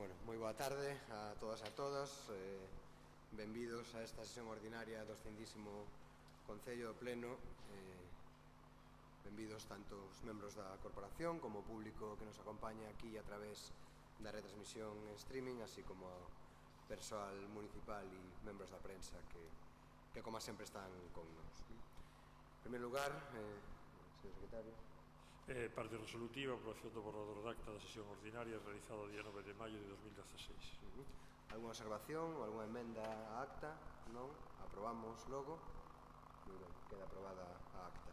Bueno, moi boa tarde a todas e a todos. Benvidos a esta sesión ordinaria do 100º Concello do Pleno. Benvidos tanto os membros da corporación como o público que nos acompaña aquí a través da retransmisión en streaming, así como o persoal municipal e membros da prensa que como sempre están con nos. En primeiro lugar, señor secretario. Parte resolutiva, aprobación do borrador de acta da sesión ordinaria realizada o día 9 de maio de 2016. Alguna observación ou alguna emenda á acta? Non? Aprobamos logo. Moi ben, queda aprobada a acta.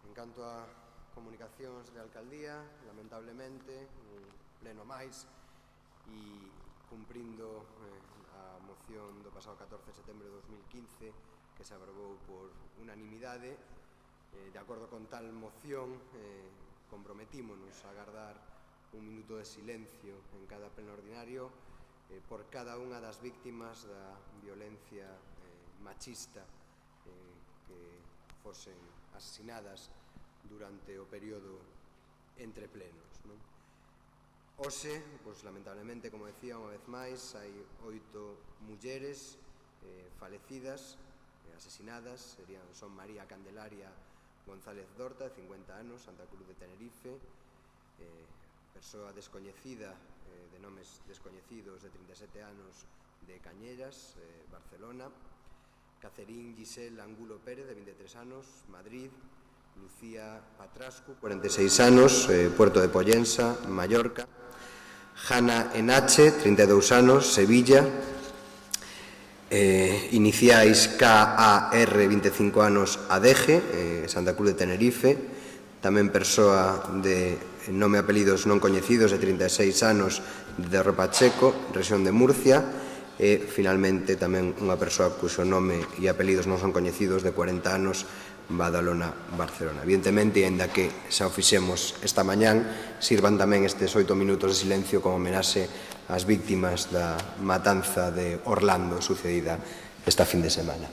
En canto a comunicacións de alcaldía, lamentablemente, un pleno máis e cumprindo a moción do pasado 14 de setembro de 2015 que se aprobou por unanimidade. De acordo con tal moción, comprometímonos a agardar un minuto de silencio en cada pleno ordinario por cada unha das víctimas da violencia machista que fosen asesinadas durante o período entre plenos. Hoxe, lamentablemente, como decía, unha vez máis, hai 8 mulleres falecidas, asesinadas. Son María Candelaria González Dorta, de 50 anos, Santa Cruz de Tenerife, persoa descoñecida, de nomes descoñecidos, de 37 anos, de Cañeras, Barcelona, Cacerín Giselle Angulo Pérez, de 23 anos, Madrid, Lucía Patrascu, 46 anos, Puerto de Pollensa, Mallorca, Jana Enache, 32 anos, Sevilla, iniciais KAR, 25 anos, Adeje, Santa Cruz de Tenerife, tamén persoa de nome e apelidos non coñecidos, de 36 anos, de Ropacheco, rexión de Murcia, e finalmente tamén unha persoa cuxo nome e apelidos non son coñecidos, de 40 anos, Badalona, Barcelona. Evidentemente, ainda que xa o fixemos esta mañán, sirvan tamén estes 8 minutos de silencio como homenaxe ás víctimas da matanza de Orlando sucedida esta fin de semana.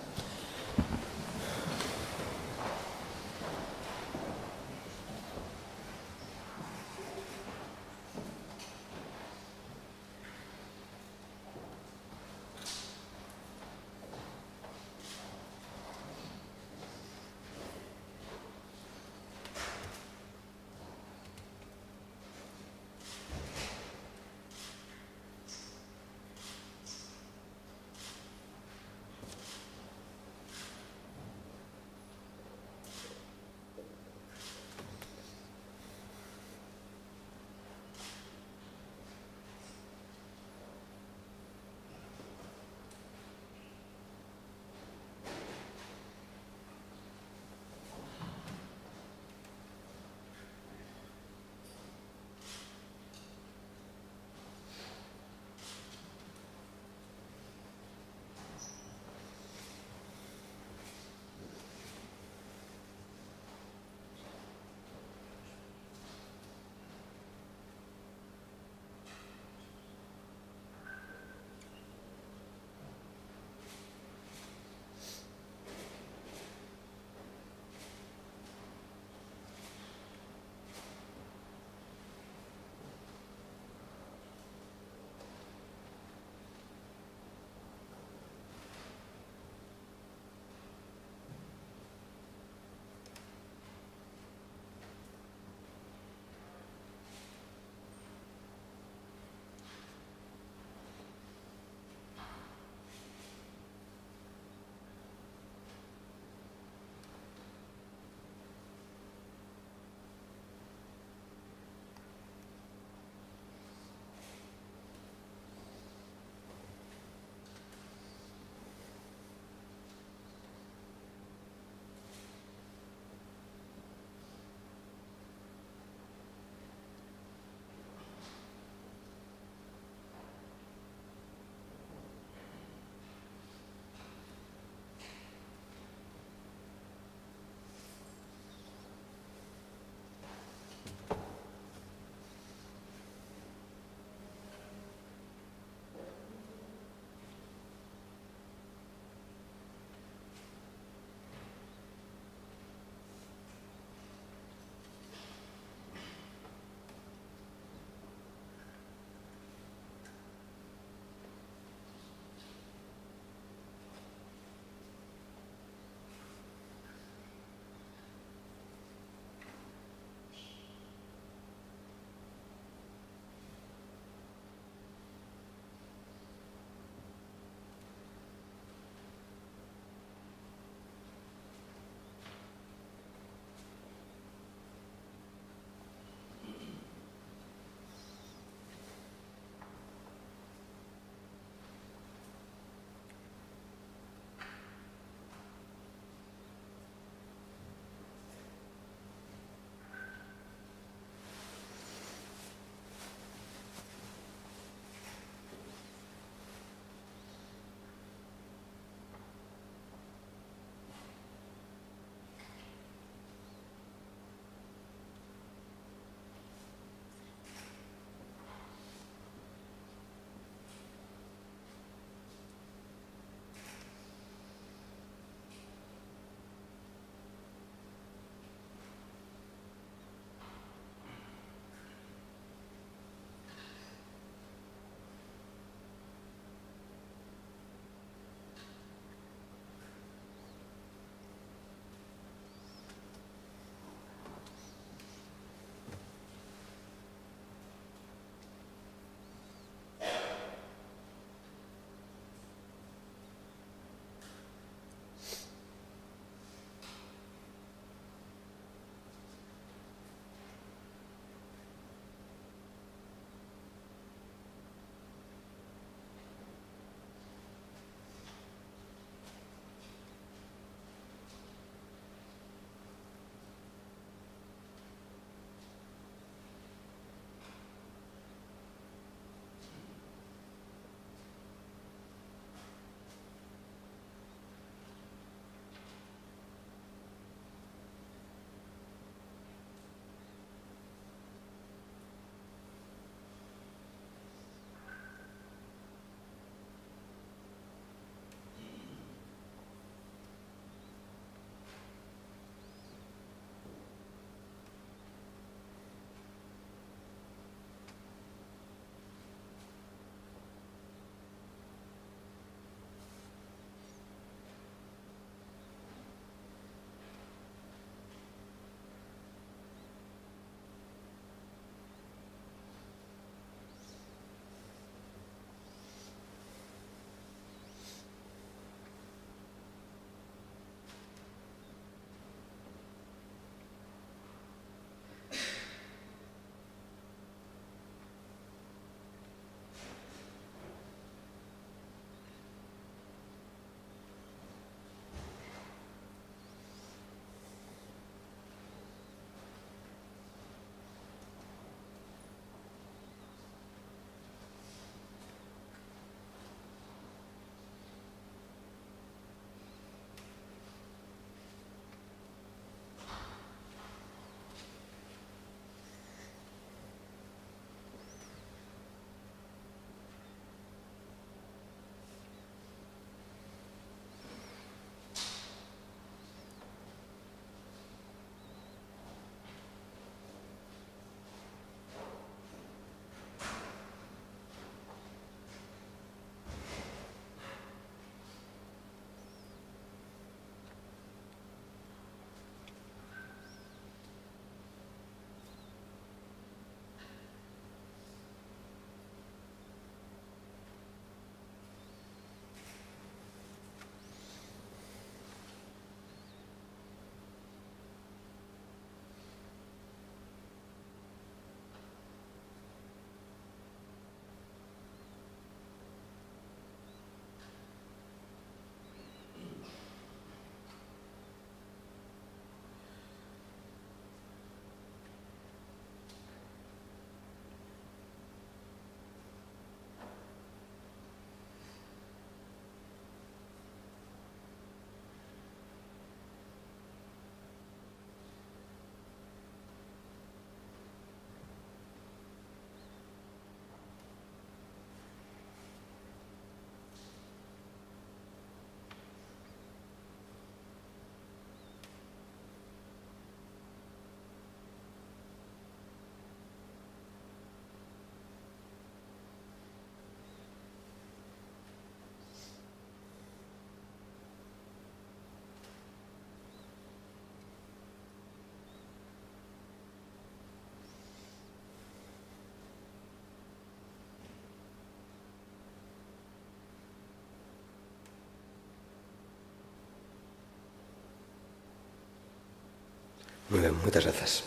Moi ben, moitas grazas.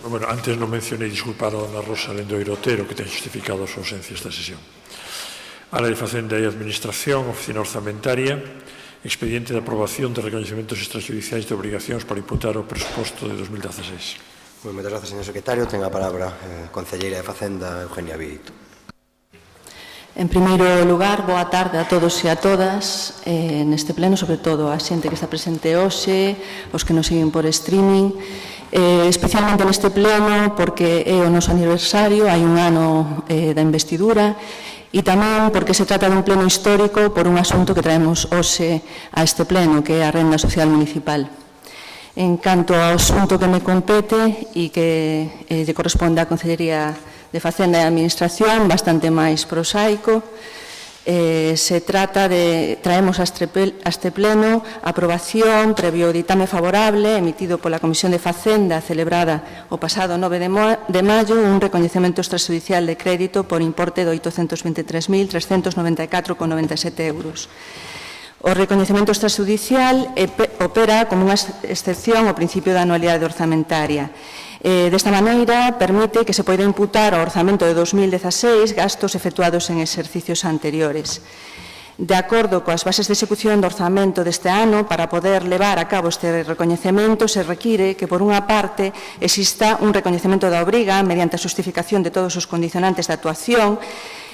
Bueno, antes non mencionei disculpar a dona Rosa Lendoiro Otero, que ten justificado a súa ausencia esta sesión. Área de Facenda e Administración, Oficina Orzamentaria, expediente de aprobación de recoñecementos extrajudiciais de obrigacións para imputar o presuposto de 2016. Moitas grazas, señor secretario. Ten a palabra a concelleira de Facenda, Eugenia Vieito. En primeiro lugar, boa tarde a todos e a todas neste pleno, sobre todo a xente que está presente hoxe, os que nos siguen por streaming, especialmente neste pleno porque é o noso aniversario, hai un ano da investidura, e tamén porque se trata dun pleno histórico por un asunto que traemos hoxe a este pleno, que é a renda social municipal. En canto ao asunto que me compete e que lle corresponde á Consellería de Facenda e Administración, bastante máis prosaico, se trata de, traemos a este pleno a aprobación previo ditame favorable emitido pola Comisión de Facenda celebrada o pasado 9 de maio un recoñecemento extrajudicial de crédito por importe de 823.394,97 euros. O recoñecemento extrajudicial opera como unha excepción ao principio da anualidade orzamentaria. Desta maneira, permite que se poida imputar ao orzamento de 2016 gastos efectuados en exercicios anteriores. De acordo coas bases de execución do orzamento deste ano, para poder levar a cabo este recoñecemento, se require que, por unha parte, exista un recoñecemento da obriga mediante a xustificación de todos os condicionantes da actuación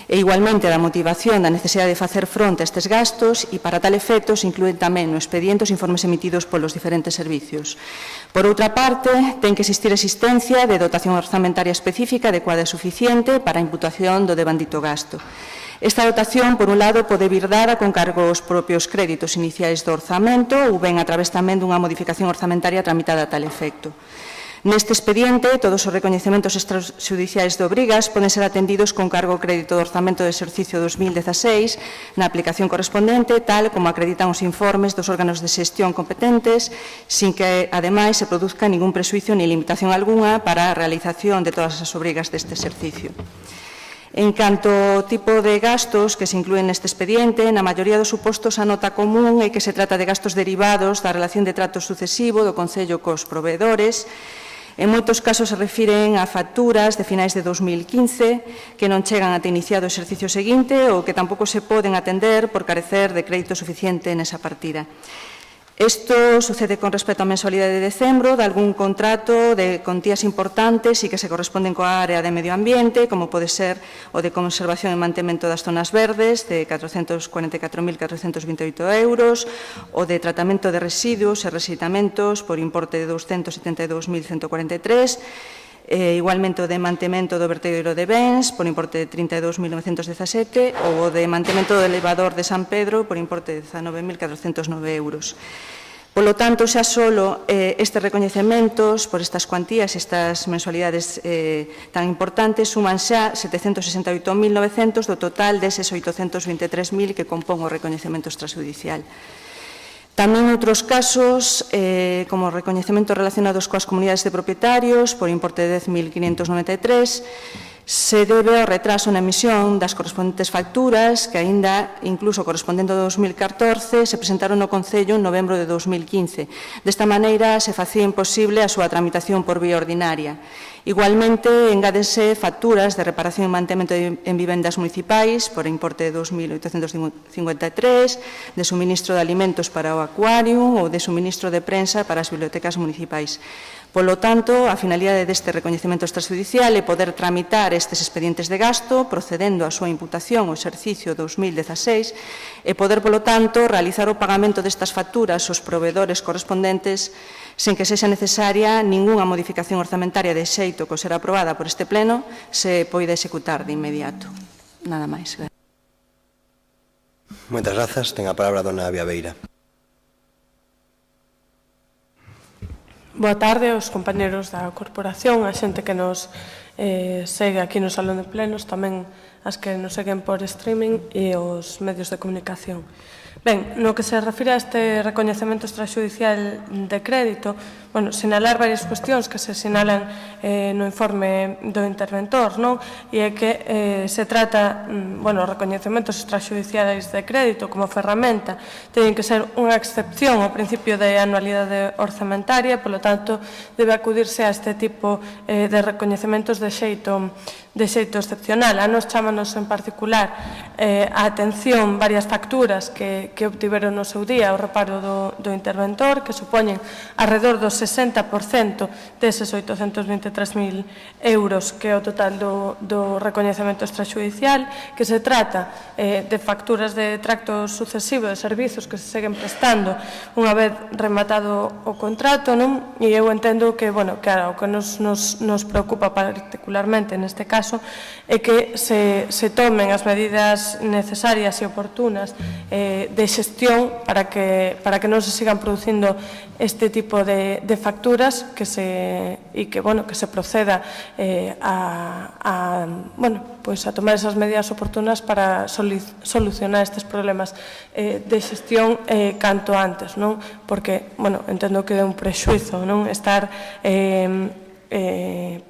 e, igualmente, da motivación da necesidade de facer fronte a estes gastos e, para tal efecto, se inclúen tamén no expediente os informes emitidos polos diferentes servicios. Por outra parte, ten que existir existencia de dotación orzamentaria específica adecuada e suficiente para a imputación do devandito gasto. Esta dotación, por un lado, pode vir dada con cargo aos propios créditos iniciais do orzamento ou ben a través tamén dunha modificación orzamentaria tramitada a tal efecto. Neste expediente, todos os recoñecementos extrajudiciais de obrigas poden ser atendidos con cargo ao crédito do orzamento do exercicio 2016 na aplicación correspondente, tal como acreditan os informes dos órganos de xestión competentes, sin que, ademais, se produzca ningún prexuicio ni limitación algunha para a realización de todas as obrigas deste exercicio. En canto ao tipo de gastos que se inclúen neste expediente, na maioría dos supostos a nota común é que se trata de gastos derivados da relación de trato sucesivo do Concello cos proveedores. En moitos casos se refiren a facturas de finais de 2015 que non chegan ata iniciado o exercicio seguinte ou que tampouco se poden atender por carecer de crédito suficiente nesa partida. Isto sucede con respecto á mensualidade de decembro de algún contrato de contías importantes e que se corresponden coa área de medio ambiente, como pode ser o de conservación e mantemento das zonas verdes, de 444.428 euros, o de tratamento de residuos e rexeitamentos por importe de 272.143, igualmente o de mantemento do vertedoiro de bens por importe de 32.917 ou o de mantemento do elevador de San Pedro por importe de 19.409 euros. Polo tanto, xa solo estes recoñecementos por estas cuantías, estas mensualidades tan importantes, suman xa 768.900 do total deses 823.000 que compón o recoñecemento extrajudicial. Tamén outros casos, como recoñecementos relacionados coas comunidades de propietarios por importe de 10.593, se debe ao retraso na emisión das correspondentes facturas que aínda, incluso correspondendo ao 2014, se presentaron no Concello en novembro de 2015. Desta maneira, se facía imposible a súa tramitación por vía ordinaria. Igualmente, engádense facturas de reparación e mantemento en vivendas municipais por importe de 2.853, de suministro de alimentos para o acuarium ou de suministro de prensa para as bibliotecas municipais. Polo tanto, a finalidade deste recoñecemento extrajudicial é poder tramitar estes expedientes de gasto procedendo á súa imputación ao exercicio 2016 e poder, polo tanto, realizar o pagamento destas facturas aos proveedores correspondentes sen que sexa necesaria ningunha modificación orzamentaria de xeito que será aprobada por este pleno se poida executar de inmediato. Nada máis. Moitas grazas. Ten a palabra a dona Viabeira. Boa tarde aos compañeros da corporación, a xente que nos segue aquí no Salón de Plenos, tamén as que nos seguen por streaming e os medios de comunicación. Ben, no que se refire a este recoñecemento extrajudicial de crédito, sinalar varias cuestións que se sinalan no informe do interventor, non? E é que se trata, os recoñecementos extrajudiciais de crédito como ferramenta teñen que ser unha excepción ao principio de anualidade orzamentaria, polo tanto, debe acudirse a este tipo de recoñecementos de xeito excepcional. A nos chámanos en particular a atención varias facturas que obtiveron no seu día o reparo do interventor, que supoñen alrededor do 60% deses 823.000 euros, que é o total do recoñecemento extrajudicial, que se trata de facturas de tracto sucesivo de servizos que se seguen prestando unha vez rematado o contrato, non? E eu entendo que, claro, o que nos preocupa particularmente neste caso é que se tomen as medidas necesarias e oportunas de xestión para que non se sigan producindo este tipo de facturas e que se proceda a tomar esas medidas oportunas para solucionar estes problemas de xestión canto antes, non? Porque, entendo que é un prexuízo, non? Estar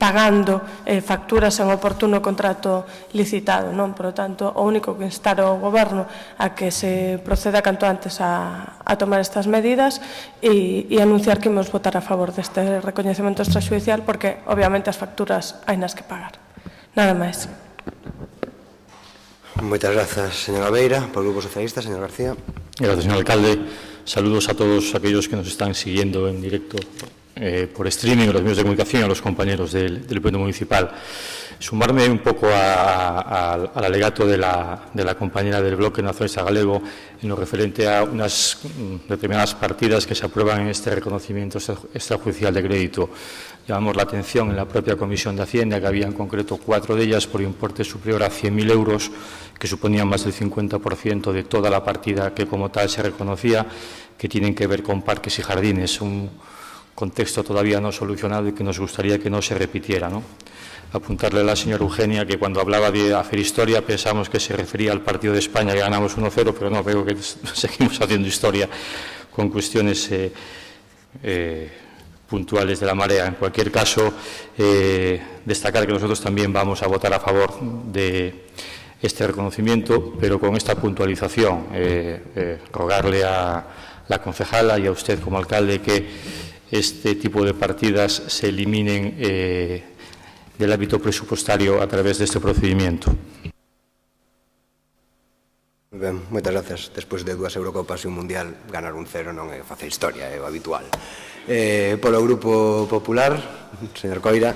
pagando facturas en oportuno contrato licitado, non? Por lo tanto, o único que instar ao Goberno a que se proceda canto antes a tomar estas medidas e anunciar que imos votar a favor deste recoñecemento extrajudicial porque, obviamente, as facturas hainas que pagar. Nada máis. Moitas grazas, señora Beira. Por o Grupo Socialista, señor García. Gracias, señor alcalde. Saludos a todos aquellos que nos están siguiendo en directo por streaming, a los medios de comunicación y a los compañeros del Pleno Municipal. Sumarme un poco al alegato de la compañera del Bloque Nacionalista Galego en lo referente a unas determinadas partidas que se aprueban en este reconocimiento extrajudicial de crédito. Llamamos la atención en la propia Comisión de Hacienda que había en concreto 4 de ellas por importe superior a 100.000 euros, que suponían más del 50% de toda la partida que como tal se reconocía, que tienen que ver con parques y jardines, un contexto todavía no solucionado y que nos gustaría que no se repitiera, ¿no? Apuntarle a la señora Eugenia que cuando hablaba de hacer historia pensamos que se refería al partido de España que ganamos 1-0, pero no, veo que seguimos haciendo historia con cuestiones puntuales de la marea. En cualquier caso, destacar que nosotros también vamos a votar a favor de este reconocimiento, pero con esta puntualización, rogarle a la concejala y a usted como alcalde que este tipo de partidas se eliminen del ámbito presupuestario a través de este procedimiento. Ben, moitas grazas. Despois de 2 Eurocopas e un Mundial, ganar 1-0 non é facer historia, é o habitual. Polo Grupo Popular, señor Coira.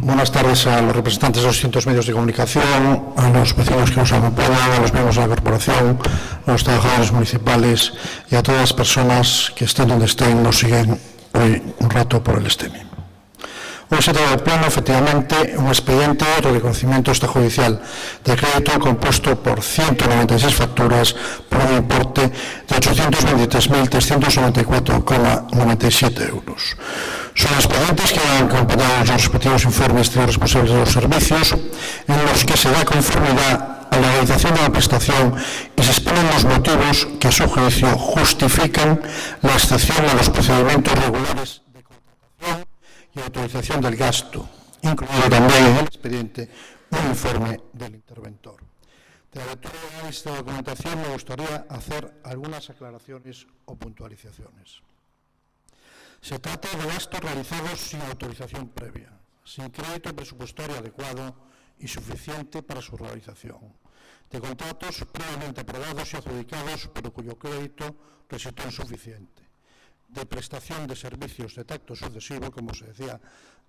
Buenas tardes a los representantes de los distintos medios de comunicación, a los vecinos que nos acompañan, a los miembros de la corporación, a los trabajadores municipales y a todas las personas que estén donde estén nos siguen hoy un rato por el STEMI. Hoy se trae al pleno, efectivamente, un expediente de reconocimiento extrajudicial de crédito compuesto por 196 facturas por un importe de 823.394,97 euros. Son expedientes que han acompañado los respectivos informes de los responsables de los servicios, en los que se da conformidad a la realización de la prestación y se exponen los motivos que a su juicio justifican la excepción a los procedimientos regulares de contratación y autorización del gasto, incluido también en el expediente un informe del interventor. De la lectura de esta documentación me gustaría hacer algunas aclaraciones o puntualizaciones. Se trata de gastos realizados sin autorización previa, sin crédito presupuestario adecuado y suficiente para su realización, de contratos previamente aprobados y adjudicados pero cuyo crédito resultó insuficiente, de prestación de servicios de tacto sucesivo, como se decía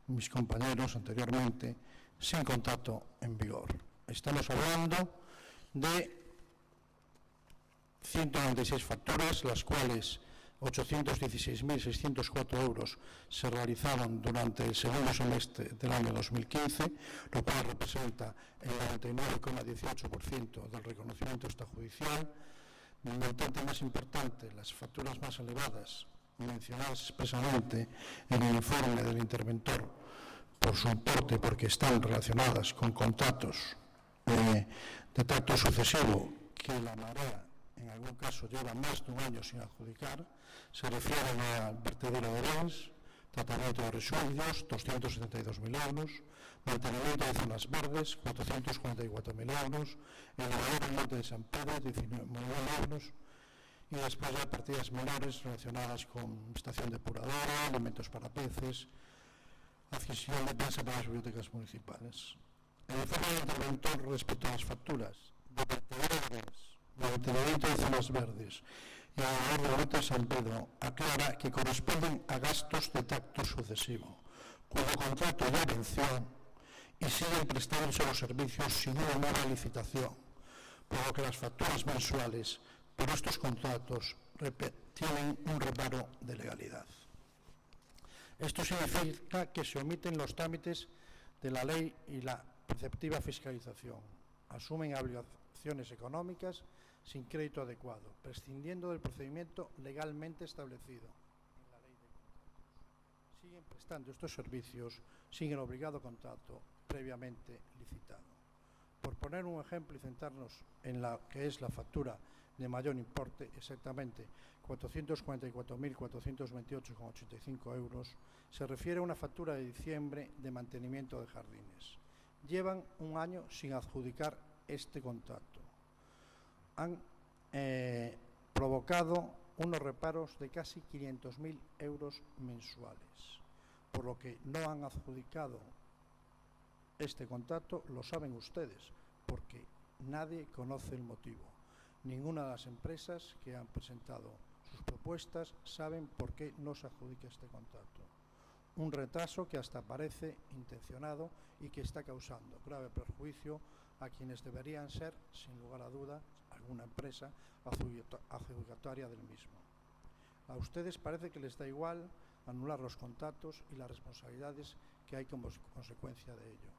mis compañeros anteriormente, sin contrato en vigor. Estamos hablando de 196 facturas, las cuales 816.604 euros se realizaron durante el segundo semestre del año 2015, lo cual representa el 99,18% del reconocimiento extrajudicial. El montante más importante, las facturas más elevadas, mencionadas expresamente en el informe del interventor, por su importe, porque están relacionadas con contratos de tracto sucesivo que la Marea, en algún caso, lleva más de un año sin adjudicar, se refieren al vertedero de Lens, tratamiento de residuos, 272.000 euros, mantenimiento de zonas verdes, 444.000 euros, elevador del Monte de San Pedro, 19.000 euros, y después ya partidas menores relacionadas con estación depuradora, alimentos para peces, adquisición de prensa para las bibliotecas municipales. El informe del interventor respecto a las facturas de vertedero de Lens, de mantenimiento de zonas verdes y elevador del Monte de San Pedro aclara que corresponden a gastos de tracto sucesivo, cuyo contrato ya venció y siguen prestándose los servicios sin una nueva licitación, por lo que las facturas mensuales por estos contratos tienen un reparo de legalidad. Esto significa que se omiten los trámites de la ley y la preceptiva fiscalización, asumen obligaciones económicas sin crédito adecuado, prescindiendo del procedimiento legalmente establecido en la ley de contratos. Siguen prestando estos servicios sin el obligado contrato previamente licitado. Por poner un ejemplo y centrarnos en la que es la factura de mayor importe, exactamente 444.428,85 euros, se refiere a una factura de diciembre de mantenimiento de jardines. Llevan un año sin adjudicar este contrato. Han provocado unos reparos de casi 500.000 euros mensuales, por lo que no han adjudicado este contrato. Lo saben ustedes, porque nadie conoce el motivo. Ninguna de las empresas que han presentado sus propuestas saben por qué no se adjudica este contrato. Un retraso que hasta parece intencionado y que está causando grave perjuicio a quienes deberían ser, sin lugar a duda, alguna empresa adjudicataria del mismo. A ustedes parece que les da igual anular los contratos y las responsabilidades que hay como consecuencia de ello.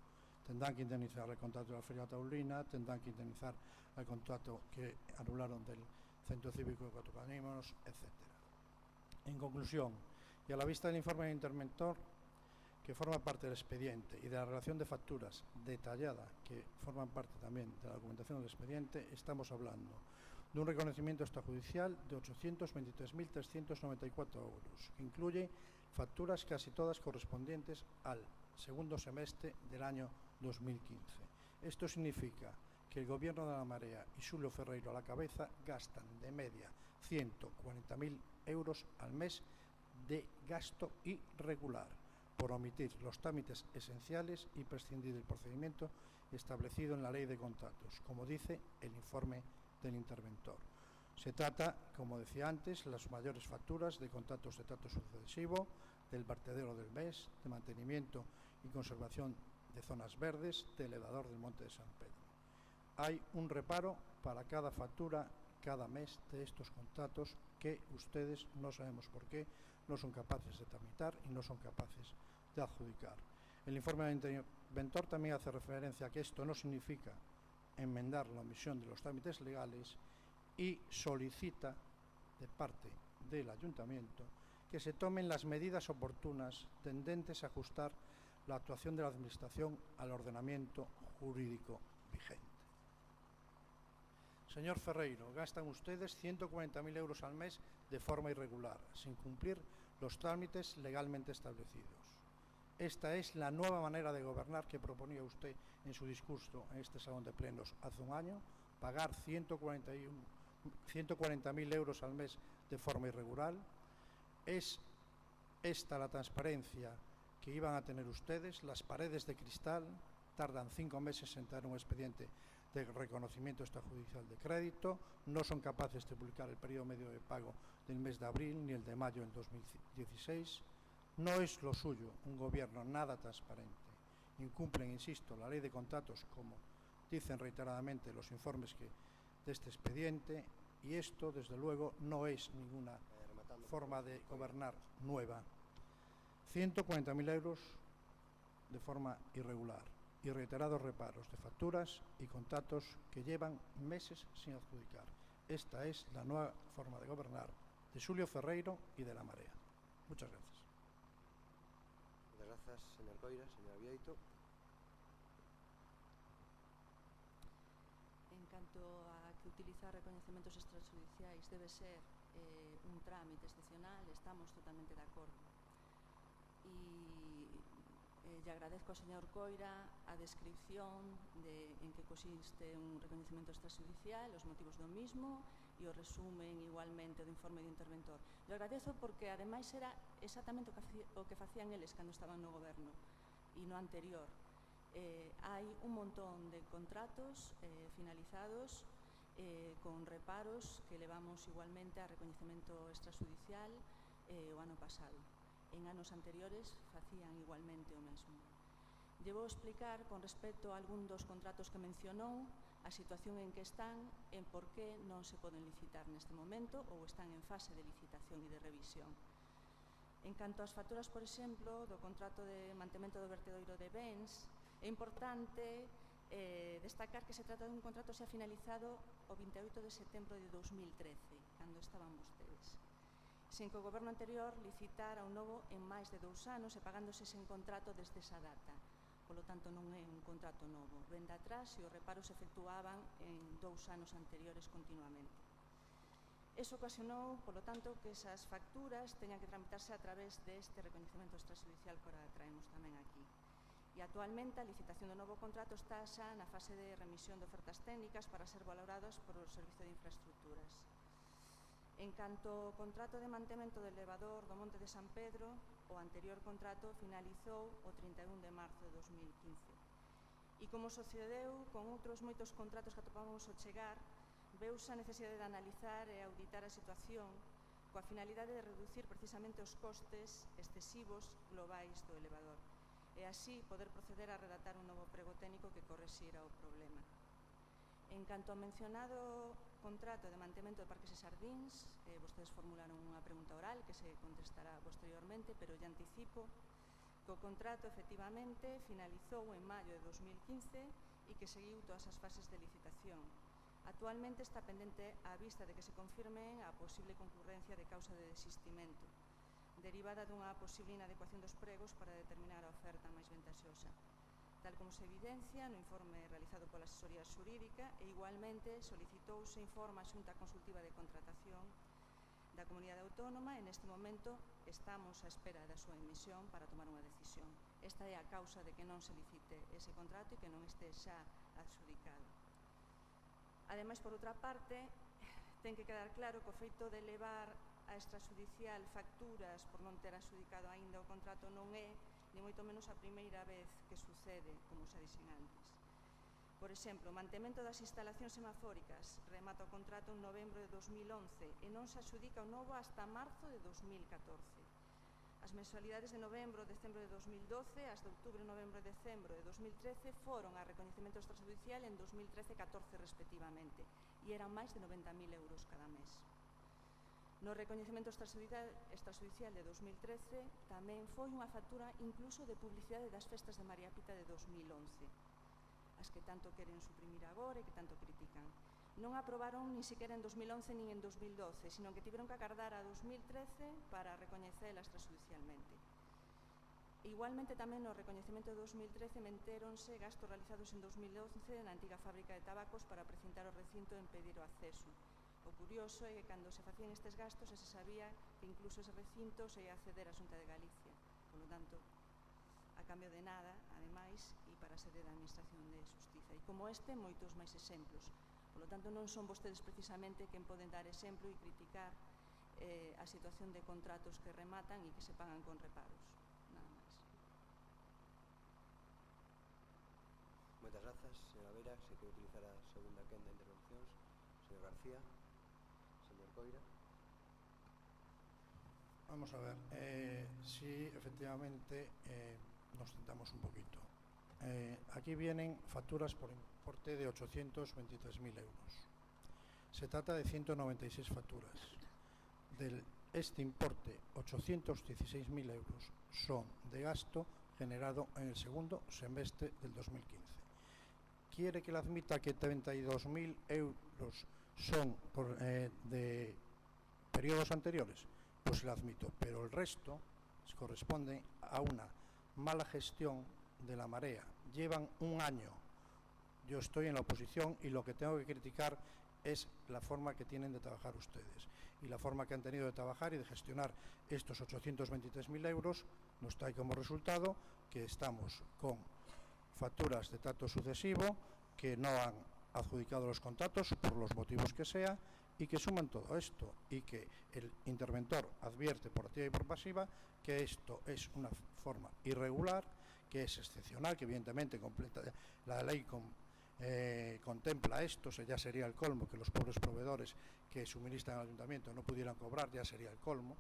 Tendrán que indemnizar el contrato de la Feria Taurina, tendrán que indemnizar el contrato que anularon del Centro Cívico de Cuatro Caminos, etc. En conclusión, y a la vista del informe del interventor, que forma parte del expediente, y de la relación de facturas detallada, que forman parte también de la documentación del expediente, estamos hablando de un reconocimiento extrajudicial de 823.394 euros, que incluye facturas casi todas correspondientes al segundo semestre del año 2015. Esto significa que el Gobierno de la Marea y Xulio Ferreiro a la cabeza gastan de media 140.000 euros al mes de gasto irregular, por omitir los trámites esenciales y prescindir del procedimiento establecido en la Ley de Contratos, como dice el informe del interventor. Se trata, como decía antes, las mayores facturas de contratos de trato sucesivo, del vertedero del mes, de mantenimiento y conservación de zonas verdes, del elevador del Monte de San Pedro. Hay un reparo para cada factura cada mes de estos contratos que ustedes, no sabemos por qué, no son capaces de tramitar y no son capaces de adjudicar. El informe del interventor también hace referencia a que esto no significa enmendar la omisión de los trámites legales y solicita de parte del Ayuntamiento que se tomen las medidas oportunas tendentes a ajustar la actuación de la Administración al ordenamiento jurídico vigente. Señor Ferreiro, gastan ustedes 140.000 euros al mes de forma irregular, sin cumplir los trámites legalmente establecidos. Esta es la nueva manera de gobernar que proponía usted en su discurso en este salón de plenos hace un año, pagar 140.000 euros al mes de forma irregular. ¿Es esta la transparencia que iban a tener ustedes? Las paredes de cristal tardan 5 meses en entrar un expediente de reconocimiento extrajudicial de crédito, no son capaces de publicar el periodo medio de pago del mes de abril ni el de mayo del 2016. No es lo suyo un gobierno nada transparente. Incumplen, insisto, la ley de contratos, como dicen reiteradamente los informes de este expediente, y esto, desde luego, no es ninguna forma de gobernar nueva. 140.000 euros de forma irregular y reiterados reparos de facturas y contratos que llevan meses sin adjudicar. Esta es la nueva forma de gobernar de Xulio Ferreiro y de la Marea. Muchas gracias. Moitas grazas, señor Coira, señor Bieito. En canto a que utilizar recoñecementos extrajudiciais debe ser un trámite excepcional, estamos totalmente de acordo. E lle agradezco ao señor Coira a descripción en que consiste un recoñecemento extrajudicial, os motivos do mismo e o resumen igualmente do informe do interventor. Lle agradezo porque ademais era exactamente o que facían eles cando estaban no goberno e no anterior. Hai un montón de contratos finalizados con reparos que levamos igualmente a recoñecemento extrajudicial o ano pasado. En anos anteriores facían igualmente o mesmo. Lle vou explicar con respecto a algún dos contratos que mencionou a situación en que están e por que non se poden licitar neste momento ou están en fase de licitación e de revisión. En canto ás facturas, por exemplo, do contrato de mantemento do vertedoiro de bens, é importante destacar que se trata dun contrato xa finalizado o 28 de setembro de 2013, cando estaban vostedes. Sen que o goberno anterior licitara un novo en máis de 2 anos e pagándose sen contrato desde esa data. Polo tanto, non é un contrato novo. Ven de atrás e os reparos se efectuaban en 2 anos anteriores continuamente. Eso ocasionou, polo tanto, que esas facturas teñan que tramitarse a través deste recoñecemento extrajudicial que ahora traemos tamén aquí. E actualmente a licitación do novo contrato está xa na fase de remisión de ofertas técnicas para ser valoradas por o Servizo de Infraestructuras. En canto ao contrato de mantemento do elevador do Monte de San Pedro, o anterior contrato finalizou o 31 de marzo de 2015. E como sucedeu con outros moitos contratos que atopamos ao chegar, veuse a necesidade de analizar e auditar a situación coa finalidade de reducir precisamente os costes excesivos globais do elevador e así poder proceder a redactar un novo prego técnico que correxira o problema. En canto ao mencionado contrato de mantemento de parques e xardíns, vostedes formularon unha pregunta oral que se contestará posteriormente, pero lle anticipo que o contrato efectivamente finalizou en maio de 2015 e que seguiu todas as fases de licitación. Actualmente está pendente á vista de que se confirme a posible concurrencia de causa de desistimento, derivada dunha posible inadecuación dos pregos para determinar a oferta máis ventaxosa. Tal como se evidencia no informe realizado pola asesoría xurídica e igualmente solicitouse informe á Xunta Consultiva de Contratación da Comunidade Autónoma e neste momento estamos á espera da súa emisión para tomar unha decisión. Esta é a causa de que non se licite ese contrato e que non este xa adxudicado. Ademais, por outra parte, ten que quedar claro que o feito de levar a extrajudicial facturas por non ter adxudicado aínda o contrato non é ni moito menos a primeira vez que sucede, como xa dixen antes. Por exemplo, o mantemento das instalacións semafóricas remata o contrato en novembro de 2011 e non se adxudica o novo hasta marzo de 2014. As mensualidades de novembro e decembro de 2012, as de outubro, novembro e decembro de 2013 foron a recoñecemento extrajudicial en 2013-14 respectivamente e eran máis de 90.000 euros cada mes. No recoñecemento extrajudicial de 2013 tamén foi unha factura incluso de publicidade das festas de María Pita de 2011, as que tanto queren suprimir agora e que tanto critican. Non aprobaron nin sequera en 2011 nin en 2012, sino que tiveron que agardar a 2013 para recoñecela extrajudicialmente. Igualmente tamén no recoñecemento de 2013 mentéronse gastos realizados en 2011 na antiga fábrica de tabacos para precintar o recinto e impedir o acceso. O curioso é que cando se facían estes gastos se sabía que incluso ese recinto se ia acceder á Xunta de Galicia. Por lo tanto, a cambio de nada, ademais, e para a sede da Administración de Xustiza. E como este, moitos máis exemplos. Por lo tanto, non son vostedes precisamente quen poden dar exemplo e criticar a situación de contratos que rematan e que se pagan con reparos. Nada máis. Moitas grazas, señora Beira. Se quere utilizar a segunda quenda de intervencións, señor García. Señor Coira. Vamos a ver, si efectivamente nos sentamos un poquito. Aquí vienen facturas por importe de 823.000 euros. Se trata de 196 facturas. De este importe, 816.000 euros son de gasto generado en el segundo semestre del 2015. ¿Quiere que le admita que 32.000 euros son de periodos anteriores? Pues le admito, pero el resto corresponde a una mala gestión de la Marea. Llevan un año. Yo estoy en la oposición y lo que tengo que criticar es la forma que tienen de trabajar ustedes. Y la forma que han tenido de trabajar y de gestionar estos 823.000 euros nos trae como resultado que estamos con facturas de trato sucesivo que no han adjudicado los contratos por los motivos que sea y que suman todo esto y que el interventor advierte por activa y por pasiva que esto es una forma irregular, que es excepcional, que evidentemente la ley contempla esto, ya sería el colmo que los pobres proveedores que suministran al ayuntamiento no pudieran cobrar, ya sería el colmo,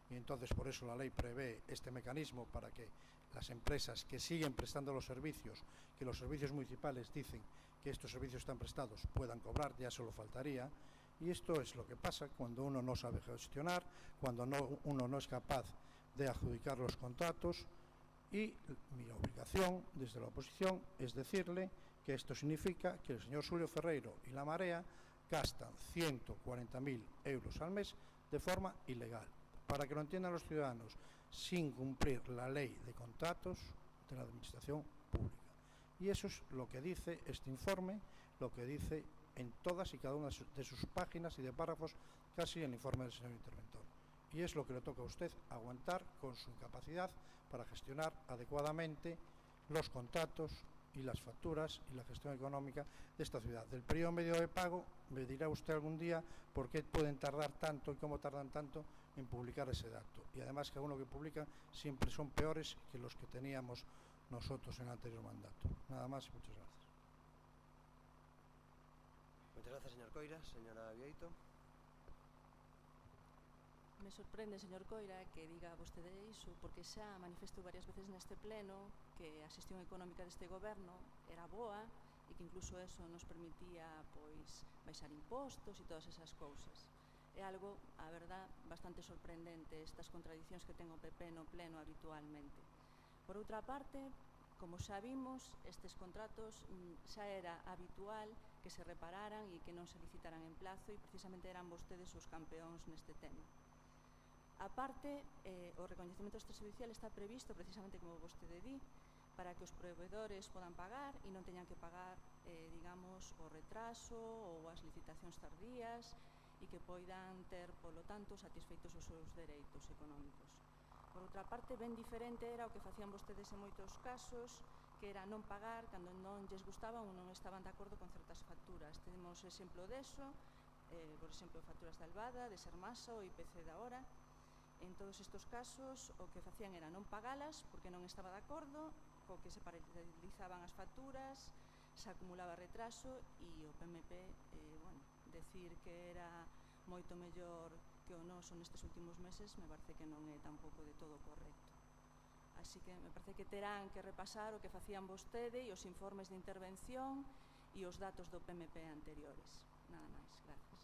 y entonces por eso la ley prevé este mecanismo para que las empresas que siguen prestando los servicios, que los servicios municipales dicen que estos servicios están prestados, puedan cobrar, ya solo faltaría. Y esto es lo que pasa cuando uno no sabe gestionar, cuando uno no es capaz de adjudicar los contratos. Y mi obligación desde la oposición es decirle que esto significa que el señor Xulio Ferreiro y la Marea gastan 140.000 euros al mes de forma ilegal. Para que lo entiendan los ciudadanos, sin cumplir la ley de contratos de la administración pública. Y eso es lo que dice este informe, lo que dice en todas y cada una de sus páginas y de párrafos, casi el informe del señor interventor. Y es lo que le toca a usted aguantar con su incapacidad para gestionar adecuadamente los contratos y las facturas y la gestión económica de esta ciudad. Del periodo medio de pago, me dirá usted algún día por qué pueden tardar tanto y cómo tardan tanto en publicar ese dato. Y además que algunos que publican siempre son peores que los que teníamos nosotros en el anterior mandato. Nada más y muchas gracias. Muchas gracias, señor Coira. Señora Vieito. Me sorprende, señor Coira, que diga vostede iso, porque xa manifestou varias veces neste pleno que a xestión económica deste goberno era boa e que incluso eso nos permitía pois baixar impostos e todas esas cousas. É algo, a verdad, bastante sorprendente estas contradicións que ten o PP no pleno habitualmente. Por outra parte, como xa vimos, estes contratos xa era habitual que se repararan e que non se licitaran en plazo e precisamente eran vostedes os campeóns neste tema. A parte, o recoñecemento extrajudicial está previsto precisamente como vostede di, para que os proveedores podan pagar e non teñan que pagar, digamos, o retraso ou as licitacións tardías e que poidan ter, polo tanto, satisfeitos os seus dereitos económicos. Por outra parte, ben diferente era o que facían vostedes en moitos casos, que era non pagar cando non lles gustaban ou non estaban de acordo con certas facturas. Temos exemplo deso, por exemplo, facturas de Albada, de Sermasa ou IPC da hora. En todos estes casos, o que facían era non pagalas porque non estaba de acordo, co que se paralizaban as facturas, se acumulaba retraso e o PMP, decir que era moito mellor que o noso nestes últimos meses me parece que non é tampouco de todo correcto. Así que me parece que terán que repasar o que facían vostede e os informes de intervención e os datos do PMP anteriores. Nada máis, gracias.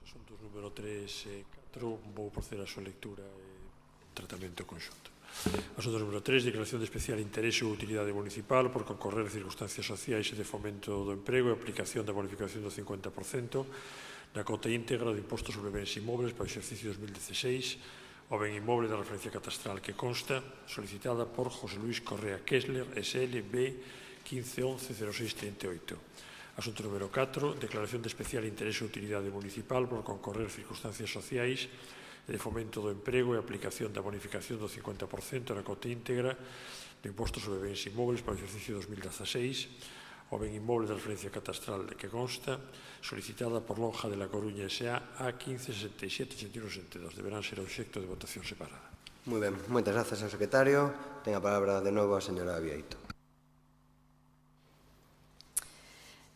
Asuntos número 3 e 4, vou proceder a súa lectura e tratamento conxunto. Asunto número 3, declaración de especial interese ou utilidade municipal por concorrer circunstancias sociais e de fomento do emprego e aplicación da bonificación do 50% na cota íntegra do imposto sobre bens inmobles para o exercicio 2016 o ben inmoble da referencia catastral que consta, solicitada por José Luis Correa Kessler, SLB 15110638. Asunto número 4, declaración de especial interese ou utilidade municipal por concorrer circunstancias sociais e de fomento do emprego e aplicación da bonificación do 50% na cota íntegra do imposto sobre bens inmobles para o exercicio 2016 o ben inmoble da referencia catastral de que consta, solicitada por Lonja de la Coruña S.A. a 1567-8162. Deberán ser obxecto de votación separada. Moi ben, moitas grazas ao secretario. Ten a palabra de novo a señora Vieito.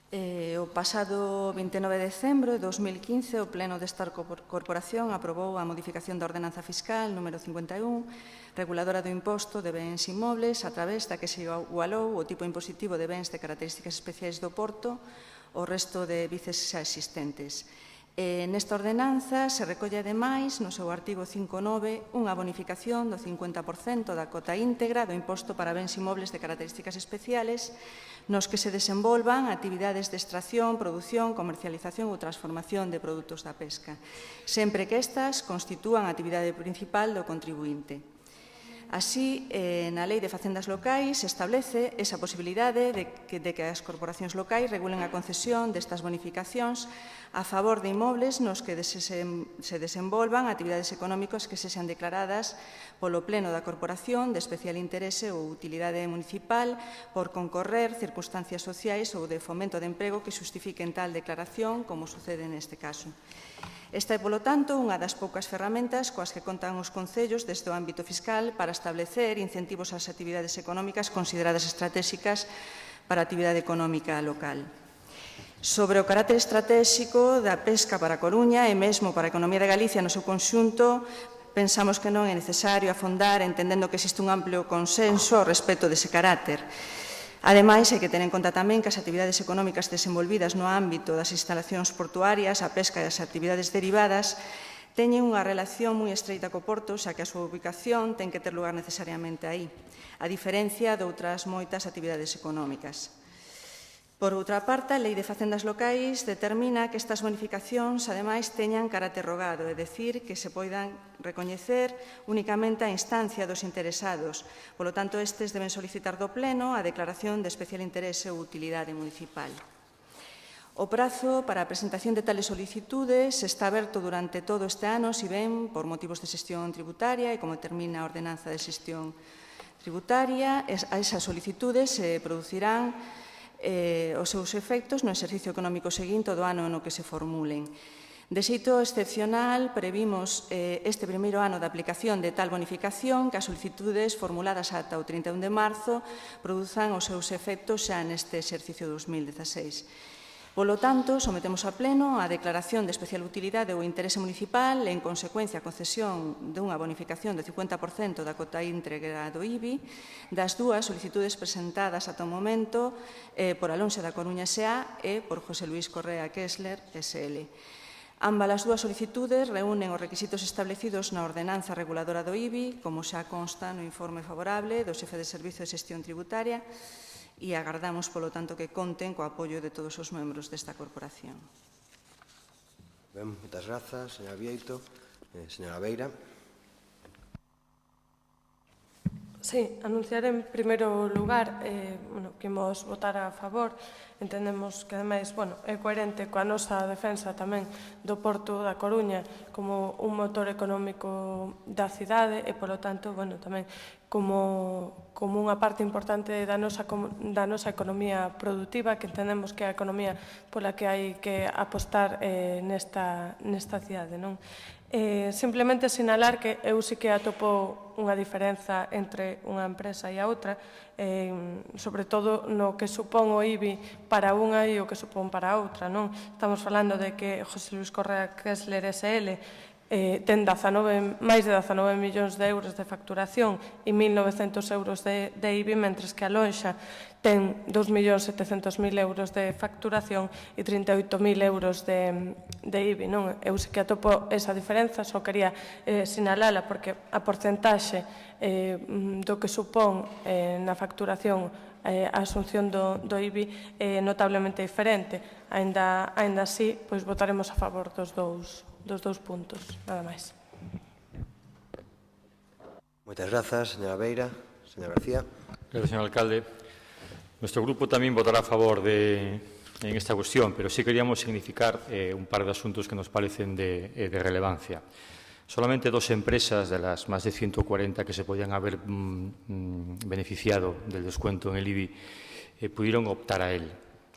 O pasado 29 de decembro de 2015, o Pleno desta Corporación aprobou a modificación da Ordenanza Fiscal número 51, reguladora do imposto de bens inmobles, a través da que se igualou o tipo impositivo de bens de características especiais do Porto ao resto de bices xa existentes. Nesta ordenanza se recolle, ademais, no seu artigo 5.9, unha bonificación do 50% da cota íntegra do imposto para bens inmobles de características especiales nos que se desenvolvan actividades de extracción, produción, comercialización ou transformación de produtos da pesca, sempre que estas constitúan a actividade principal do contribuinte. Así, na Lei de Facendas Locais se establece esa posibilidade de que as corporacións locais regulen a concesión destas bonificacións a favor de inmobles nos que se desenvolvan actividades económicas que se sean declaradas polo Pleno da Corporación de especial interese ou utilidade municipal por concorrer circunstancias sociais ou de fomento de emprego que xustifiquen tal declaración, como sucede neste caso. Esta é, polo tanto, unha das poucas ferramentas coas que contan os concellos desde o ámbito fiscal para establecer incentivos ás actividades económicas consideradas estratégicas para a actividade económica local. Sobre o carácter estratégico da pesca para a Coruña e mesmo para a economía de Galicia no seu conxunto, pensamos que non é necesario afondar entendendo que existe un amplio consenso ao respecto dese carácter. Ademais, hai que ter en conta tamén que as actividades económicas desenvolvidas no ámbito das instalacións portuarias, a pesca e as actividades derivadas teñen unha relación moi estreita co porto, xa que a súa ubicación ten que ter lugar necesariamente aí, a diferencia de outras moitas actividades económicas. Por outra parte, a Lei de Facendas Locais determina que estas bonificacións, ademais, teñan carácter rogado, é dicir, que se poidan recoñecer únicamente a instancia dos interesados. Polo tanto, estes deben solicitar do Pleno a declaración de especial interese ou utilidade municipal. O prazo para a presentación de tales solicitudes está aberto durante todo este ano, si ben por motivos de xestión tributaria e como determina a ordenanza de xestión tributaria, a esas solicitudes se producirán os seus efectos no exercicio económico seguinte do ano no que se formulen. De xeito excepcional, previmos este primeiro ano de aplicación de tal bonificación que as solicitudes formuladas ata o 31 de marzo produzan os seus efectos xa neste exercicio 2016. Polo tanto, sometemos a pleno a declaración de especial utilidade ou interese municipal e, en consecuencia, a concesión dunha bonificación do 50% da cota íntegra do IBI das dúas solicitudes presentadas ata o momento por Alonso da Coruña S.A. e por José Luis Correa Kessler S.L. Ambas as dúas solicitudes reúnen os requisitos establecidos na ordenanza reguladora do IBI, como xa consta no informe favorable do xefe de Servizo de Xestión Tributaria, e agardamos, polo tanto, que conten co apoio de todos os membros desta corporación. Ben, moitas grazas, señora Bieito. Señora Beira. Sí, anunciar en primeiro lugar que imos votar a favor. Entendemos que, ademais, é coherente coa nosa defensa tamén do Porto da Coruña como un motor económico da cidade e, polo tanto, tamén como unha parte importante da nosa economía productiva, que entendemos que é a economía pola que hai que apostar nesta cidade. Simplemente sinalar que eu sí que atopo unha diferenza entre unha empresa e a outra, sobre todo no que supón o IBI para unha e o que supón para a outra. Estamos falando de que José Luis Correa Kessler S.L. ten máis de 19 millóns de euros de facturación e 1.900 euros de IBI, mentres que a Lonxa ten 2.700.000 euros de facturación e 38.000 euros de IBI. Eu sei que atopo esa diferenza, só quería sinalala porque a porcentaxe do que supón na facturación a asunción do IBI é notablemente diferente. Aínda así, votaremos a favor dos dous puntos, nada máis. Moitas grazas, señora Beira. Señor García. Gracias, señor alcalde. Nuestro grupo tamén votará a favor en esta cuestión, pero sí queríamos significar un par de asuntos que nos parecen de relevancia. Solamente dos empresas de las más de 140 que se podían haber beneficiado del descuento en el IBI pudieron optar a él,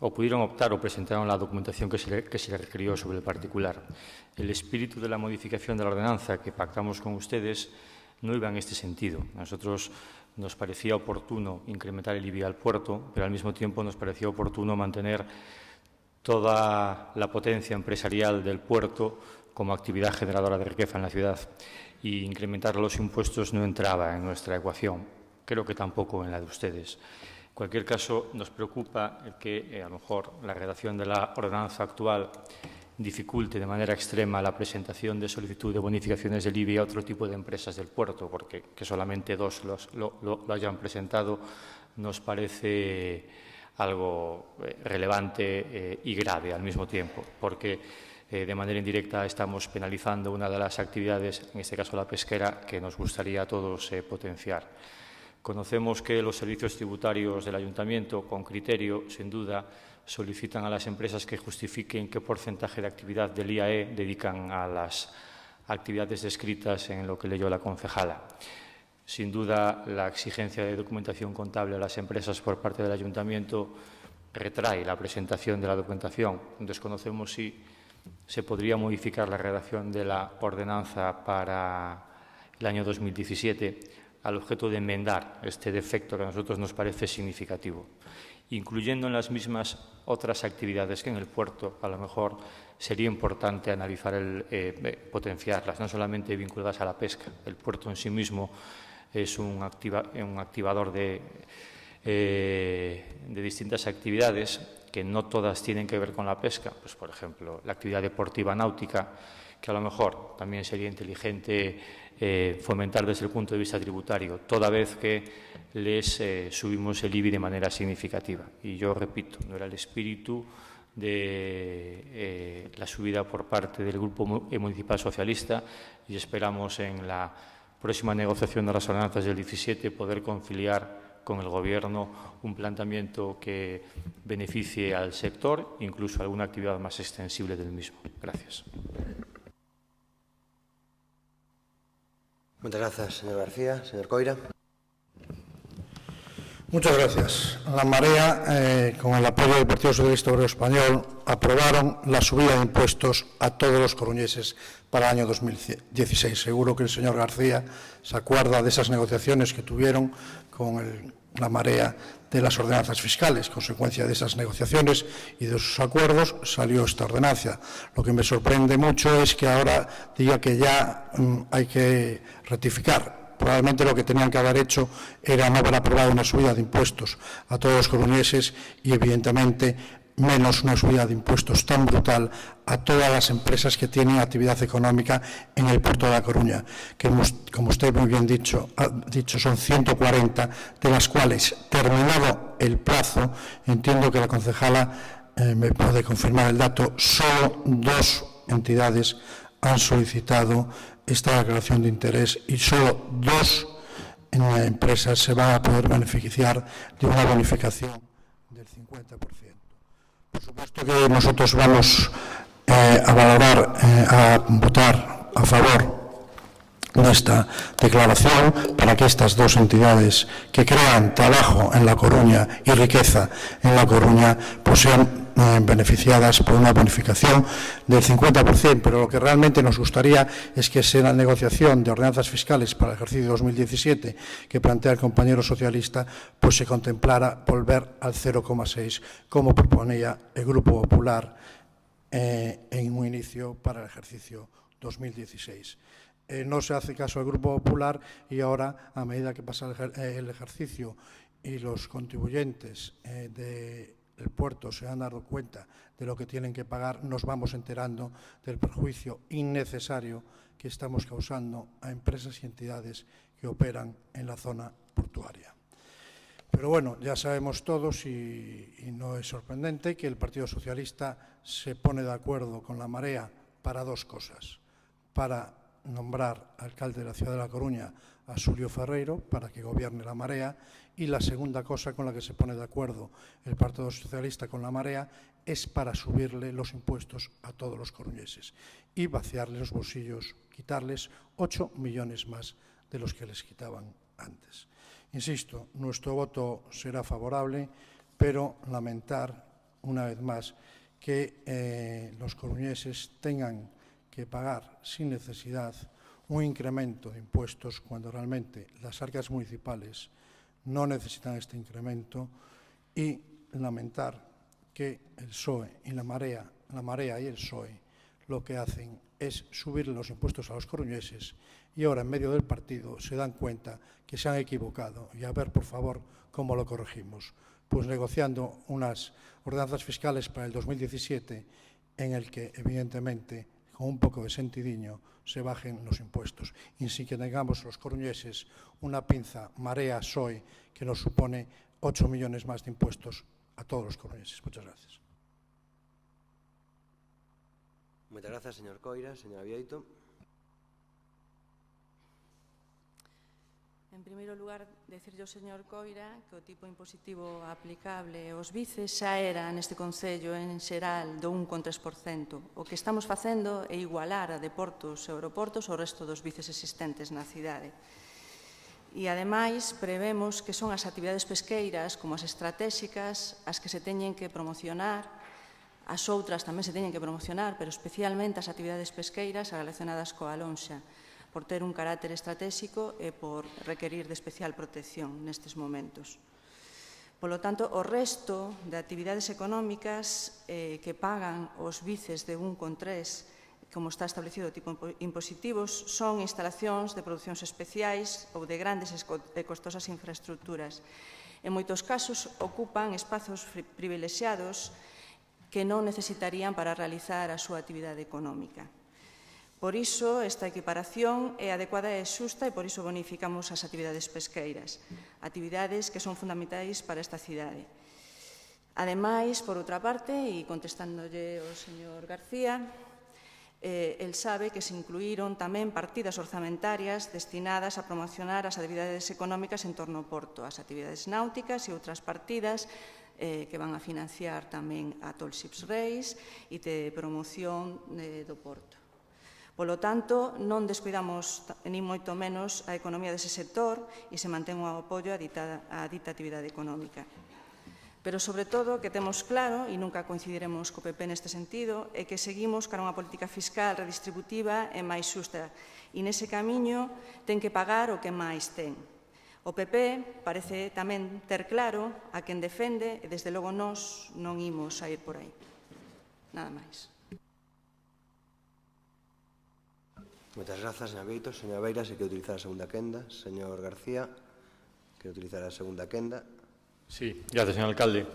o pudieron optar o presentaron la documentación que se le requirió sobre el particular. El espíritu de la modificación de la ordenanza que pactamos con ustedes no iba en este sentido. A nosotros nos parecía oportuno incrementar el IBI al puerto, pero al mismo tiempo nos parecía oportuno mantener toda la potencia empresarial del puerto como actividad generadora de riqueza en la ciudad, y incrementar los impuestos no entraba en nuestra ecuación, creo que tampoco en la de ustedes. En cualquier caso, nos preocupa que a lo mejor la redacción de la ordenanza actual dificulte de manera extrema la presentación de solicitud de bonificaciones del IBI a otro tipo de empresas del puerto, porque que solamente dos lo hayan presentado nos parece algo relevante y grave al mismo tiempo, porque de manera indirecta estamos penalizando una de las actividades, en este caso la pesquera, que nos gustaría a todos potenciar. Conocemos que los servicios tributarios del Ayuntamiento, con criterio, sin duda, solicitan a las empresas que justifiquen qué porcentaje de actividad del IAE dedican a las actividades descritas en lo que leyó la concejala. Sin duda, la exigencia de documentación contable a las empresas por parte del Ayuntamiento retrae la presentación de la documentación. Desconocemos si se podría modificar la redacción de la ordenanza para el año 2017 al objeto de enmendar este defecto que a nosotros nos parece significativo, incluyendo en las mismas otras actividades que en el puerto a lo mejor sería importante analizar potenciarlas, no solamente vinculadas a la pesca. El puerto en sí mismo es un activador de distintas actividades que no todas tienen que ver con la pesca. Pues, por ejemplo, la actividad deportiva náutica, que a lo mejor también sería inteligente fomentar desde el punto de vista tributario, toda vez que les subimos el IBI de manera significativa. Y yo repito, no era el espíritu de la subida por parte del Grupo Municipal Socialista, y esperamos en la próxima negociación de las ordenanzas del 17 poder conciliar con el Gobierno un planteamiento que beneficie al sector, incluso alguna actividad más extensible del mismo. Gracias. Muchas gracias, señor García. Señor Coira. Muchas gracias. La Marea, con el apoyo del Partido Socialista Obrero Español, aprobaron la subida de impuestos a todos los coruñeses para el año 2016. Seguro que el señor García se acuerda de esas negociaciones que tuvieron con la Marea de las ordenanzas fiscales. Consecuencia de esas negociaciones y de esos acuerdos salió esta ordenanza. Lo que me sorprende mucho es que ahora diga que ya hay que rectificar. Probablemente lo que tenían que haber hecho era no haber aprobado una subida de impuestos a todos los coruñeses y, evidentemente, menos una subida de impuestos tan brutal a todas las empresas que tienen actividad económica en el puerto de La Coruña, que, como usted muy bien ha dicho, son 140, de las cuales, terminado el plazo, entiendo que la concejala me puede confirmar el dato, solo 2 entidades han solicitado esta declaración de interés y solo 2 empresas se van a poder beneficiar de una bonificación del 50%. Por supuesto que nosotros vamos a votar a favor de esta declaración para que estas 2 entidades que crean trabajo en La Coruña y riqueza en La Coruña pues sean beneficiadas por una bonificación del 50%, pero lo que realmente nos gustaría es que sea la negociación de ordenanzas fiscales para el ejercicio 2017 que plantea el compañero socialista, pues se contemplara volver al 0,6 como proponía el Grupo Popular en un inicio para el ejercicio 2016. No se hace caso al Grupo Popular y ahora, a medida que pasa el ejercicio y los contribuyentes del puerto se han dado cuenta de lo que tienen que pagar, nos vamos enterando del perjuicio innecesario que estamos causando a empresas y entidades que operan en la zona portuaria. Pero bueno, ya sabemos todos y no es sorprendente que el Partido Socialista se pone de acuerdo con la Marea para 2 cosas. Para nombrar alcalde de la ciudad de La Coruña a Xulio Ferreiro para que gobierne la Marea, y la segunda cosa con la que se pone de acuerdo el Partido Socialista con la Marea es para subirle los impuestos a todos los coruñeses y vaciarles los bolsillos, quitarles 8 millones más de los que les quitaban antes. Insisto, nuestro voto será favorable, pero lamentar una vez más que los coruñeses tengan que pagar sin necesidad un incremento de impuestos cuando realmente las arcas municipales no necesitan este incremento, y lamentar que el PSOE y la Marea y el PSOE lo que hacen es subir los impuestos a los coruñeses y ahora en medio del partido se dan cuenta que se han equivocado y a ver, por favor, cómo lo corregimos. Pues negociando unas ordenanzas fiscales para el 2017 en el que, evidentemente, con un poco de sentidiño, se bajen los impuestos y sin que tengamos los coruñeses una pinza Marea-PSOE que nos supone 8 millones más de impuestos a todos los coruñeses. Muchas gracias. Moitas grazas, señor Coira. Señora Bieito. En primeiro lugar, decirlle ao señor Coira que o tipo impositivo aplicable aos vices xa era neste Concello en xeral do 1,3%. O que estamos facendo é igualar a de portos e aeroportos ao resto dos vices existentes na cidade. E, ademais, prevemos que son as actividades pesqueiras, como as estratégicas, as que se teñen que promocionar. As outras tamén se teñen que promocionar, pero especialmente as actividades pesqueiras relacionadas coa lonxa, por ter un carácter estratégico e por requerir de especial protección nestes momentos. Polo tanto, o resto de actividades económicas que pagan os vices de 1,3, como está establecido o tipo impositivos, son instalacións de producións especiais ou de grandes e costosas infraestructuras. En moitos casos ocupan espazos privilexiados que non necesitarían para realizar a súa actividade económica. Por iso, esta equiparación é adecuada e xusta e por iso bonificamos as actividades pesqueiras, actividades que son fundamentais para esta cidade. Ademais, por outra parte, e contestándolle ao señor García, el sabe que se incluíron tamén partidas orzamentarias destinadas a promocionar as actividades económicas en torno ao porto, as actividades náuticas e outras partidas que van a financiar tamén a Tall Ships Race e de promoción do porto. Polo tanto, non descuidamos ni moito menos a economía dese sector e se mantén o apoio a dita actividade económica. Pero, sobre todo, que temos claro, e nunca coincidiremos co PP neste sentido, é que seguimos cara a unha política fiscal redistributiva e máis xusta e nese camiño ten que pagar o que máis ten. O PP parece tamén ter claro a quen defende e, desde logo, nós non imos a ir por aí. Nada máis. Moitas grazas, señora Bieito. Señora Beira, se quere utilizar a segunda quenda. Señor García, quere utilizar a segunda quenda. Sí, gracias, señor alcalde.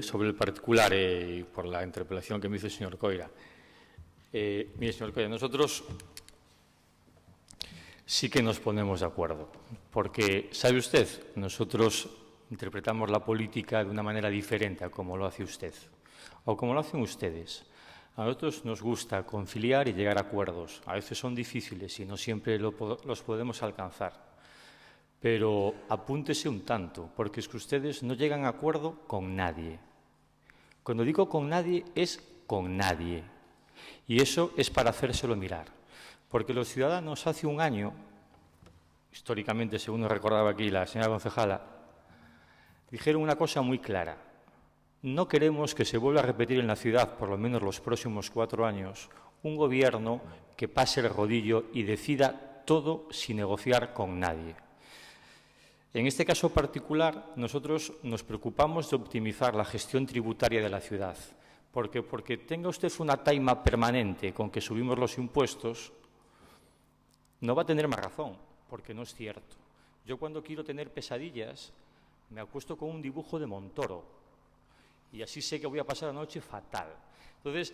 Sobre el particular, por la interpelación que me hizo el señor Coira. Mire, señor Coira, nosotros sí que nos ponemos de acuerdo, porque, ¿sabe usted? Nosotros interpretamos la política de una manera diferente a como lo hace usted, o como lo hacen ustedes. A nosotros nos gusta conciliar y llegar a acuerdos. A veces son difíciles y no siempre los podemos alcanzar. Pero apúntese un tanto, porque es que ustedes no llegan a acuerdo con nadie. Cuando digo con nadie, es con nadie. Y eso es para hacérselo mirar. Porque los ciudadanos hace un año, históricamente, según nos recordaba aquí la señora concejala, dijeron una cosa muy clara. No queremos que se vuelva a repetir en la ciudad, por lo menos los próximos 4 años, un gobierno que pase el rodillo y decida todo sin negociar con nadie. En este caso particular, nosotros nos preocupamos de optimizar la gestión tributaria de la ciudad, porque tenga usted una taima permanente con que subimos los impuestos, no va a tener más razón, porque no es cierto. Yo cuando quiero tener pesadillas, me acuesto con un dibujo de Montoro, y así sé que voy a pasar la noche fatal. Entonces,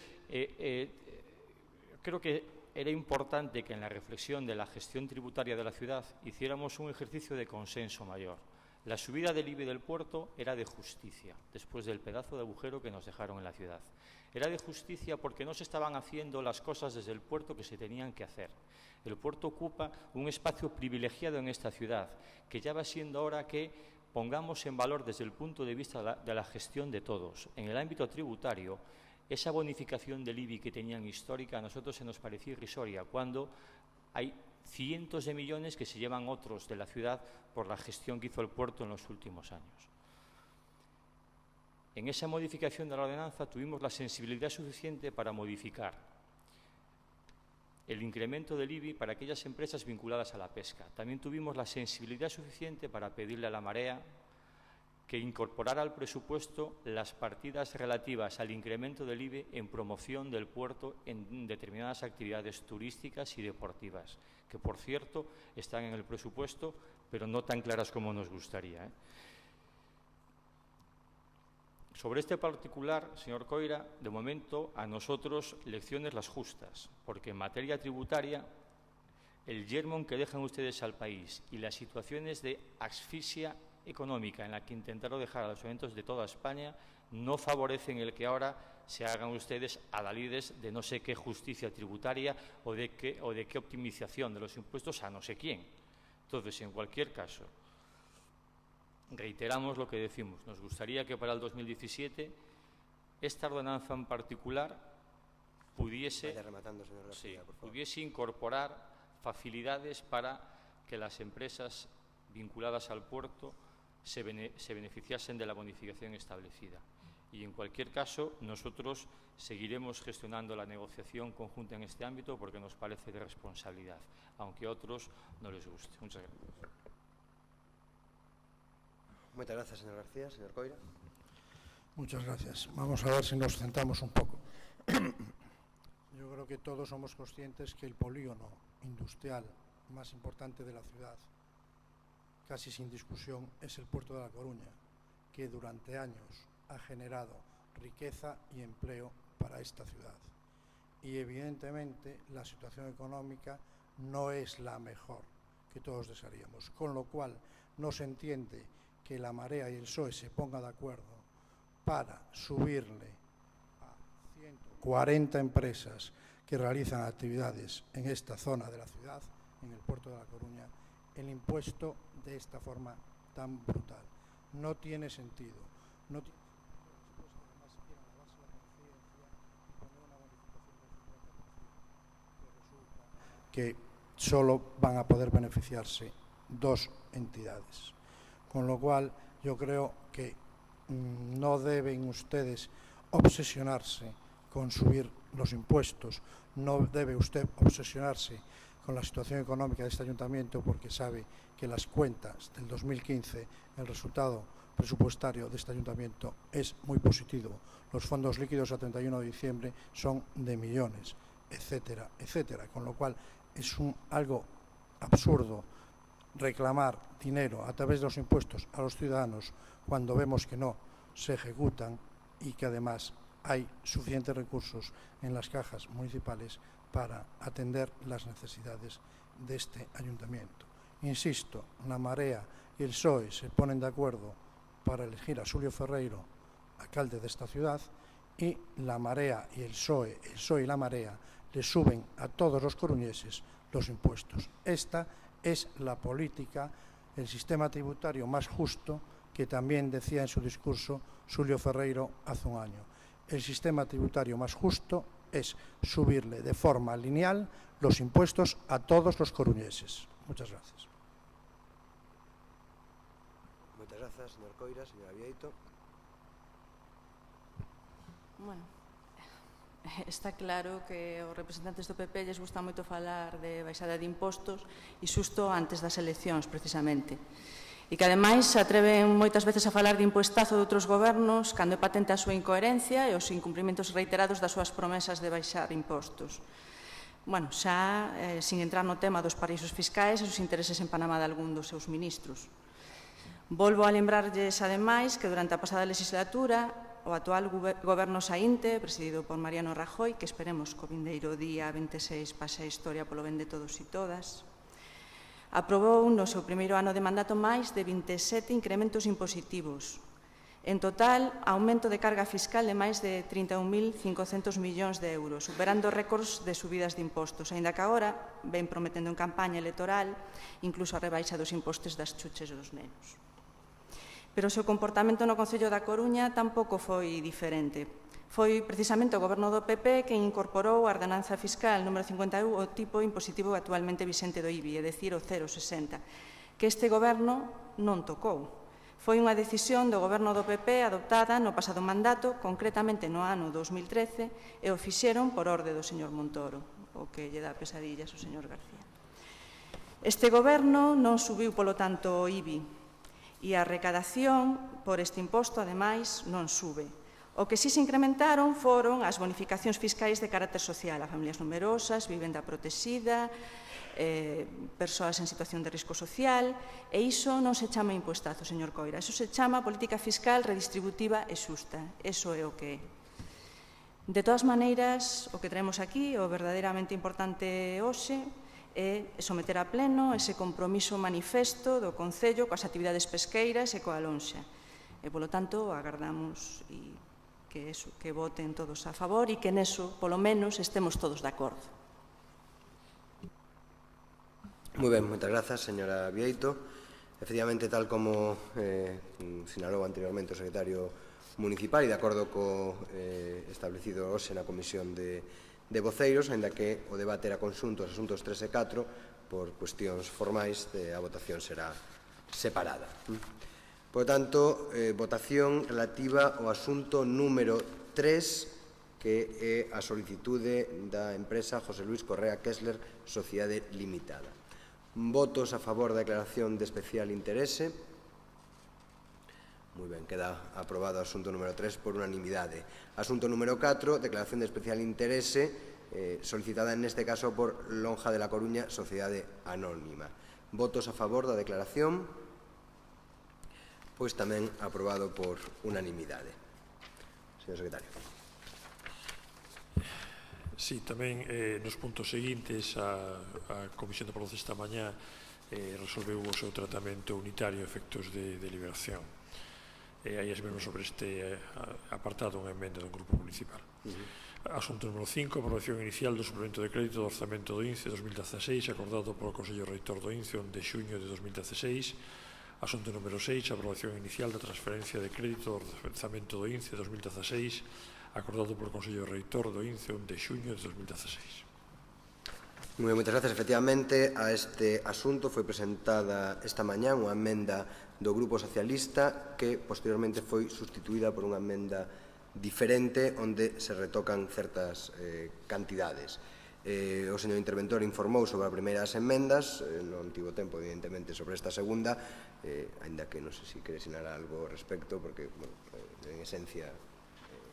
creo que era importante que en la reflexión de la gestión tributaria de la ciudad hiciéramos un ejercicio de consenso mayor. La subida del IBI del puerto era de justicia, después del pedazo de agujero que nos dejaron en la ciudad. Era de justicia porque no se estaban haciendo las cosas desde el puerto que se tenían que hacer. El puerto ocupa un espacio privilegiado en esta ciudad, que ya va siendo hora que pongamos en valor desde el punto de vista de la gestión de todos. En el ámbito tributario, esa bonificación del IBI que tenían histórica a nosotros se nos parecía irrisoria, cuando hay cientos de millones que se llevan otros de la ciudad por la gestión que hizo el puerto en los últimos años. En esa modificación de la ordenanza tuvimos la sensibilidad suficiente para modificar el incremento del IBI para aquellas empresas vinculadas a la pesca. También tuvimos la sensibilidad suficiente para pedirle a la Marea que incorporara al presupuesto las partidas relativas al incremento del IBE en promoción del puerto en determinadas actividades turísticas y deportivas, que, por cierto, están en el presupuesto, pero no tan claras como nos gustaría. Sobre este particular, señor Coira, de momento, a nosotros, lecciones las justas, porque en materia tributaria, el yermo que dejan ustedes al país y las situaciones de asfixia económica en la que intentaron dejar a los ayuntamientos de toda España no favorecen el que ahora se hagan ustedes adalides de no sé qué justicia tributaria o de qué optimización de los impuestos a no sé quién. Entonces, en cualquier caso, reiteramos lo que decimos. Nos gustaría que para el 2017 esta ordenanza en particular pudiese incorporar facilidades para que las empresas vinculadas al puerto se beneficiasen de la bonificación establecida. Y, en cualquier caso, nosotros seguiremos gestionando la negociación conjunta en este ámbito porque nos parece de responsabilidad, aunque a otros no les guste. Muchas gracias. Muchas gracias, señor García. Señor Coira. Muchas gracias. Vamos a ver si nos centramos un poco. Yo creo que todos somos conscientes que el polígono industrial más importante de la ciudad, casi sin discusión, es el puerto de La Coruña, que durante años ha generado riqueza y empleo para esta ciudad. Y evidentemente la situación económica no es la mejor que todos desearíamos, con lo cual no se entiende que la Marea y el PSOE se pongan de acuerdo para subirle a 140 empresas que realizan actividades en esta zona de la ciudad, en el puerto de La Coruña, el impuesto de esta forma tan brutal. No tiene sentido. No tiene que solo van a poder beneficiarse dos entidades. Con lo cual, yo creo que no deben ustedes obsesionarse con subir los impuestos, no debe usted obsesionarse con la situación económica de este ayuntamiento, porque sabe que las cuentas del 2015, el resultado presupuestario de este ayuntamiento es muy positivo. Los fondos líquidos a 31 de diciembre son de millones, etcétera, etcétera. Con lo cual es algo absurdo reclamar dinero a través de los impuestos a los ciudadanos cuando vemos que no se ejecutan y que además hay suficientes recursos en las cajas municipales para atender las necesidades de este ayuntamiento. Insisto, la Marea y el PSOE se ponen de acuerdo para elegir a Xulio Ferreiro alcalde de esta ciudad, y la Marea y el PSOE y la Marea le suben a todos los coruñeses los impuestos. Esta es la política, el sistema tributario más justo que también decía en su discurso Xulio Ferreiro hace un año. El sistema tributario más justo es subirle de forma lineal los impuestos a todos los coruñeses. Muchas gracias. Muchas gracias, señor Coira. Señora Vieito. Bueno, está claro que aos representantes do PP lles gusta moito falar de baixada de impostos e xusto antes das eleccións, precisamente. E que, ademais, se atreven moitas veces a falar de impuestazo de outros gobernos cando é patente a súa incoherencia e os incumprimentos reiterados das súas promesas de baixar impostos. Bueno, xa sin entrar no tema dos paraísos fiscais e os intereses en Panamá de algún dos seus ministros. Volvo a lembrarlles, ademais, que durante a pasada legislatura o actual goberno saínte, presidido por Mariano Rajoy, que esperemos que o vindeiro día 26 pase a historia polo ben de todos e todas, aprobou no seu primeiro ano de mandato máis de 27 incrementos impositivos. En total, aumento de carga fiscal de máis de 31.500 millóns de euros, superando récords de subidas de impostos, aínda que agora ven prometendo en campaña electoral incluso a rebaixa dos impostos das chuches dos nenos. Pero o seu comportamento no Concello da Coruña tampouco foi diferente. Foi precisamente o goberno do PP que incorporou a ordenanza fiscal número 51, o tipo impositivo actualmente vixente do IBI, é dicir, o 0,60, que este goberno non tocou. Foi unha decisión do goberno do PP adoptada no pasado mandato, concretamente no ano 2013, e o fixeron por orde do señor Montoro, o que lle dá pesadillas ao señor García. Este goberno non subiu, polo tanto, o IBI, E a recadación por este imposto, ademais, non sube. O que sí se incrementaron foron as bonificacións fiscais de carácter social a familias numerosas, vivenda protexida, persoas en situación de risco social, e iso non se chama impostazo, señor Coira, iso se chama política fiscal redistributiva e xusta. Iso é o que é. De todas maneiras, o que traemos aquí, o verdadeiramente importante hoxe, é someter a pleno ese compromiso manifesto do Concello coas actividades pesqueiras e coa lonxa. E, polo tanto, agardamos que voten todos a favor e que neso, polo menos, estemos todos de acordo. Moi ben, moitas grazas, señora Bieito. Efectivamente, tal como sinalou anteriormente o secretario municipal e de acordo co establecido hoxe na comisión de voceiros, ainda que o debate era conxunto os asuntos 3 e 4, por cuestións formais, a votación será separada. Por tanto, votación relativa ao asunto número 3, que é a solicitude da empresa José Luis Correa Kessler Sociedade Limitada. Votos a favor da declaración de especial interese. Moi ben, queda aprobado o asunto número 3 por unanimidade. Asunto número 4, declaración de especial interese, solicitada neste caso por Lonja de la Coruña Sociedade Anónima. Votos a favor da declaración. Pois tamén aprobado por unanimidade. Señor secretario. Sí, tamén nos puntos seguintes a Comisión de Procesos esta mañá resolveu o seu tratamento unitario a efectos de deliberación. Aí es mesmo sobre este apartado unha emenda do Grupo Municipal. Asunto número 5, aprobación inicial do suplemento de crédito do orzamento do INCE 2016 acordado polo Consello Reitor do INCE de xuño de 2016. Asunto número 6, aprobación inicial da transferencia de crédito do orzamento do INCE 2016 acordado polo Consello Reitor do INCE de xuño de 2016. Moitas grazas. Efectivamente, a este asunto foi presentada esta mañá unha emenda do Grupo Socialista que posteriormente foi sustituída por unha emenda diferente onde se retocan certas cantidades. O señor interventor informou sobre a primeira das emendas, non tivo tempo, evidentemente, sobre esta segunda, ainda que non sei se quere sinalar algo ao respecto, porque, en esencia,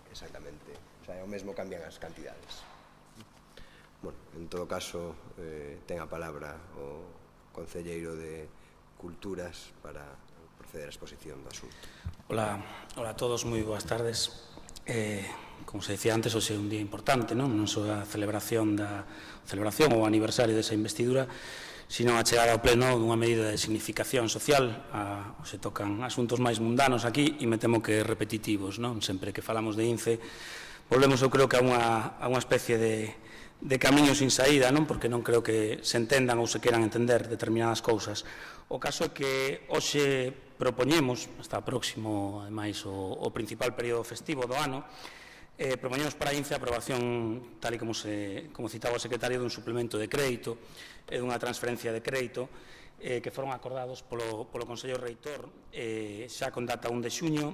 exactamente, o sea, é o mesmo, cambian as cantidades. En todo caso, ten a palabra o concelleiro de Culturas para proceder á exposición do asunto. Hola a todos, moi boas tardes. Como se decía antes, hoxe é un día importante, non só a celebración ou aniversario desa investidura, sino a chegada ao pleno dunha medida de significación social. Se tocan asuntos máis mundanos aquí e me temo que repetitivos, non? Sempre que falamos de INCE, volvemos, eu creo que a unha especie de camiño sin saída, non? Porque non creo que se entendan ou se queran entender determinadas cousas. O caso é que hoxe propoñemos, hasta próximo, ademais, o principal período festivo do ano, propoñemos para a INCE a aprobación, tal e como citaba o secretario, dun suplemento de crédito e dunha transferencia de crédito que foron acordados polo Consello Reitor xa con data 1 de xuño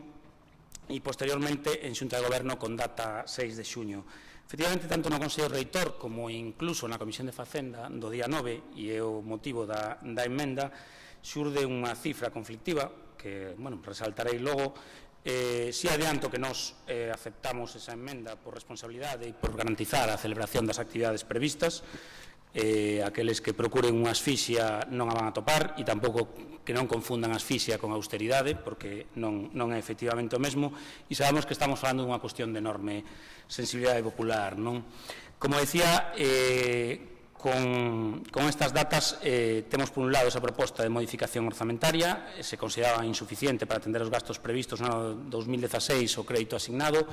e posteriormente en Xunta de Goberno con data 6 de xuño. Efectivamente, tanto no Consello Reitor como incluso na Comisión de Facenda do día 9, e é o motivo da emenda, xurde unha cifra conflictiva que, resaltarei logo. Si adianto que nós aceptamos esa emenda por responsabilidade e por garantizar a celebración das actividades previstas. Aqueles que procuren unha asfixia non a van a topar e tampouco que non confundan asfixia con austeridade, porque non é efectivamente o mesmo, e sabemos que estamos falando dunha cuestión de enorme sensibilidade popular, non? Como decía, con estas datas temos por un lado esa proposta de modificación orzamentaria, se consideraba insuficiente para atender os gastos previstos no ano 2016 o crédito asignado,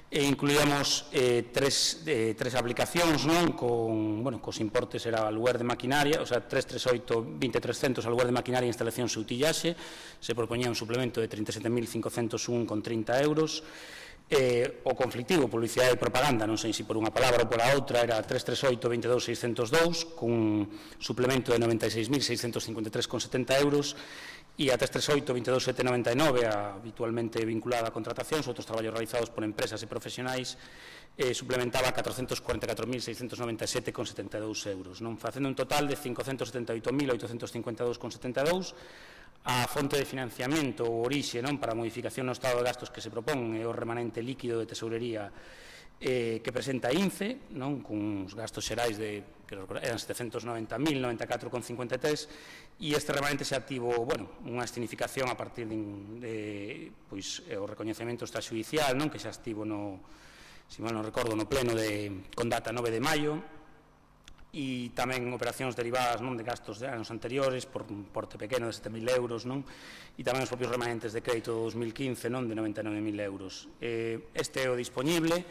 e incluíamos tres aplicacións, non? Cos importes era aluguer de maquinaria, o sea, 338.2300 aluguer de maquinaria e instalacións e utillaxe, se propoñía un suplemento de 37.501,30 euros. O conflictivo, publicidade e propaganda, non sei se por unha palabra ou pola outra, era 338.22.602, cun suplemento de 96.653,70 euros, e a 338-22799, habitualmente vinculada a contratacións, outros traballos realizados por empresas e profesionais, suplementaba 444.697,72 euros, facendo un total de 578.852,72. A fonte de financiamento ou orixe para a modificación no estado de gastos que se propón é o remanente líquido de tesourería que presenta INCE, con os gastos xerais que eran 790.094,53, e este remanente se activo unha escenificación a partir de o recoñecemento extrajudicial, que xa estivo se mal non recordo, no pleno con data 9 de maio, e tamén operacións derivadas de gastos de anos anteriores por un porte pequeno de 7.000 euros, e tamén os propios remanentes de crédito de 2015 de 99.000 euros. Este é o disponible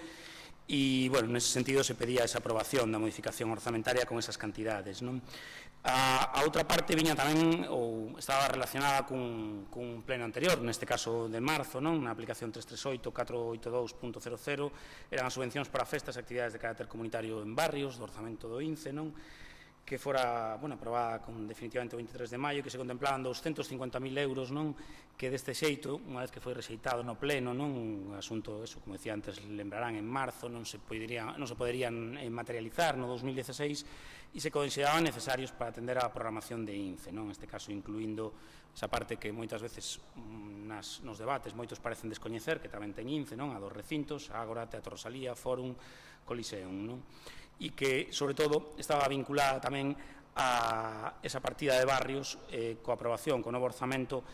e, nese sentido, se pedía esa aprobación da modificación orzamentaria con esas cantidades. A outra parte viña tamén, ou estaba relacionada cun pleno anterior, neste caso de marzo, na aplicación 338.482.00, eran as subvencións para festas e actividades de carácter comunitario en barrios, do orzamento do INCE, que fora aprobada definitivamente o 23 de maio, que se contemplaban 250.000 euros, que deste xeito, unha vez que foi rexeitado no pleno, un asunto, como decía antes, lembrarán, en marzo, non se poderían materializar no 2016, e se consideraban necesarios para atender a programación de INCE, neste caso incluindo esa parte que moitas veces nos debates moitos parecen descoñecer, que tamén ten INCE, a dos recintos, Ágora, Teatro Rosalía, Fórum, Coliseum, e que, sobre todo, estaba vinculada tamén a esa partida de barrios coa aprobación, co novo orzamento,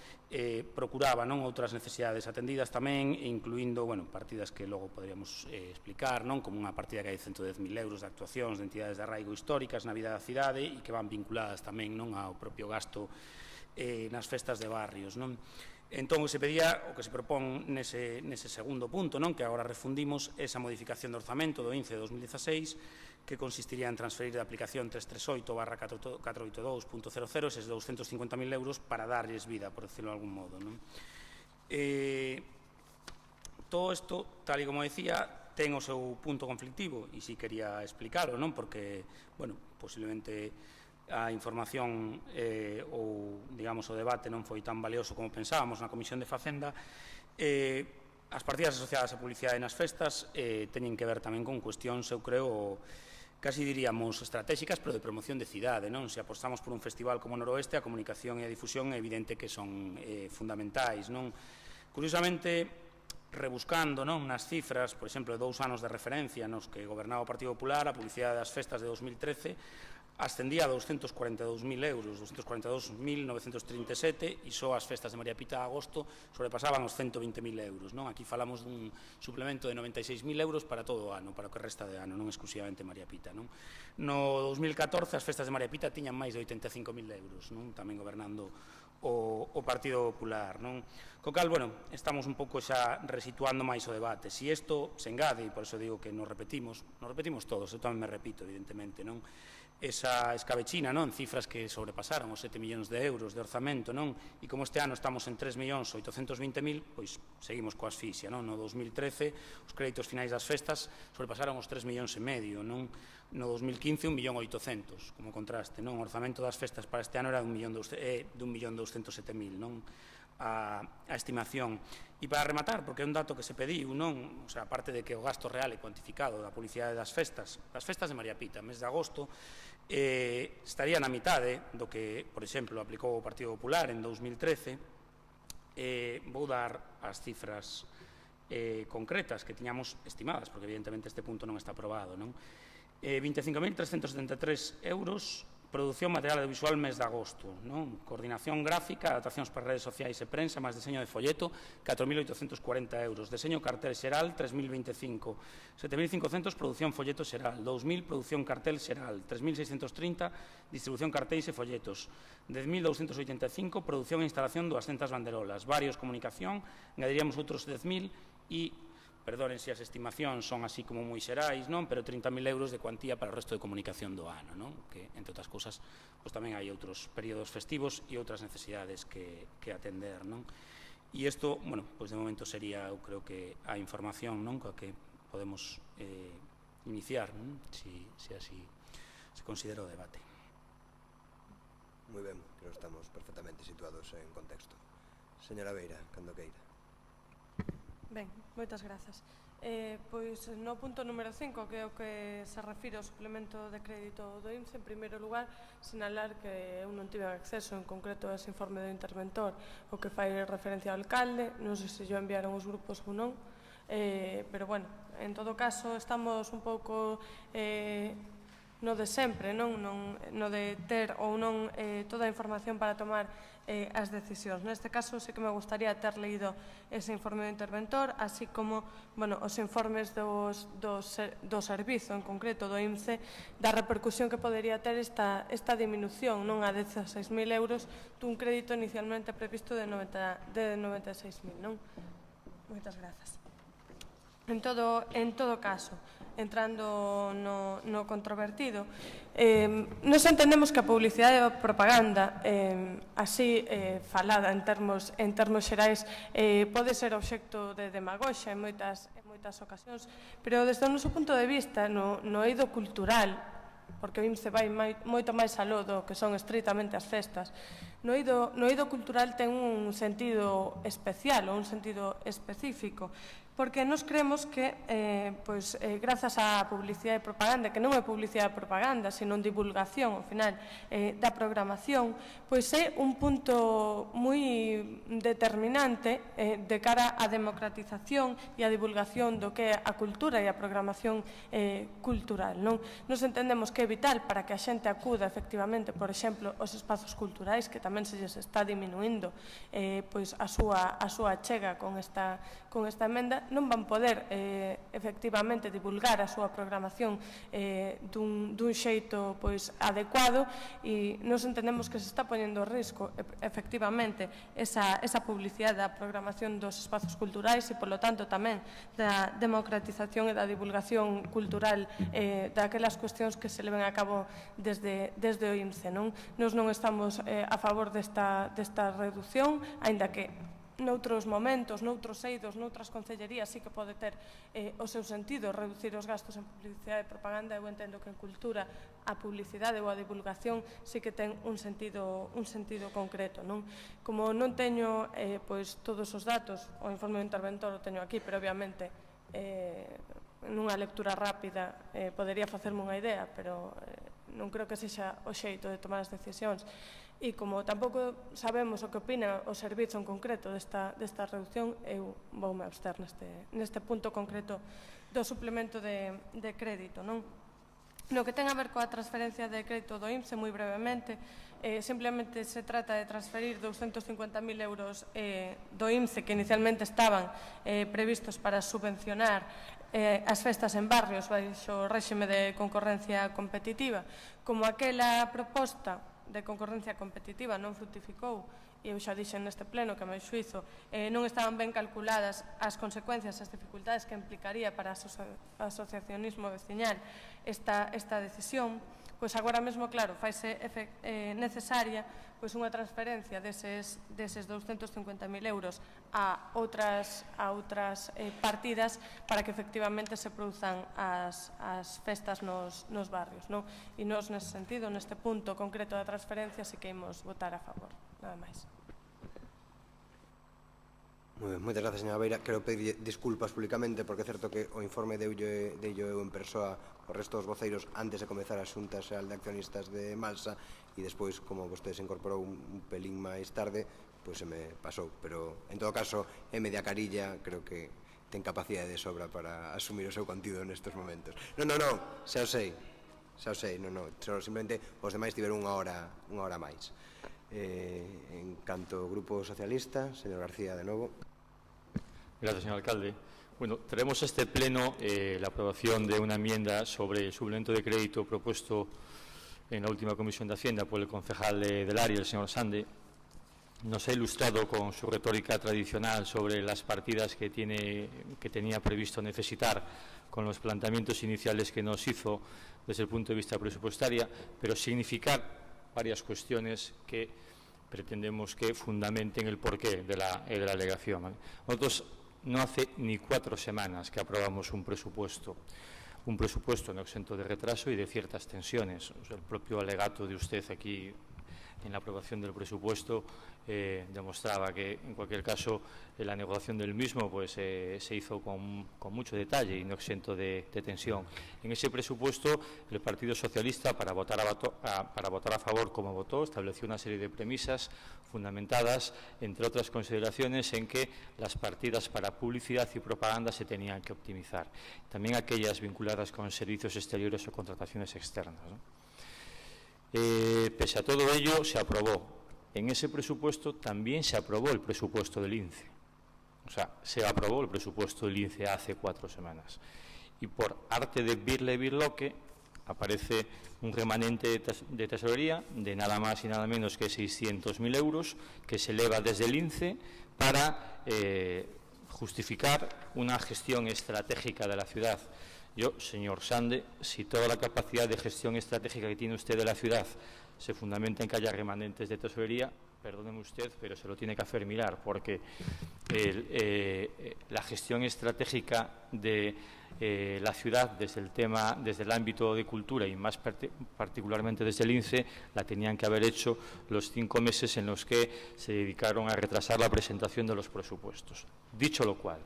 procuraba outras necesidades atendidas tamén, incluindo partidas que logo poderíamos explicar, como unha partida que hai 110.000 euros de actuacións de entidades de arraigo históricas na vida da cidade e que van vinculadas tamén ao propio gasto nas festas de barrios. Entón, se pedía, o que se propón nese segundo punto, que agora refundimos, esa modificación do orzamento do INCE de 2016, que consistiría en transferir de aplicación 338/482.00 eses 250.000 euros para darlles vida, por decirlo de algún modo. Todo isto, tal e como decía, ten o seu punto conflictivo, e si quería explicarlo, porque, posiblemente a información ou, digamos, o debate non foi tan valioso como pensábamos na Comisión de Facenda. As partidas asociadas á publicidade nas festas teñen que ver tamén con cuestións, eu creo, casi diríamos estratégicas, pero de promoción de cidade. Se apostamos por un festival como Noroeste, a comunicación e a difusión é evidente que son fundamentais. Curiosamente, rebuscando nas cifras, por exemplo, de 2 anos de referencia nos que gobernaba o Partido Popular, a publicidade das festas de 2013 ascendía a 242.000 euros, 242.937, e só as festas de María Pita a agosto sobrepasaban os 120.000 euros. Aquí falamos dun suplemento de 96.000 euros para todo o ano, para o que resta de ano, non exclusivamente María Pita. No 2014 as festas de María Pita tiñan máis de 85.000 euros, tamén gobernando o Partido Popular. Co cal, estamos un pouco xa resituando máis o debate. Si isto se engade, e por iso digo que nos repetimos todos, eu tamén me repito, evidentemente, esa escabechina en cifras que sobrepasaron os 7 millóns de euros de orzamento, e como este ano estamos en 3.820.000, pois seguimos coa asfixia. No 2013 os créditos finais das festas sobrepasaron os 3,5 millóns, no 2015 1.800.000, como contraste. O orzamento das festas para este ano era de 1.207.000, a estimación. E para rematar, porque é un dato que se pediu, aparte de que o gasto real é cuantificado da publicidade das festas de María Pita, mes de agosto, estaría na mitade do que, por exemplo, aplicou o Partido Popular en 2013. Vou dar as cifras concretas que tiñamos estimadas, porque evidentemente este punto non está aprobado. 25.373 euros, produción material audiovisual mes de agosto, coordinación gráfica, adaptacións para redes sociais e prensa, máis diseño de folleto, 4.840 euros, diseño cartel xeral, 3.025, 7.500 produción folleto xeral, 2.000 produción cartel xeral, 3.630 distribución cartéis e folletos, 10.285 produción e instalación 200 banderolas, varios comunicación, engadiríamos outros 10.000 e perdonen se as estimacións son así como moi xerais, pero 30.000 euros de cuantía para o resto de comunicación do ano, que, entre outras cousas, tamén hai outros períodos festivos e outras necesidades que atender. E isto, de momento sería, eu creo que a información coa que podemos iniciar, se así se considera o debate. Moi ben, creo que estamos perfectamente situados en contexto. Señora Beira, cando queira. Ben, moitas grazas. Pois no punto número 5, que é o que se refire ao suplemento de crédito do INCE, en primeiro lugar, sinalar que eu non tive acceso en concreto a ese informe do interventor, o que fai referencia ao alcalde, non sei se yo enviaron os grupos ou non, pero, bueno, en todo caso, estamos un pouco no de sempre, non no de ter ou non toda a información para tomar as decisións. Neste caso, sí que me gustaría ter leído ese informe do interventor, así como os informes do servizo, en concreto do INCE, da repercusión que podería ter esta diminución non a 16.000 euros dun crédito inicialmente previsto de 96.000, non? Moitas grazas. En todo caso, entrando no controvertido, nos entendemos que a publicidade e a propaganda, así falada en termos xerais, pode ser obxecto de demagoxa en moitas ocasións, pero desde o noso punto de vista, no eido cultural, porque o INCE vai moito máis aló do que son estritamente as festas, no eido cultural ten un sentido especial ou un sentido específico, porque nos creemos que, grazas á publicidade e propaganda, que non é publicidade e propaganda, sino divulgación, ao final, da programación, pois é un punto moi determinante de cara á democratización e á divulgación do que é a cultura e a programación cultural. Nos entendemos que é vital para que a xente acuda, efectivamente, por exemplo, aos espazos culturais, que tamén se lles está diminuindo a súa chega con esta emenda, non van poder efectivamente divulgar a súa programación dun xeito adecuado, e nos entendemos que se está poñendo en risco efectivamente esa publicidade da programación dos espazos culturais e, polo tanto, tamén da democratización e da divulgación cultural daquelas cuestións que se leven a cabo desde o INCE. Nos non estamos a favor desta reducción, aínda que noutros momentos, noutros eidos, noutras concellerías sí que pode ter o seu sentido reducir os gastos en publicidade e propaganda. Eu entendo que en cultura a publicidade ou a divulgación sí que ten un sentido concreto. Como non teño todos os datos, o informe do interventor o teño aquí, pero obviamente nunha lectura rápida podería facerme unha idea, pero non creo que sexa o xeito de tomar as decisións. E como tampouco sabemos o que opina o servizo en concreto desta reducción, eu voume abster neste punto concreto do suplemento de crédito. No que ten a ver coa transferencia de crédito do INCE, moi brevemente, simplemente se trata de transferir 250.000 euros do INCE que inicialmente estaban previstos para subvencionar as festas en barrios baixo o réxime de concorrencia competitiva. Como aquela proposta de concorrencia competitiva non fructificou, e eu xa dixen neste pleno que, a meu xuízo, non estaban ben calculadas as consecuencias, as dificultades que implicaría para o asociacionismo veciñal esta decisión, pois agora mesmo, claro, faise necesaria unha transferencia deses 250.000 euros a outras partidas para que efectivamente se produzan as festas nos barrios. E nos, nese sentido, neste punto concreto da transferencia, sí que imos votar a favor. Nada máis. Moitas gracias, señora Beira. Quero pedir disculpas públicamente porque é certo que o informe deillo eu en persoa o resto dos voceiros antes de comezar a Xunta Xeral de Accionistas de Malsa, e despois, como vostede se incorporou un pelín máis tarde, pois se me pasou, pero en todo caso é media carilla, creo que ten capacidade de sobra para asumir o seu contido nestes momentos. Non, xa o sei, simplemente os demais tiveron unha hora máis. En canto ao Grupo Socialista, señor García, de novo. Gracias, señor alcalde. Bueno, traemos a este pleno la aprobación de una enmienda sobre el suplemento de crédito propuesto en la última Comisión de Hacienda por el concejal del área, el señor Sande. Nos ha ilustrado con su retórica tradicional sobre las partidas que tenía previsto necesitar con los planteamientos iniciales que nos hizo desde el punto de vista presupuestario, pero significar varias cuestiones que pretendemos que fundamenten el porqué de la alegación. Nosotros no hace ni 4 semanas que aprobamos un presupuesto no exento de retraso y de ciertas tensiones. O sea, el propio alegato de usted aquí en la aprobación del presupuesto demostraba que, en cualquier caso, la negociación del mismo pues, se hizo con mucho detalle y no exento de tensión. En ese presupuesto, el Partido Socialista, para votar a favor como votó, estableció una serie de premisas fundamentadas, entre otras consideraciones, en que las partidas para publicidad y propaganda se tenían que optimizar. También aquellas vinculadas con servicios exteriores o contrataciones externas, ¿no? Pese a todo ello, se aprobó. En ese presupuesto también se aprobó el presupuesto del INCE. O sea, se aprobó el presupuesto del INCE hace 4 semanas. Y por arte de birloque aparece un remanente de tesorería de nada más y nada menos que 600.000 euros que se eleva desde el INCE para justificar una gestión estratégica de la ciudad. Yo, señor Sande, si toda la capacidad de gestión estratégica que tiene usted de la ciudad se fundamenta en que haya remanentes de tesorería, perdóneme usted, pero se lo tiene que hacer mirar, porque la gestión estratégica de la ciudad desde el ámbito de cultura y más particularmente desde el INCE la tenían que haber hecho los 5 meses en los que se dedicaron a retrasar la presentación de los presupuestos. Dicho lo cual,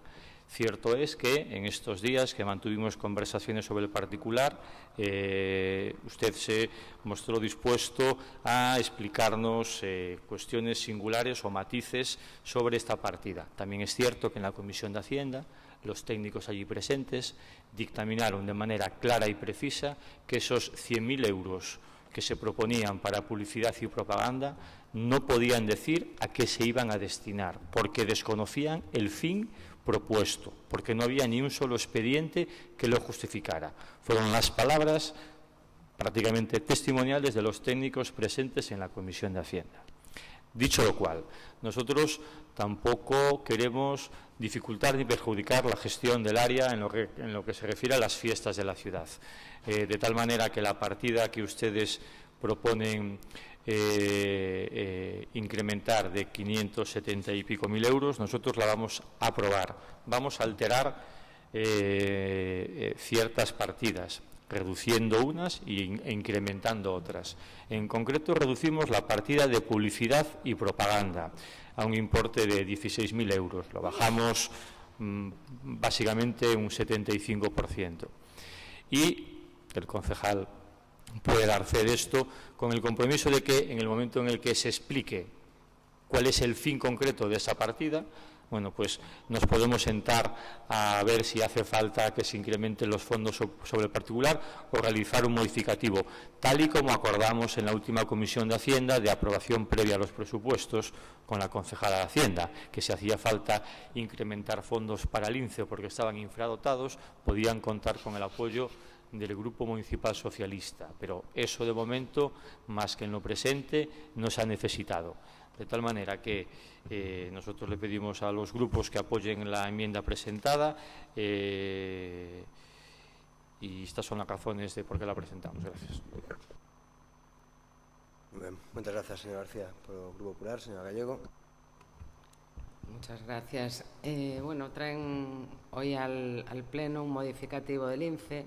cierto es que en estos días que mantuvimos conversaciones sobre el particular, usted se mostró dispuesto a explicarnos cuestiones singulares o matices sobre esta partida. También es cierto que en la Comisión de Hacienda los técnicos allí presentes dictaminaron de manera clara y precisa que esos 100.000 euros que se proponían para publicidad y propaganda no podían decir a qué se iban a destinar, porque desconocían el fin propuesto, porque no había ni un solo expediente que lo justificara. Fueron las palabras prácticamente testimoniales de los técnicos presentes en la Comisión de Hacienda. Dicho lo cual, nosotros tampoco queremos dificultar ni perjudicar la gestión del área en lo que se refiere a las fiestas de la ciudad. De tal manera que la partida que ustedes proponen incrementar de 570 y pico mil euros, nosotros la vamos a aprobar. Vamos a alterar ciertas partidas, reduciendo unas e incrementando otras. En concreto, reducimos la partida de publicidad y propaganda a un importe de 16.000 euros. Lo bajamos básicamente un 75%. Y el concejal puede dar fe de esto con el compromiso de que en el momento en el que se explique cuál es el fin concreto de esa partida, bueno, pues nos podemos sentar a ver si hace falta que se incrementen los fondos sobre el particular o realizar un modificativo, tal y como acordamos en la última Comisión de Hacienda de aprobación previa a los presupuestos con la concejala de Hacienda, que si hacía falta incrementar fondos para el INCE porque estaban infradotados, podían contar con el apoyo del Grupo Municipal Socialista, pero eso de momento, más que en lo presente, no se ha necesitado. De tal manera que nosotros le pedimos a los grupos que apoyen la enmienda presentada y estas son las razones de por qué la presentamos. Gracias. Muy bien. Muchas gracias, señor García, por el Grupo Popular. Señora Gallego. Muchas gracias. Bueno, traen hoy al Pleno un modificativo del INCE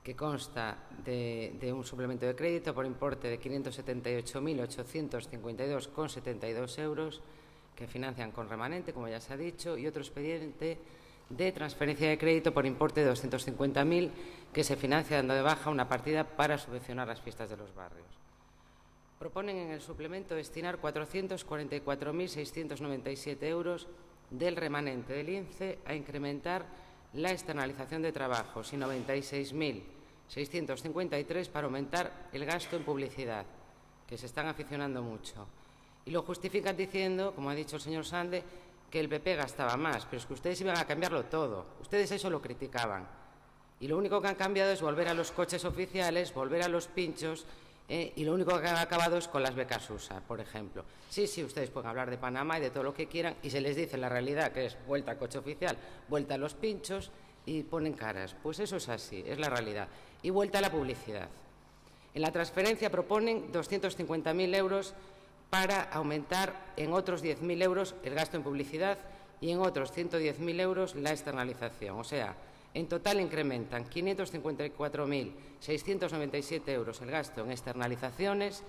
que consta de un suplemento de crédito por importe de 578.852,72 euros que financian con remanente, como ya se ha dicho, y otro expediente de transferencia de crédito por importe de 250.000 que se financia dando de baja una partida para subvencionar las fiestas de los barrios. Proponen en el suplemento destinar 444.697 euros del remanente del INCE a incrementar la externalización de trabajos y 96.653 para aumentar el gasto en publicidad, que se están aficionando mucho. Y lo justifican diciendo, como ha dicho el señor Sande, que el PP gastaba más, pero es que ustedes iban a cambiarlo todo. Ustedes eso lo criticaban. Y lo único que han cambiado es volver a los coches oficiales, volver a los pinchos, y lo único que han acabado es con las becas USA, por ejemplo. Sí, ustedes pueden hablar de Panamá y de todo lo que quieran y se les dice la realidad, que es vuelta al coche oficial, vuelta a los pinchos y ponen caras. Pues eso es así, es la realidad. Y vuelta a la publicidad. En la transferencia proponen 250.000 euros para aumentar en otros 10.000 euros el gasto en publicidad y en otros 110.000 euros la externalización. O sea, en total incrementan 554.697 euros el gasto en externalizaciones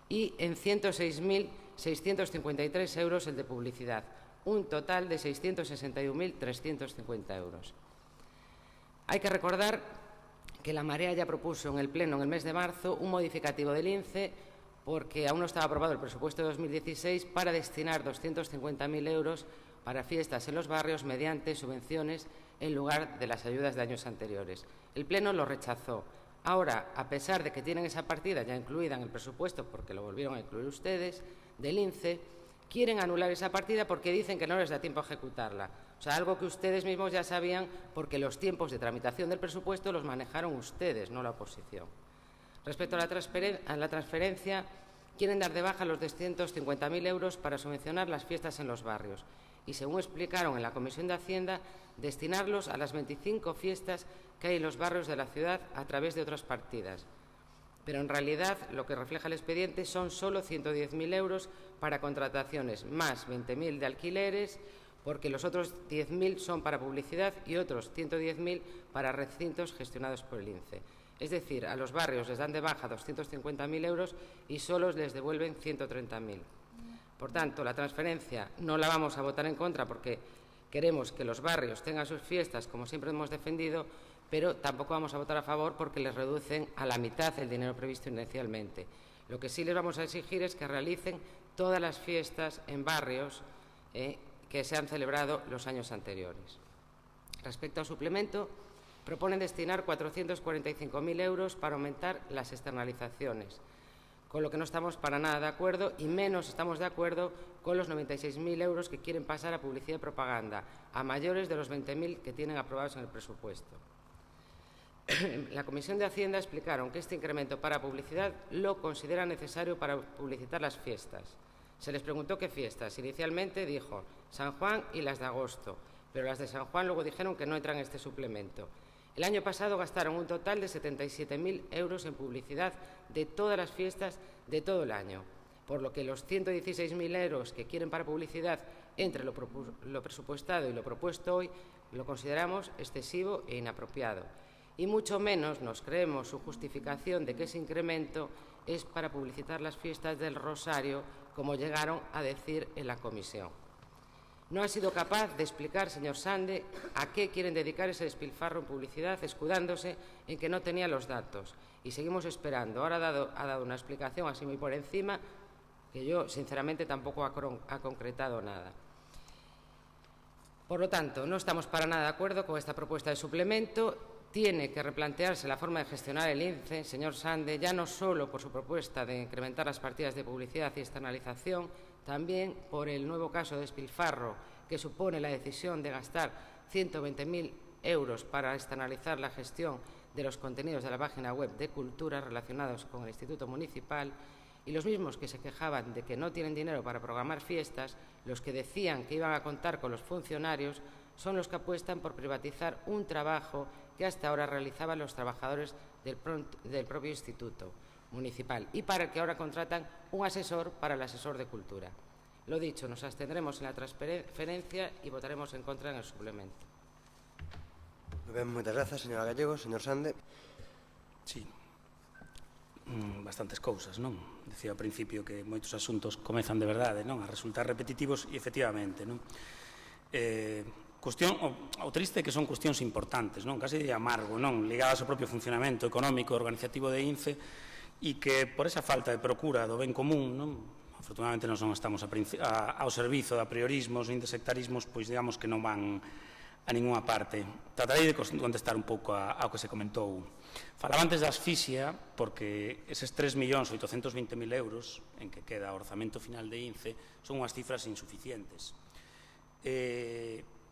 y en 106.653 euros el de publicidad, un total de 661.350 euros. Hay que recordar que la Marea ya propuso en el Pleno en el mes de marzo un modificativo del INCE porque aún no estaba aprobado el presupuesto de 2016 para destinar 250.000 euros para fiestas en los barrios mediante subvenciones en lugar de las ayudas de años anteriores. El Pleno lo rechazó. Ahora, a pesar de que tienen esa partida ya incluida en el presupuesto, porque lo volvieron a incluir ustedes, del INCE, quieren anular esa partida porque dicen que no les da tiempo a ejecutarla. O sea, algo que ustedes mismos ya sabían porque los tiempos de tramitación del presupuesto los manejaron ustedes, no la oposición. Respecto a la transferencia, quieren dar de baja los 250.000 euros para subvencionar las fiestas en los barrios y, según explicaron en la Comisión de Hacienda, destinarlos a las 25 fiestas que hay en los barrios de la ciudad a través de otras partidas. Pero en realidad lo que refleja el expediente son solo 110.000 euros para contrataciones, más 20.000 de alquileres, porque los otros 10.000 son para publicidad y otros 110.000 para recintos gestionados por el INCE. Es decir, a los barrios les dan de baja 250.000 euros y solo les devuelven 130.000. Por tanto, la transferencia no la vamos a votar en contra porque queremos que los barrios tengan sus fiestas, como siempre hemos defendido, pero tampoco vamos a votar a favor porque les reducen a la mitad el dinero previsto inicialmente. Lo que sí les vamos a exigir es que realicen todas las fiestas en barrios que se han celebrado los años anteriores. Respecto al suplemento, proponen destinar 445.000 euros para aumentar las externalizaciones, con lo que no estamos para nada de acuerdo y menos estamos de acuerdo con los 96.000 euros que quieren pasar a publicidad y propaganda, a mayores de los 20.000 que tienen aprobados en el presupuesto. En la Comisión de Hacienda explicaron que este incremento para publicidad lo considera necesario para publicitar las fiestas. Se les preguntó qué fiestas. Inicialmente dijo San Juan y las de agosto, pero las de San Juan luego dijeron que no entran en este suplemento. El año pasado gastaron un total de 77.000 euros en publicidad de todas las fiestas de todo el año, por lo que los 116.000 euros que quieren para publicidad entre lo presupuestado y lo propuesto hoy lo consideramos excesivo e inapropiado. Y mucho menos nos creemos su justificación de que ese incremento es para publicitar las fiestas del Rosario, como llegaron a decir en la comisión. No ha sido capaz de explicar, señor Sande, a qué quieren dedicar ese despilfarro en publicidad, escudándose en que no tenía los datos. Y seguimos esperando. Ahora ha dado una explicación así muy por encima, que yo, sinceramente, tampoco ha concretado nada. Por lo tanto, no estamos para nada de acuerdo con esta propuesta de suplemento. Tiene que replantearse la forma de gestionar el INCE, señor Sande, ya no solo por su propuesta de incrementar las partidas de publicidad y externalización, también por el nuevo caso de despilfarro que supone la decisión de gastar 120.000 euros para externalizar la gestión de los contenidos de la página web de Cultura relacionados con el Instituto Municipal, y los mismos que se quejaban de que no tienen dinero para programar fiestas, los que decían que iban a contar con los funcionarios, son los que apuestan por privatizar un trabajo que hasta ahora realizaban los trabajadores del propio Instituto Municipal y para el que ahora contratan un asesor para el asesor de Cultura. Lo dicho, nos abstendremos en la transferencia y votaremos en contra en el suplemento. Moitas grazas, señora Gallego. Señor Sande. Sí, bastantes cousas, non? Decía ao principio que moitos asuntos comezan de verdade, non? A resultar repetitivos e, efectivamente, non? O triste é que son cuestións importantes, non? Casi de amargo, non? Ligadas ao propio funcionamento económico e organizativo de INCE e que por esa falta de procura do ben común, non? Afortunadamente non estamos ao servizo de apriorismos nin de sectarismos, pois digamos que non van a ninguna parte. Tratarei de contestar un pouco ao que se comentou. Falaba antes da asfixia porque eses 3.820.000 euros en que queda o orzamento final de INCE son unhas cifras insuficientes.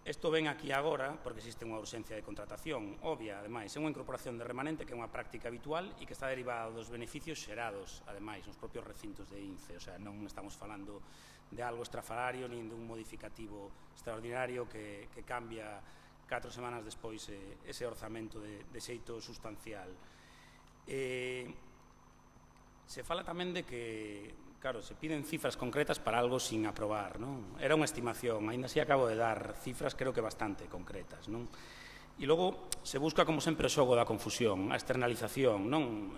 Isto ven aquí agora porque existe unha urxencia de contratación obvia, ademais, é unha incorporación de remanente que é unha práctica habitual e que está derivada dos beneficios xerados, ademais, nos propios recintos de INCE, o sea, non estamos falando de algo extrafalario nin dun modificativo extraordinario que cambia 4 semanas despois ese orzamento de xeito sustancial. Se fala tamén de que, claro, se piden cifras concretas para algo sin aprobar, non? Era unha estimación, ainda así acabo de dar cifras creo que bastante concretas, non? E logo se busca, como sempre, o xogo da confusión, a externalización, non?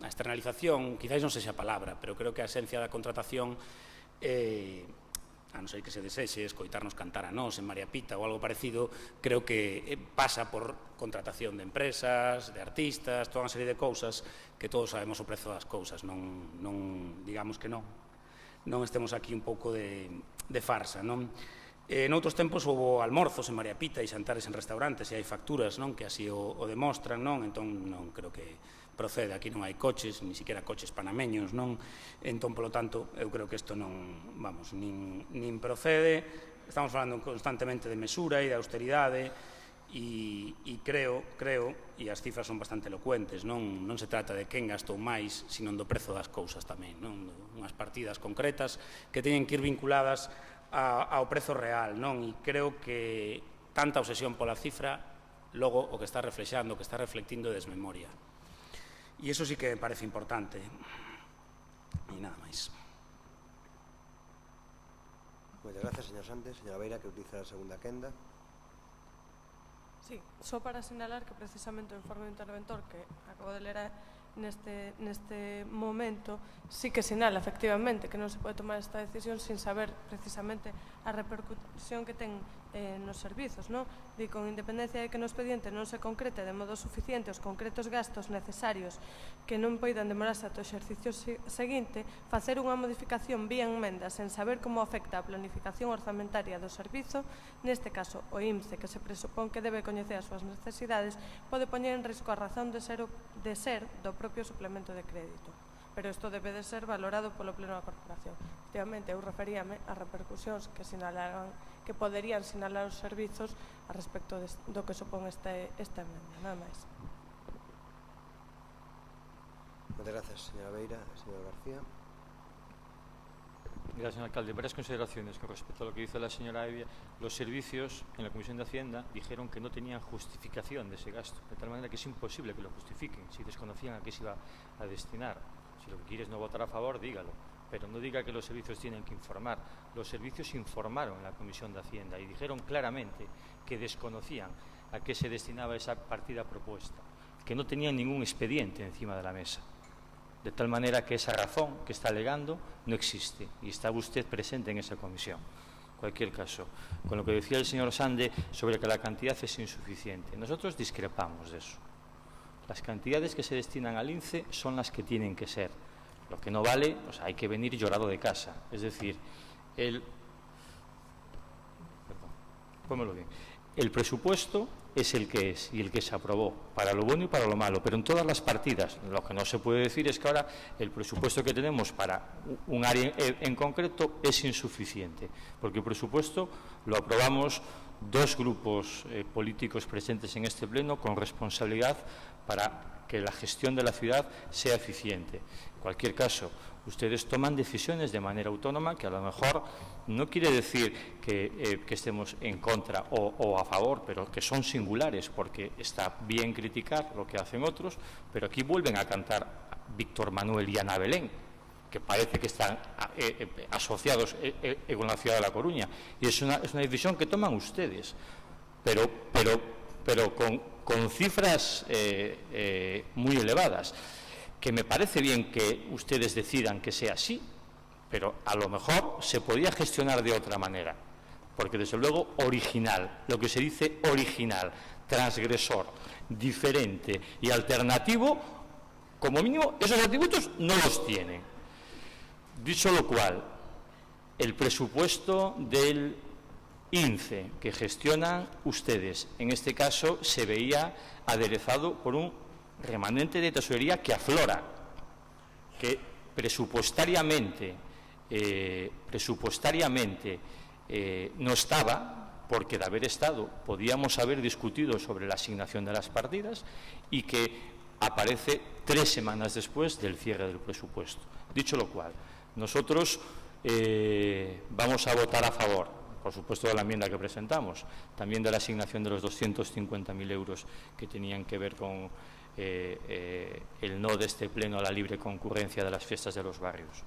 a externalización, quizáis non sexa a palabra, pero creo que a esencia da contratación, a non ser que se desexe escoitarnos cantar a nós en María Pita ou algo parecido, creo que pasa por contratación de empresas, de artistas, toda unha serie de cousas que todos sabemos o prezo das cousas, non digamos que non estemos aquí un pouco de farsa, non? Noutros tempos houve almorzos en María Pita e xantares en restaurantes e hai facturas, non, que así o demostran, non? Entón non creo que procede, aquí non hai coches, ni siquiera coches panameños, non? Entón, polo tanto, eu creo que isto non, vamos, nin procede. Estamos falando constantemente de mesura e de austeridade e creo, e as cifras son bastante elocuentes, non se trata de quen gastou máis, sino do prezo das cousas tamén, non? Unhas partidas concretas que teñen que ir vinculadas ao prezo real, non? E creo que tanta obsesión pola cifra logo o que está reflexando, o que está reflectindo é desmemoria. E iso sí que me parece importante. E nada máis. Moitas gracias, señor Santos. Señora Beira, que utiliza a segunda quenda. Sí, só para sinalar que precisamente o informe do interventor que acabo de ler neste momento sí que sinala efectivamente que non se pode tomar esta decisión sin saber precisamente a repercusión que ten nos servizos, non? Di, con independencia de que no expediente non se concrete de modo suficiente os concretos gastos necesarios que non poidan demorarse ata o exercicio seguinte, facer unha modificación vía enmenda sen saber como afecta a planificación orzamentaria do servizo, neste caso o IMCE, que se presupón que debe coñecer as súas necesidades, pode poñer en risco a razón de ser do propio suplemento de crédito. Pero isto debe de ser valorado polo Pleno da Corporación. Efectivamente, eu referíame a repercusións que sinalaran, que poderían sinalar os servizos a respecto do que supón esta emenda. Nada máis. Moitas gracias, señora Beira. Señor García. Gracias, señor alcalde. Varias consideraciones con respecto a lo que dice la señora Evia. Los servicios en la Comisión de Hacienda dijeron que no tenían justificación de ese gasto, de tal manera que es imposible que lo justifiquen si desconocían a qué se iba a destinar. Si lo que quieres no votar a favor, dígalo, pero no diga que los servicios tienen que informar. Los servicios informaron en la Comisión de Hacienda y dijeron claramente que desconocían a qué se destinaba esa partida propuesta, que no tenían ningún expediente encima de la mesa. De tal manera que esa razón que está alegando no existe y estaba usted presente en esa comisión. En cualquier caso, con lo que decía el señor Sande sobre que la cantidad es insuficiente, nosotros discrepamos de eso. Las cantidades que se destinan al INCE son las que tienen que ser. Lo que no vale, o sea, hay que venir llorado de casa. Es decir, el presupuesto es el que es y el que se aprobó, para lo bueno y para lo malo, pero en todas las partidas. Lo que no se puede decir es que ahora el presupuesto que tenemos para un área en concreto es insuficiente, porque el presupuesto lo aprobamos dos grupos políticos presentes en este pleno con responsabilidad para que la gestión de la ciudad sea eficiente. En cualquier caso, ustedes toman decisiones de manera autónoma que a lo mejor no quiere decir que estemos en contra o a favor, pero que son singulares, porque está bien criticar lo que hacen otros, pero aquí vuelven a cantar Víctor Manuel y Ana Belén, que parece que están asociados con la ciudad de La Coruña, y es una decisión que toman ustedes, pero con cifras muy elevadas, que me parece bien que ustedes decidan que sea así, pero a lo mejor se podía gestionar de otra manera, porque desde luego original, lo que se dice original, transgresor, diferente y alternativo, como mínimo esos atributos no los tienen. Dicho lo cual, el presupuesto del INCE que gestionan ustedes, en este caso se veía aderezado por un remanente de tesorería que aflora, que presupuestariamente no estaba, porque de haber estado podíamos haber discutido sobre la asignación de las partidas, y que aparece 3 semanas después del cierre del presupuesto. Dicho lo cual, nosotros vamos a votar a favor, por supuesto, de la enmienda que presentamos, también de la asignación de los 250.000 euros que tenían que ver con el no de este pleno a la libre concurrencia de las fiestas de los barrios.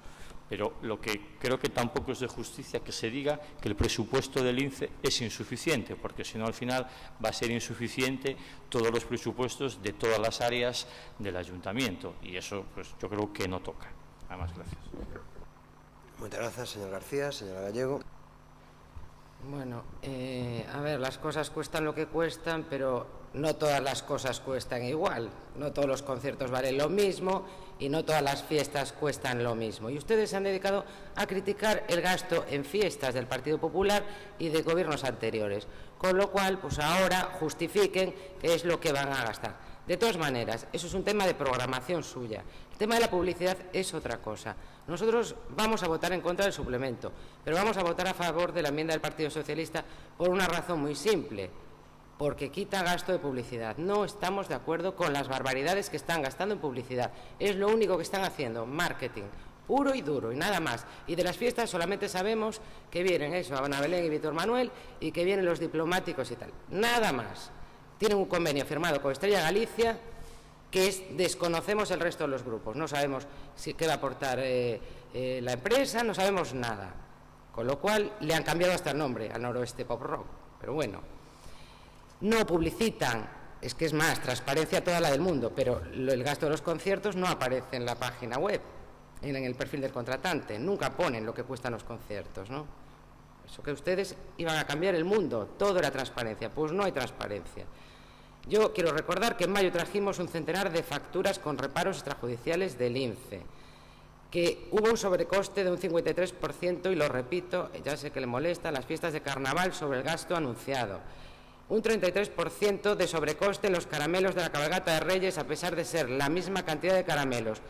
Pero lo que creo que tampoco es de justicia que se diga que el presupuesto del INCE es insuficiente, porque si no al final va a ser insuficiente todos los presupuestos de todas las áreas del ayuntamiento, y eso pues yo creo que no toca. Nada más, gracias. Muchas gracias, señor García. Señora Gallego. Bueno, a ver, las cosas cuestan lo que cuestan, pero no todas las cosas cuestan igual. No todos los conciertos valen lo mismo y no todas las fiestas cuestan lo mismo. Y ustedes se han dedicado a criticar el gasto en fiestas del Partido Popular y de gobiernos anteriores, con lo cual, pues ahora justifiquen qué es lo que van a gastar. De todas maneras, eso es un tema de programación suya. El tema de la publicidad es otra cosa. Nosotros vamos a votar en contra del suplemento, pero vamos a votar a favor de la enmienda del Partido Socialista por una razón muy simple, porque quita gasto de publicidad. No estamos de acuerdo con las barbaridades que están gastando en publicidad. Es lo único que están haciendo, marketing, puro y duro, y nada más. Y de las fiestas solamente sabemos que vienen eso, Ana Belén y Víctor Manuel, y que vienen los diplomáticos y tal. Nada más. Tienen un convenio firmado con Estrella Galicia, que desconocemos el resto de los grupos. No sabemos qué va a aportar la empresa, no sabemos nada. Con lo cual le han cambiado hasta el nombre al Noroeste Pop Rock. Pero bueno, no publicitan, es que es más, transparencia toda la del mundo, pero el gasto de los conciertos no aparece en la página web, en el perfil del contratante. Nunca ponen lo que cuestan los conciertos, ¿no? Eso que ustedes iban a cambiar el mundo, todo era transparencia. Pues no hay transparencia. Yo quiero recordar que en mayo trajimos un centenar de facturas con reparos extrajudiciales del INCE, que hubo un sobrecoste de un 53%, y lo repito, ya sé que le molesta, las fiestas de carnaval sobre el gasto anunciado. Un 33% de sobrecoste en los caramelos de la cabalgata de Reyes, a pesar de ser la misma cantidad de caramelos,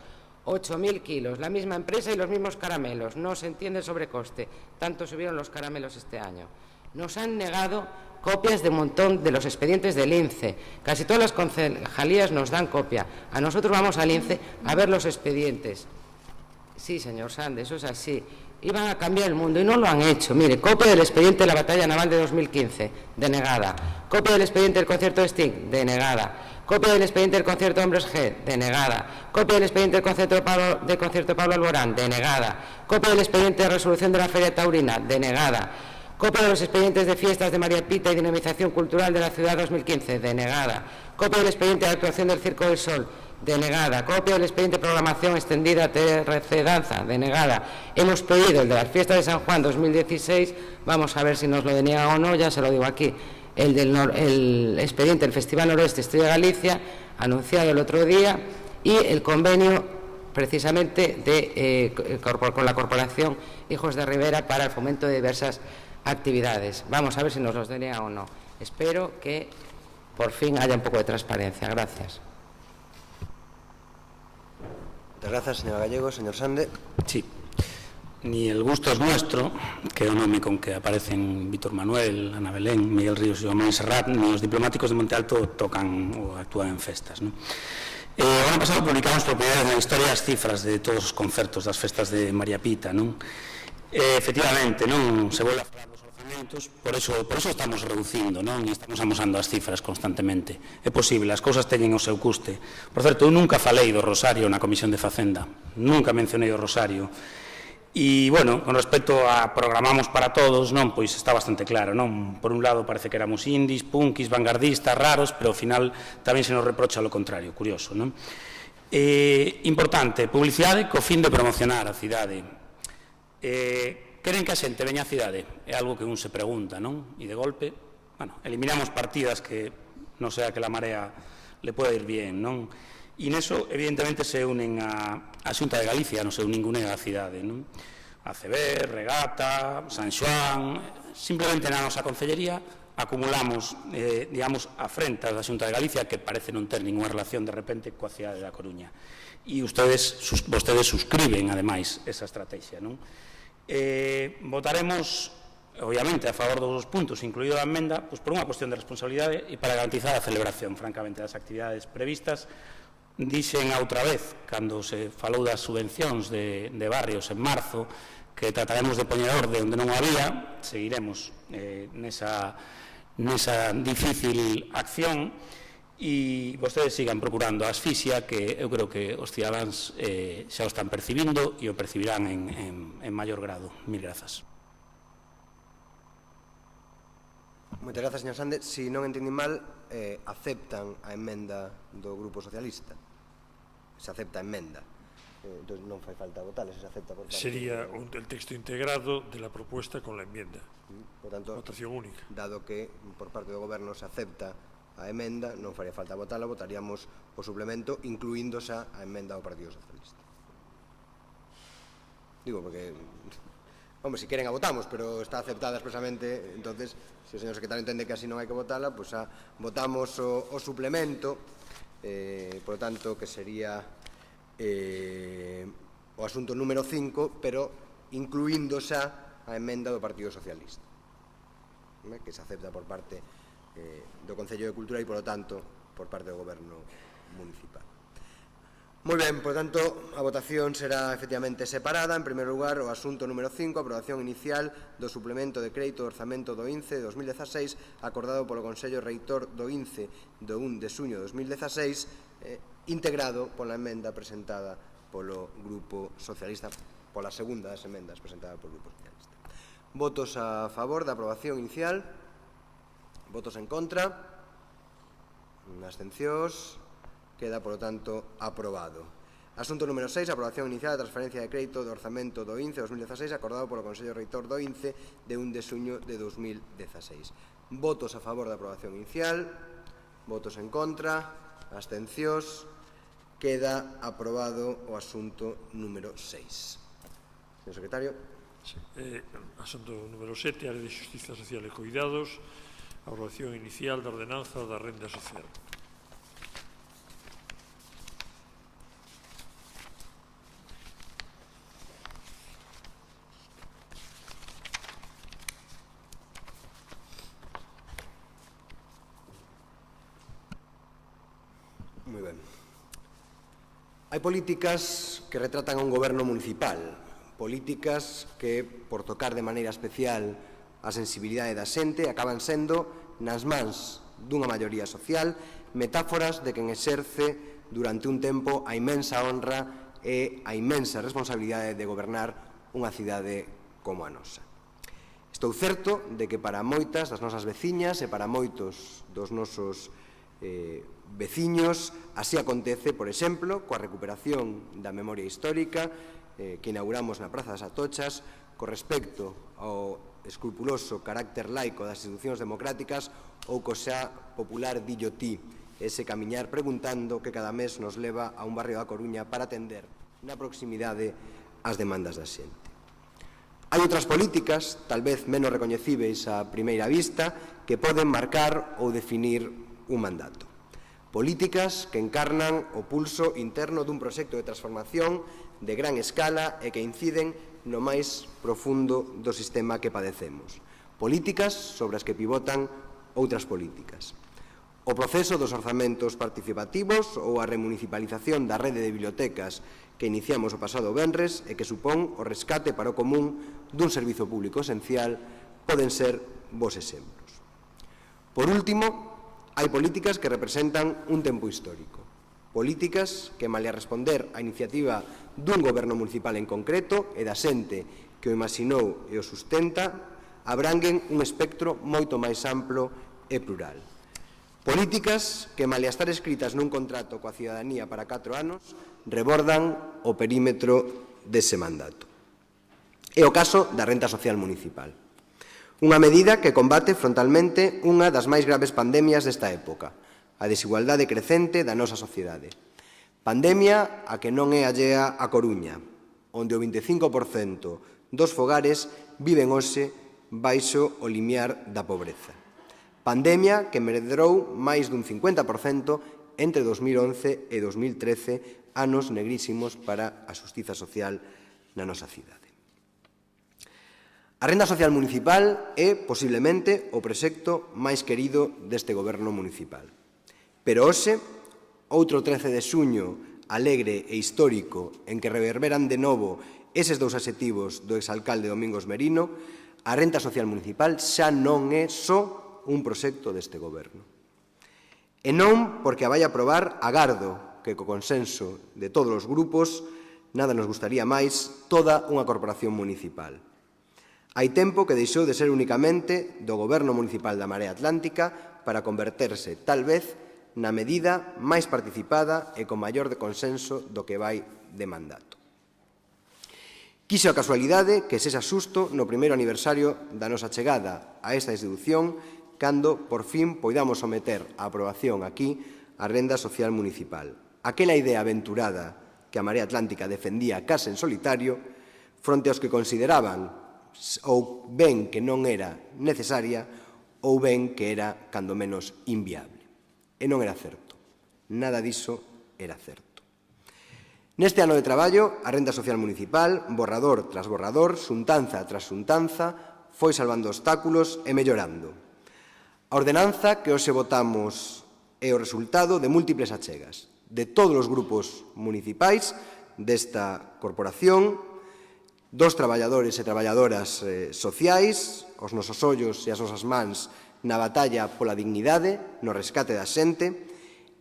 8.000 kilos, la misma empresa y los mismos caramelos. No se entiende el sobrecoste, tanto subieron los caramelos este año. Nos han negado copias de un montón de los expedientes del INCE. Casi todas las concejalías nos dan copia. A nosotros vamos al INCE a ver los expedientes. Sí, señor Sande, eso es así. Iban a cambiar el mundo y no lo han hecho. Mire, copia del expediente de la batalla naval de 2015, denegada. Copia del expediente del concierto de Sting, denegada. Copia del expediente del concierto Hombres G, denegada. Copia del expediente del concierto Pablo Alborán, denegada. Copia del expediente de resolución de la Feria Taurina, denegada. Copia de los expedientes de fiestas de María Pita y dinamización cultural de la ciudad 2015, denegada. Copia del expediente de actuación del Circo del Sol, denegada. Copia del expediente de programación extendida TRC Danza, denegada. Hemos pedido el de las fiestas de San Juan 2016, vamos a ver si nos lo deniegan o no, ya se lo digo aquí. El expediente del Festival Noroeste Estrella Galicia, anunciado el otro día, y el convenio precisamente con la Corporación Hijos de Rivera para el fomento de diversas actividades. Vamos a ver si nos los deniegan o no. Espero que por fin haya un poco de transparencia. Gracias. Muchas gracias, señora Gallego. Señor Sande. Sí. Ni el gusto es nuestro, que é o nome con que aparecen Víctor Manuel, Ana Belén, Miguel Ríos e Joan Serrat, ni os diplomáticos de Monte Alto tocan ou actúan en festas, non? O ano pasado publicamos por primeira vez na historia as cifras de todos os concertos das festas de María Pita, non? Efectivamente, non se volve a falar dos orzamentos, por eso estamos reducindo, non? E estamos amosando as cifras constantemente. É posible, as cousas teñen o seu custe. Por certo, eu nunca falei do Rosario na Comisión de Facenda, nunca mencionei o Rosario. E, bueno, con respecto a programamos para todos, non, pois está bastante claro, non? Por un lado parece que éramos indies, punkis, vanguardistas, raros, pero ao final tamén se nos reprocha lo contrario, curioso, non? Importante, publicidade co fin de promocionar a cidade. Queren que a xente veña a cidade? É algo que un se pregunta, non? E de golpe, bueno, eliminamos partidas que non sea que la marea le pueda ir bien, non? E neso, evidentemente, se unen a Xunta de Galicia, non se unen ninguna a cidade, non? ACB, Regata, San Xoán, simplemente na nosa concellería acumulamos, digamos, afrentas da Xunta de Galicia que parece non ter ninguna relación de repente coa cidade da Coruña. E vostedes suscriben, ademais, esa estrategia, non? Votaremos, obviamente, a favor dos puntos, incluído a emenda, pois por unha cuestión de responsabilidade e para garantizar a celebración, francamente, das actividades previstas. Dixen a outra vez, cando se falou das subvencións de barrios en marzo, que trataremos de poñer orde onde non había, seguiremos nesa difícil acción e vostedes sigan procurando a asfixia que eu creo que os cidadáns xa o están percibindo e o percibirán en maior grado. Mil grazas. Moitas grazas, señor Sande. Se non entendí mal, aceptan a emenda do Grupo Socialista. Se acepta a emenda. Entón non fai falta votala, se acepta por parte. Sería el texto integrado de la propuesta con la enmienda. Por tanto, votación única. Dado que por parte do Goberno se acepta a emenda, non faría falta votala, votaríamos o suplemento incluíndose a emenda do Partido Socialista. Digo, porque, hombre, si queren a votamos, pero está aceptada expresamente, entonces, se o señor secretario entende que así non hai que votala, pues votamos o suplemento, por lo tanto, que sería o asunto número 5, pero incluíndose a emenda do Partido Socialista, que se acepta por parte do Concello de Cultura e, por lo tanto, por parte do Goberno municipal. Moi ben, por tanto, a votación será efectivamente separada. En primeiro lugar, o asunto número 5, aprobación inicial do suplemento de crédito de orzamento do INCE de 2016 acordado polo Consello Reitor do INCE do 1 de xuño de 2016, integrado pola emenda presentada polo Grupo Socialista, pola segunda das emendas presentada polo Grupo Socialista. Votos a favor da aprobación inicial, votos en contra, abstencións, queda, por lo tanto, aprobado. Asunto número 6, aprobación inicial da transferencia de crédito de orzamento do INCE 2016 acordado polo Consello Reitor do INCE de 1 de xuño de 2016. Votos a favor da aprobación inicial, votos en contra, abstencións, queda aprobado o asunto número 6. Señor secretario. Sí. Asunto número 7, Área de Xustiza Social e Cuidados, aprobación inicial da ordenanza da renda social. Moi ben. Hai políticas que retratan a un goberno municipal, políticas que, por tocar de maneira especial a sensibilidade da xente, acaban sendo, nas mans dunha maioría social, metáforas de quen exerce durante un tempo a inmensa honra e a inmensa responsabilidade de gobernar unha cidade como a nosa. Estou certo de que para moitas das nosas veciñas e para moitos dos nosos veciños así acontece, por exemplo, coa recuperación da memoria histórica que inauguramos na Praza das Atochas, con respecto ao escrupuloso carácter laico das institucións democráticas ou co xa popular dillo ti, ese camiñar preguntando que cada mes nos leva a un barrio da Coruña para atender na proximidade as demandas da xente. Hai outras políticas, tal vez menos recoñecíveis a primeira vista, que poden marcar ou definir un mandato. Políticas que encarnan o pulso interno dun proxecto de transformación de gran escala e que inciden no máis profundo do sistema que padecemos. Políticas sobre as que pivotan outras políticas. O proceso dos orzamentos participativos ou a remunicipalización da rede de bibliotecas que iniciamos o pasado venres e que supón o rescate para o común dun servizo público esencial poden ser bons exemplos. Por último, hai políticas que representan un tempo histórico. Políticas que, malia responder á iniciativa dun goberno municipal en concreto e da xente que o imaxinou e o sustenta, abranguen un espectro moito máis amplo e plural. Políticas que, malia estar escritas nun contrato coa cidadanía para 4 anos, rebordan o perímetro dese mandato. É o caso da renta social municipal. Unha medida que combate frontalmente unha das máis graves pandemias desta época, a desigualdade crecente da nosa sociedade. Pandemia a que non é allea a Coruña, onde o 25% dos fogares viven hoxe baixo o limiar da pobreza. Pandemia que medrou máis dun 50% entre 2011 e 2013, anos negrísimos para a xustiza social na nosa cidade. A renda social municipal é, posiblemente, o proxecto máis querido deste goberno municipal. Pero hoxe, outro 13 de xuño alegre e histórico en que reverberan de novo eses dous adxectivos do exalcalde Domingos Merino, a renta social municipal xa non é só un proxecto deste goberno. E non porque a vai aprobar agardo que co consenso de todos os grupos nada nos gustaría máis toda unha corporación municipal. Hai tempo que deixou de ser únicamente do Goberno Municipal da Marea Atlántica para converterse, tal vez, na medida máis participada e con maior de consenso do que vai de mandato. Quixo a casualidade que sexa xusto no primeiro aniversario da nosa chegada a esta institución cando, por fin, poidamos someter a aprobación aquí a renda social municipal. Aquela idea aventurada que a Marea Atlántica defendía case en solitario, fronte aos que consideraban ou ben que non era necesaria ou ben que era, cando menos, inviable. E non era certo. Nada diso era certo. Neste ano de traballo, a renda social municipal, borrador tras borrador, xuntanza tras xuntanza, foi salvando obstáculos e mellorando. A ordenanza que hoxe votamos é o resultado de múltiples achegas de todos os grupos municipais desta corporación, dos traballadores e traballadoras sociais, os nosos ollos e as nosas mans na batalla pola dignidade, no rescate da xente,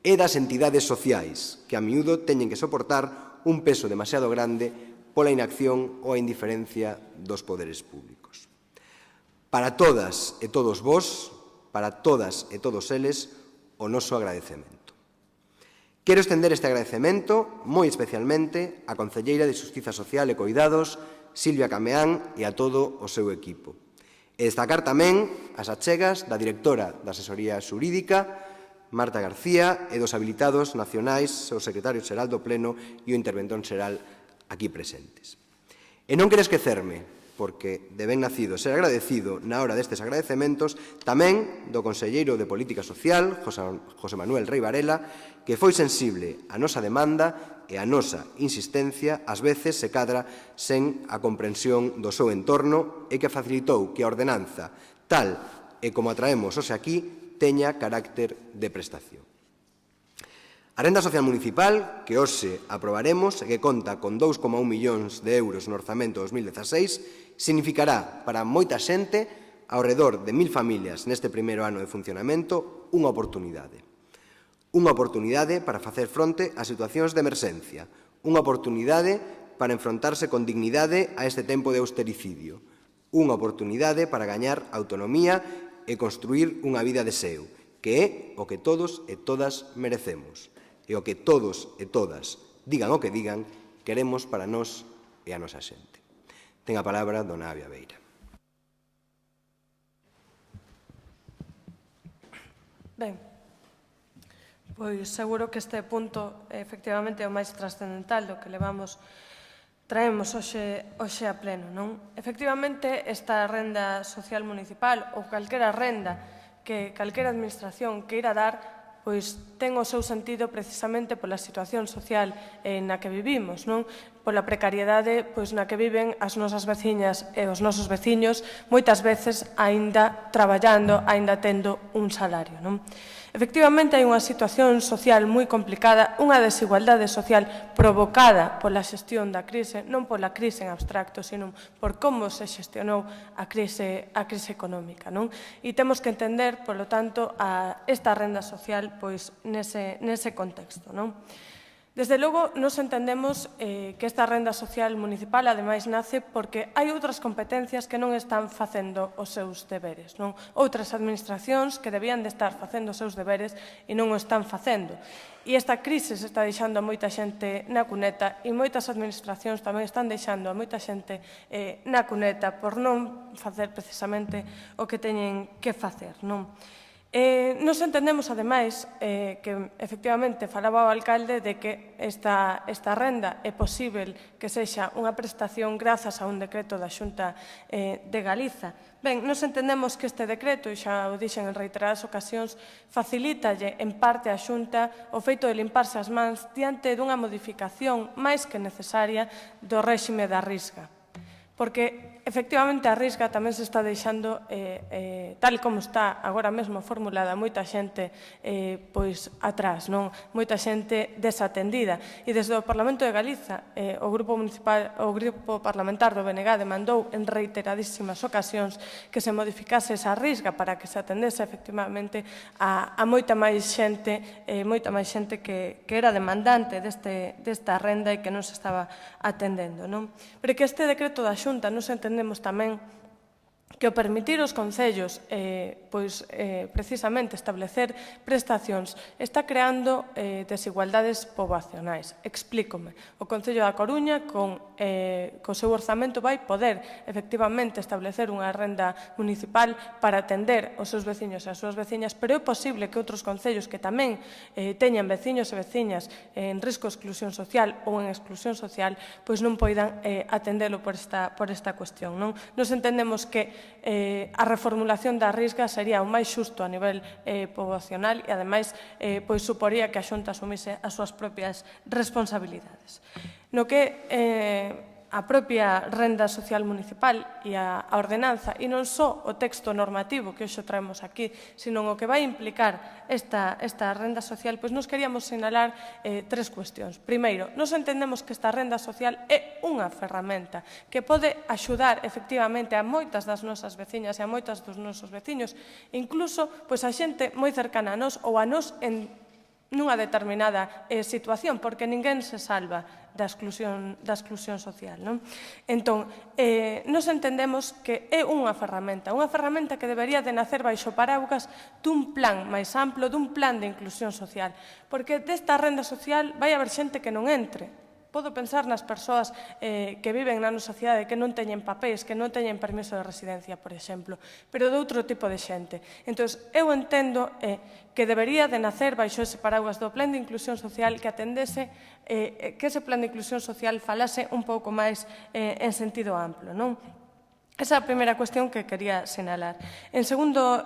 e das entidades sociais, que a miúdo teñen que soportar un peso demasiado grande pola inacción ou a indiferencia dos poderes públicos. Para todas e todos vós, para todas e todos eles, o noso agradecemento. Quero estender este agradecemento moi especialmente á Concelleira de Xustiza Social e Coidados, Silvia Cameán, e a todo o seu equipo. E destacar tamén as achegas da directora da Asesoría Xurídica, Marta García, e dos habilitados nacionais, o secretario xeral do Pleno e o interventor xeral aquí presentes. E non quero esquecerme, porque de ben nacido ser agradecido na hora destes agradecementos, tamén do Conselleiro de Política Social, José Manuel Rei Varela, que foi sensible á nosa demanda e á nosa insistencia, ás veces se cadra sen a comprensión do seu entorno e que facilitou que a ordenanza, tal e como a traemos hoxe aquí, teña carácter de prestación. A renda social municipal, que hoxe aprobaremos e que conta con 2,1 millóns de euros no orzamento 2016, significará para moita xente, ao redor de 1.000 familias neste primeiro ano de funcionamento, unha oportunidade. Unha oportunidade para facer fronte a situacións de emerxencia, unha oportunidade para enfrontarse con dignidade a este tempo de austericidio, unha oportunidade para gañar autonomía e construir unha vida de seu, que é o que todos e todas merecemos. E o que todos e todas, digan o que digan, queremos para nós e a nosa xente. Ten a palabra dona Avia Beira. Ben, pois seguro que este punto efectivamente é o máis trascendental do que traemos hoxe a pleno, non? Efectivamente, esta renda social municipal ou calquera renda que calquera administración queira dar, pois ten o seu sentido precisamente pola situación social na que vivimos, non? Pola precariedade na que viven as nosas veciñas e os nosos veciños, moitas veces aínda traballando, aínda tendo un salario, non? Efectivamente, hai unha situación social moi complicada, unha desigualdade social provocada pola xestión da crise, non pola crise en abstracto, sino por como se xestionou a crise económica, non? E temos que entender, polo tanto, esta renda social nese contexto, non? Desde logo, nos entendemos que esta renda social municipal, ademais, nace porque hai outras competencias que non están facendo os seus deberes, non? Outras administracións que debían de estar facendo os seus deberes e non o están facendo. E esta crise se está deixando a moita xente na cuneta e moitas administracións tamén están deixando a moita xente na cuneta por non facer precisamente o que teñen que facer, non? Nos entendemos, ademais, que efectivamente falaba o alcalde de que esta renda é posible que sexa unha prestación grazas a un decreto da Xunta de Galiza. Ben, nos entendemos que este decreto, e xa o dixen en reiteradas ocasións, facilítalle en parte a Xunta o feito de limparse as mans diante dunha modificación máis que necesaria do réxime da Risga. porque efectivamente a risga tamén se está deixando, tal como está agora mesmo formulada, moita xente pois atrás, non? Moita xente desatendida. E desde o Parlamento de Galiza, o Grupo Parlamentar do BNG demandou en reiteradísimas ocasións que se modificase esa risga para que se atendese efectivamente a moita máis xente que era demandante desta renda e que non se estaba atendendo, non? Pero que este decreto da Xunta nos entendemos tamén que o permitir aos concellos precisamente establecer prestacións está creando desigualdades poboacionais. Explícome. O Concello da Coruña co seu orzamento vai poder efectivamente establecer unha renda municipal para atender os seus veciños e as súas veciñas, pero é posible que outros concellos que tamén teñan veciños e veciñas en risco de exclusión social ou en exclusión social pois non poidan atendelo por esta cuestión. Nos entendemos que a reformulación da risga sería o máis xusto a nivel poboacional e, ademais, pois suporía que a Xunta asumise as súas propias responsabilidades. No que a propia renda social municipal e a ordenanza, e non só o texto normativo que hoxe traemos aquí, sino o que vai implicar esta renda social, pois nos queríamos sinalar tres cuestións. Primeiro, nos entendemos que esta renda social é unha ferramenta que pode axudar efectivamente a moitas das nosas veciñas e a moitas dos nosos veciños, incluso a xente moi cercana a nós ou a nós nunha determinada situación, porque ninguén se salva da exclusión social. Entón, nos entendemos que é unha ferramenta que debería de nacer baixo paraugas dun plan máis amplo, dun plan de inclusión social, porque desta renda social vai haber xente que non entre. Podo pensar nas persoas que viven na nosa cidade que non teñen papéis, que non teñen permiso de residencia, por exemplo, pero de outro tipo de xente. Entón, eu entendo que debería de nacer baixo ese paraguas do plan de inclusión social que atendese, que ese plan de inclusión social falase un pouco máis en sentido amplo, non? Esa é a primeira cuestión que quería sinalar. En segundo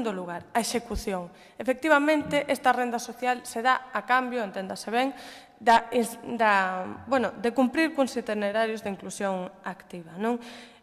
lugar, a execución. Efectivamente, esta renda social se dá a cambio, enténdase ben, de cumprir cuns itinerarios de inclusión activa.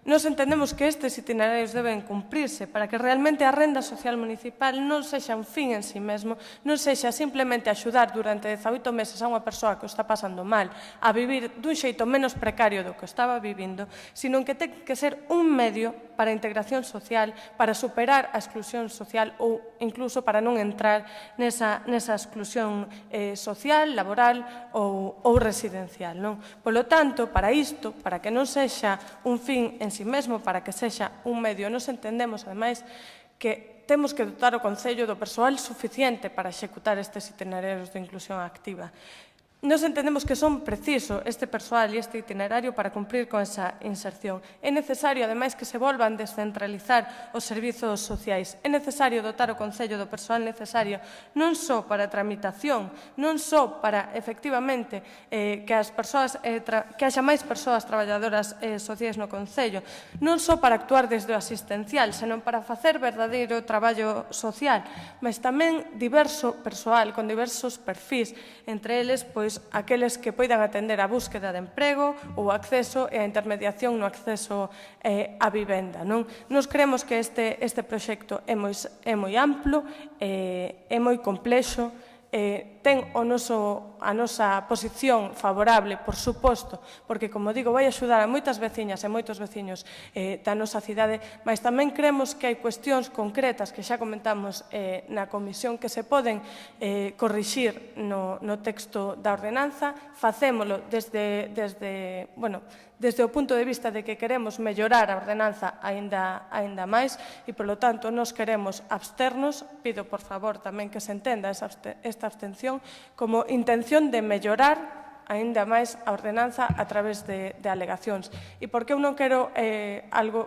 Nos entendemos que estes itinerarios deben cumprirse para que realmente a renda social municipal non sexa un fin en sí mesmo, non sexa simplemente axudar durante 18 meses a unha persoa que o está pasando mal a vivir dun xeito menos precario do que estaba vivindo, sino que ten que ser un medio para a integración social, para superar a exclusión social ou incluso para non entrar nesa exclusión social, laboral ou residencial. Polo tanto, para isto, para que non sexa un fin en sí mesmo, para que sexa un medio, nos entendemos, ademais, que temos que dotar o Concello do persoal suficiente para executar estes itinerarios de inclusión activa. Nos entendemos que son preciso este persoal e este itinerario para cumprir con esa inserción. É necesario, ademais, que se volvan descentralizar os servizos sociais. É necesario dotar o Concello do persoal necesario non só para a tramitación, non só para, efectivamente, que haxa máis persoas traballadoras sociais no Concello, non só para actuar desde o asistencial, senón para facer verdadeiro traballo social, mas tamén diverso persoal, con diversos perfís, entre eles, pois, aqueles que poidan atender a búsqueda de emprego ou o acceso e a intermediación no acceso á vivenda. Nos creemos que este proxecto é moi amplo, é moi complexo, ten a nosa posición favorable, por suposto, porque, como digo, vai axudar a moitas veciñas e moitos veciños da nosa cidade, mas tamén creemos que hai cuestións concretas que xa comentamos na comisión que se poden corrixir no texto da ordenanza. Facémolo desde o punto de vista de que queremos mellorar a ordenanza aínda máis e, polo tanto, nos queremos absternos. Pido, por favor, tamén que se entenda esta abstención como intención de mellorar aínda máis a ordenanza a través de alegacións. E porque eu non quero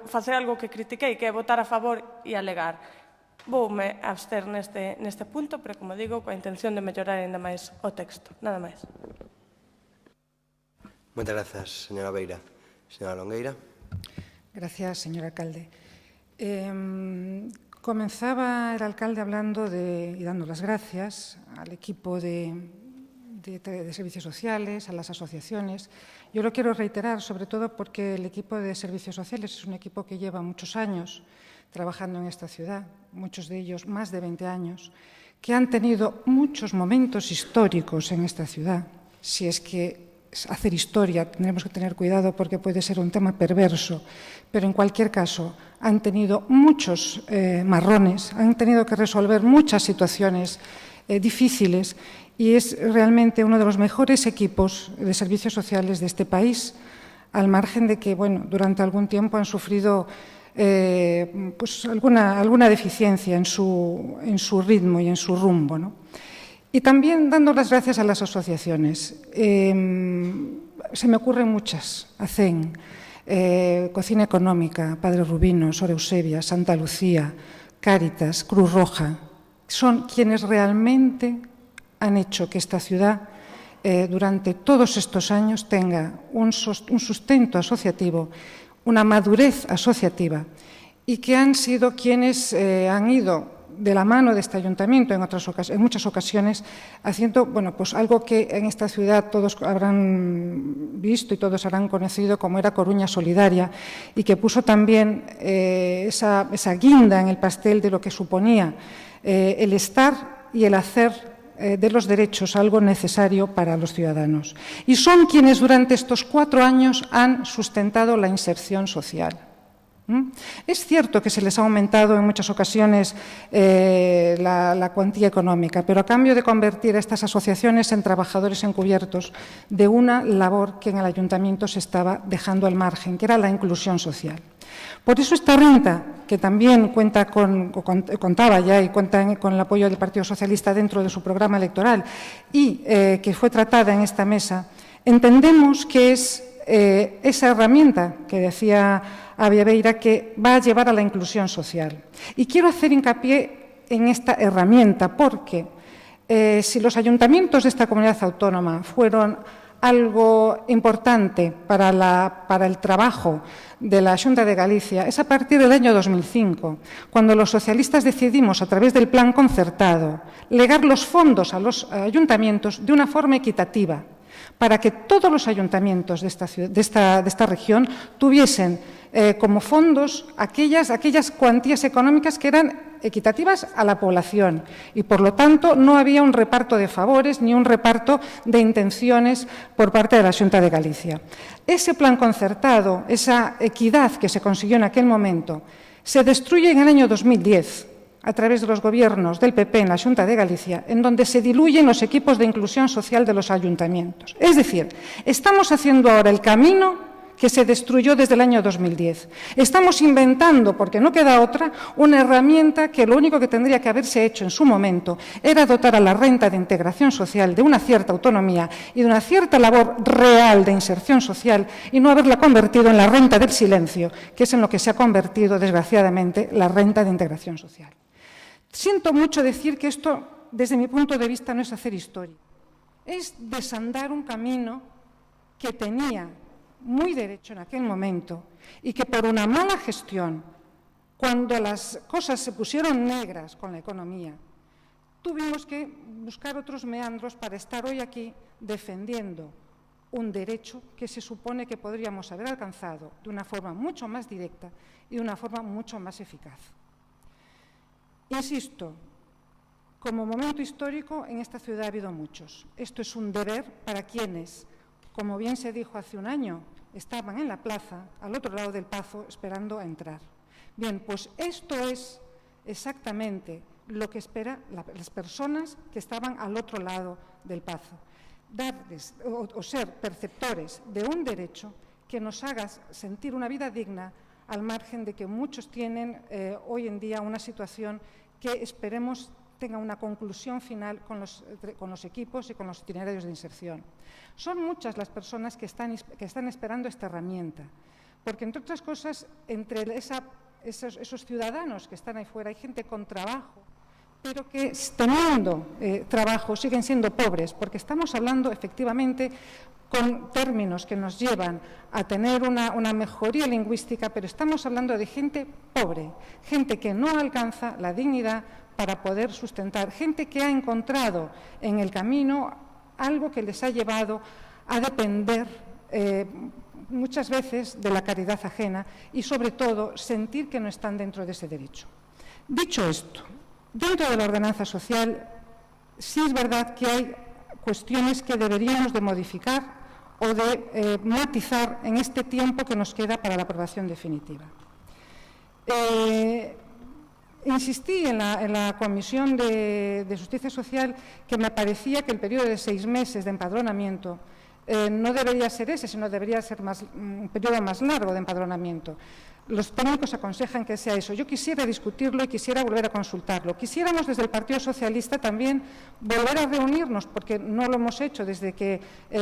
facer algo que critiquei, que é votar a favor e alegar. Voume abster neste punto, pero, como digo, coa intención de mellorar aínda máis o texto. Nada máis. Moitas grazas, señora Beira. Señora Longueira. Gracias, señor alcalde. Comenzaba el alcalde hablando y dando las gracias al equipo de de servicios sociales, a las asociaciones. Yo lo quiero reiterar, sobre todo porque el equipo de servicios sociales es un equipo que lleva muchos años trabajando en esta ciudad, muchos de ellos más de 20 años, que han tenido muchos momentos históricos en esta ciudad. Si es que hacer historia tendremos que tener cuidado porque puede ser un tema perverso, pero en cualquier caso han tenido muchos marrones, han tenido que resolver muchas situaciones difíciles y es realmente uno de los mejores equipos de servicios sociales de este país, al margen de que, bueno, durante algún tiempo han sufrido pues alguna deficiencia en su ritmo y en su rumbo, ¿no? Y también dando las gracias a las asociaciones. Se me ocurren muchas, ACEN, Cocina Económica, Padre Rubino, Sor Eusebia, Santa Lucía, Cáritas, Cruz Roja. Son quienes realmente han hecho que esta ciudad durante todos estos años tenga un sustento asociativo, una madurez asociativa y que han sido quienes han ido de la mano de este ayuntamiento en muchas ocasiones haciendo pues algo que en esta ciudad todos habrán visto y todos habrán conocido como era Coruña Solidaria y que puso también esa guinda en el pastel de lo que suponía el estar y el hacer de los derechos algo necesario para los ciudadanos. Y son quienes durante estos 4 años han sustentado la inserción social. Es cierto que se les ha aumentado en muchas ocasiones la cuantía económica, pero a cambio de convertir a estas asociaciones en trabajadores encubiertos de una labor que en el ayuntamiento se estaba dejando al margen, que era la inclusión social. Por eso esta renta, que también contaba ya y cuenta con el apoyo del Partido Socialista dentro de su programa electoral y que fue tratada en esta mesa, entendemos que es esa herramienta que decía Avia Beira que va a llevar a la inclusión social. Y quiero hacer hincapié en esta herramienta porque si los ayuntamientos de esta comunidad autónoma fueron algo importante para el trabajo de la Xunta de Galicia es a partir del año 2005, cuando los socialistas decidimos, a través del plan concertado, legar los fondos a los ayuntamientos de una forma equitativa, para que todos los ayuntamientos de esta región tuviesen como fondos aquellas cuantías económicas que eran equitativas a la población y, por lo tanto, no había un reparto de favores ni un reparto de intenciones por parte de la Xunta de Galicia. Ese plan concertado, esa equidad que se consiguió en aquel momento, se destruye en el año 2010 a través de los gobiernos del PP en la Xunta de Galicia, en donde se diluyen los equipos de inclusión social de los ayuntamientos. Es decir, estamos haciendo ahora el camino que se destruyó desde el año 2010. Estamos inventando, porque no queda otra, una herramienta que lo único que tendría que haberse hecho en su momento era dotar a la renta de integración social de una cierta autonomía y de una cierta labor real de inserción social y no haberla convertido en la renta del silencio, que es en lo que se ha convertido, desgraciadamente, la renta de integración social. Siento mucho decir que esto, desde mi punto de vista, no es hacer historia. Es desandar un camino que tenía muy derecho en aquel momento y que por una mala gestión, cuando las cosas se pusieron negras con la economía, tuvimos que buscar otros meandros para estar hoy aquí defendiendo un derecho que se supone que podríamos haber alcanzado de una forma mucho más directa y de una forma mucho más eficaz. Insisto, como momento histórico en esta ciudad ha habido muchos. Esto es un deber para quienes, como bien se dijo hace un año, estaban en la plaza, al otro lado del Pazo, esperando a entrar. Bien, pues esto es exactamente lo que esperan las personas que estaban al otro lado del Pazo. Darles o ser perceptores de un derecho que nos haga sentir una vida digna, al margen de que muchos tienen hoy en día una situación que esperemos tenga una conclusión final con los equipos y con los itinerarios de inserción. Son muchas las personas que están esperando esta herramienta, porque, entre otras cosas, entre esos ciudadanos que están ahí fuera hay gente con trabajo, pero que teniendo trabajo siguen siendo pobres, porque estamos hablando efectivamente con términos que nos llevan a tener una mejoría lingüística, pero estamos hablando de gente pobre, gente que no alcanza la dignidad para poder sustentar, gente que ha encontrado en el camino algo que les ha llevado a depender muchas veces de la caridad ajena y, sobre todo, sentir que no están dentro de ese derecho. Dicho esto, dentro de la ordenanza social sí es verdad que hay cuestiones que deberíamos de modificar o de matizar en este tiempo que nos queda para la aprobación definitiva. Insistí en la Comisión de Justicia Social que me parecía que el periodo de 6 meses de empadronamiento no debería ser ese, sino debería ser un periodo más largo de empadronamiento. Los técnicos aconsejan que sea eso. Yo quisiera discutirlo y quisiera volver a consultarlo. Quisiéramos desde el Partido Socialista también volver a reunirnos, porque no lo hemos hecho desde que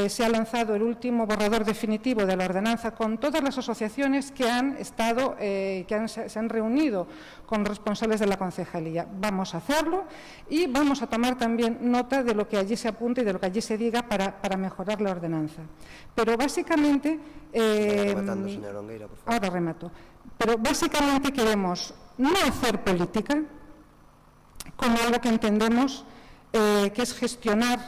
se ha lanzado el último borrador definitivo de la ordenanza, con todas las asociaciones que han estado, se han reunido con responsables de la concejalía. Vamos a hacerlo y vamos a tomar también nota de lo que allí se apunte y de lo que allí se diga para mejorar la ordenanza. Pero básicamente... rematando, señora Longueira, por favor. Ahora remato. Pero básicamente queremos no hacer política como algo que entendemos que es gestionar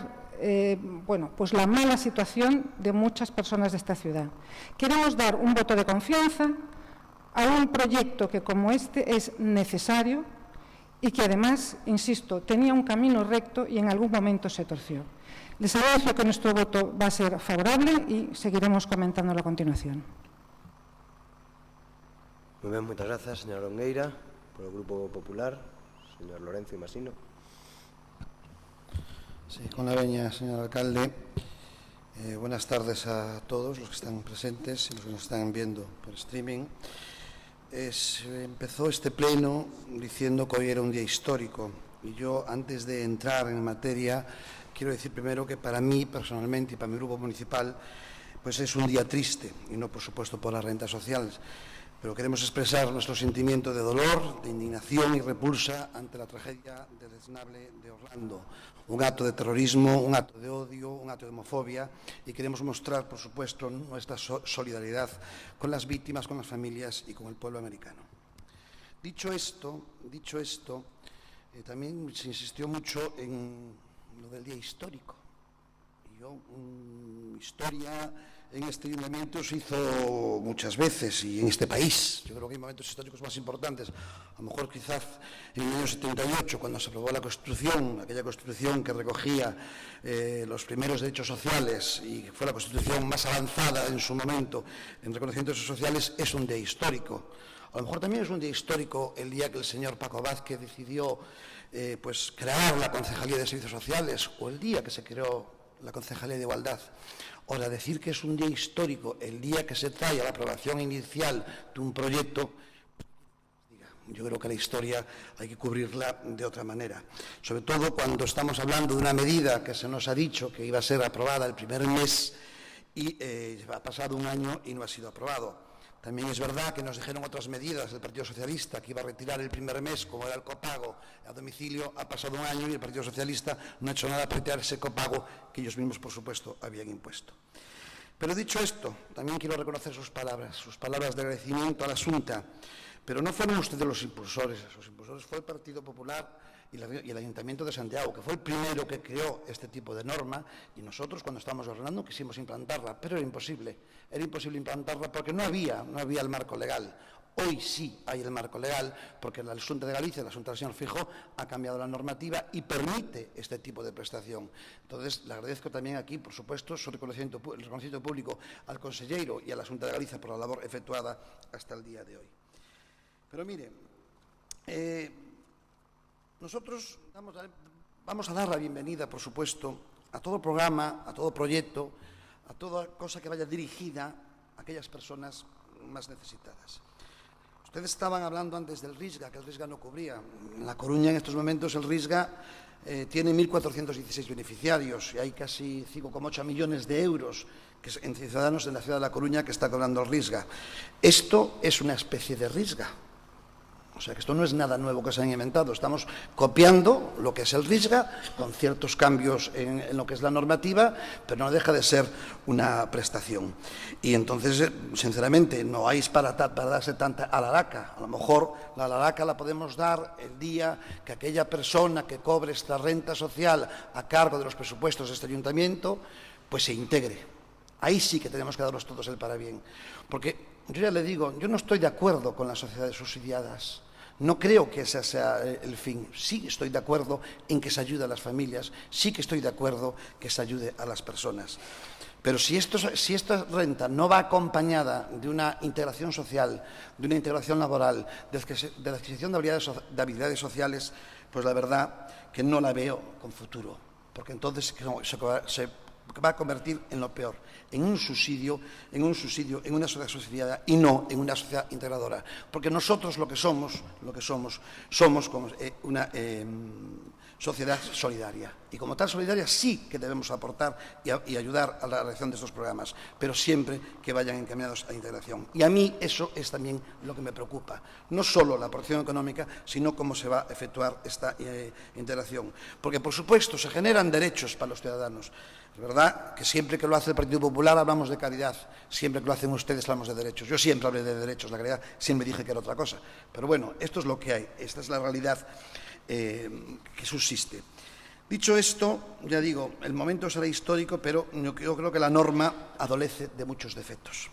pues la mala situación de muchas personas de esta ciudad. Queremos dar un voto de confianza a un proyecto que, como este, es necesario y que además, insisto, tenía un camino recto y en algún momento se torció. Les anuncio que nuestro voto va a ser favorable y seguiremos comentándolo a continuación. Muy bien, muchas gracias, señora Longueira. Por el Grupo Popular, señor Lorenzo y Masino. Sí, con la veña, señor alcalde. Buenas tardes a todos los que están presentes y los que nos están viendo por streaming. Empezó este pleno diciendo que hoy era un día histórico y yo, antes de entrar en materia, quiero decir primero que para mí personalmente y para mi grupo municipal pues es un día triste y no por supuesto por las rentas sociales, pero queremos expresar nuestro sentimiento de dolor, de indignación y repulsa ante la tragedia deleznable de Orlando, un acto de terrorismo, un acto de odio, un acto de homofobia, y queremos mostrar, por supuesto, nuestra solidaridad con las víctimas, con las familias y con el pueblo americano. Dicho esto, también se insistió mucho en lo del día histórico. Historia en este ayuntamiento se hizo muchas veces y en este país. Yo creo que hay momentos históricos más importantes. A lo mejor quizás en el año 78, cuando se aprobó la Constitución, aquella Constitución que recogía los primeros derechos sociales y fue la Constitución más avanzada en su momento en reconocimiento de derechos sociales, es un día histórico. A lo mejor también es un día histórico el día que el señor Paco Vázquez decidió pues crear la Concejalía de Servicios Sociales, o el día que se creó la Concejalía de Igualdad. Ahora, decir que es un día histórico el día que se trae a la aprobación inicial de un proyecto, yo creo que la historia hay que cubrirla de otra manera. Sobre todo cuando estamos hablando de una medida que se nos ha dicho que iba a ser aprobada el primer mes y ha pasado un año y no ha sido aprobado. También es verdad que nos dijeron otras medidas del Partido Socialista, que iba a retirar el primer mes, como era el copago a domicilio. Ha pasado un año y el Partido Socialista no ha hecho nada para retirar ese copago que ellos mismos, por supuesto, habían impuesto. Pero dicho esto, también quiero reconocer sus palabras de agradecimiento a la Xunta. Pero no fueron ustedes los impulsores fue el Partido Popular y el Ayuntamiento de Santiago, que fue el primero que creó este tipo de norma, y nosotros, cuando estábamos ordenando, quisimos implantarla, pero era imposible implantarla porque no había el marco legal. Hoy sí hay el marco legal, porque la Xunta de Galicia, la Xunta del señor Feijóo, ha cambiado la normativa y permite este tipo de prestación. Entonces, le agradezco también aquí, por supuesto, el reconocimiento público al conselleiro y a la Xunta de Galicia por la labor efectuada hasta el día de hoy. Pero mire, nosotros vamos a dar la bienvenida, por supuesto, a todo programa, a todo proyecto, a toda cosa que vaya dirigida a aquellas personas más necesitadas. Ustedes estaban hablando antes del RISGA, que el RISGA no cubría. En La Coruña, en estos momentos, el RISGA tiene 1.416 beneficiarios y hay casi 5,8 millones de euros en ciudadanos en la ciudad de La Coruña que está cobrando el RISGA. Esto es una especie de RISGA. O sea que esto no es nada nuevo que se han inventado, estamos copiando lo que es el RISGA con ciertos cambios en lo que es la normativa, pero no deja de ser una prestación. Y entonces, sinceramente, no hay para darse tanta alaraca. A lo mejor la alaraca la podemos dar el día que aquella persona que cobre esta renta social a cargo de los presupuestos de este ayuntamiento, pues se integre. Ahí sí que tenemos que darnos todos el parabién. Porque yo ya le digo, yo no estoy de acuerdo con las sociedades subsidiadas. No creo que ese sea el fin. Sí estoy de acuerdo en que se ayude a las familias, sí que estoy de acuerdo que se ayude a las personas. Pero si esta renta no va acompañada de una integración social, de una integración laboral, de la adquisición de habilidades sociales, pues la verdad que no la veo con futuro, porque entonces se va a convertir en lo peor, en un subsidio, en una sociedad subsidiada y no en una sociedad integradora. Porque nosotros lo que somos como una sociedad solidaria. Y como tal solidaria sí que debemos aportar y ayudar a la realización de estos programas, pero siempre que vayan encaminados a la integración. Y a mí eso es también lo que me preocupa. No solo la aportación económica, sino cómo se va a efectuar esta integración. Porque, por supuesto, se generan derechos para los ciudadanos. Es verdad que siempre que lo hace el Partido Popular hablamos de caridad, siempre que lo hacen ustedes hablamos de derechos. Yo siempre hablé de derechos, la caridad siempre dije que era otra cosa. Pero bueno, esto es lo que hay, esta es la realidad que subsiste. Dicho esto, ya digo, el momento será histórico, pero yo creo que la norma adolece de muchos defectos.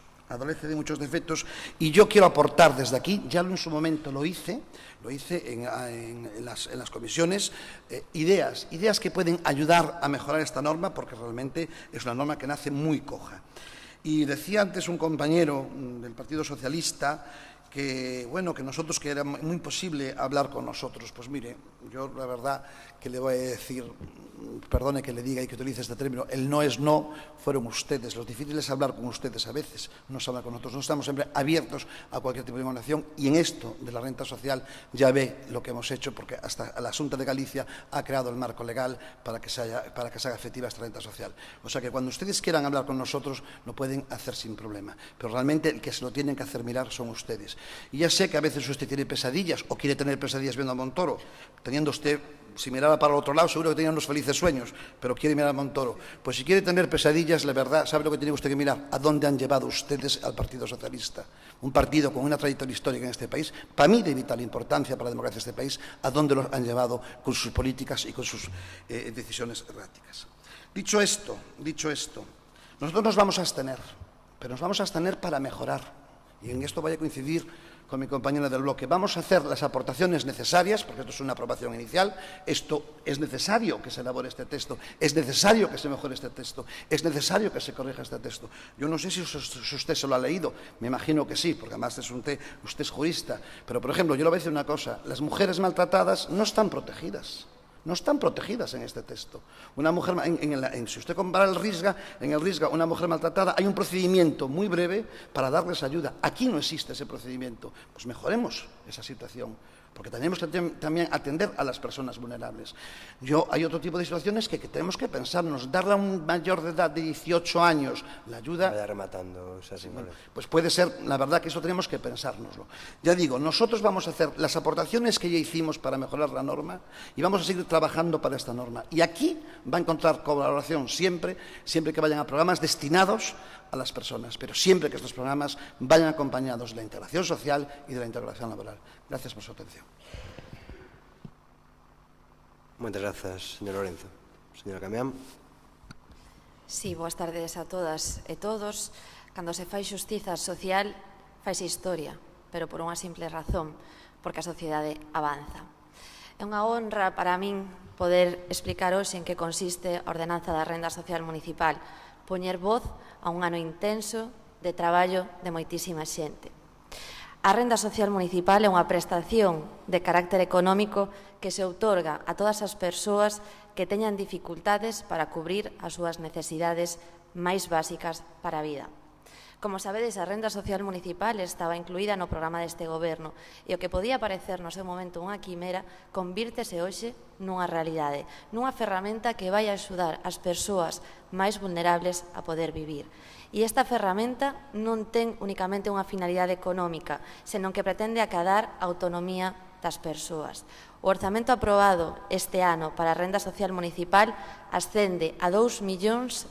Y yo quiero aportar desde aquí, ya en su momento lo hice en las comisiones, ideas que pueden ayudar a mejorar esta norma, porque realmente es una norma que nace muy coja. Y decía antes un compañero del Partido Socialista que, bueno, que nosotros, que era muy imposible hablar con nosotros. Pues mire, yo la verdad que le voy a decir, perdone que le diga y que utilice este término, el no es no, fueron ustedes. Los difíciles es hablar con ustedes a veces, no se habla con nosotros. No estamos siempre abiertos a cualquier tipo de información, y en esto de la renta social ya ve lo que hemos hecho, porque hasta la Xunta de Galicia ha creado el marco legal para que se haga efectiva esta renta social. O sea que cuando ustedes quieran hablar con nosotros lo pueden hacer sin problema, pero realmente el que se lo tienen que hacer mirar son ustedes. Y ya sé que a veces usted tiene pesadillas o quiere tener pesadillas viendo a Montoro, teniendo usted, si mirara para el otro lado, seguro que tenía unos felices sueños, pero quiere mirar a Montoro. Pues si quiere tener pesadillas, la verdad, ¿sabe lo que tiene usted que mirar? ¿A dónde han llevado ustedes al Partido Socialista? Un partido con una trayectoria histórica en este país, para mí de vital importancia para la democracia de este país, ¿a dónde los han llevado con sus políticas y con sus decisiones erráticas? Dicho esto, nosotros nos vamos a abstener, pero nos vamos a abstener para mejorar. Y en esto voy a coincidir con mi compañera del bloque. Vamos a hacer las aportaciones necesarias, porque esto es una aprobación inicial, esto es necesario que se elabore este texto, es necesario que se mejore este texto, es necesario que se corrija este texto. Yo no sé si usted se lo ha leído, me imagino que sí, porque además usted es jurista, pero por ejemplo, yo le voy a decir una cosa, las mujeres maltratadas no están protegidas. No están protegidas en este texto. Una mujer, si usted compara el RISGA, en el RISGA, una mujer maltratada, hay un procedimiento muy breve para darles ayuda. Aquí no existe ese procedimiento. Pues mejoremos esa situación, porque tenemos que también atender a las personas vulnerables. Hay otro tipo de situaciones que tenemos que pensarnos. Darle a un mayor de edad de 18 años la ayuda... Vaya rematando, pues puede ser, la verdad que eso tenemos que pensárnoslo. Ya digo, nosotros vamos a hacer las aportaciones que ya hicimos para mejorar la norma y vamos a seguir trabajando para esta norma. Y aquí va a encontrar colaboración siempre que vayan a programas destinados a las personas, pero siempre que estos programas vayan acompañados de la integración social y de la integración laboral. Gracias por su atención. Moitas grazas, señor Lorenzo. Señora Camián. Sí, boas tardes a todas e todos. Cando se fai xustiza social, faise historia, pero por unha simple razón, porque a sociedade avanza. É unha honra para min poder explicar hoxe en que consiste a ordenanza da renda social municipal, poñer voz a un ano intenso de traballo de moitísima xente. A renda social municipal é unha prestación de carácter económico que se outorga a todas as persoas que teñan dificultades para cubrir as súas necesidades máis básicas para a vida. Como sabedes, a renda social municipal estaba incluída no programa deste goberno e o que podía parecer no seu momento unha quimera convírtese hoxe nunha realidade, nunha ferramenta que vai axudar as persoas máis vulnerables a poder vivir. E esta ferramenta non ten únicamente unha finalidade económica, senón que pretende acadar a autonomía das persoas. O orzamento aprobado este ano para a renda social municipal ascende a 2.100.000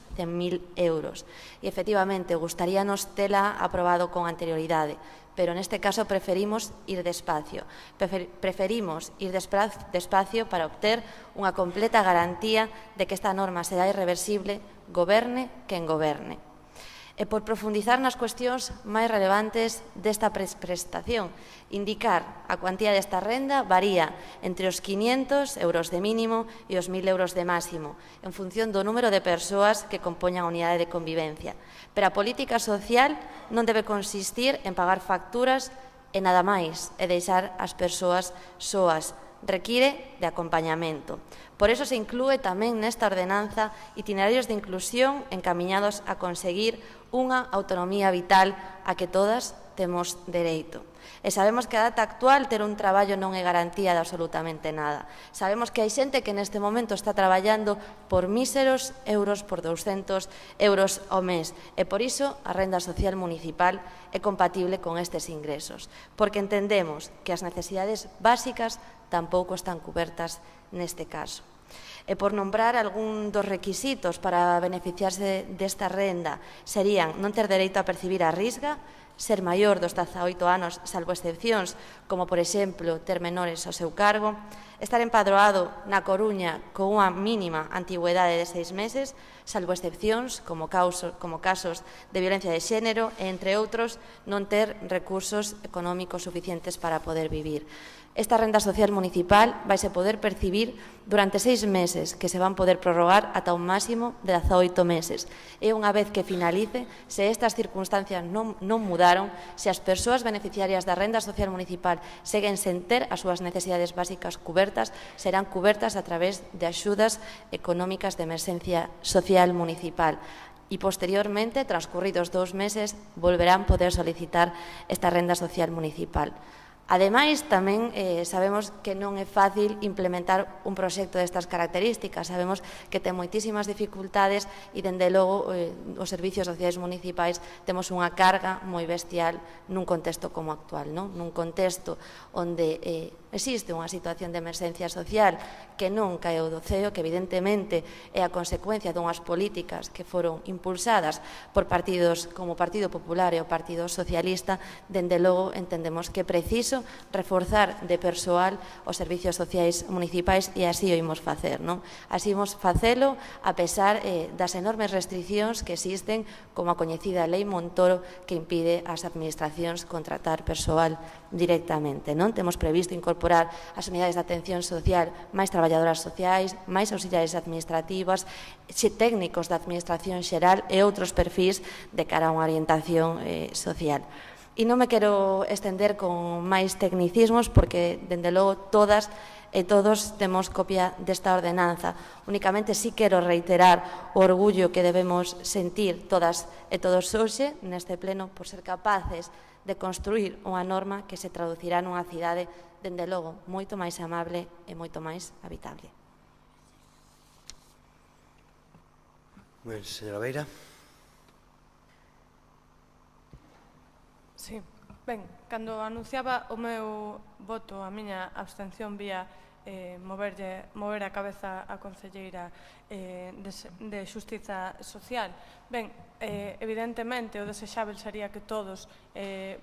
euros e, efectivamente, gustaríanos tela aprobado con anterioridade, pero neste caso preferimos ir despacio. Preferimos ir despacio para obter unha completa garantía de que esta norma será irreversible, goberne quen goberne. E por profundizar nas cuestións máis relevantes desta prestación, indicar a cuantía desta renda varía entre os 500 euros de mínimo e os 1.000 euros de máximo, en función do número de persoas que compoñan a unidade de convivencia. Pero a política social non debe consistir en pagar facturas e nada máis, e deixar as persoas soas. Require de acompañamento. Por eso se inclúe tamén nesta ordenanza itinerarios de inclusión encamiñados a conseguir unha autonomía vital a que todas temos dereito. E sabemos que a data actual ter un traballo non é garantía de absolutamente nada. Sabemos que hai xente que neste momento está traballando por míseros euros, por 200 euros ao mes. E por iso a renda social municipal é compatible con estes ingresos. Porque entendemos que as necesidades básicas tampouco están cubertas neste caso. E por nombrar algún dos requisitos para beneficiarse desta renda serían non ter dereito a percibir a risga, ser maior dos 18 anos, salvo excepcións, como, por exemplo, ter menores ao seu cargo, estar empadroado na Coruña con unha mínima antigüedade de 6 meses, salvo excepcións, como casos de violencia de xénero, e, entre outros, non ter recursos económicos suficientes para poder vivir. Esta renda social municipal vaise poder percibir durante 6 meses, que se van poder prorrogar ata un máximo de 18 meses. E unha vez que finalice, se estas circunstancias non mudaron, se as persoas beneficiarias da renda social municipal seguen sen ter as súas necesidades básicas cubertas, serán cubertas a través de axudas económicas de emerxencia social municipal. E posteriormente, transcurridos 2 meses, volverán poder solicitar esta renda social municipal. Ademais, tamén sabemos que non é fácil implementar un proxecto destas características. Sabemos que ten moitísimas dificultades e, dende logo, os servicios sociais municipais temos unha carga moi bestial nun contexto como actual, nun contexto onde existe unha situación de emerxencia social que non caeu do ceo, que evidentemente é a consecuencia dunhas políticas que foron impulsadas por partidos como o Partido Popular e o Partido Socialista. Dende logo, entendemos que é preciso reforzar de persoal os servicios sociais municipais e así o imos facer, Así imos facelo a pesar das enormes restriccións que existen, como a coñecida Lei Montoro, que impide ás administracións contratar persoal directamente, Temos previsto incorporar as unidades de atención social máis traballadoras sociais, máis auxiliares administrativas, técnicos da administración xeral e outros perfís de cara a unha orientación social. E non me quero estender con máis tecnicismos porque, dende logo, todas e todos temos copia desta ordenanza. Únicamente sí quero reiterar o orgullo que debemos sentir todas e todos hoxe neste pleno por ser capaces de construir unha norma que se traducirá nunha cidade, dende logo, moito máis amable e moito máis habitable. Ben, señora Beira. Sí, ben, cando anunciaba o meu voto, a miña abstención vía mover a cabeza a concelleira de Xustiza Social. Ben, evidentemente o desexável sería que todos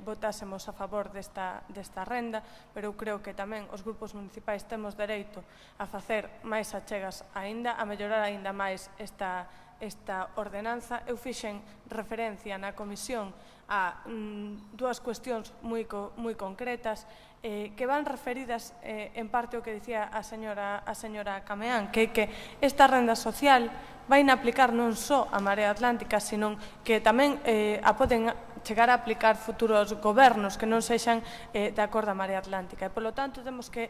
votásemos a favor desta renda, pero eu creo que tamén os grupos municipais temos dereito a facer máis achegas aínda, a mellorar aínda máis esta ordenanza. Eu fixen referencia na comisión a dúas cuestións moi concretas que van referidas en parte ao que dicía a señora Cameán, que é que esta renda social vai a aplicar non só a Marea Atlántica, sino que tamén a poden chegar a aplicar futuros gobernos que non sexan de acordo a Marea Atlántica. E, polo tanto, temos que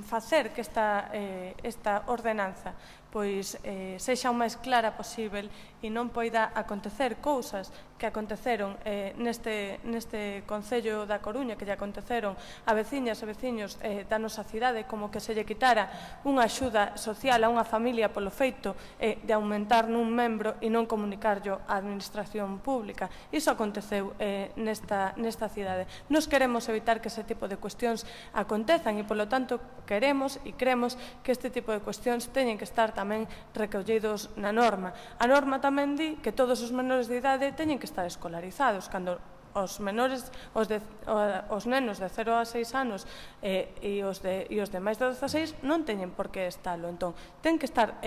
facer que esta ordenanza pois sexa o máis clara posible e non poida acontecer cousas que aconteceron neste Concello da Coruña, que lle aconteceron a veciñas e veciños da nosa cidade, como que se lle quitara unha axuda social a unha familia polo feito de aumentar nun membro e non comunicarlo á administración pública. Iso aconteceu nesta cidade. Nos queremos evitar que ese tipo de cuestións acontezan e, polo tanto, queremos e cremos que este tipo de cuestións teñen que estar tamén recollidos na norma. A norma tamén di que todos os menores de idade teñen que estar escolarizados, cando os menores, os nenos de 0 a 6 anos e os de máis de 16 non teñen por que estalo. Entón, ten que estar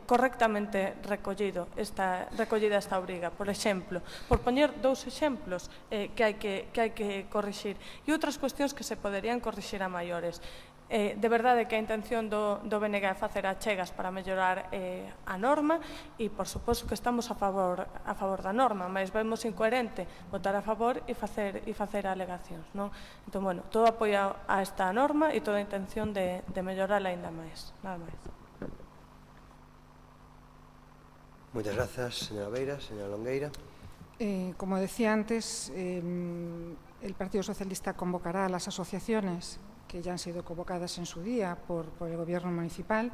correctamente recollida esta obriga. Por exemplo, por poñer dous exemplos que hai que corrixir e outras cuestións que se poderían corrixir a maiores. De verdade que a intención do BNG é facer achegas para mellorar a norma e, por suposto, que estamos a favor da norma, mas vemos incoherente votar a favor e facer alegacións. Entón, bueno, todo apoio a esta norma e toda a intención de mellorarla ainda máis. Nada máis. Moitas grazas, señora Beira. Señora Longueira. Como decía antes, el Partido Socialista convocará a las asociaciones que ya han sido convocadas en su día por el Gobierno municipal.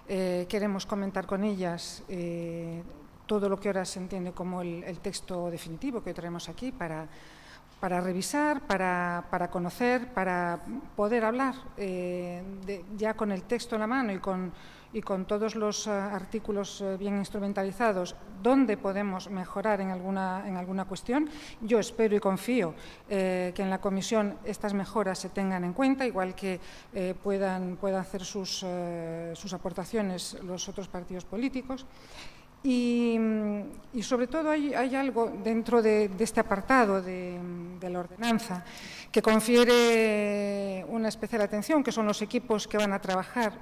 Queremos comentar con ellas todo lo que ahora se entiende como el texto definitivo que hoy traemos aquí para revisar, para conocer, para poder hablar ya con el texto en la mano y con todos los artículos bien instrumentalizados, dónde podemos mejorar en alguna cuestión. Yo espero y confío que en la comisión estas mejoras se tengan en cuenta, igual que puedan hacer sus aportaciones los otros partidos políticos. Y sobre todo hay algo dentro de este apartado de la ordenanza que confiere una especial atención, que son los equipos que van a trabajar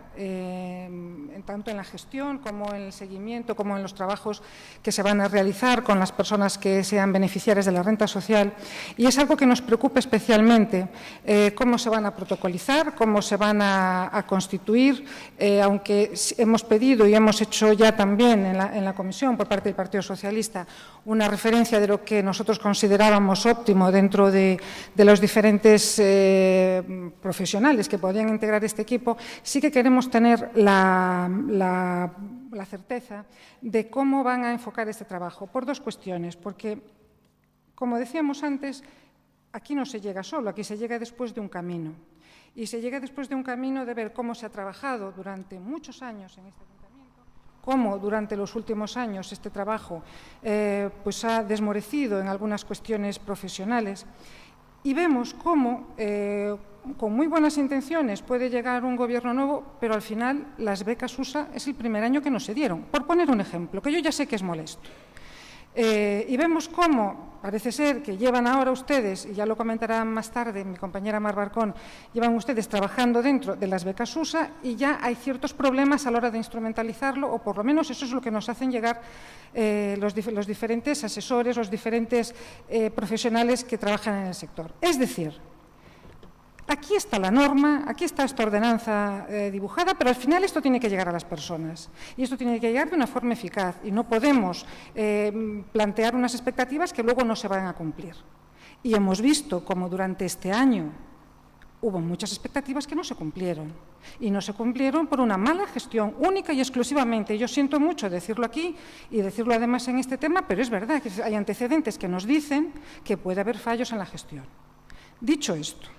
tanto en la gestión como en el seguimiento, como en los trabajos que se van a realizar con las personas que sean beneficiarias de la renta social. Y es algo que nos preocupa especialmente, cómo se van a protocolizar, cómo se van a constituir, aunque hemos pedido y hemos hecho ya también en la comisión por parte del Partido Socialista una referencia de lo que nosotros considerábamos óptimo dentro de los diferentes profesionales que podían integrar este equipo. Sí que queremos tener la certeza de cómo van a enfocar este trabajo, por dos cuestiones, porque, como decíamos antes, aquí no se llega solo, aquí se llega después de un camino. Y se llega después de un camino de ver cómo se ha trabajado durante muchos años en este ayuntamiento, cómo durante los últimos años este trabajo pues ha desmorecido en algunas cuestiones profesionales. Y vemos cómo, con muy buenas intenciones, puede llegar un gobierno nuevo, pero al final las becas USA es el primer año que no se dieron. Por poner un ejemplo, que yo ya sé que es molesto. Y vemos cómo parece ser que llevan ahora ustedes, y ya lo comentará más tarde mi compañera Mar Barcón, llevan ustedes trabajando dentro de las becas USA y ya hay ciertos problemas a la hora de instrumentalizarlo, o por lo menos eso es lo que nos hacen llegar los diferentes asesores, los diferentes profesionales que trabajan en el sector. Es decir, aquí está la norma, aquí está esta ordenanza dibujada, pero al final esto tiene que llegar a las personas y esto tiene que llegar de una forma eficaz y no podemos plantear unas expectativas que luego no se van a cumplir. Y hemos visto cómo durante este año hubo muchas expectativas que no se cumplieron y no se cumplieron por una mala gestión única y exclusivamente. Yo siento mucho decirlo aquí y decirlo además en este tema, pero es verdad que hay antecedentes que nos dicen que puede haber fallos en la gestión. Dicho esto,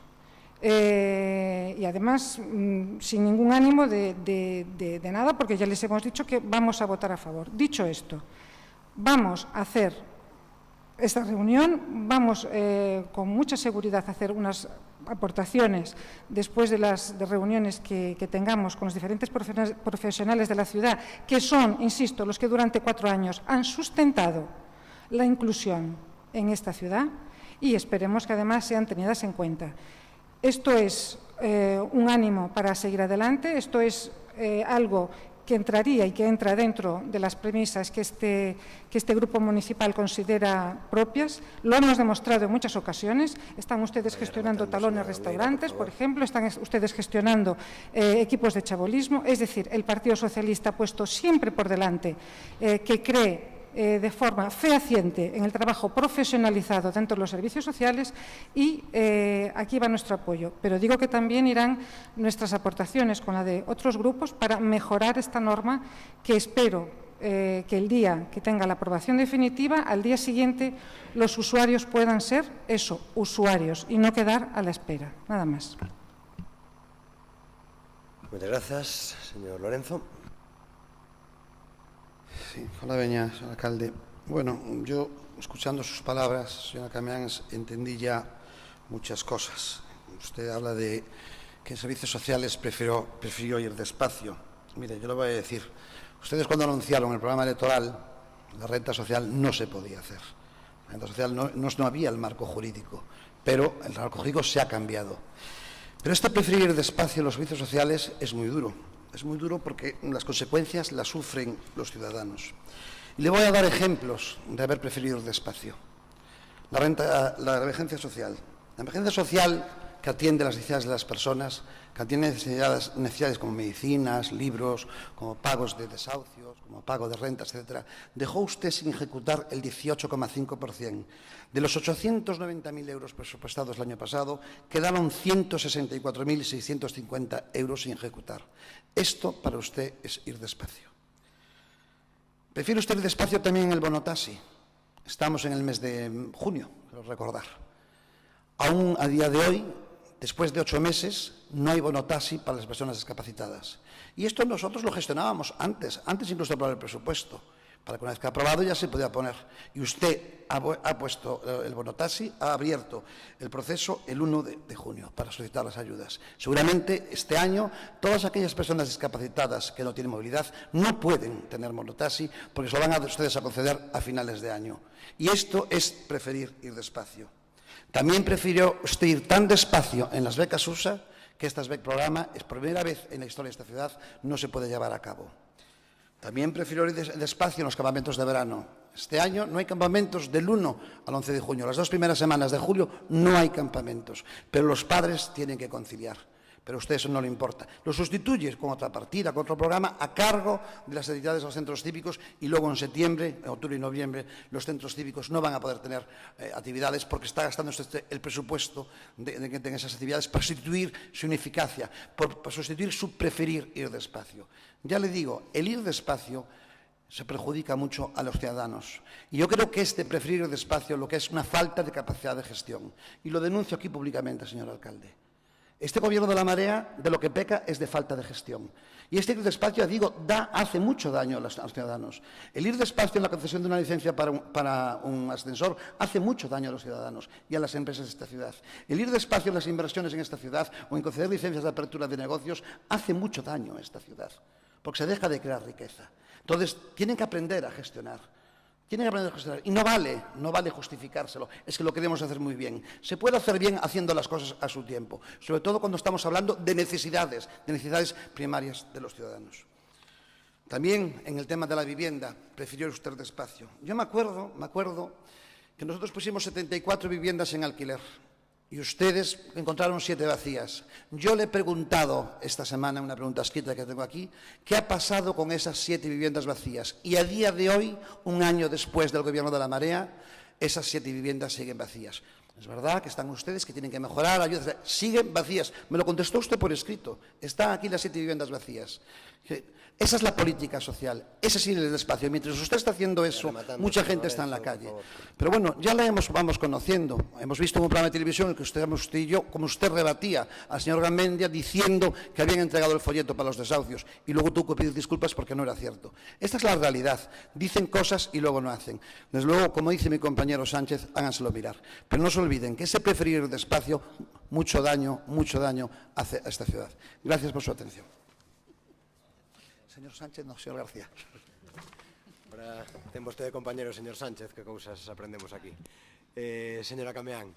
y además sin ningún ánimo de nada, porque ya les hemos dicho que vamos a votar a favor. Dicho esto, vamos a hacer esta reunión, vamos con mucha seguridad a hacer unas aportaciones después de las reuniones que tengamos con los diferentes profesionales de la ciudad, que son, insisto, los que durante 4 años han sustentado la inclusión en esta ciudad y esperemos que además sean tenidas en cuenta. Esto es un ánimo para seguir adelante, esto es algo que entraría y que entra dentro de las premisas que este grupo municipal considera propias. Lo hemos demostrado en muchas ocasiones. Están ustedes gestionando talones restaurantes, por ejemplo, están ustedes gestionando equipos de chabolismo. Es decir, el Partido Socialista ha puesto siempre por delante que cree de forma fehaciente en el trabajo profesionalizado dentro de los servicios sociales y aquí va nuestro apoyo. Pero digo que también irán nuestras aportaciones con la de otros grupos para mejorar esta norma que espero que el día que tenga la aprobación definitiva, al día siguiente los usuarios puedan ser eso, usuarios, y no quedar a la espera. Nada más. Muchas gracias, señor Lorenzo. Sí, hola, veña, señor alcalde. Bueno, yo, escuchando sus palabras, señora Camián, entendí ya muchas cosas. Usted habla de que en servicios sociales prefirió ir despacio. Mire, yo le voy a decir, ustedes cuando anunciaron el programa electoral, la renta social no se podía hacer. La renta social no había el marco jurídico, pero el marco jurídico se ha cambiado. Pero este preferir ir despacio en los servicios sociales es muy duro. Es muy duro porque las consecuencias las sufren los ciudadanos. Y le voy a dar ejemplos de haber preferido ir despacio. La emergencia social. La emergencia social que atiende las necesidades de las personas, que atiende necesidades como medicinas, libros, como pagos de desahucios, como pago de rentas, etc., dejó usted sin ejecutar el 18,5%. De los 890.000 euros presupuestados el año pasado, quedaron 164.650 euros sin ejecutar. Esto para usted es ir despacio. ¿Prefiere usted ir despacio también en el bonotaxi? Estamos en el mes de junio, quiero recordar. Aún a día de hoy, después de 8 meses, no hay bonotaxi para las personas discapacitadas. Y esto nosotros lo gestionábamos antes incluso de aprobar el presupuesto, para que una vez que ha aprobado ya se podía poner. Y usted ha puesto el bonotaxi, ha abierto el proceso el 1 de junio para solicitar las ayudas. Seguramente este año todas aquellas personas discapacitadas que no tienen movilidad no pueden tener bonotaxi porque se lo van a ustedes a conceder a finales de año. Y esto es preferir ir despacio. También prefirió usted ir tan despacio en las becas USA que este programa, es por primera vez en la historia de esta ciudad, no se puede llevar a cabo. También prefirió ir despacio en los campamentos de verano. Este año no hay campamentos del 1 al 11 de junio. Las 2 primeras semanas de julio no hay campamentos, pero los padres tienen que conciliar. Pero a usted eso no le importa. Lo sustituye con otra partida, con otro programa a cargo de las entidades de los centros cívicos y luego en septiembre, en octubre y noviembre, los centros cívicos no van a poder tener actividades porque está gastando el presupuesto en esas actividades para sustituir su ineficacia, para sustituir su preferir ir despacio. Ya le digo, el ir despacio se perjudica mucho a los ciudadanos. Y yo creo que este preferir ir despacio lo que es una falta de capacidad de gestión. Y lo denuncio aquí públicamente, señor alcalde. Este gobierno de la marea de lo que peca es de falta de gestión. Y este ir despacio, digo, hace mucho daño a los ciudadanos. El ir despacio en la concesión de una licencia para un ascensor hace mucho daño a los ciudadanos y a las empresas de esta ciudad. El ir despacio en las inversiones en esta ciudad o en conceder licencias de apertura de negocios hace mucho daño a esta ciudad, porque se deja de crear riqueza. Entonces, tienen que aprender a gestionar. Tienen que aprender a gestionar. Y no vale justificárselo. Es que lo queremos hacer muy bien. Se puede hacer bien haciendo las cosas a su tiempo, sobre todo cuando estamos hablando de necesidades primarias de los ciudadanos. También en el tema de la vivienda, prefirió usted despacio. Yo me acuerdo que nosotros pusimos 74 viviendas en alquiler y ustedes encontraron 7 vacías. Yo le he preguntado esta semana, una pregunta escrita que tengo aquí, ¿qué ha pasado con esas 7 viviendas vacías? Y a día de hoy, un año después del gobierno de la marea, esas 7 viviendas siguen vacías. Es verdad que están ustedes, que tienen que mejorar, ayudas, siguen vacías. Me lo contestó usted por escrito. Están aquí las 7 viviendas vacías. Esa es la política social, ese sí es el espacio. Mientras usted está haciendo eso, mucha gente está en la calle. Pero bueno, ya la vamos conociendo. Hemos visto en un programa de televisión en que usted y yo, como usted rebatía al señor Garmendia diciendo que habían entregado el folleto para los desahucios y luego tuvo que pedir disculpas porque no era cierto. Esta es la realidad. Dicen cosas y luego no hacen. Desde luego, como dice mi compañero Sánchez, háganselo mirar. Pero no se olviden que ese preferir despacio mucho daño hace a esta ciudad. Gracias por su atención. Señor Sánchez, no, señor García. Ahora ten vostede compañero, señor Sánchez, que cousas aprendemos aquí. Señora Cameán.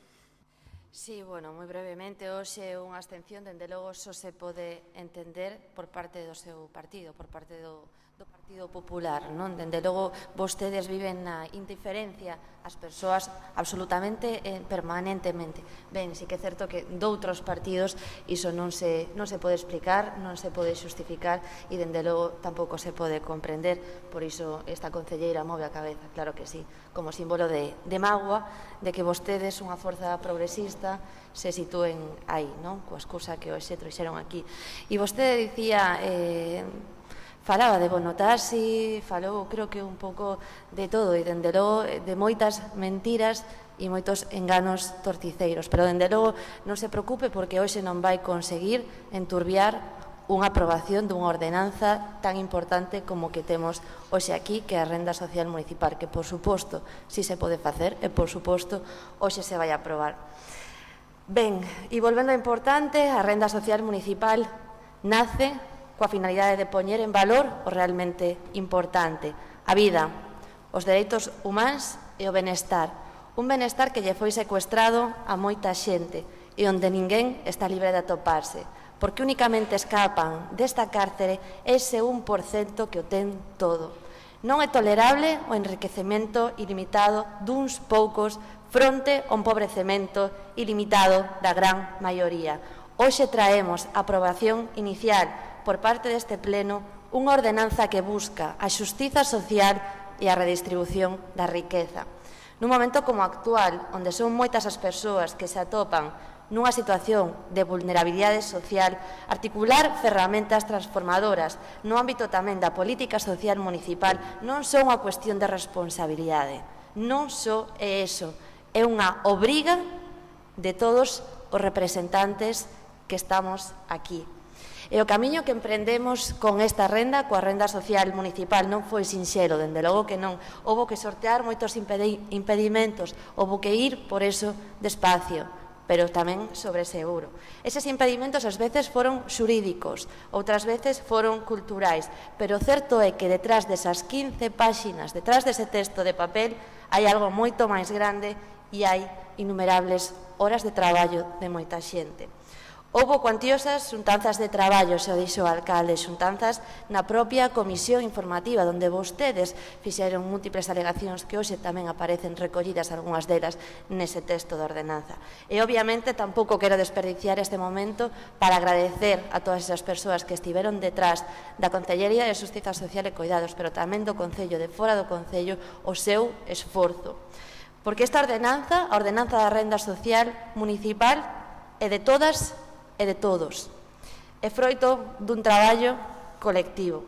Sí, bueno, moi brevemente, hoxe unha abstención, dende logo, só se pode entender por parte do seu partido, por parte do Partido Popular, non? Dende logo, vostedes viven na indiferencia as persoas absolutamente, permanentemente. Ben, sí que é certo que doutros partidos iso non se pode explicar, non se pode xustificar e, dende logo, tampouco se pode comprender. Por iso, esta concelleira move a cabeza, claro que sí, como símbolo de mágoa, de que vostedes, unha forza progresista, se sitúen aí, non? Coa excusa que hoxe trouxeron aquí. E vostede dicía... falaba de bonotaxi, falou, creo que un pouco de todo, e dende logo de moitas mentiras e moitos enganos torticeiros. Pero dende logo non se preocupe porque hoxe non vai conseguir enturbiar unha aprobación dunha ordenanza tan importante como que temos hoxe aquí, que é a renda social municipal, que por suposto si se pode facer e por suposto hoxe se vai a aprobar. Ben, e volvendo a importante, a renda social municipal nace coa finalidade de poñer en valor o realmente importante, a vida, os dereitos humanos e o benestar. Un benestar que lle foi secuestrado a moita xente e onde ninguén está libre de atoparse, porque únicamente escapan desta cárcere ese 1% que o ten todo. Non é tolerable o enriquecemento ilimitado duns poucos fronte ao empobrecemento ilimitado da gran maioría. Hoxe traemos a aprobación inicial por parte deste pleno unha ordenanza que busca a xustiza social e a redistribución da riqueza. Nun momento como o actual, onde son moitas as persoas que se atopan nunha situación de vulnerabilidade social, articular ferramentas transformadoras no ámbito tamén da política social municipal non só unha cuestión de responsabilidade, non só é eso, é unha obriga de todos os representantes que estamos aquí. E o camiño que emprendemos con esta renda, coa renda social municipal, non foi sinxelo, dende logo que non. Houbo que sortear moitos impedimentos, houbo que ir por eso despacio, pero tamén sobre seguro. Eses impedimentos ás veces foron xurídicos, outras veces foron culturais, pero o certo é que detrás desas 15 páxinas, detrás dese texto de papel, hai algo moito máis grande e hai innumerables horas de traballo de moita xente. Houbo cuantiosas xuntanzas de traballo, se o dixo o alcalde, xuntanzas na propia comisión informativa, onde vostedes fixeron múltiples alegacións que hoxe tamén aparecen recollidas algunhas delas nese texto de ordenanza. E, obviamente, tampouco quero desperdiciar este momento para agradecer a todas esas persoas que estiveron detrás da Concellería de Xustiza Social e Coidados, pero tamén do Concello, de fora do Concello, o seu esforzo. Porque esta ordenanza, a ordenanza da renda social municipal, é de todas e de todos. É froito dun traballo colectivo.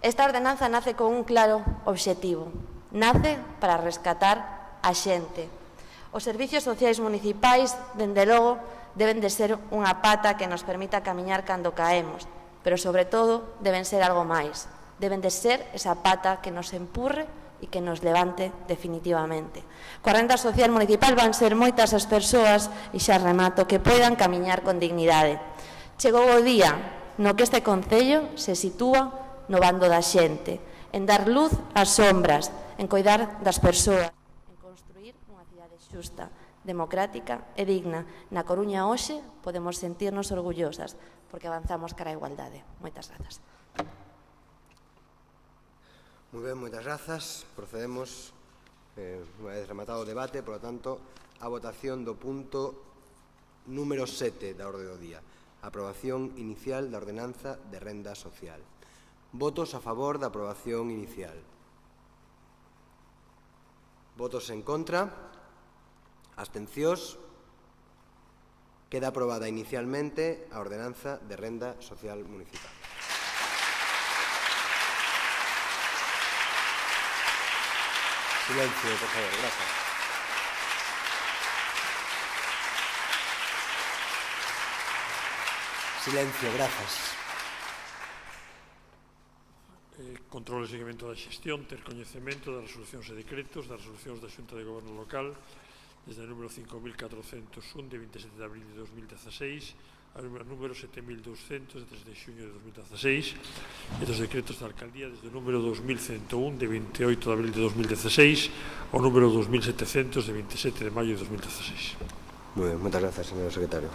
Esta ordenanza nace con un claro obxectivo. Nace para rescatar a xente. Os servicios sociais municipais, dende logo, deben de ser unha pata que nos permita camiñar cando caemos, pero, sobre todo, deben ser algo máis. Deben de ser esa pata que nos empurre e que nos levante definitivamente. Coa renda social municipal van ser moitas as persoas, e xa remato, que poidan camiñar con dignidade. Chegou o día no que este Concello se sitúa no bando da xente, en dar luz ás sombras, en coidar das persoas, en construir unha cidade xusta, democrática e digna. Na Coruña hoxe podemos sentirnos orgullosas, porque avanzamos cara á igualdade. Moitas grazas. Moi ben, moitas grazas. Procedemos, unha vez rematado o debate, por lo tanto, a votación do punto número 7 da orde do día. Aprobación inicial da ordenanza de renda social. Votos a favor da aprobación inicial. Votos en contra. Abstencións. Queda aprobada inicialmente a ordenanza de renda social municipal. Silencio, por favor, gracias. Silencio, gracias. Control e seguimento da xestión, ter coñecemento das resolucións e decretos das resolucións da Xunta de Goberno Local desde o número 5.401 de 27 de abril de 2016 ao número 7.200 de 3 de xuño de 2016 e dos decretos da Alcaldía desde o número 2.101 de 28 de abril de 2016 ao número 2.700 de 27 de maio de 2016. Moi ben, moitas grazas, señor secretario.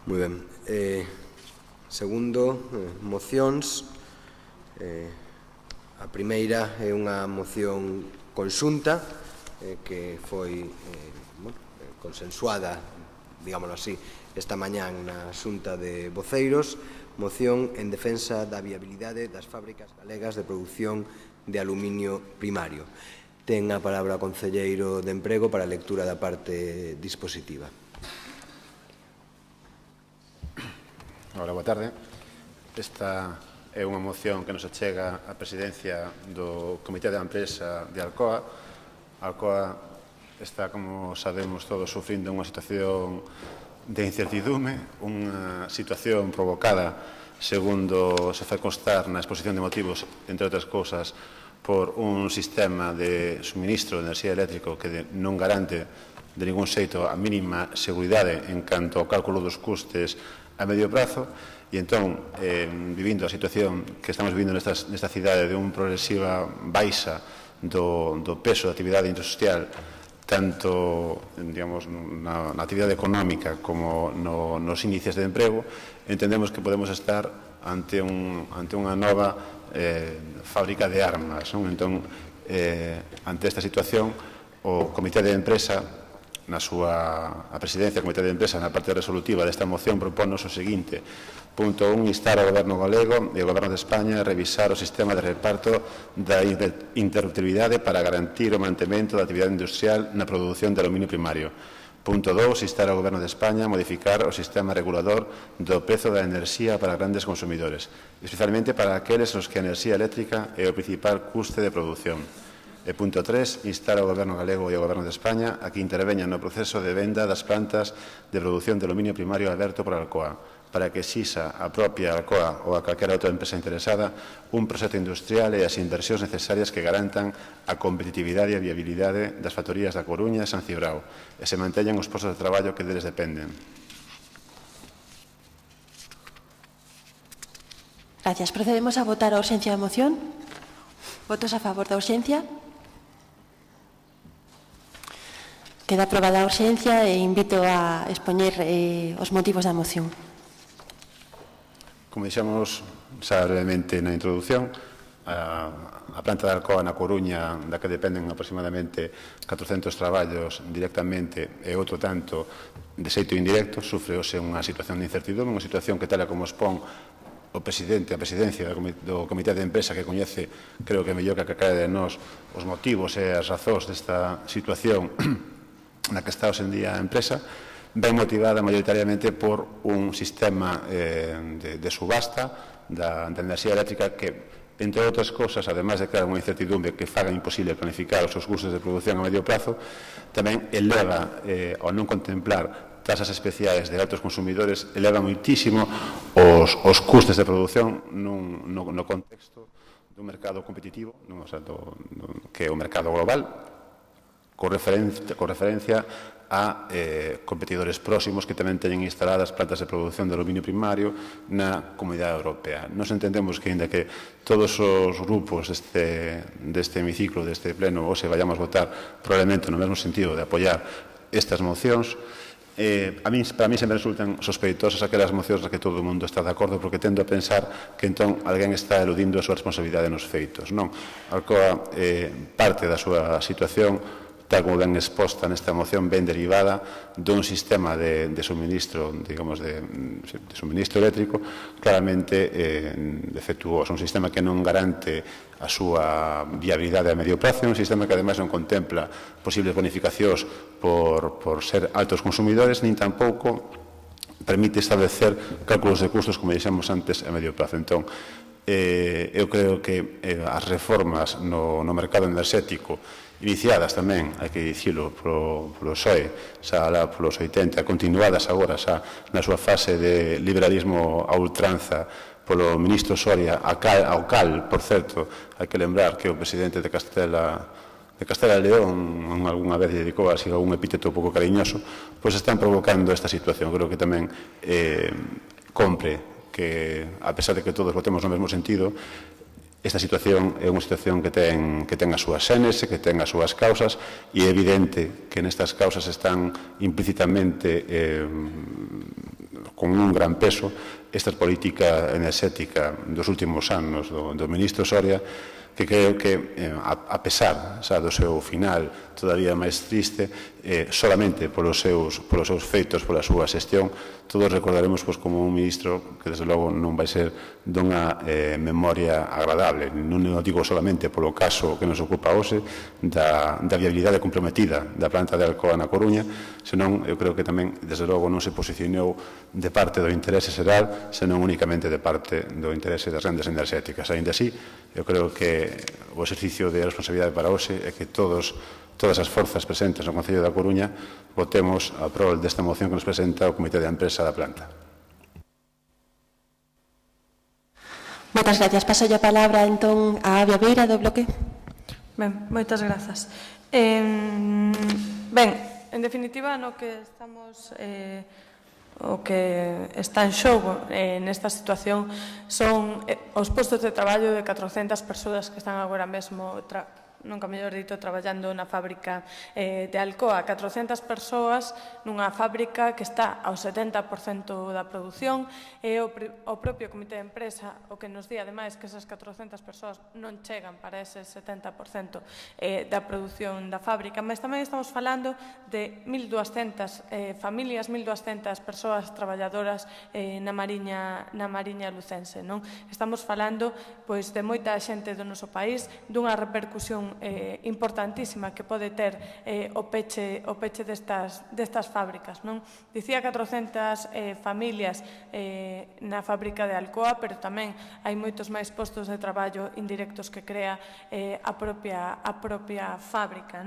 Moi ben. Segundo, mocións. A primeira é unha moción conxunta que foi consensuada, digámoslo así, esta mañán na Xunta de Voceiros, moción en defensa da viabilidade das fábricas galegas de produción de aluminio primario. Ten a palabra o concelleiro de Emprego para a lectura da parte dispositiva. Hola, boa tarde. Esta é unha moción que nos achega a presidencia do Comité de Empresa de Alcoa. Alcoa está, como sabemos todos, sufrindo unha situación de incertidume, unha situación provocada, segundo se fai constar na exposición de motivos, entre outras cousas, por un sistema de suministro de enerxía eléctrico que non garante de ningún xeito a mínima seguridade en canto ao cálculo dos custes a medio prazo, e entón, vivindo a situación que estamos vivindo nesta cidade de unha progresiva baixa do peso da actividade industrial, tanto, digamos, na actividade económica como nos índices de emprego, entendemos que podemos estar ante unha nova fábrica de armas. Entón, ante esta situación, o Comité de Empresa, a presidencia do Comité de Empresa, na parte resolutiva desta moción, propónnos o seguinte: punto 1, instar ao Goberno galego e ao Goberno de España a revisar o sistema de reparto da interruptibilidade para garantir o mantemento da actividade industrial na produción de aluminio primario. Punto 2, instar ao Goberno de España a modificar o sistema regulador do prezo da enerxía para grandes consumidores, especialmente para aqueles nos que a enerxía eléctrica é o principal custe de produción. E punto 3, instar ao Goberno galego e ao Goberno de España a que interveñan no proceso de venda das plantas de produción de aluminio primario aberto por Alcoa, para que exixa a propia Alcoa ou a calquera outra empresa interesada un proxecto industrial e as inversións necesarias que garantan a competitividade e a viabilidade das factorías da Coruña e San Cibrao e se manteñan os postos de traballo que deles dependen. Gracias. Procedemos a votar a urxencia da moción. Votos a favor da urxencia. Queda aprobada a urxencia e invito a expoñer os motivos da moción. Como dixemos xa brevemente na introducción, a planta de Alcoa na Coruña, da que dependen aproximadamente 400 traballos directamente e outro tanto de xeito indirecto, sufre hoxe unha situación de incertidumbre, unha situación que, tal como expón o presidente, a presidencia do Comité de Empresa, que coñece, creo que mellor que a calquera de nós, os motivos e as razóns desta situación na que está hoxe en día a empresa, ben motivada maioritariamente por un sistema de subasta da enerxía eléctrica que, entre outras cosas, ademais de crear unha incertidumbre que faga imposible planificar os seus custos de produción a medio prazo, tamén eleva, ao non contemplar tasas especiais de altos consumidores, eleva muitísimo os custes de produción no contexto dun mercado competitivo, que é o mercado global, con referencia a competidores próximos que tamén teñen instaladas plantas de produción de aluminio primario na Comunidade Europea. Nos entendemos que, ainda que todos os grupos deste hemiciclo, deste pleno, hoxe vayamos votar probablemente no mesmo sentido de apoiar estas mocións, para mí sempre resultan sospeitosas aquelas mocións nas que todo o mundo está de acordo, porque tendo a pensar que entón alguén está eludindo a súa responsabilidade nos feitos. Non, Alcoa parte da súa situación, tal como ben exposta nesta moción, ben derivada dun sistema de suministro, digamos, de suministro eléctrico claramente defectuoso, un sistema que non garante a súa viabilidade a medio prazo, un sistema que ademais non contempla posibles bonificacións por ser altos consumidores, nin tampouco permite establecer cálculos de custos, como dixemos antes, a medio prazo. Entón, eu creo que as reformas no mercado enerxético, iniciadas tamén, hai que dicilo, polo PSOE, xa lá polos 80, continuadas agora xa na súa fase de liberalismo a ultranza polo ministro Soria, ao cal, por certo, hai que lembrar que o presidente de Castela de Castela e León, algunha vez dedicou así algún epíteto pouco cariñoso, pois están provocando esta situación. Creo que tamén compre que, a pesar de que todos votemos no mesmo sentido, esta situación é unha situación que ten as súas xénese, que ten as súas causas, e é evidente que nestas causas están implícitamente con un gran peso esta política enerxética dos últimos anos do ministro Soria, que creo que, a pesar do seu final todavía máis triste, solamente polos seus feitos, pola súa xestión, todos recordaremos como un ministro que, desde logo, non vai ser dunha memoria agradable. Non o digo solamente polo caso que nos ocupa hoxe, da viabilidade comprometida da planta de Alcoa na Coruña, senón, eu creo que tamén, desde logo, non se posicionou de parte do interese xeral, senón únicamente de parte do interese das rendas enerxéticas. Ainda así, eu creo que o exercicio de responsabilidade para hoxe é que todas as forzas presentes no Concello da Coruña votemos a prol desta moción que nos presenta o Comité de Empresa da planta. Moitas gracias. Paso a palabra, entón, a Avia Beira, do Bloque. Ben, moitas grazas. Ben, en definitiva, no que estamos... o que está en xogo nesta situación son os postos de traballo de 400 persoas que están agora mesmo, nunca mellor dito, traballando na fábrica de Alcoa. 400 persoas nunha fábrica que está ao 70% da produción, e o propio Comité de Empresa o que nos di, ademais, que esas 400 persoas non chegan para ese 70% da produción da fábrica, mas tamén estamos falando de 1.200 familias, 1.200 persoas traballadoras na Mariña lucense. Estamos falando de moita xente do noso país, dunha repercusión importantísima que pode ter o peche destas fábricas. Dicía 400 familias na fábrica de Alcoa, pero tamén hai moitos máis postos de traballo indirectos que crea a propia fábrica.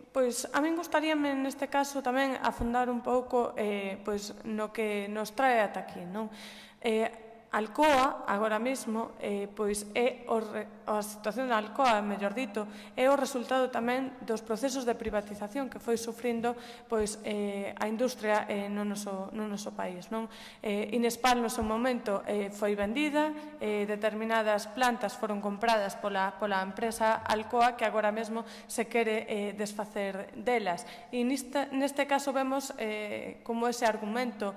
Pois a min gustaríame neste caso tamén afondar un pouco no que nos trae ata aquí. Alcoa, agora mesmo, a situación da Alcoa, mellor dito, é o resultado tamén dos procesos de privatización que foi sufrindo a industria no noso país. Inespal, no seu momento, foi vendida, determinadas plantas foron compradas pola empresa Alcoa, que agora mesmo se quere desfacer delas. E neste caso vemos como ese argumento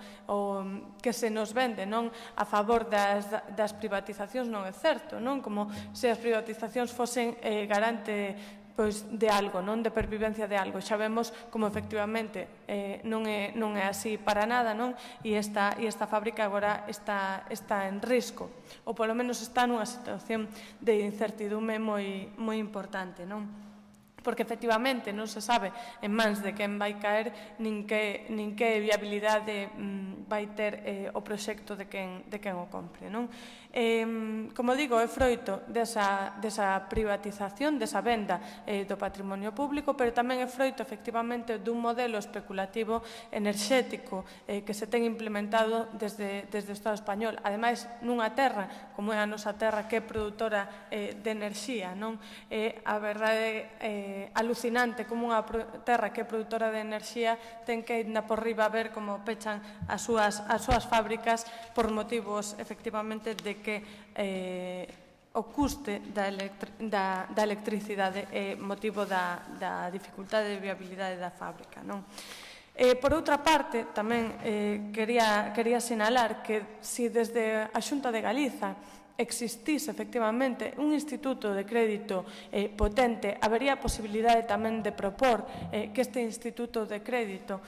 que se nos vende a favor das privatizacións non é certo, como se as privatizacións fosen garante de algo, de pervivencia de algo. Xa vemos como efectivamente non é así para nada, e esta fábrica agora está en risco, ou polo menos está nunha situación de incertidume moi importante, porque efectivamente non se sabe en mans de quen vai caer nin que viabilidade vai ter o proxecto de quen o compre. Como digo, é froito desa privatización, desa venda do patrimonio público, pero tamén é froito efectivamente dun modelo especulativo enerxético que se ten implementado desde o Estado español, ademais nunha terra como é a nosa terra, que é produtora de enerxía. É a verdade alucinante como unha terra que é produtora de enerxía ten que ir por riba a ver como pechan as súas fábricas por motivos efectivamente de que o custe da electricidade é motivo da dificultade de viabilidade da fábrica. Por outra parte, tamén quería sinalar que se desde a Xunta de Galiza existise efectivamente un instituto de crédito potente, habería a posibilidade tamén de propor que este instituto de crédito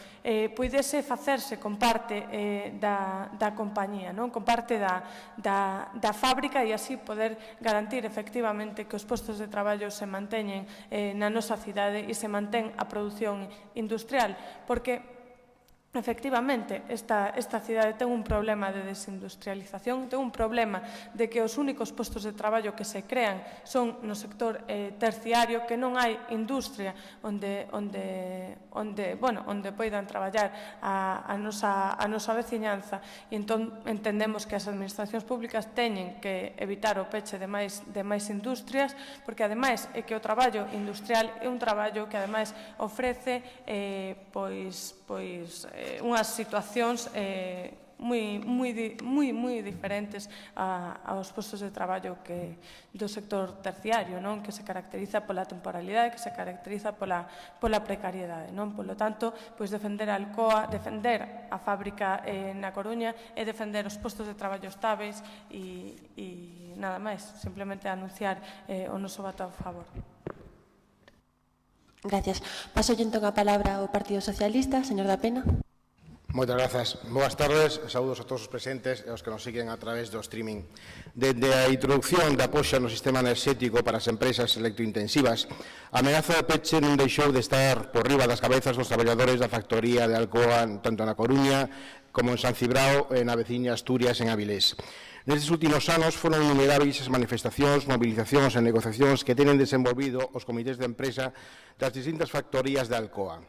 puidese facerse con parte da compañía, con parte da fábrica, e así poder garantir efectivamente que os postos de traballo se manteñen na nosa cidade e se mantén a produción industrial, porque efectivamente, esta cidade ten un problema de desindustrialización, ten un problema de que os únicos postos de traballo que se crean son no sector terciario, que non hai industria onde poidan traballar a nosa veciñanza, e entón entendemos que as administracións públicas teñen que evitar o peche de máis industrias, porque ademais é que o traballo industrial é un traballo que ademais ofrece unhas situacións moi diferentes aos postos de traballo do sector terciario, que se caracteriza pola temporalidade, que se caracteriza pola precariedade. Polo tanto, defender a Alcoa, defender a fábrica na Coruña e defender os postos de traballo estáveis e nada máis, simplemente anunciar o noso voto a favor. Gracias. Paso entón a palabra ao Partido Socialista, señor da Pena. Moitas grazas. Boas tardes, saúdos a todos os presentes e aos que nos siguen a través do streaming. Desde a introducción da poxa no sistema enerxético para as empresas electrointensivas, a ameaza de peche non deixou de estar por riba das cabezas dos traballadores da factoría de Alcoa, tanto na Coruña como en San Cibrao e na veciña Asturias, en Avilés. Nestes últimos anos foron innumerables as manifestacións, movilizacións e negociacións que tenen desenvolvido os comités de empresa das distintas factorías de Alcoa.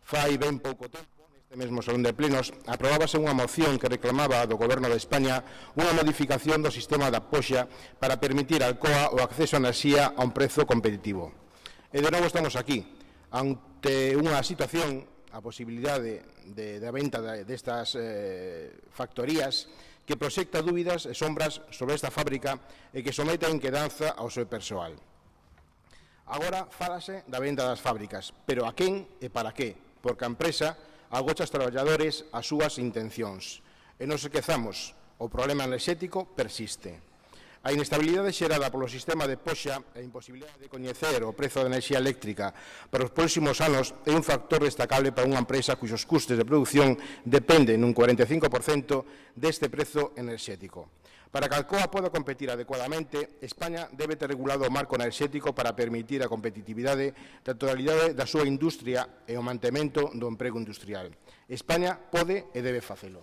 Fai ben pouco tempo, neste mesmo salón de plenos, aprobábase unha moción que reclamaba do Goberno de España unha modificación do sistema da poxa para permitir a Alcoa o acceso a enerxía a un prezo competitivo. E de novo estamos aquí, ante unha situación, a posibilidade da venta destas factorías, que proxecta dúbidas e sombras sobre esta fábrica e que somete a inquedanza ao seu persoal. Agora fálase da venda das fábricas, pero a quen e para que? Porque a empresa agocha aos traballadores as súas intencións. E non esquezamos, o problema enerxético persiste. A inestabilidade xerada polo sistema de poxa e a imposibilidade de coñecer o prezo da enerxía eléctrica para os próximos anos é un factor destacable para unha empresa cuxos custes de produción dependen nun 45% deste prezo enerxético. Para que Alcoa poda competir adecuadamente, España debe ter regulado o marco enerxético para permitir a competitividade da totalidade da súa industria e o mantemento do emprego industrial. España pode e debe facelo.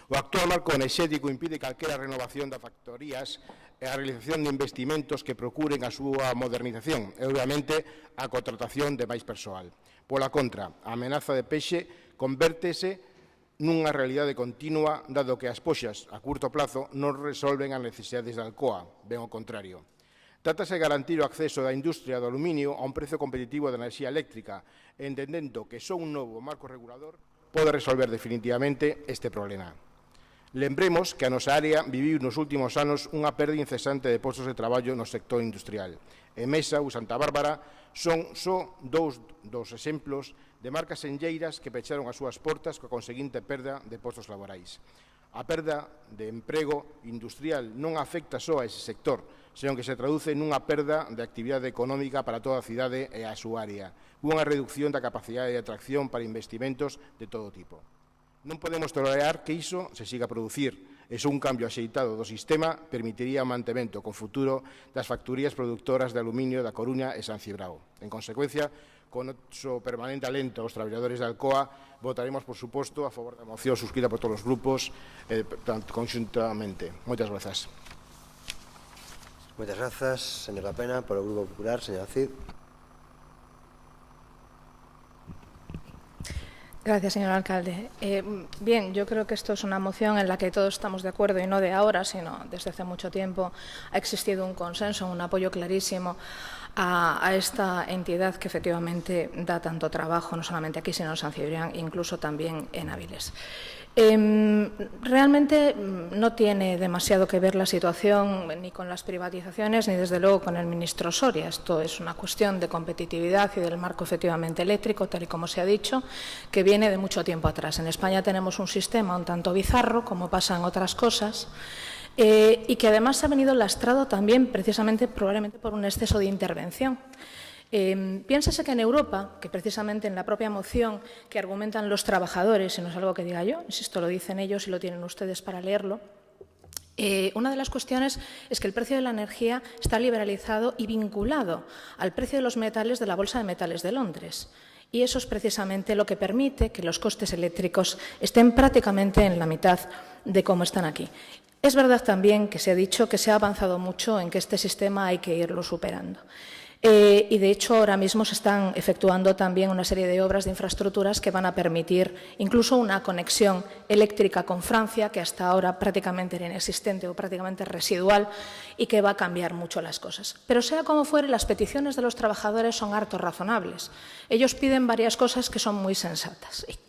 O actual marco enerxético impide calquera renovación das factorías e a realización de investimentos que procuren a súa modernización e, obviamente, a contratación de máis persoal. Pola contra, a amenaza de pexe convértese nunha realidade continua, dado que as poxas a curto plazo non resolven as necesidades da Alcoa, ben ao contrario. Trátase de garantir o acceso da industria do aluminio a un prezo competitivo de enerxía eléctrica, entendendo que só un novo marco regulador pode resolver definitivamente este problema. Lembremos que a nosa área viviu nos últimos anos unha perda incesante de postos de traballo no sector industrial. Emesa ou Santa Bárbara son só dous dos exemplos de marcas enlleiras que pecharon as súas portas coa conseguinte perda de postos laborais. A perda de emprego industrial non afecta só a ese sector, senón que se traduce nunha perda de actividade económica para toda a cidade e a súa área, unha reducción da capacidade de atracción para investimentos de todo tipo. Non podemos tolerar que iso se siga a producir, e só un cambio axeitado do sistema permitiría o mantemento con futuro das factorías produtoras de aluminio da Coruña e San Cibrao. En consecuencia, con o noso permanente alento aos traballadores da Alcoa, votaremos, por suposto, a favor da moción suscrita por todos os grupos conxuntamente. Moitas grazas. Moitas grazas, señora Pena, polo Grupo Popular, señora Cid. Gracias, señor alcalde. Bien, yo creo que esto es una moción en la que todos estamos de acuerdo y no de ahora, sino desde hace mucho tiempo ha existido un consenso, un apoyo clarísimo a esta entidad que efectivamente da tanto trabajo, no solamente aquí, sino en San Cibrián, incluso también en Avilés. Realmente no tiene demasiado que ver la situación ni con las privatizaciones ni desde luego con el ministro Soria. Esto es una cuestión de competitividad y del marco efectivamente eléctrico, tal y como se ha dicho, que viene de mucho tiempo atrás. En España tenemos un sistema un tanto bizarro, como pasa en otras cosas, y que además ha venido lastrado también precisamente probablemente por un exceso de intervención. Piénsese que en Europa, que precisamente en la propia moción que argumentan los trabajadores, y no es algo que diga yo, insisto, lo dicen ellos y lo tienen ustedes para leerlo, una de las cuestiones es que el precio de la energía está liberalizado y vinculado al precio de los metales de la Bolsa de Metales de Londres. Y eso es precisamente lo que permite que los costes eléctricos estén prácticamente en la mitad de cómo están aquí. Es verdad también que se ha dicho que se ha avanzado mucho en que este sistema hay que irlo superando. Y de hecho ahora mismo se están efectuando también una serie de obras de infraestructuras que van a permitir incluso una conexión eléctrica con Francia, que hasta ahora prácticamente era inexistente o prácticamente residual y que va a cambiar mucho las cosas. Pero sea como fuere, las peticiones de los trabajadores son harto razonables. Ellos piden varias cosas que son muy sensatas y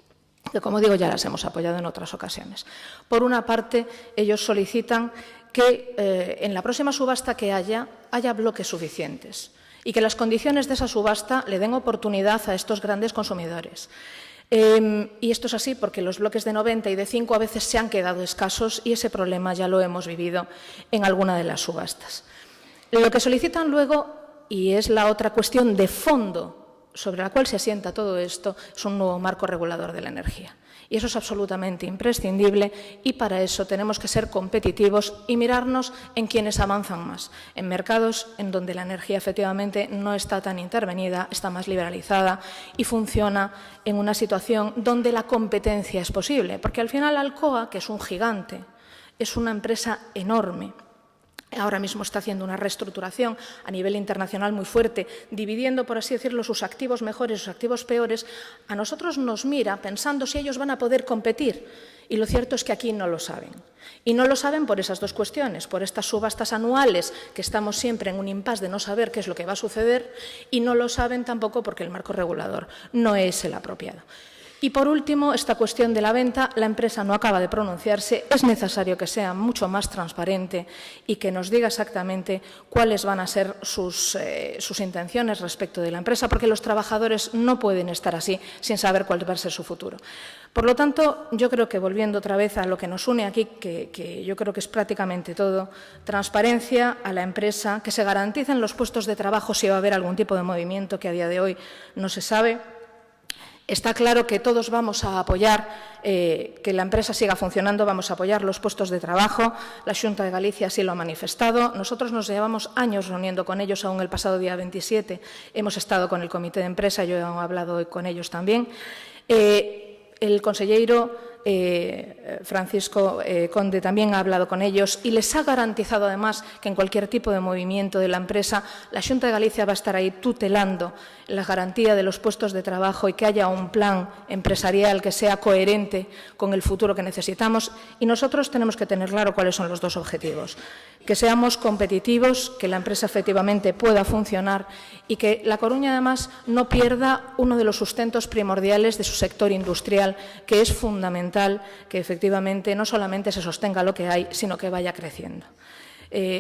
que, como digo, ya las hemos apoyado en otras ocasiones. Por una parte, ellos solicitan que en la próxima subasta que haya bloques suficientes y que las condiciones de esa subasta le den oportunidad a estos grandes consumidores. Y esto es así porque los bloques de 90 y de 5 a veces se han quedado escasos y ese problema ya lo hemos vivido en alguna de las subastas. Lo que solicitan luego, y es la otra cuestión de fondo sobre la cual se asienta todo esto, es un nuevo marco regulador de la energía. Y eso es absolutamente imprescindible y para eso tenemos que ser competitivos y mirarnos en quienes avanzan más, en mercados en donde la energía efectivamente no está tan intervenida, está más liberalizada y funciona en una situación donde la competencia es posible, porque al final Alcoa, que es un gigante, es una empresa enorme. Ahora mismo está haciendo una reestructuración a nivel internacional muy fuerte, dividiendo, por así decirlo, sus activos mejores y sus activos peores. A nosotros nos mira pensando si ellos van a poder competir. Y lo cierto es que aquí no lo saben. Y no lo saben por esas dos cuestiones, por estas subastas anuales, que estamos siempre en un impasse de no saber qué es lo que va a suceder, y no lo saben tampoco porque el marco regulador no es el apropiado. Y, por último, esta cuestión de la venta, la empresa no acaba de pronunciarse. Es necesario que sea mucho más transparente y que nos diga exactamente cuáles van a ser sus intenciones respecto de la empresa, porque los trabajadores no pueden estar así sin saber cuál va a ser su futuro. Por lo tanto, yo creo que, volviendo otra vez a lo que nos une aquí, que yo creo que es prácticamente todo, transparencia a la empresa, que se garanticen los puestos de trabajo si va a haber algún tipo de movimiento que a día de hoy no se sabe. Está claro que todos vamos a apoyar que la empresa siga funcionando, vamos a apoyar los puestos de trabajo. La Xunta de Galicia así lo ha manifestado. Nosotros nos llevamos años reuniendo con ellos, aún el pasado día 27 hemos estado con el comité de empresa, yo he hablado hoy con ellos también. El consellero Francisco Conde también ha hablado con ellos y les ha garantizado además que en cualquier tipo de movimiento de la empresa la Xunta de Galicia va a estar ahí tutelando la garantía de los puestos de trabajo y que haya un plan empresarial que sea coherente con el futuro que necesitamos. Y nosotros tenemos que tener claro cuáles son los dos objetivos: que seamos competitivos, que la empresa efectivamente pueda funcionar y que La Coruña además no pierda uno de los sustentos primordiales de su sector industrial, que es fundamental que efectivamente no solamente se sostenga lo que hay, sino que vaya creciendo.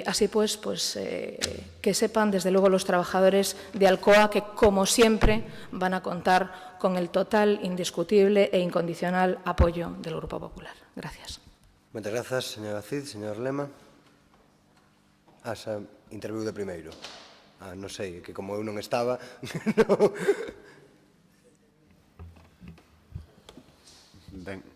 Así pues, que sepan desde luego los trabajadores de Alcoa que, como siempre, van a contar con el total, indiscutible e incondicional apoyo del Grupo Popular. Gracias. Moitas grazas, señora Cid. Señor Lema. Xa interviu de primeiro. Non sei, que como eu non estaba... Ben,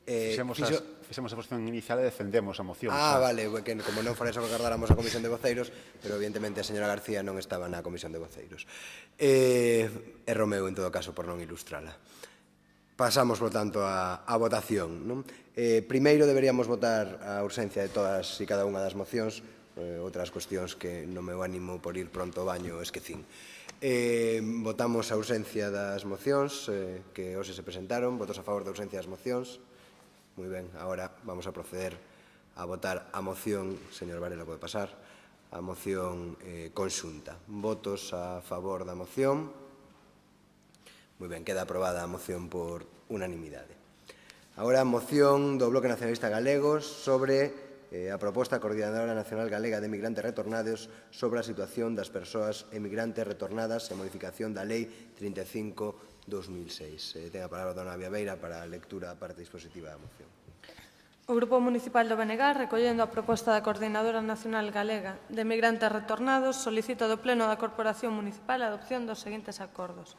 fixemos a posición inicial e defendemos a moción. Vale, que como non fora eso que agardáramos a Comisión de Voceiros, pero evidentemente a señora García non estaba na Comisión de Voceiros. E Romeu, en todo caso, por non ilustrala. Pasamos, por tanto, a votación. Primeiro deberíamos votar a urxencia de todas e cada unha das mocións, outras cuestións que no meu ánimo por ir pronto ao baño esquecín. Votamos a urxencia das mocións que hoxe se presentaron. Votos a favor da urxencia das mocións. Moi ben, agora vamos a proceder a votar a moción, señor Varela, pode pasar, a moción conxunta. Votos a favor da moción. Moi ben, queda aprobada a moción por unanimidade. Agora a moción do Bloque Nacionalista Galegos sobre a proposta Coordinadora Nacional Galega de Emigrantes Retornados sobre a situación das persoas emigrantes retornadas e modificación da Lei 35/2006. Ten a palabra dona Viabeira para a lectura da parte dispositiva da moción. O Grupo Municipal do Benegar, recollendo a proposta da Coordinadora Nacional Galega de Emigrantes Retornados, solicita do Pleno da Corporación Municipal a adopción dos seguintes acordos.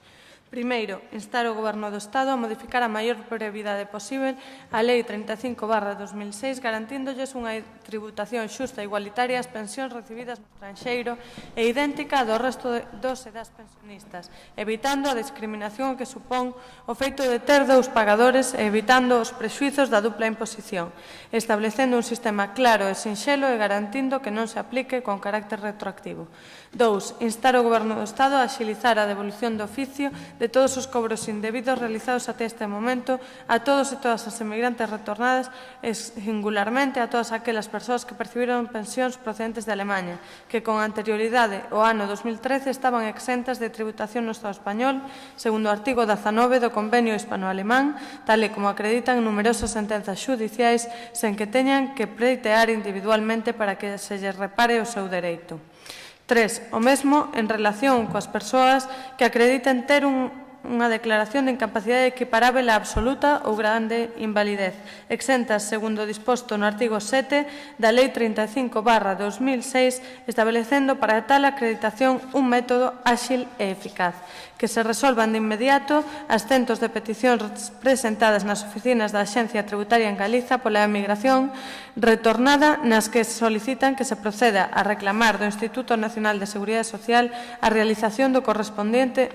Primeiro, instar o Goberno do Estado a modificar a maior brevidade posible a Lei 35/2006, garantindolles unha tributación xusta e igualitaria ás pensións recibidas no estranxeiro e idéntica do resto dos e das pensionistas, evitando a discriminación que supón o feito de ter dous pagadores e evitando os prexuizos da dupla imposición, establecendo un sistema claro e sinxelo e garantindo que non se aplique con carácter retroactivo. 2. Instar o Goberno do Estado a axilizar a devolución de oficio de todos os cobros indebidos realizados até este momento a todos e todas as emigrantes retornadas e singularmente a todas aquelas persoas que percibiron pensións procedentes de Alemanha, que con anterioridade ao ano 2013 estaban exentas de tributación no Estado español, segundo o artigo 19 do Convenio Hispano-Alemán, tal e como acreditan numerosas sentenzas xudiciais sen que teñan que pleitear individualmente para que se lles repare o seu dereito. 3. O mesmo en relación coas persoas que acrediten ter unha declaración de incapacidade equiparável á absoluta ou grande invalidez, exentas segundo disposto no artigo 7 da Lei 35/2006, establecendo para tal acreditación un método áxil e eficaz, que se resolvan de inmediato as centos de peticións presentadas nas oficinas da Axencia Tributaria en Galiza pola emigración retornada, nas que solicitan que se proceda a reclamar do Instituto Nacional de Seguridade Social a realización do correspondente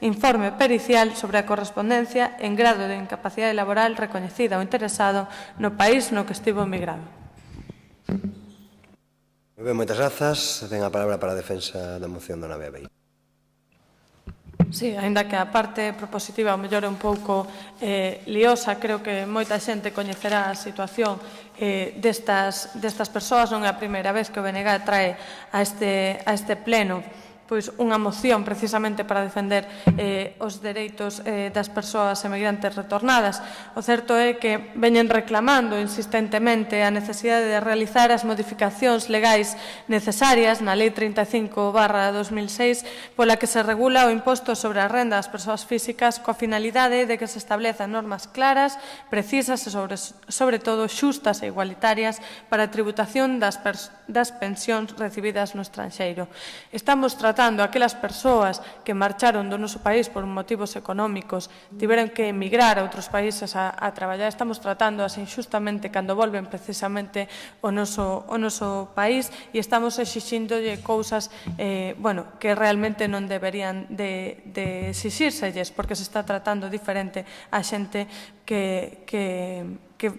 informe pericial sobre a correspondencia en grado de incapacidade laboral recoñecida ao interesado no país no que estivo emigrado. Moi ben, moitas grazas. Ten a palabra para a defensa da moción dona Bea Beiro. Sí, aínda que a parte propositiva ao mellor é un pouco liosa, creo que moita xente coñecerá a situación destas persoas. Non é a primeira vez que o BNG trae a este pleno pois unha moción precisamente para defender os dereitos das persoas emigrantes retornadas. O certo é que veñen reclamando insistentemente a necesidade de realizar as modificacións legais necesarias na Lei 35/2006 pola que se regula o imposto sobre a renda das persoas físicas coa finalidade de que se establezan normas claras, precisas e sobre todo xustas e igualitarias para a tributación das pensións recibidas no estranxeiro. Estamos tratando aquelas persoas que marcharon do noso país por motivos económicos, tiveron que emigrar a outros países a traballar. Estamos tratándoas injustamente cando volven precisamente ao noso país e estamos exixíndolle cousas que realmente non deberían de exixírselles, porque se está tratando diferente a xente que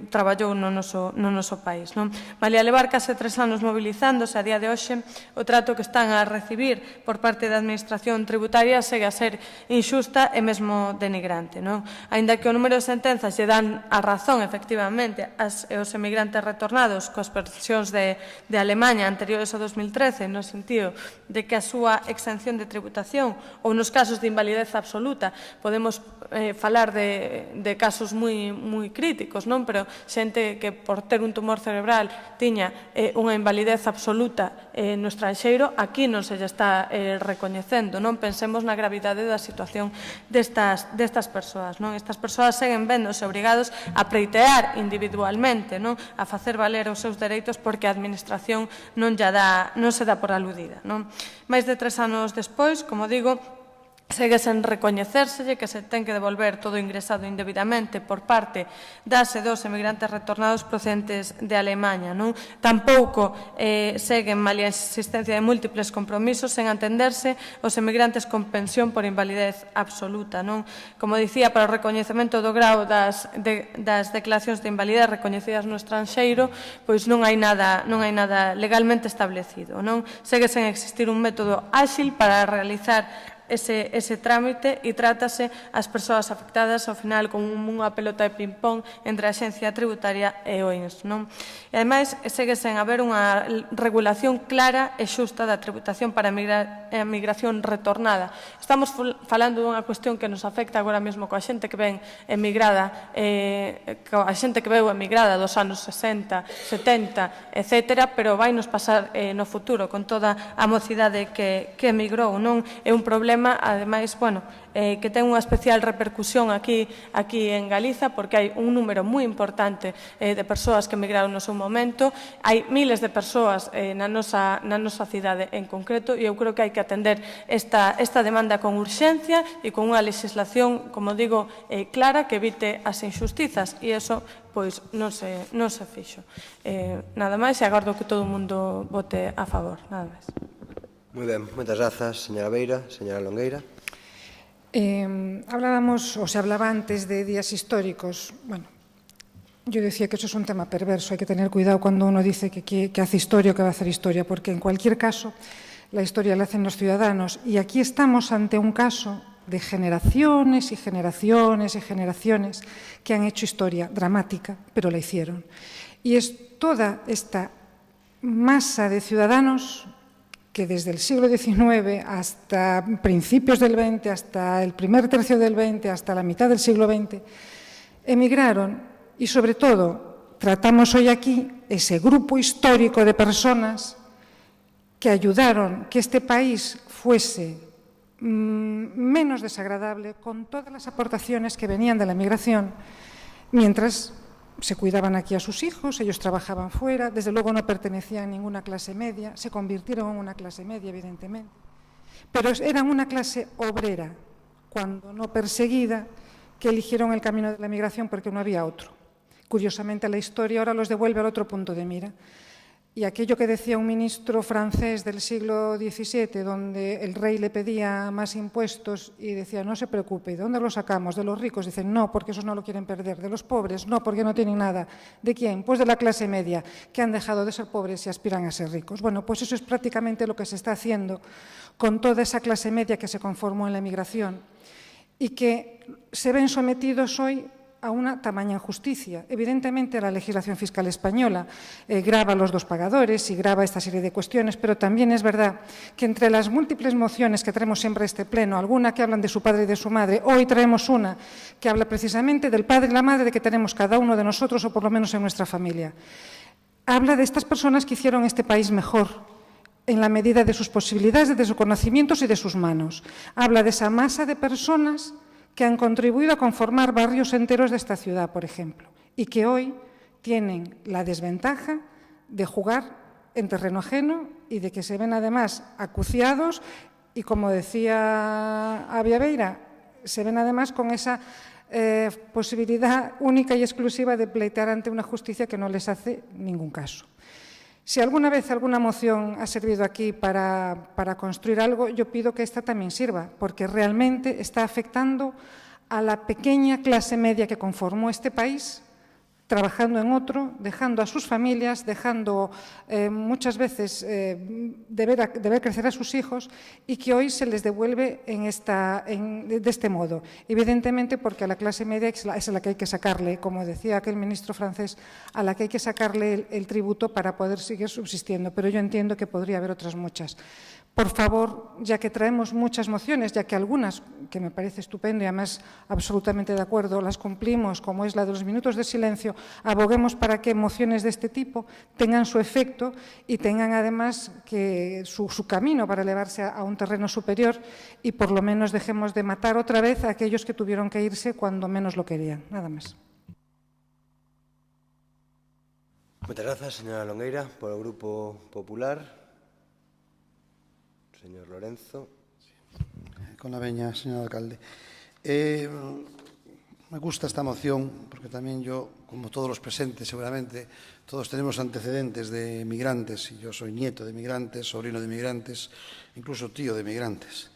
traballou no noso país. Malia levar case 3 anos mobilizándose, a día de hoxe o trato que están a recibir por parte da Administración Tributaria segue a ser injusta e mesmo denigrante. Aínda que o número de sentenzas lle dan a razón, efectivamente, aos emigrantes retornados coas pensións de Alemanha anteriores ao 2013, no sentido de que a súa exención de tributación ou nos casos de invalidez absoluta podemos falar de casos moi críticos, pero xente que por ter un tumor cerebral tiña unha invalidez absoluta no estranxeiro, aquí non se lle está recoñecendo. Non pensemos na gravidade da situación destas persoas. Estas persoas seguen vendose obrigados a pleitear individualmente, a facer valer os seus dereitos porque a Administración non se dá por aludida. Máis de 3 anos despois, como digo, segue sen recoñecérselle que se ten que devolver todo ingresado indebidamente por parte das e dos emigrantes retornados procedentes de Alemanha. Tampouco seguen, malia a existencia de múltiples compromisos, sen atenderse os emigrantes con pensión por invalidez absoluta. Como dicía, para o recoñecemento do grao das declaracións de invalidez recoñecidas no estranxeiro, pois non hai nada legalmente establecido. Segue sen existir un método áxil para realizar ese trámite e trátase as persoas afectadas ao final como unha pelota de ping-pong entre a Axencia Tributaria e o INS. E ademais, segue sen haber unha regulación clara e xusta da tributación para a migración retornada. Estamos falando dunha cuestión que nos afecta agora mesmo coa xente que ven emigrada, coa xente que veu emigrada dos anos 60, 70, etc., pero vai nos pasar no futuro con toda a mocidade que emigrou. É un problema tema, ademais, bueno, que ten unha especial repercusión aquí en Galiza, porque hai un número moi importante de persoas que emigraron no seu momento, hai miles de persoas na nosa cidade en concreto, e eu creo que hai que atender esta demanda con urxencia e con unha legislación, como digo, clara, que evite as injustizas, e iso pois non se fixo. Nada máis, e agardo que todo o mundo vote a favor. Nada máis. Moi ben, moitas grazas, señora Beira. Señora Longueira. Hablábamos, o se hablaba antes de días históricos. Bueno, yo decía que eso es un tema perverso. Hay que tener cuidado cuando uno dice que hace historia o que va a hacer historia, porque en cualquier caso la historia la hacen los ciudadanos. Y aquí estamos ante un caso de generaciones y generaciones y generaciones que han hecho historia dramática, pero la hicieron. Y es toda esta masa de ciudadanos que desde el siglo XIX hasta principios del XX, hasta el primer tercio del XX, hasta la mitad del siglo XX, emigraron y, sobre todo, tratamos hoy aquí ese grupo histórico de personas que ayudaron que este país fuese menos desagradable con todas las aportaciones que venían de la emigración, mientras se cuidaban aquí a sus hijos, ellos trabajaban fuera, desde luego no pertenecían a ninguna clase media, se convirtieron en una clase media, evidentemente, pero eran una clase obrera, cuando no perseguida, que eligieron el camino de la emigración porque no había otro. Curiosamente, la historia ahora los devuelve al otro punto de mira. Y aquello que decía un ministro francés del siglo XVII, donde el rey le pedía más impuestos y decía, no se preocupe, ¿de dónde lo sacamos? ¿De los ricos? Dicen, no, porque esos no lo quieren perder. ¿De los pobres? No, porque no tienen nada. ¿De quién? Pues de la clase media, que han dejado de ser pobres y aspiran a ser ricos. Bueno, pues eso es prácticamente lo que se está haciendo con toda esa clase media que se conformó en la emigración y que se ven sometidos hoy a una tamaña injusticia. Evidentemente, la legislación fiscal española grava a los dos pagadores y grava esta serie de cuestiones, pero también es verdad que entre las múltiples mociones que traemos siempre a este pleno, alguna que hablan de su padre y de su madre, hoy traemos una que habla precisamente del padre y la madre que tenemos cada uno de nosotros, o por lo menos en nuestra familia. Habla de estas personas que hicieron este país mejor, en la medida de sus posibilidades, de sus conocimientos y de sus manos. Habla de esa masa de personas que han contribuido a conformar barrios enteros de esta ciudad, por ejemplo, y que hoy tienen la desventaja de jugar en terreno ajeno y de que se ven además acuciados y, como decía Avia Beira, se ven además con esa posibilidad única y exclusiva de pleitear ante una justicia que no les hace ningún caso. Si alguna vez alguna moción ha servido aquí para construir algo, yo pido que esta también sirva, porque realmente está afectando a la pequeña clase media que conformó este país, trabajando en otro, dejando a sus familias, dejando muchas veces de ver crecer a sus hijos, y que hoy se les devuelve de este modo. Evidentemente porque a la clase media es a la que hay que sacarle, como decía aquel ministro francés, a la que hay que sacarle el tributo para poder seguir subsistiendo, pero yo entiendo que podría haber otras muchas. Por favor, ya que traemos muchas mociones, ya que algunas, que me parece estupendo y además absolutamente de acuerdo, las cumplimos, como es la de los minutos de silencio, aboguemos para que mociones de este tipo tengan su efecto y tengan además que su camino para elevarse a un terreno superior, y por lo menos dejemos de matar otra vez a aquellos que tuvieron que irse cuando menos lo querían. Nada más. Muchas gracias, señora Longueira, por el Grupo Popular. Señor Lorenzo. Con la veña, señor alcalde. Me gusta esta moción porque también yo, como todos los presentes seguramente, todos tenemos antecedentes de migrantes, y yo soy nieto de migrantes, sobrino de migrantes, incluso tío de migrantes.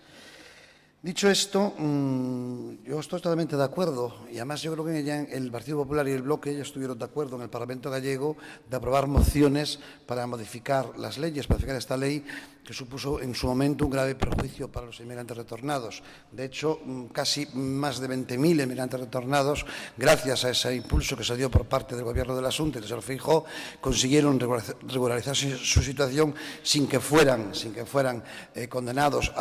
Dicho esto, yo estoy totalmente de acuerdo, y además yo creo que ya el Partido Popular y el Bloque ya estuvieron de acuerdo en el Parlamento gallego de aprobar mociones para modificar las leyes, para modificar esta ley que supuso en su momento un grave perjuicio para los inmigrantes retornados. De hecho, casi más de 20.000 inmigrantes retornados, gracias a ese impulso que se dio por parte del Gobierno de la Xunta y del señor Feijóo, consiguieron regularizar su situación sin que fueran condenados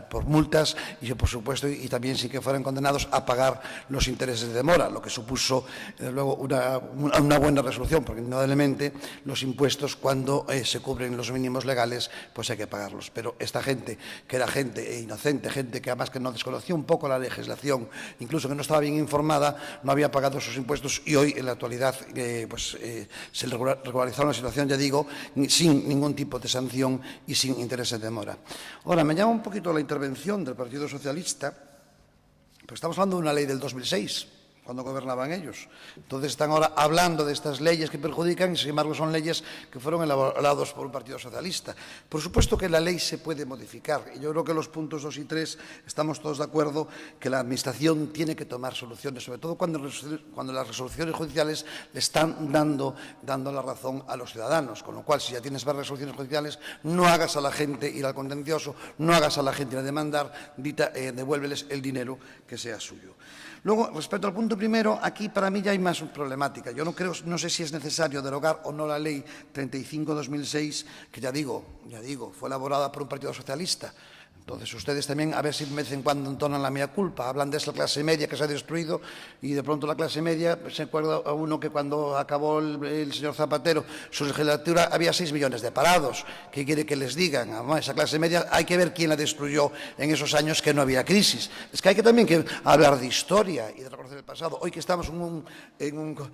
por multas y que por supuesto, y también sin que fueran condenados a pagar los intereses de demora, lo que supuso, desde luego, una buena resolución, porque indudablemente los impuestos, cuando se cubren los mínimos legales, pues hay que pagarlos. Pero esta gente, que era gente inocente, gente que además que no desconocía un poco la legislación, incluso que no estaba bien informada, no había pagado sus impuestos, y hoy, en la actualidad, se regularizaron la situación, ya digo, sin ningún tipo de sanción y sin intereses de demora. Ahora, me llama un poquito la intervención del Partido Socialista, porque estamos hablando de una ley del 2006, cuando gobernaban ellos. Entonces están ahora hablando de estas leyes que perjudican, y sin embargo son leyes que fueron elaboradas por un Partido Socialista. Por supuesto que la ley se puede modificar, y yo creo que los puntos 2 y 3 estamos todos de acuerdo que la Administración tiene que tomar soluciones, sobre todo cuando las resoluciones judiciales le están dando la razón a los ciudadanos, con lo cual, si ya tienes varias resoluciones judiciales, no hagas a la gente ir al contencioso, no hagas a la gente ir a demandar, devuélveles el dinero que sea suyo. Luego, respecto al punto primero, aquí para mí ya hay más problemática. Yo no sé si es necesario derogar o no la Ley 35/2006, que ya digo, fue elaborada por un partido socialista. Entonces, ustedes también, a ver si de vez en cuando entonan la mea culpa, hablan de esa clase media que se ha destruido, y de pronto la clase media, se acuerda a uno que cuando acabó el señor Zapatero su legislatura había 6 millones de parados. ¿Qué quiere que les digan? Esa clase media hay que ver quién la destruyó en esos años que no había crisis. Es que hay que también hablar de historia y de reconocer el pasado. Hoy que estamos en un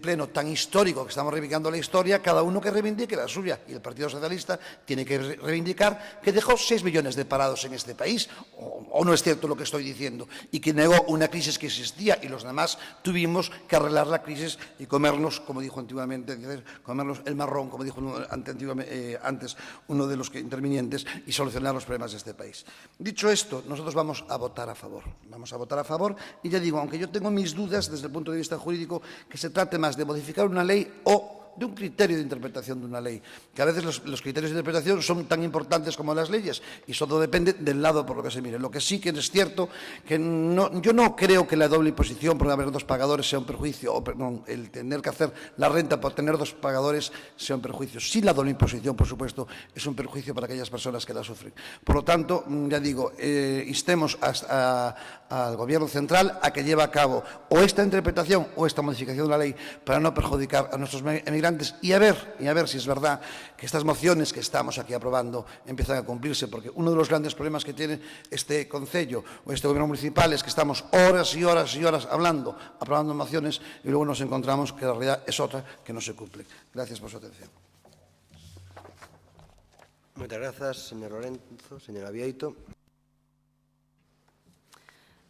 pleno tan histórico, que estamos reivindicando la historia, cada uno que reivindique la suya. Y el Partido Socialista tiene que reivindicar que dejó 6 millones de parados en este país, o no es cierto lo que estoy diciendo, y que negó una crisis que existía, y los demás tuvimos que arreglar la crisis y comernos, como dijo antiguamente, comernos el marrón, como dijo antes uno de los intervinientes, y solucionar los problemas de este país. Dicho esto, nosotros vamos a votar a favor. Vamos a votar a favor, y ya digo, aunque yo tengo mis dudas desde el punto de vista jurídico, que se trate más de modificar una ley o de un criterio de interpretación de una ley, que a veces los criterios de interpretación son tan importantes como las leyes, y todo depende del lado por lo que se mire. Lo que sí que es cierto, que yo no creo que la doble imposición por haber 2 pagadores sea un perjuicio, o perdón, el tener que hacer la renta por tener 2 pagadores sea un perjuicio. Sí, la doble imposición, por supuesto, es un perjuicio para aquellas personas que la sufren. Por lo tanto, ya digo, instemos al Gobierno central a que lleve a cabo o esta interpretación o esta modificación de la ley para no perjudicar a nuestros emigrantes, y a ver si es verdad que estas mociones que estamos aquí aprobando empiezan a cumplirse, porque uno de los grandes problemas que tiene este Concello o este Gobierno municipal es que estamos horas y horas y horas aprobando mociones, y luego nos encontramos que la realidad es otra, que no se cumple. Gracias por su atención. Muchas gracias, señor Lorenzo. Señora Vieito.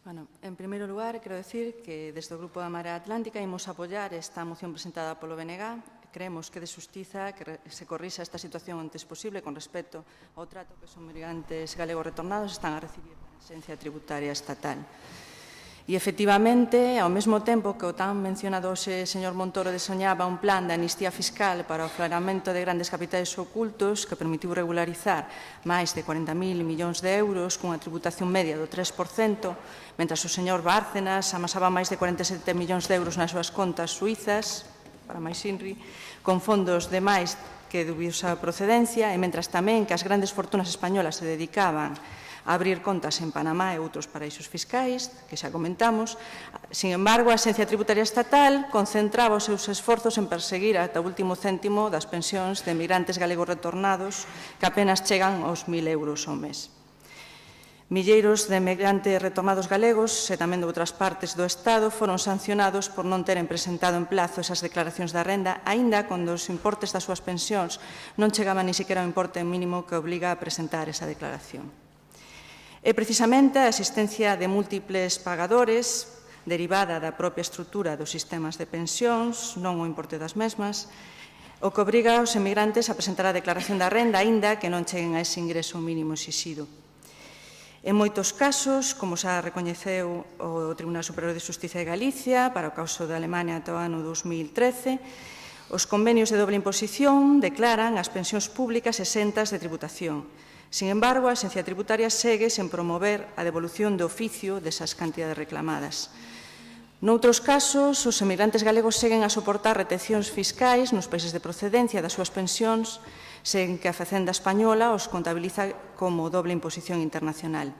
Bueno, en primeiro lugar, quero decir que desde o Grupo da Marea Atlántica imos apoiar esta moción presentada polo BNG. Creemos que de xustiza que se corrixa esta situación antes posible con respecto ao trato que os emigrantes galegos retornados están a recibir da Axencia Tributaria Estatal. E, efectivamente, ao mesmo tempo que o tan mencionado señor Montoro desoñaba un plan de amnistía fiscal para o aclaramento de grandes capitais ocultos que permitiu regularizar máis de 40.000 millóns de euros cunha tributación media do 3%, mentras o señor Bárcenas amasaba máis de 47 millóns de euros nas súas contas suizas, para máis INRI, con fondos de máis que dubiosa procedencia, e mentras tamén que as grandes fortunas españolas se dedicaban a abrir contas en Panamá e outros paraísos fiscais, que xa comentamos. Sin embargo, a Axencia Tributaria Estatal concentraba os seus esforzos en perseguir ata o último céntimo das pensións de emigrantes galegos retornados, que apenas chegan aos 1.000 euros ao mes. Milleiros de emigrantes retornados galegos e tamén de outras partes do Estado foron sancionados por non teren presentado en plazo esas declaracións da renda, aínda cando os importes das súas pensións non chegaban ni sequera ao importe mínimo que obriga a presentar esa declaración. É precisamente a existencia de múltiples pagadores, derivada da propia estrutura dos sistemas de pensións, non o importe das mesmas, o que obriga aos emigrantes a presentar a declaración da renda, aínda que non cheguen a ese ingreso mínimo exixido. En moitos casos, como xa recoñeceu o Tribunal Superior de Xustiza de Galicia para o caso de Alemania ata o ano 2013, os convenios de doble imposición declaran as pensións públicas exentas de tributación. Sin embargo, a Axencia Tributaria segue sen promover a devolución de oficio desas cantidades reclamadas. Noutros casos, os emigrantes galegos seguen a soportar retencións fiscais nos países de procedencia das súas pensións, sen que a Facenda española os contabiliza como doble imposición internacional.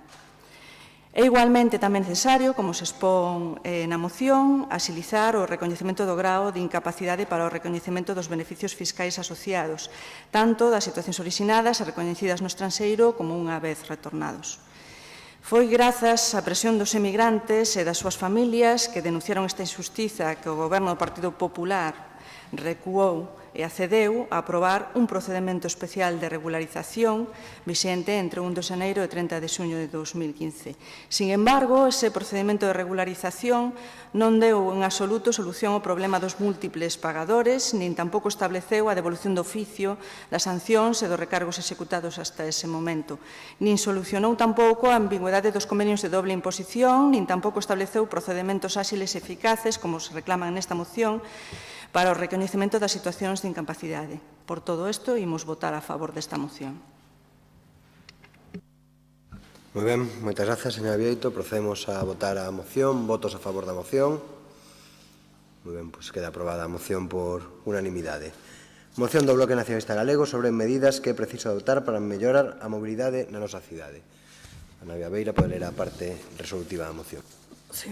É igualmente tamén necesario, como se expón na moción, axilizar o recoñecemento do grao de incapacidade para o recoñecemento dos beneficios fiscais asociados, tanto das situacións orixinadas e recoñecidas no estranxeiro como unha vez retornados. Foi grazas á presión dos emigrantes e das súas familias que denunciaron esta injustiza que o Goberno do Partido Popular recuou e accedeu a aprobar un procedimento especial de regularización vixente entre 1 de xaneiro e 30 de xuño de 2015. Sin embargo, ese procedimento de regularización non deu en absoluto solución ao problema dos múltiples pagadores, nin tampouco estableceu a devolución do oficio das sancións e dos recargos executados hasta ese momento, nin solucionou tampouco a ambigüedade dos convenios de doble imposición, nin tampouco estableceu procedementos áxiles e eficaces, como se reclaman nesta moción, para o recoñecemento das situacións de incapacidade. Por todo isto, imos votar a favor desta moción. Moi ben, moitas grazas, señora Bieito. Procedemos a votar a moción. Votos a favor da moción. Moi ben, pois queda aprobada a moción por unanimidade. Moción do Bloque Nacionalista Galego sobre medidas que é preciso adoptar para mellorar a mobilidade na nosa cidade. Ana Beira pode ler a parte resolutiva da moción. Sí.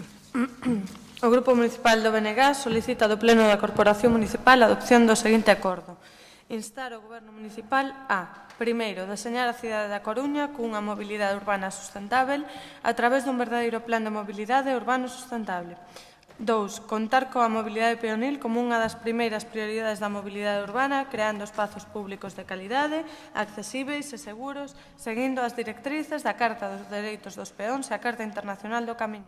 O Grupo Municipal do BNG solicita do Pleno da Corporación Municipal a adopción do seguinte acordo. Instar o Goberno Municipal a, primeiro, deseñar a cidade da Coruña cunha mobilidade urbana sustentável a través dun verdadeiro plan de mobilidade urbano sustentable. 2. Contar coa mobilidade peonil como unha das primeiras prioridades da mobilidade urbana, creando espazos públicos de calidade, accesíveis e seguros, seguindo as directrices da Carta dos Dereitos dos Peóns e a Carta Internacional do Camiño.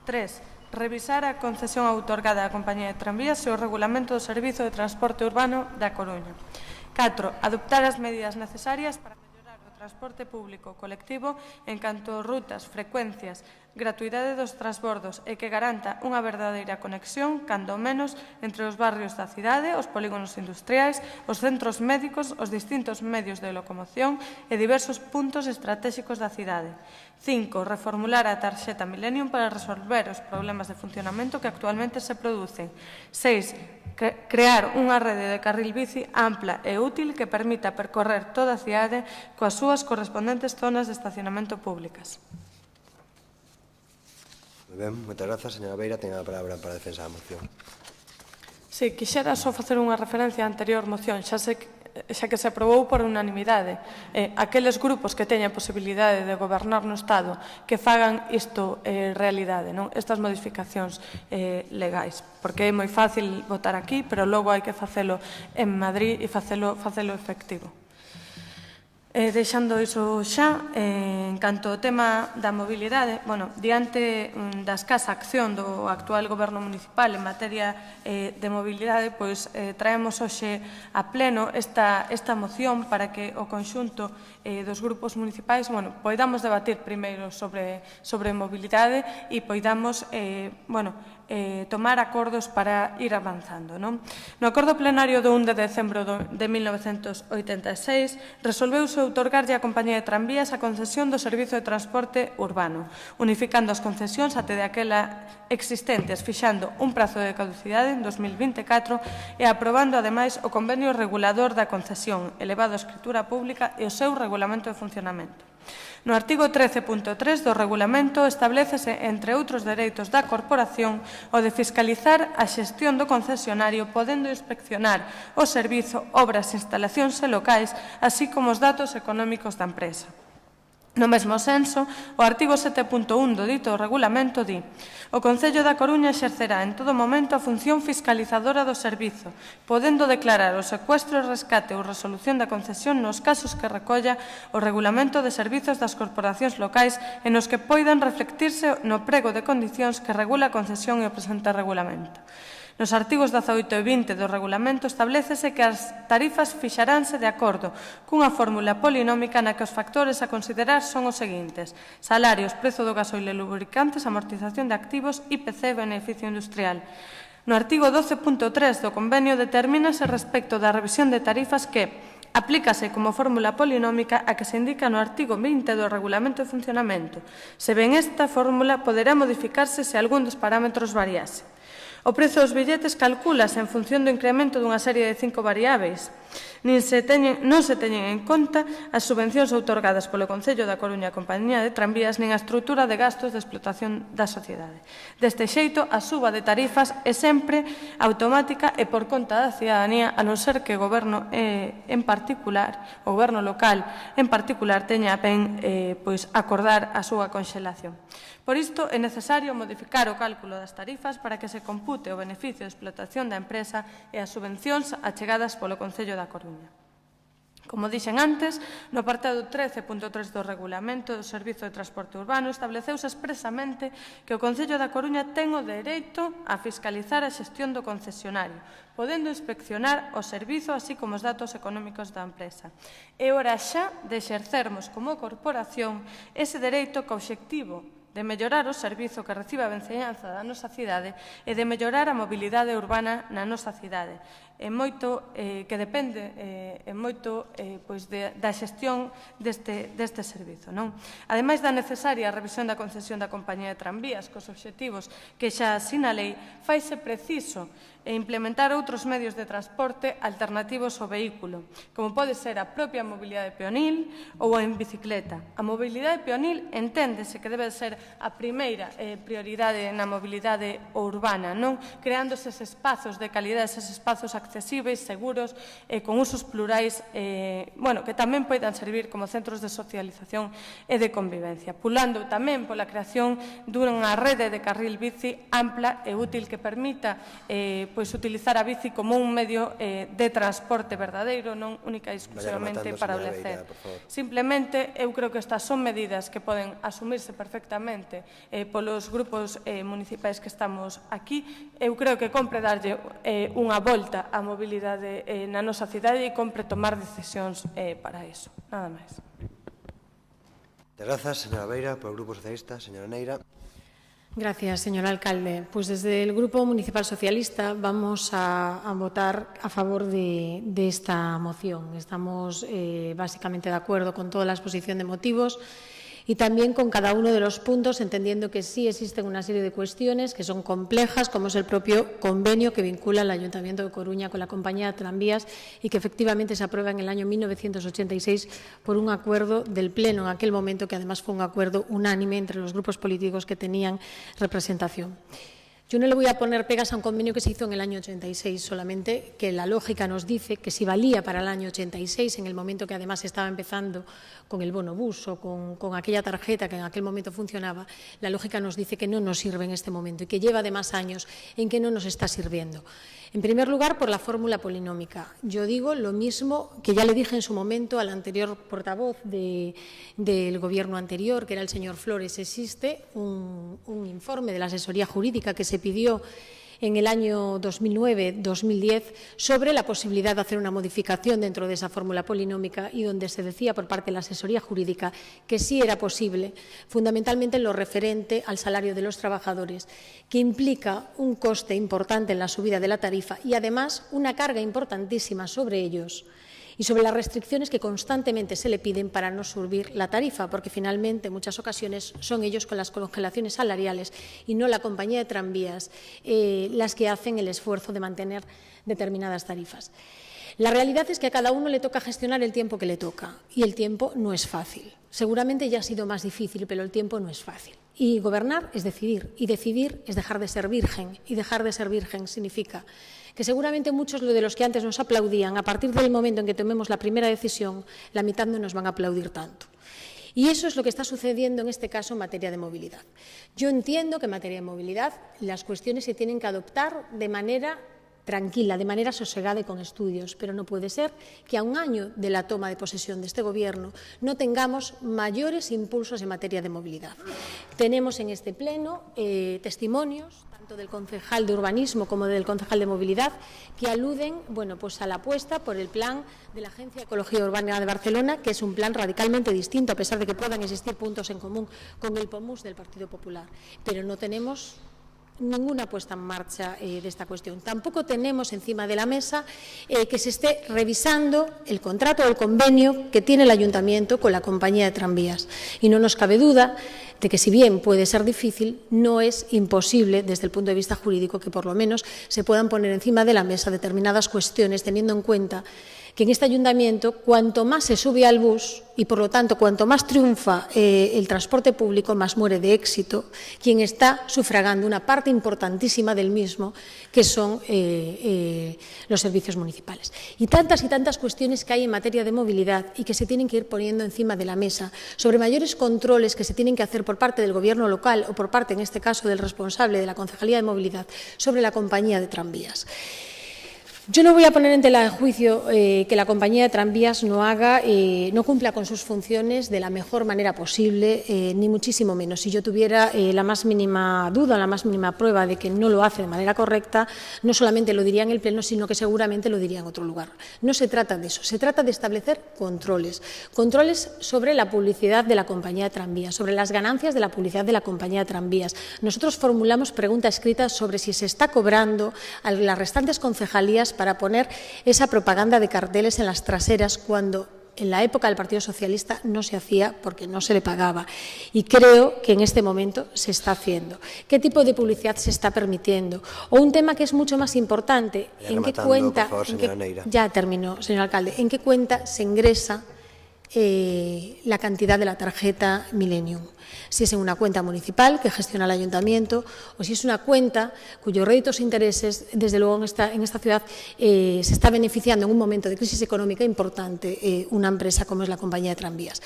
3. Revisar a concesión outorgada á Compañía de Tranvías e o regulamento do Servizo de Transporte Urbano da Coruña. 4. Adoptar as medidas necesarias para mellorar o transporte público colectivo en canto a rutas, frecuencias, gratuidade dos transbordos e que garanta unha verdadeira conexión, cando menos, entre os barrios da cidade, os polígonos industriais, os centros médicos, os distintos medios de locomoción e diversos puntos estratégicos da cidade. 5. Reformular a tarxeta Millennium para resolver os problemas de funcionamento que actualmente se producen. 6. Crear unha rede de carril bici ampla e útil que permita percorrer toda a cidade coas súas correspondentes zonas de estacionamento públicas. Moi ben, moitas grazas, señora Beira. Ten a palabra para a defensa da moción. Si, quixera só facer unha referencia á anterior moción, xa que se aprobou por unanimidade. Aqueles grupos que teñan posibilidade de gobernar no Estado que fagan isto realidade, non? Estas modificacións legais, porque é moi fácil votar aquí, pero logo hai que facelo en Madrid e facelo efectivo. Deixando iso xa, en canto ao tema da mobilidade, diante da escasa acción do actual Goberno Municipal en materia de mobilidade, pois traemos hoxe a pleno esta moción para que o conxunto dos grupos municipais poidamos debatir primeiro sobre mobilidade e poidamos tomar acordos para ir avanzando. No acordo plenario do 1 de decembro de 1986 resolveuse outorgarlle á Compañía de Tranvías a concesión do Servizo de Transporte Urbano, unificando as concesións até daquela existentes, fixando un prazo de caducidade en 2024 e aprobando, ademais, o convenio regulador da concesión, elevado a escritura pública e o seu regulamento de funcionamento. No artigo 13.3 do regulamento establécese, entre outros dereitos da corporación, o de fiscalizar a xestión do concesionario podendo inspeccionar o servizo, obras, instalacións e locais, así como os datos económicos da empresa. No mesmo senso, o artigo 7.1 do dito regulamento di: o Concello da Coruña exercerá en todo momento a función fiscalizadora do servizo, podendo declarar o secuestro e rescate ou resolución da concesión nos casos que recolla o regulamento de servizos das corporacións locais e nos que poidan reflectirse no prego de condicións que regula a concesión e o presente regulamento. Nos artigos 18 e 20 do regulamento establécese que as tarifas fixaránse de acordo cunha fórmula polinómica na que os factores a considerar son os seguintes: salarios, prezo do gasoil e lubricantes, amortización de activos, IPC e beneficio industrial. No artigo 12.3 do convenio determínase respecto da revisión de tarifas que aplícase como fórmula polinómica a que se indica no artigo 20 do Regulamento de Funcionamento. Se ben esta fórmula poderá modificarse se algún dos parámetros variase. O prezo dos billetes calcúlase en función do incremento dunha serie de 5 variáveis. Non se teñen en conta as subvencións outorgadas polo Concello da Coruña a Compañía de Tranvías nin a estrutura de gastos de explotación da sociedade. Deste xeito, a suba de tarifas é sempre automática e por conta da cidadanía, a non ser que o goberno en particular, o goberno local en particular, teña a ben acordar a súa conxelación. Por isto, é necesario modificar o cálculo das tarifas para que se compute o beneficio de explotación da empresa e as subvencións achegadas polo Concello da Coruña. Como dixen antes, no apartado 13.3 do Regulamento do Servizo de Transporte Urbano estableceuse expresamente que o Concello da Coruña ten o dereito a fiscalizar a xestión do concesionario, podendo inspeccionar o servizo así como os datos económicos da empresa. É hora xa de exercermos como corporación ese dereito co obxectivo de mellorar o servizo que recibe a venceñanza da nosa cidade e de mellorar a mobilidade urbana na nosa cidade. É moito que depende da xestión deste servizo. Ademais da necesaria revisión da concesión da Compañía de Tranvías cos obxectivos que xa sinalei, faise preciso implementar outros medios de transporte alternativos ao vehículo, como pode ser a propia mobilidade peonil ou en bicicleta. A mobilidade peonil enténdese que debe ser a primeira prioridade na mobilidade urbana, creándose eses espazos de calidade, eses espazos accesíveis, seguros, con usos plurais, que tamén poidan servir como centros de socialización e de convivencia, pulando tamén pola creación dunha rede de carril bici ampla e útil que permita utilizar a bici como un medio de transporte verdadeiro, non única e exclusivamente para o lecer. Simplemente, eu creo que estas son medidas que poden asumirse perfectamente polos grupos municipais que estamos aquí. Eu creo que compre darlle unha volta á mobilidade na nosa cidade e compre tomar decisións para iso. Nada máis. Moitas grazas, señora Beira, por o Grupo Socialista. Señora Neira. Gracias, señor alcalde. Pues desde el Grupo Municipal Socialista vamos a votar a favor de esta moción. Estamos básicamente de acuerdo con toda la exposición de motivos y también con cada uno de los puntos, entendiendo que sí existen una serie de cuestiones que son complejas, como es el propio convenio que vincula al Ayuntamiento de Coruña con la Compañía de Tranvías y que efectivamente se aprueba en el año 1986 por un acuerdo del Pleno en aquel momento, que además fue un acuerdo unánime entre los grupos políticos que tenían representación. Yo no le voy a poner pegas a un convenio que se hizo en el año 86, solamente que la lógica nos dice que si valía para el año 86, en el momento que además estaba empezando con el bono bus o con aquella tarjeta que en aquel momento funcionaba, la lógica nos dice que no nos sirve en este momento y que lleva además años en que no nos está sirviendo. En primer lugar, por la fórmula polinómica. Yo digo lo mismo que ya le dije en su momento al anterior portavoz del Gobierno anterior, que era el señor Flores. Existe un informe de la asesoría jurídica que se pidió en el año 2009-2010 sobre la posibilidad de hacer una modificación dentro de esa fórmula polinómica y donde se decía por parte de la asesoría jurídica que sí era posible, fundamentalmente en lo referente al salario de los trabajadores, que implica un coste importante en la subida de la tarifa y además una carga importantísima sobre ellos y sobre las restricciones que constantemente se le piden para no subir la tarifa, porque finalmente en muchas ocasiones son ellos con las congelaciones salariales y no la compañía de tranvías las que hacen el esfuerzo de mantener determinadas tarifas. La realidad es que a cada uno le toca gestionar el tiempo que le toca y el tiempo no es fácil. Seguramente ya ha sido más difícil, pero el tiempo no es fácil. Y gobernar es decidir, y decidir es dejar de ser virgen, y dejar de ser virgen significa que seguramente muchos de los que antes nos aplaudían, a partir del momento en que tomemos la primera decisión, la mitad no nos van a aplaudir tanto. Y eso es lo que está sucediendo en este caso en materia de movilidad. Yo entiendo que en materia de movilidad las cuestiones se tienen que adoptar de manera tranquila, de manera sosegada y con estudios, pero no puede ser que a un año de la toma de posesión de este Gobierno no tengamos mayores impulsos en materia de movilidad. Tenemos en este Pleno testimonios tanto del concejal de urbanismo como del concejal de movilidad que aluden a la apuesta por el plan de la Agencia de Ecología Urbana de Barcelona, que es un plan radicalmente distinto, a pesar de que puedan existir puntos en común con el POMUS del Partido Popular. Pero no tenemos ninguna puesta en marcha de esta cuestión. Tampoco tenemos encima de la mesa que se esté revisando el contrato o el convenio que tiene el Ayuntamiento con la compañía de tranvías. Y no nos cabe duda de que, si bien puede ser difícil, no es imposible desde el punto de vista jurídico que por lo menos se puedan poner encima de la mesa determinadas cuestiones, teniendo en cuenta que en este Ayuntamiento, cuanto más se sube al bus y, por lo tanto, cuanto más triunfa el transporte público, más muere de éxito quien está sufragando una parte importantísima del mismo, que son los servicios municipales. Y tantas cuestiones que hay en materia de movilidad y que se tienen que ir poniendo encima de la mesa, sobre mayores controles que se tienen que hacer por parte del Gobierno local o por parte, en este caso, del responsable de la Concejalía de Movilidad sobre la compañía de tranvías. Yo no voy a poner en tela de juicio que la compañía de tranvías no cumpla con sus funciones de la mejor manera posible, ni muchísimo menos. Si yo tuviera la más mínima duda, la más mínima prueba de que no lo hace de manera correcta, no solamente lo diría en el Pleno, sino que seguramente lo diría en otro lugar. No se trata de eso, se trata de establecer controles sobre la publicidad de la compañía de tranvías, sobre las ganancias de la publicidad de la compañía de tranvías. Nosotros formulamos pregunta escrita sobre si se está cobrando a las restantes concejalías para poner esa propaganda de carteles en las traseras, cuando en la época del Partido Socialista no se hacía porque no se le pagaba. Y creo que en este momento se está haciendo. ¿Qué tipo de publicidad se está permitiendo? O un tema que es mucho más importante, ¿en qué cuenta? Por favor, señora Neira. Ya terminó, señor alcalde. ¿En qué cuenta se ingresa la cantidad de la tarjeta Millennium? Si es en una cuenta municipal que gestiona el Ayuntamiento, o si es una cuenta cuyos réditos e intereses, desde luego en esta ciudad, se está beneficiando en un momento de crisis económica importante una empresa como es la compañía de tranvías.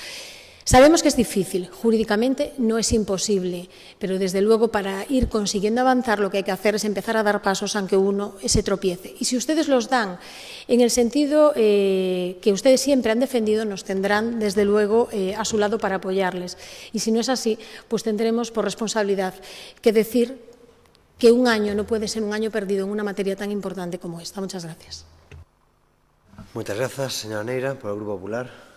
Sabemos que es difícil, jurídicamente no es imposible, pero desde luego para ir consiguiendo avanzar lo que hay que hacer es empezar a dar pasos aunque uno se tropiece. Y si ustedes los dan en el sentido que ustedes siempre han defendido, nos tendrán desde luego a su lado para apoyarles. Y si no es así, pues tendremos por responsabilidad que decir que un año no puede ser un año perdido en una materia tan importante como esta. Muchas gracias. Muchas gracias, señora Neira, por el Grupo Popular.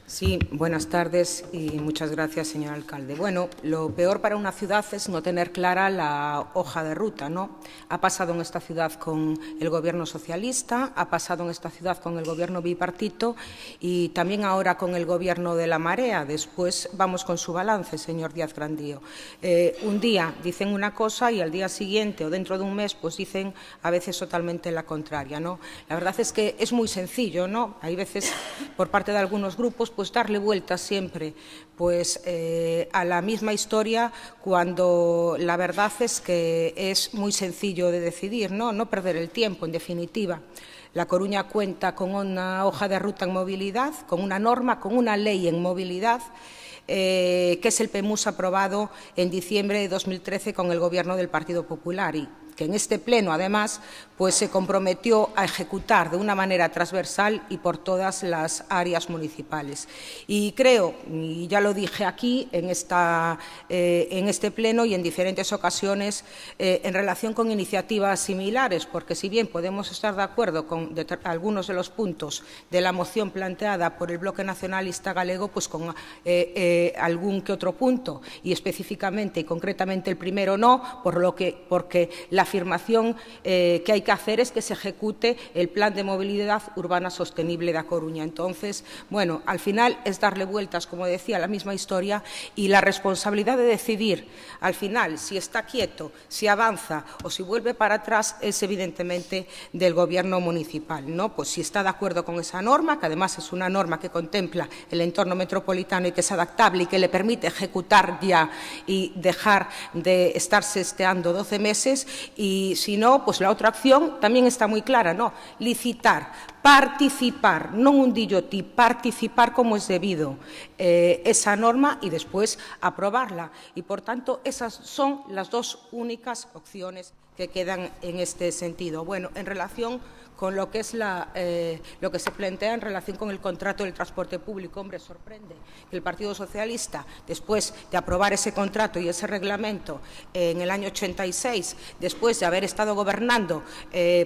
Sí, buenas tardes y muchas gracias, señor alcalde. Bueno, lo peor para una ciudad es no tener clara la hoja de ruta, ¿no? Ha pasado en esta ciudad con el Gobierno socialista, ha pasado en esta ciudad con el Gobierno bipartito y también ahora con el Gobierno de la Marea. Después vamos con su balance, señor Díaz Grandío. Un día dicen una cosa y al día siguiente o dentro de un mes pues dicen a veces totalmente la contraria, ¿no? La verdad es que es muy sencillo, ¿no? Hay veces por parte de algunos grupos pues darle vueltas siempre pues a la misma historia, cuando la verdad es que es muy sencillo de decidir, no perder el tiempo, en definitiva. La Coruña cuenta con una hoja de ruta en movilidad, con una norma, con una ley en movilidad, que es el PEMUS aprobado en diciembre de 2013 con el Gobierno del Partido Popular y que en este Pleno, además, pues se comprometió a ejecutar de una manera transversal y por todas las áreas municipales. Y creo, y ya lo dije aquí en este Pleno y en diferentes ocasiones, en relación con iniciativas similares, porque si bien podemos estar de acuerdo con algunos de los puntos de la moción planteada por el Bloque Nacionalista Galego, pues con algún que otro punto, y específicamente y concretamente el primero no, porque la afirmación que hay que hacer es que se ejecute el Plan de Movilidad Urbana Sostenible da Coruña. Entonces, bueno, al final es darle vueltas, como decía, a la misma historia, y la responsabilidad de decidir al final si está quieto, si avanza o si vuelve para atrás es evidentemente del Gobierno municipal, ¿no? Pues si está de acuerdo con esa norma, que además es una norma que contempla el entorno metropolitano y que es adaptable y que le permite ejecutar ya y dejar de estarse esteando 12 meses, y si no, pues la otra opción también está muy clara, ¿no? Licitar, participar, non un dillo ti, participar como es debido esa norma y después aprobarla. Y, por tanto, esas son las dos únicas opciones que quedan en este sentido. Bueno, en relación con lo que es lo que se plantea en relación con el contrato del transporte público. Hombre, sorprende que el Partido Socialista, después de aprobar ese contrato y ese reglamento en el año 86, después de haber estado gobernando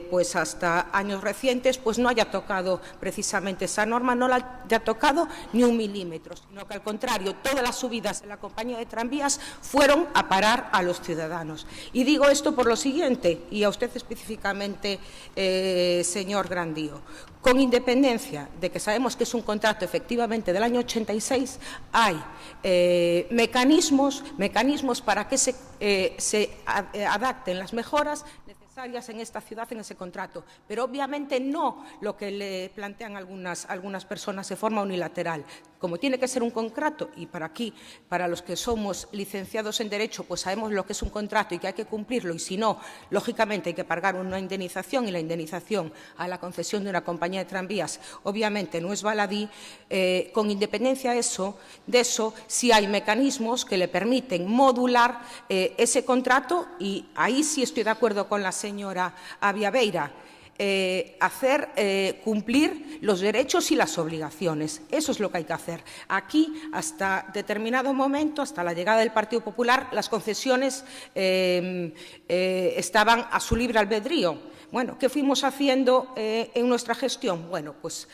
pues hasta años recientes, pues no haya tocado precisamente esa norma, no la haya tocado ni un milímetro, sino que al contrario, todas las subidas de la compañía de tranvías fueron a parar a los ciudadanos. Y digo esto por lo siguiente, y a usted específicamente, señor Grandío, con independencia de que sabemos que es un contrato efectivamente del año 86, hay mecanismos para que se adapten las mejoras necesarias en esta ciudad en ese contrato, pero obviamente no lo que le plantean algunas personas de forma unilateral. Como tiene que ser un contrato, y para los que somos licenciados en Derecho, pues sabemos lo que es un contrato y que hay que cumplirlo, y si no, lógicamente hay que pagar una indemnización, y la indemnización a la concesión de una compañía de tranvías obviamente no es baladí. Con independencia de eso, sí hay mecanismos que le permiten modular ese contrato, y ahí sí estoy de acuerdo con la señora Aviaveira, hacer cumplir los derechos y las obligaciones. Eso es lo que hay que hacer. Aquí, hasta determinado momento, hasta la llegada del Partido Popular, las concesiones estaban a su libre albedrío. Bueno, ¿qué fuimos haciendo en nuestra gestión? Bueno, pues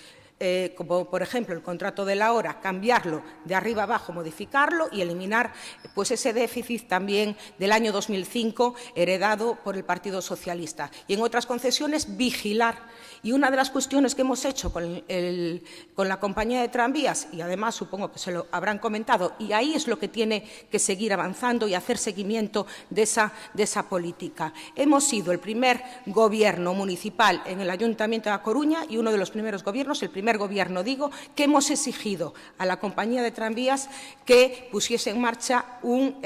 como por ejemplo el contrato de la hora, cambiarlo de arriba abajo, modificarlo y eliminar pues ese déficit también del año 2005 heredado por el Partido Socialista. Y en otras concesiones, vigilar. Y una de las cuestiones que hemos hecho con la compañía de tranvías, y además supongo que se lo habrán comentado, y ahí es lo que tiene que seguir avanzando y hacer seguimiento de esa política. Hemos sido el primer gobierno municipal en el Ayuntamiento de A Coruña, y uno de los primeros gobiernos, el primer gobierno, digo, que hemos exigido a la compañía de tranvías que pusiese en marcha un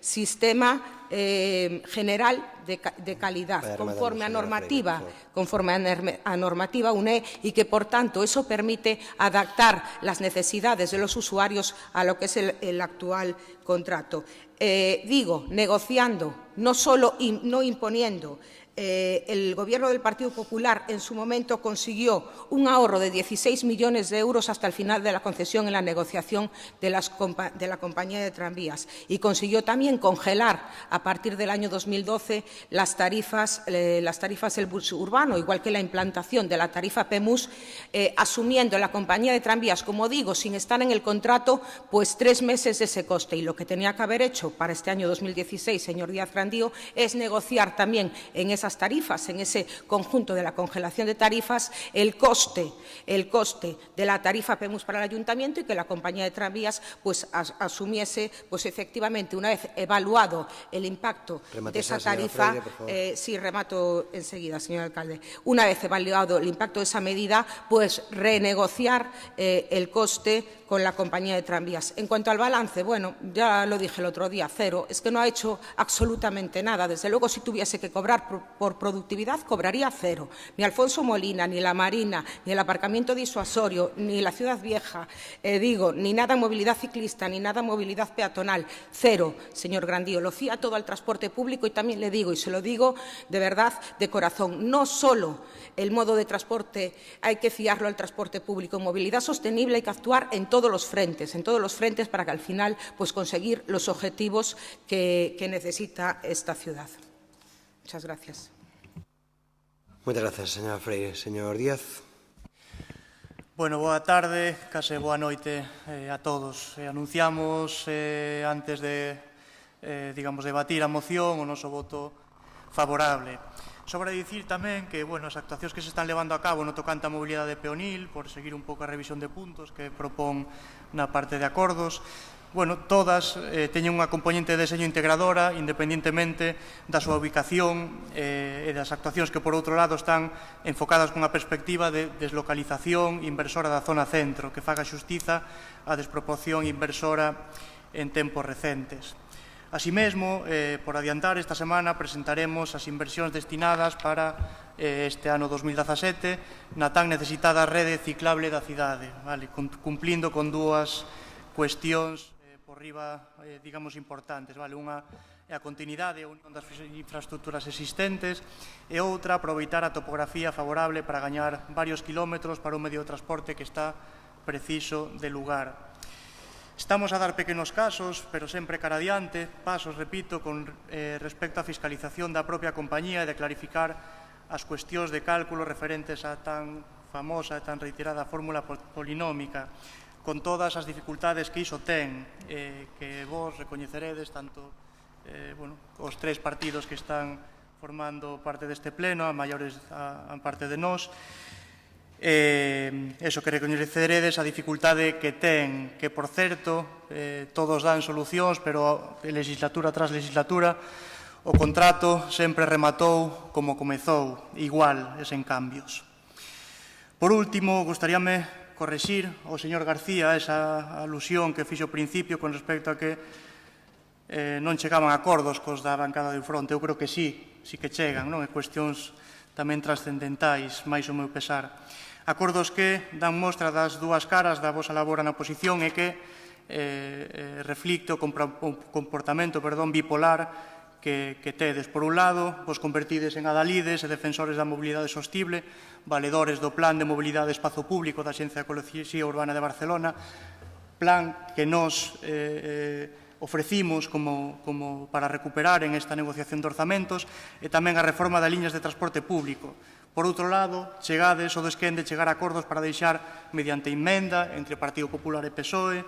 sistema general de calidad, conforme a normativa UNE, y que, por tanto, eso permite adaptar las necesidades de los usuarios a lo que es el actual contrato. Digo, negociando, no solo no imponiendo. El Gobierno del Partido Popular en su momento consiguió un ahorro de 16 millones de euros hasta el final de la concesión en la negociación de la compañía de tranvías, y consiguió también congelar a partir del año 2012 las tarifas del bus urbano, igual que la implantación de la tarifa PEMUS, asumiendo la compañía de tranvías, como digo, sin estar en el contrato, pues 3 meses de ese coste. Y lo que tenía que haber hecho para este año 2016, señor Díaz Grandío, es negociar también en esas tarifas, en ese conjunto de la congelación de tarifas, el coste de la tarifa PEMUS para el Ayuntamiento, y que la compañía de tranvías pues asumiese pues efectivamente, una vez evaluado el impacto de esa tarifa, sí, remato enseguida, señor alcalde, una vez evaluado el impacto de esa medida, pues renegociar el coste con la compañía de tranvías. En cuanto al balance, bueno, ya lo dije el otro día, cero. Es que no ha hecho absolutamente nada. Desde luego, si tuviese que cobrar por productividad, cobraría cero. Ni Alfonso Molina, ni la Marina, ni el aparcamiento disuasorio, ni la Ciudad Vieja, ni nada en movilidad ciclista, ni nada en movilidad peatonal. Cero, señor Grandío. Lo fía todo al transporte público, y también le digo, y se lo digo de verdad, de corazón, no solo el modo de transporte hay que fiarlo al transporte público. En movilidad sostenible hay que actuar en todos los frentes para que al final pues conseguir los objetivos que necesita esta ciudad. Muchas gracias. Muchas gracias, señora Freire. Señor Díaz. Bueno, boa tarde, case boa noite a todos. Anunciamos antes de debatir a moción o noso voto favorable. Sobra dicir tamén que as actuacións que se están levando a cabo no tocante a mobilidade peonil, por seguir un pouco a revisión de puntos que propón na parte de acordos, todas teñen unha componente de deseño integradora, independentemente da súa ubicación e das actuacións que, por outro lado, están enfocadas cunha perspectiva de deslocalización inversora da zona centro, que faga xustiza á desproporción inversora en tempos recentes. Así mesmo, por adiantar, esta semana presentaremos as inversións destinadas para este ano 2017 na tan necesitada rede ciclable da cidade, cumplindo con dúas cuestións por riba, importantes. Unha e a continuidade e a unión das infraestructuras existentes, e outra, aproveitar a topografía favorable para gañar varios kilómetros para un medio de transporte que está preciso de lugar. Estamos a dar pequenos casos, pero sempre cara adiante, pasos, repito, con respecto á fiscalización da propia compañía e de clarificar as cuestións de cálculo referentes a tan famosa e tan reiterada fórmula polinómica, con todas as dificultades que iso ten, que vos recoñeceredes tanto os tres partidos que están formando parte deste pleno, a maiores a parte de nós, eso que recoñeceredes a dificultade que ten, que por certo todos dan solucións, pero legislatura tras legislatura o contrato sempre rematou como comezou, igual e sen cambios. Por último, gustaríame correxir ao señor García esa alusión que fixo ao principio con respecto a que non chegaban acordos cos da bancada de fronte. Eu creo que sí que chegan, non? E cuestións tamén trascendentais, máis o meu pesar. Acordos que dan mostra das dúas caras da vosa labor na oposición e que reflicte o comportamento bipolar que tedes. Por un lado, vos convertides en adalides e defensores da mobilidade sostible, valedores do Plan de Mobilidade e Espazo Público da Axencia de Ecoloxía Urbana de Barcelona, plan que nos ofrecimos como para recuperar en esta negociación de orzamentos, e tamén a reforma das liñas de transporte público. Por outro lado, chegades ou desquen de chegar a acordos para deixar, mediante emenda entre Partido Popular e PSOE,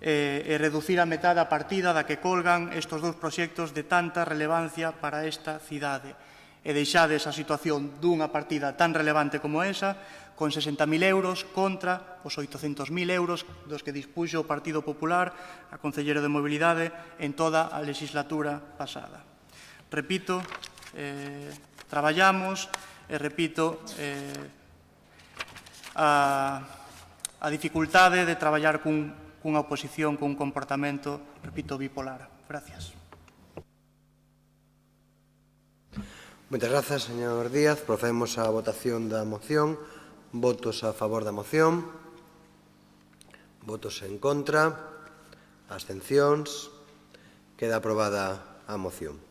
e reducir a metade a partida da que colgan estes dous proxectos de tanta relevancia para esta cidade. E deixades a situación dunha partida tan relevante como esa, con 60.000 euros contra os 800.000 euros dos que dispuxo o Partido Popular, a Concelleiro de Mobilidade, en toda a legislatura pasada. Repito, traballamos, e repito, a dificultade de traballar cunha oposición con un comportamento, repito, bipolar. Gracias. Moitas grazas, señor Díaz. Procedemos á votación da moción. Votos a favor da moción. Votos en contra. Abstencións. Queda aprobada a moción.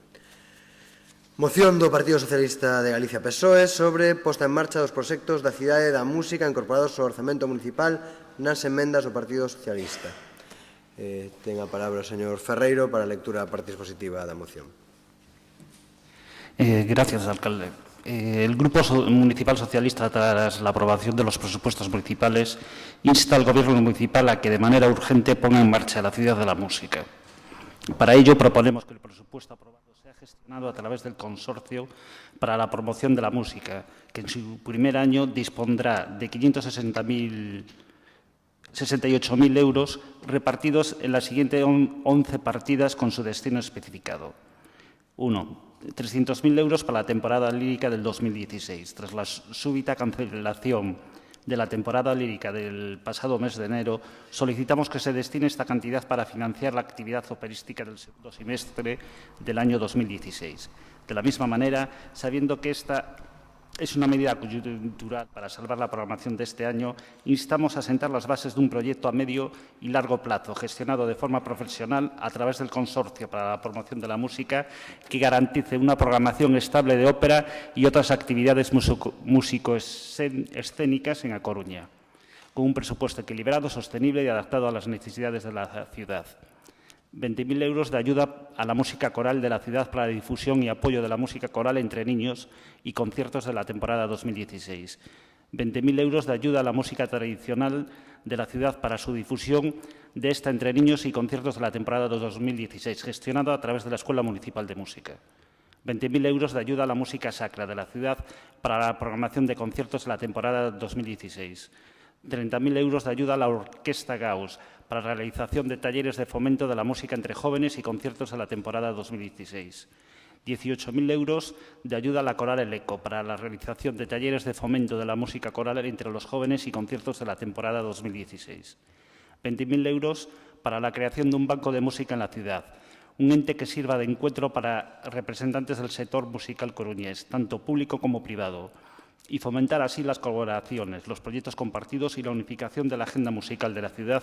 Moción do Partido Socialista de Galicia PSOE sobre posta en marcha dos proxectos da Cidade da Música incorporados ao orzamento municipal nas emendas do Partido Socialista. Ten a palabra o señor Ferreiro para a lectura participativa da moción. Gracias, alcalde. El Grupo Municipal Socialista, tras la aprobación de los presupuestos municipales, insta al Gobierno municipal a que de manera urgente ponga en marcha la Ciudad de la Música. Para ello proponemos que el presupuesto aprobado sea gestionado a través del Consorcio para la Promoción de la Música, que en su primer año dispondrá de 68.000 euros repartidos en las siguientes 11 partidas con su destino especificado. 1. 300.000 euros para la temporada lírica del 2016. Tras la súbita cancelación de la temporada lírica del pasado mes de enero, solicitamos que se destine esta cantidad para financiar la actividad operística del segundo semestre del año 2016. De la misma manera, sabiendo que esta es una medida coyuntural para salvar la programación de este año, instamos a sentar las bases de un proyecto a medio y largo plazo, gestionado de forma profesional a través del Consorcio para la Promoción de la Música, que garantice una programación estable de ópera y otras actividades músico-escénicas en A Coruña, con un presupuesto equilibrado, sostenible y adaptado a las necesidades de la ciudad. 20.000 euros de ayuda a la música coral de la ciudad para la difusión y apoyo de la música coral entre niños y conciertos de la temporada 2016. 20.000 euros de ayuda a la música tradicional de la ciudad para su difusión de esta entre niños y conciertos de la temporada 2016, gestionado a través de la Escuela Municipal de Música. 20.000 euros de ayuda a la música sacra de la ciudad para la programación de conciertos de la temporada 2016. 30.000 euros de ayuda a la Orquesta Gauss para la realización de talleres de fomento de la música entre jóvenes y conciertos de la temporada 2016. 18.000 euros de ayuda a la Coral El Eco para la realización de talleres de fomento de la música coral entre los jóvenes y conciertos de la temporada 2016. 20.000 euros para la creación de un banco de música en la ciudad, un ente que sirva de encuentro para representantes del sector musical coruñés, tanto público como privado, y fomentar así las colaboraciones, los proyectos compartidos y la unificación de la agenda musical de la ciudad,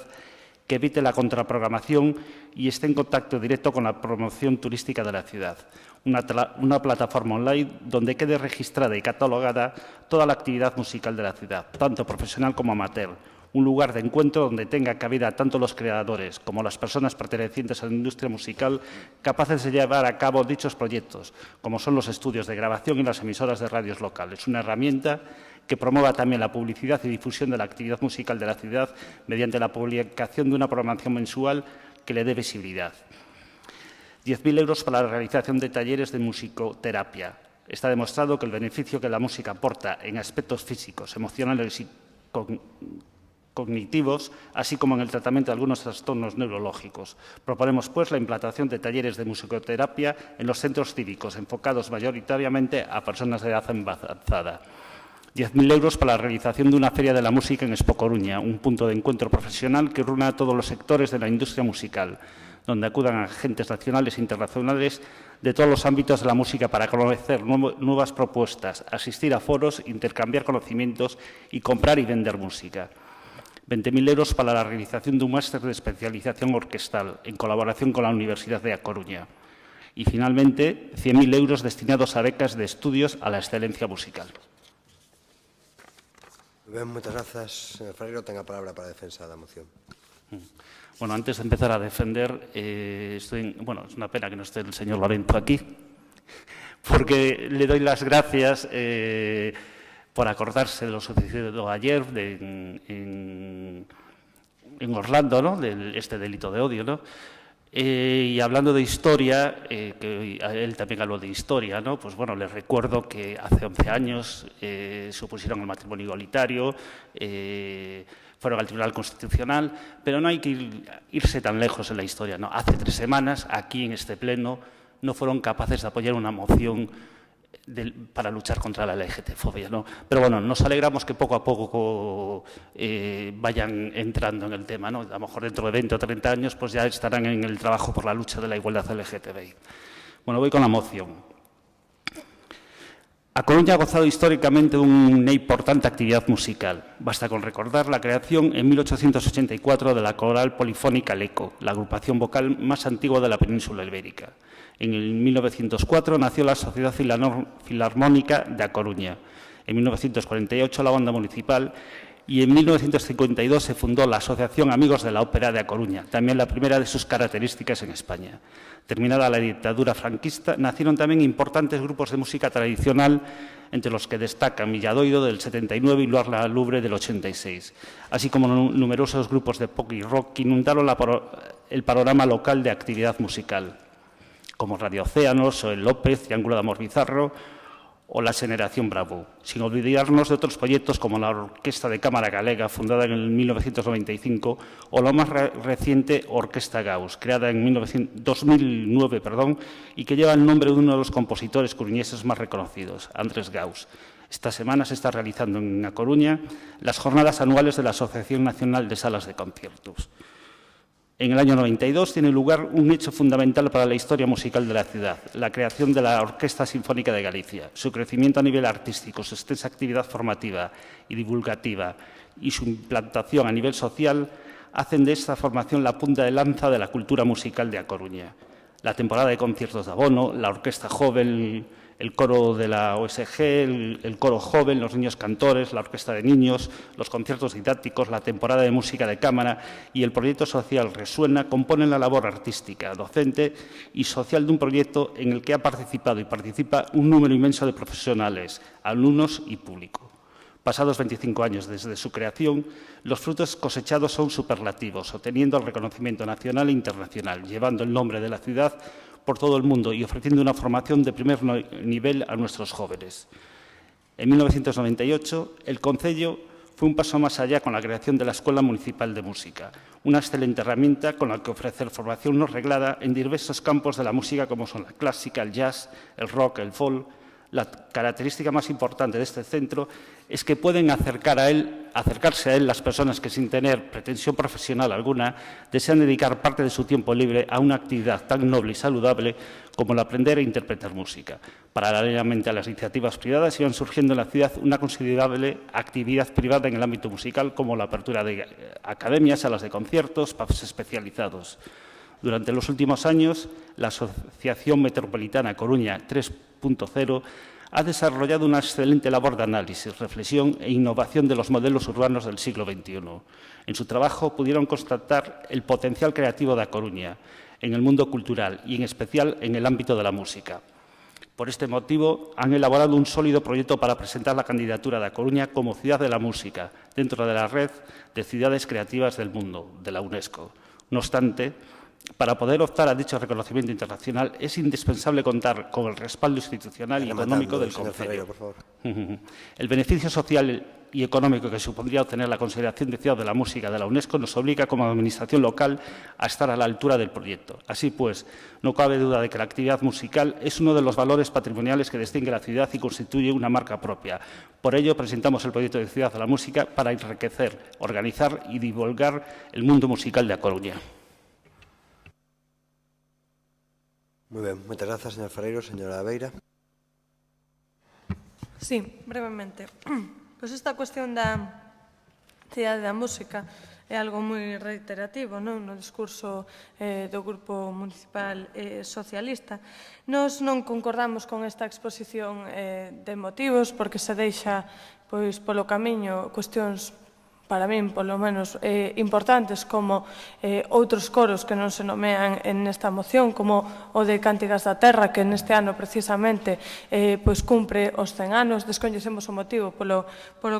que evite la contraprogramación y esté en contacto directo con la promoción turística de la ciudad. Una plataforma online donde quede registrada y catalogada toda la actividad musical de la ciudad, tanto profesional como amateur. Un lugar de encuentro donde tenga cabida tanto los creadores como las personas pertenecientes a la industria musical capaces de llevar a cabo dichos proyectos, como son los estudios de grabación y las emisoras de radios locales. Una herramienta que promueva también la publicidad y difusión de la actividad musical de la ciudad mediante la publicación de una programación mensual que le dé visibilidad. 10.000 euros para la realización de talleres de musicoterapia. Está demostrado que el beneficio que la música aporta en aspectos físicos, emocionales y cognitivos, así como en el tratamiento de algunos trastornos neurológicos. Proponemos, pues, la implantación de talleres de musicoterapia en los centros cívicos, enfocados mayoritariamente a personas de edad avanzada. 10.000 euros para la realización de una feria de la música en Expo Coruña, un punto de encuentro profesional que reúna a todos los sectores de la industria musical, donde acudan agentes nacionales e internacionales de todos los ámbitos de la música para conocer nuevas propuestas, asistir a foros, intercambiar conocimientos y comprar y vender música. 20.000 euros para la realización de un máster de especialización orquestal en colaboración con la Universidad de A Coruña. Y, finalmente, 100.000 euros destinados a becas de estudios a la excelencia musical. Ben, moitas grazas. Señor Ferreiro, ten a palabra para a defensa da moción. Bueno, antes de empezar a defender, es una pena que no esté el señor Lorenzo aquí, porque le doy las gracias por acordarse de lo sucedido ayer en Orlando, ¿no?, de este delito de odio, ¿no? Y hablando de historia, que él también habló de historia, ¿no? Pues bueno, les recuerdo que hace 11 años se opusieron al matrimonio igualitario, fueron al Tribunal Constitucional, pero no hay que irse tan lejos en la historia, ¿no? Hace 3 semanas, aquí en este pleno, no fueron capaces de apoyar una moción para luchar contra la LGTB-fobia, ¿no? Pero bueno, nos alegramos que poco a poco vayan entrando en el tema, ¿no? A lo mejor dentro de 20 o 30 años pues ya estarán en el trabajo por la lucha de la igualdad LGTBI. Bueno, voy con la moción. A Coruña ha gozado históricamente de una importante actividad musical. Basta con recordar la creación en 1884 de la Coral Polifónica Leco, la agrupación vocal más antigua de la península ibérica. En 1904 nació la Sociedad Filarmónica de A Coruña. En 1948 la Banda Municipal y en 1952 se fundó la Asociación Amigos de la Ópera de A Coruña, también la primera de sus características en España. Terminada la dictadura franquista, nacieron también importantes grupos de música tradicional, entre los que destacan Milladoiro del 79 y Luar la Lubre del 86, así como numerosos grupos de pop y rock que inundaron el panorama local de actividad musical, como Radio Océanos, o El López, Triángulo de Amor Bizarro o La Generación Bravo, sin olvidarnos de otros proyectos como la Orquesta de Cámara Galega, fundada en 1995, o la más reciente Orquesta Gauss, creada en 2009, y que lleva el nombre de uno de los compositores coruñeses más reconocidos, Andrés Gauss. Esta semana se está realizando en A Coruña las jornadas anuales de la Asociación Nacional de Salas de Conciertos. En el año 92 tiene lugar un hecho fundamental para la historia musical de la ciudad, la creación de la Orquesta Sinfónica de Galicia. Su crecimiento a nivel artístico, su extensa actividad formativa y divulgativa y su implantación a nivel social hacen de esta formación la punta de lanza de la cultura musical de A Coruña. La temporada de conciertos de abono, la orquesta joven, el coro de la OSG, el coro joven, los niños cantores, la orquesta de niños, los conciertos didácticos, la temporada de música de cámara y el proyecto social Resuena componen la labor artística, docente y social de un proyecto en el que ha participado y participa un número inmenso de profesionales, alumnos y público. Pasados 25 años desde su creación, los frutos cosechados son superlativos, obteniendo el reconocimiento nacional e internacional, llevando el nombre de la ciudad por todo el mundo y ofreciendo una formación de primer nivel a nuestros jóvenes. En 1998, el concello fue un paso más allá con la creación de la Escuela Municipal de Música, una excelente herramienta con la que ofrecer formación no reglada en diversos campos de la música como son la clásica, el jazz, el rock, el folk. La característica más importante de este centro es que pueden acercar a él acercarse a él las personas que, sin tener pretensión profesional alguna, desean dedicar parte de su tiempo libre a una actividad tan noble y saludable como el aprender e interpretar música. Paralelamente a las iniciativas privadas, iban surgiendo en la ciudad una considerable actividad privada en el ámbito musical, como la apertura de academias, salas de conciertos, pubs especializados. Durante los últimos años, la Asociación Metropolitana Coruña 3.0 ha desarrollado una excelente labor de análisis, reflexión e innovación de los modelos urbanos del siglo XXI. En su trabajo pudieron constatar el potencial creativo de A Coruña en el mundo cultural y, en especial, en el ámbito de la música. Por este motivo, han elaborado un sólido proyecto para presentar la candidatura de A Coruña como ciudad de la música dentro de la red de ciudades creativas del mundo, de la UNESCO. No obstante, para poder optar a dicho reconocimiento internacional es indispensable contar con el respaldo institucional y económico del concello. El beneficio social y económico que supondría obtener la consideración de ciudad de la música de la UNESCO nos obliga como administración local a estar a la altura del proyecto. Así pues, no cabe duda de que la actividad musical es uno de los valores patrimoniales que distingue a la ciudad y constituye una marca propia. Por ello, presentamos el proyecto de Ciudad de la Música para enriquecer, organizar y divulgar el mundo musical de A Coruña. Muy ben, moitas grazas, señor Ferreiro. Señora Aveira. Sí, brevemente. Pois esta cuestión da cidade da música é algo moi reiterativo no discurso do Grupo Municipal Socialista. Nos non concordamos con esta exposición de motivos porque se deixa polo camiño cuestións para min, polo menos, importantes como outros coros que non se nomean nesta moción, como o de Cántigas da Terra, que neste ano, precisamente, cumpre os 100 anos. Descoñecemos o motivo polo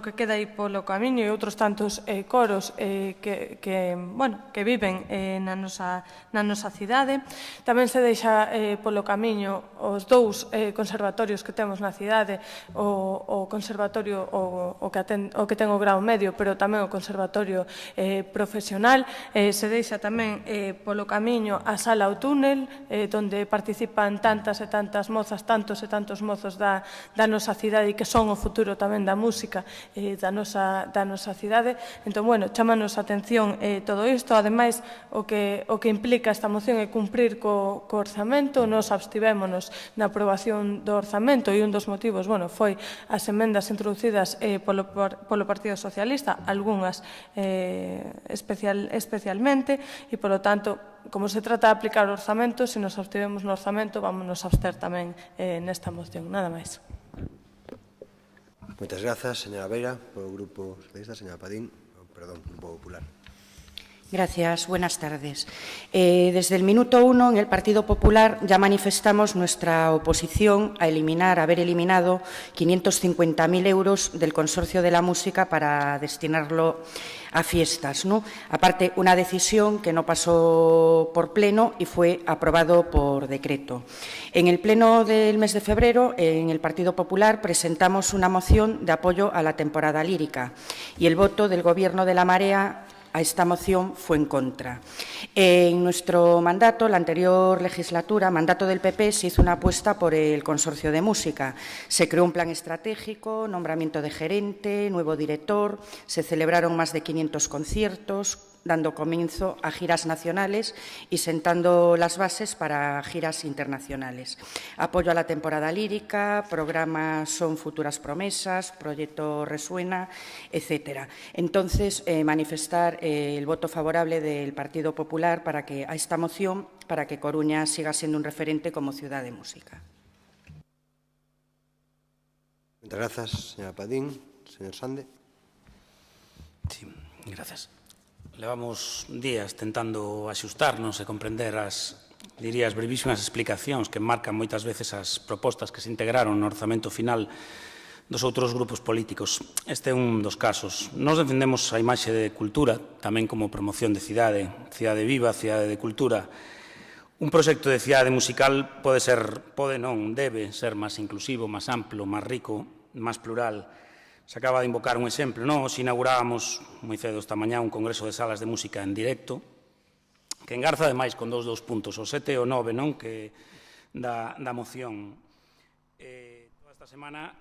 que queda aí polo camiño e outros tantos coros que viven na nosa cidade. Tamén se deixa polo camiño os dous conservatorios que temos na cidade, o conservatorio o que ten o grau medio, pero tamén o conservatorio profesional. Se deixa tamén polo camiño a sala ao túnel, onde participan tantas e tantas mozas, tantos e tantos mozos da nosa cidade e que son o futuro tamén da música da nosa cidade. Entón, bueno, chámanos a atención todo isto. Ademais, o que implica esta moción é cumprir co orzamento. Nos abstivémonos na aprobación do orzamento e un dos motivos, bueno, foi as emendas introducidas polo Partido Socialista, algunhas especialmente, e, polo tanto, como se trata de aplicar o orzamento, se nos abstivemos no orzamento, vámonos a abster tamén nesta moción. Nada máis. Moitas grazas, señora Veira, polo Grupo Socialista. Señora Padín, perdón, Grupo Popular. Gracias. Buenas tardes. Desde el minuto 1, en el Partido Popular, ya manifestamos nuestra oposición a haber eliminado 550.000 euros del Consorcio de la Música para destinarlo a fiestas, ¿no? Aparte, una decisión que no pasó por pleno y fue aprobado por decreto. En el pleno del mes de febrero, en el Partido Popular, presentamos una moción de apoyo a la temporada lírica y el voto del Gobierno de la Marea a esta moción fue en contra. En nuestro mandato, la anterior legislatura, mandato del PP, se hizo una apuesta por el Consorcio de Música. Se creó un plan estratégico, nombramiento de gerente, nuevo director, se celebraron más de 500 conciertos, dando comienzo a giras nacionales y sentando las bases para giras internacionales. Apoyo a la temporada lírica, programas Son Futuras Promesas, Proyecto Resuena, etcétera. Entonces, manifestar el voto favorable del Partido Popular a esta moción, para que Coruña siga siendo un referente como ciudad de música. Muchas gracias, señora Padín. Señor Sande. Sí, gracias. Levamos días tentando axustarnos e comprender as brevísimas explicacións que marcan moitas veces as propostas que se integraron no orzamento final dos outros grupos políticos. Este é un dos casos. Nos defendemos a imaxe de cultura tamén como promoción de cidade viva, cidade de cultura. Un proxecto de cidade musical debe ser máis inclusivo, máis amplo, máis rico, máis plural. Se acaba de invocar un exemplo. Nos inaugurábamos moi cedo esta mañá un congreso de salas de música en directo que engarza ademais con dous puntos, o 7 e o 9, que da moción. Toda esta semana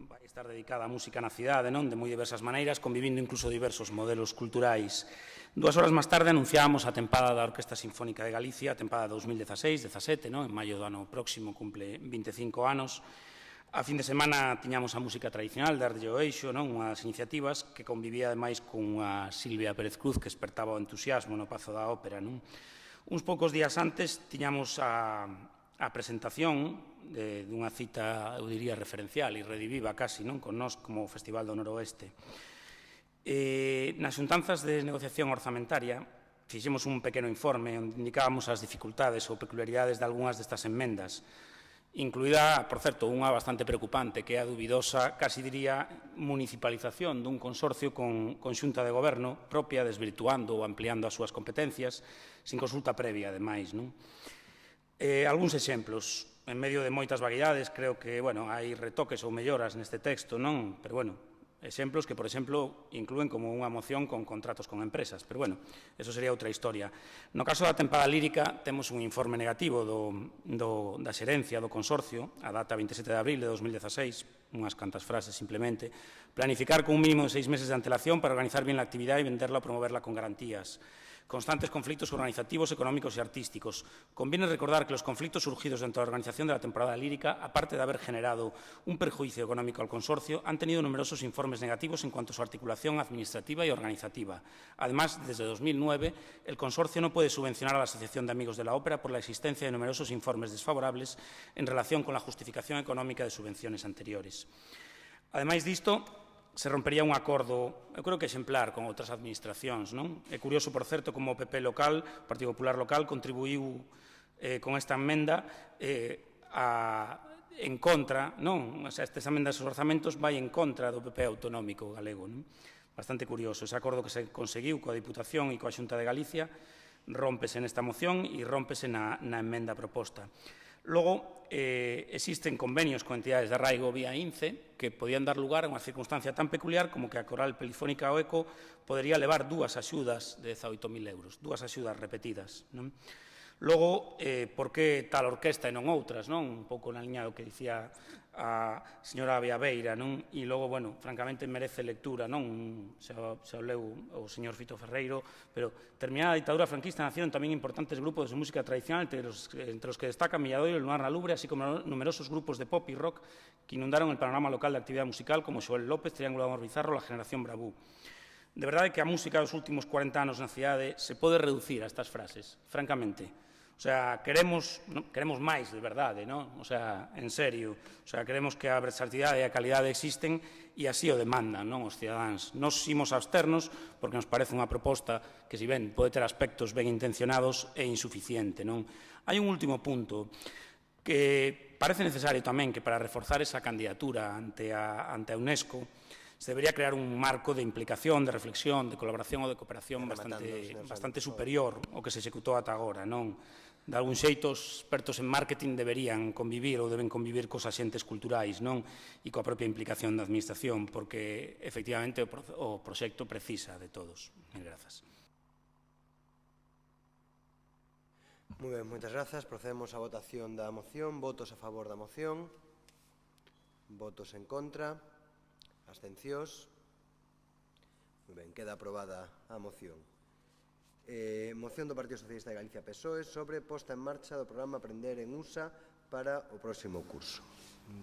vai estar dedicada á música na cidade, non? De moi diversas maneiras, convivindo incluso diversos modelos culturais. 2 horas máis tarde anunciábamos a tempada da Orquesta Sinfónica de Galicia, a tempada 2016-17, non? En maio do ano próximo cumple 25 anos. A fin de semana tiñamos a música tradicional de Ardillo Eixo, non? Unhas iniciativas que convivía ademais con a Silvia Pérez Cruz, que espertaba o entusiasmo no Pazo da Ópera, non? Uns poucos días antes tiñamos a presentación dunha cita, eu diría, referencial e rediviva casi, non? Con nós como Festival do Noroeste. Nas xuntanzas de negociación orzamentaria fixemos un pequeno informe onde indicábamos as dificultades ou peculiaridades de algunhas destas enmendas, incluída, por certo, unha bastante preocupante, que é a dubidosa, casi diría, municipalización dun consorcio con xunta de goberno propia, desvirtuando ou ampliando as súas competencias, sin consulta previa, ademais, non? Algúns exemplos. En medio de moitas vaguidades, creo que, bueno, hai retoques ou melloras neste texto, non? Pero, bueno, exemplos que, por exemplo, inclúen como unha moción con contratos con empresas. Pero, bueno, eso sería outra historia. No caso da tempada lírica, temos un informe negativo da xerencia do consorcio, a data 27 de abril de 2016, unhas cantas frases simplemente, planificar con un mínimo de 6 meses de antelación para organizar bien la actividade e venderla ou promoverla con garantías. Constantes conflictos organizativos, económicos y artísticos. Conviene recordar que los conflictos surgidos dentro de la organización de la temporada lírica, aparte de haber generado un perjuicio económico al consorcio, han tenido numerosos informes negativos en cuanto a su articulación administrativa y organizativa. Además, desde 2009, el consorcio no puede subvencionar a la Asociación de Amigos de la Ópera por la existencia de numerosos informes desfavorables en relación con la justificación económica de subvenciones anteriores. Ademais disto, se rompería un acordo, eu creo que exemplar, con outras administracións, non? É curioso, por certo, como o PP local, o Partido Popular local, contribuiu con esta emenda en contra, non? O sea, estas emendas aos orzamentos vai en contra do PP autonómico galego, non? Bastante curioso. Ese acordo que se conseguiu coa Diputación e coa Xunta de Galicia rómpese nesta moción e rómpese na emenda proposta. Logo, existen convenios con entidades de arraigo vía INCE que podían dar lugar a unha circunstancia tan peculiar como que a Coral Polifónica OECO podería levar 2 axudas de 18.000 euros, 2 axudas repetidas, non? Logo, por que tal orquesta e non outras, non? Un pouco na liña do que dicía a señora Viabeira, non? E logo, bueno, francamente merece lectura, non? Se o leu o señor Fito Ferreiro, pero terminada a ditadura franquista nacieron tamén importantes grupos de música tradicional, entre los que destacan Milladoiro, Lunar na Lubre, así como numerosos grupos de pop y rock que inundaron el panorama local de actividade musical, como Xoel López, Triángulo Amor Bizarro, la Generación Bravú. De verdade que a música dos últimos 40 anos na cidade se pode reducir a estas frases, francamente. O sea, queremos máis, de verdade, non? O sea, en serio. O sea, queremos que a versatilidade e a calidade existen e así o demandan, non, os cidadáns. Nos imos absternos porque nos parece unha proposta que, si ben, pode ter aspectos ben intencionados, é insuficiente, non? Hai un último punto que parece necesario tamén que para reforzar esa candidatura ante a UNESCO se debería crear un marco de implicación, de reflexión, de colaboración ou de cooperación bastante superior ao que se executou ata agora, non? De algún xeito, os expertos en marketing deberían convivir ou deben convivir cos axentes culturais, non? E coa propia implicación da administración, porque, efectivamente, o proxecto precisa de todos. Grazas. Moi ben, moitas grazas. Procedemos á votación da moción. Votos a favor da moción. Votos en contra. Abstencións. Moi ben, queda aprobada a moción. Moción do Partido Socialista de Galicia PSOE sobre posta en marcha do programa Aprender en USA para o próximo curso.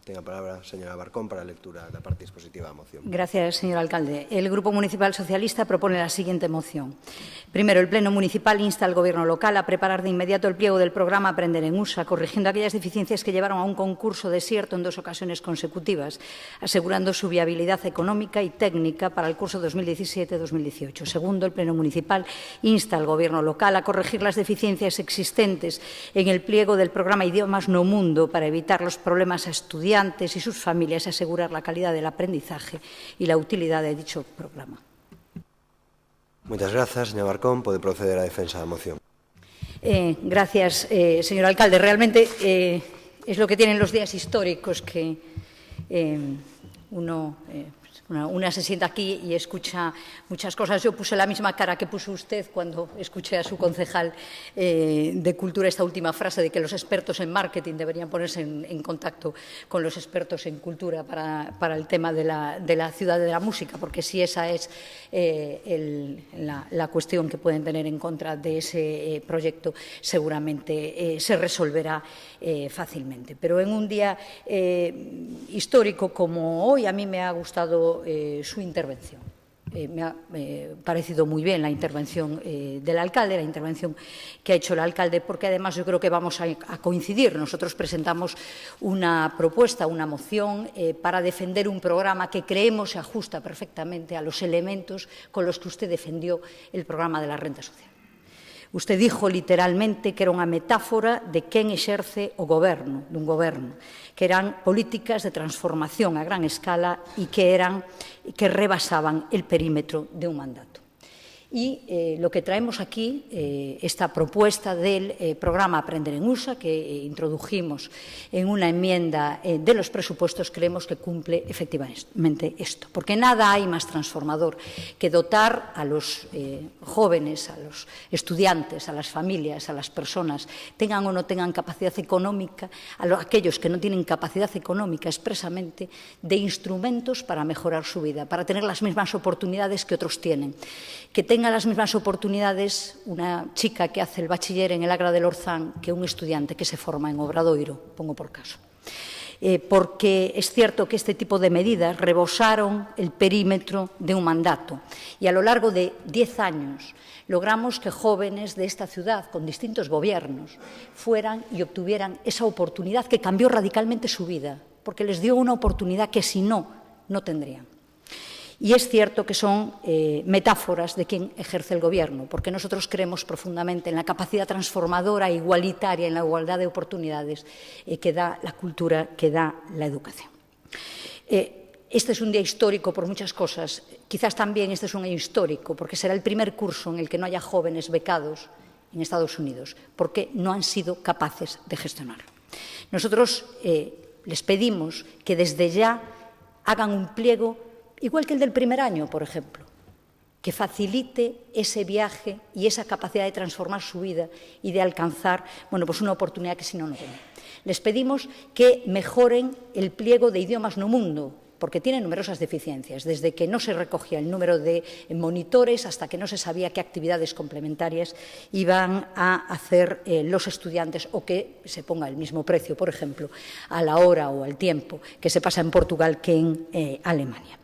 Ten a palabra a señora Barcón para a lectura da parte dispositiva da moción. Gracias, señor alcalde. El Grupo Municipal Socialista propone la siguiente moción. Primero, el Pleno Municipal insta al Gobierno local a preparar de inmediato el pliego del programa Aprender en USA, corrigiendo aquellas deficiencias que llevaron a un concurso desierto en 2 ocasiones consecutivas, asegurando su viabilidad económica y técnica para el curso 2017-2018. Segundo, el Pleno Municipal insta al Gobierno local a corregir las deficiencias existentes en el pliego del programa Idiomas No Mundo para evitar los problemas a estudiantes y sus familias y asegurar la calidad del aprendizaje y la utilidad de dicho programa. Muchas gracias, señor Barcón. Puede proceder a defensa de la moción. Gracias, señor alcalde. Realmente es lo que tienen los días históricos que uno Una se sienta aquí y escucha muchas cosas. Yo puse la misma cara que puso usted cuando escuché a su concejal de Cultura esta última frase de que los expertos en marketing deberían ponerse en contacto con los expertos en cultura para el tema de la ciudad de la música, porque si esa es la cuestión que pueden tener en contra de ese proyecto, seguramente se resolverá fácilmente. Pero en un día histórico como hoy, a mí me ha gustado su intervención. Me ha parecido muy bien la intervención del alcalde, la intervención que ha hecho el alcalde, porque además yo creo que vamos a coincidir. Nosotros presentamos una propuesta, una moción para defender un programa que creemos se ajusta perfectamente a los elementos con los que usted defendió el programa de la renta social. Usted dijo literalmente que era unha metáfora de quen exerce o goberno, dun goberno, que eran políticas de transformación a gran escala e que rebasaban el perímetro de un mandato. Y lo que traemos aquí, esta propuesta del programa Aprender en USA, que introdujimos en una enmienda de los presupuestos, creemos que cumple efectivamente esto. Porque nada hay más transformador que dotar a los jóvenes, a los estudiantes, a las familias, a las personas, tengan o no tengan capacidad económica, a aquellos que no tienen capacidad económica expresamente, de instrumentos para mejorar su vida, para tener las mismas oportunidades que otros tienen. Que tenga las mismas oportunidades una chica que hace el bachiller en el Agra del Orzán que un estudiante que se forma en Obradoiro, pongo por caso. Porque es cierto que este tipo de medidas rebosaron el perímetro de un mandato y a lo largo de 10 años logramos que jóvenes de esta ciudad, con distintos gobiernos, fueran y obtuvieran esa oportunidad que cambió radicalmente su vida, porque les dio una oportunidad que si no, no tendrían. Y es cierto que son metáforas de quien ejerce el gobierno, porque nosotros creemos profundamente en la capacidad transformadora, igualitaria, en la igualdad de oportunidades que da la cultura, que da la educación. Este es un día histórico por muchas cosas. Quizás también este es un día histórico porque será el primer curso en el que no haya jóvenes becados en Estados Unidos, porque no han sido capaces de gestionar. Nosotros les pedimos que desde ya hagan un pliego igual que el del primer año, por ejemplo, que facilite ese viaje y esa capacidad de transformar su vida y de alcanzar pues una oportunidad que si no, no tienen. Les pedimos que mejoren el pliego de idiomas no mundo, porque tiene numerosas deficiencias, desde que no se recogía el número de monitores hasta que no se sabía qué actividades complementarias iban a hacer los estudiantes o que se ponga el mismo precio, por ejemplo, a la hora o al tiempo que se pasa en Portugal que en Alemania.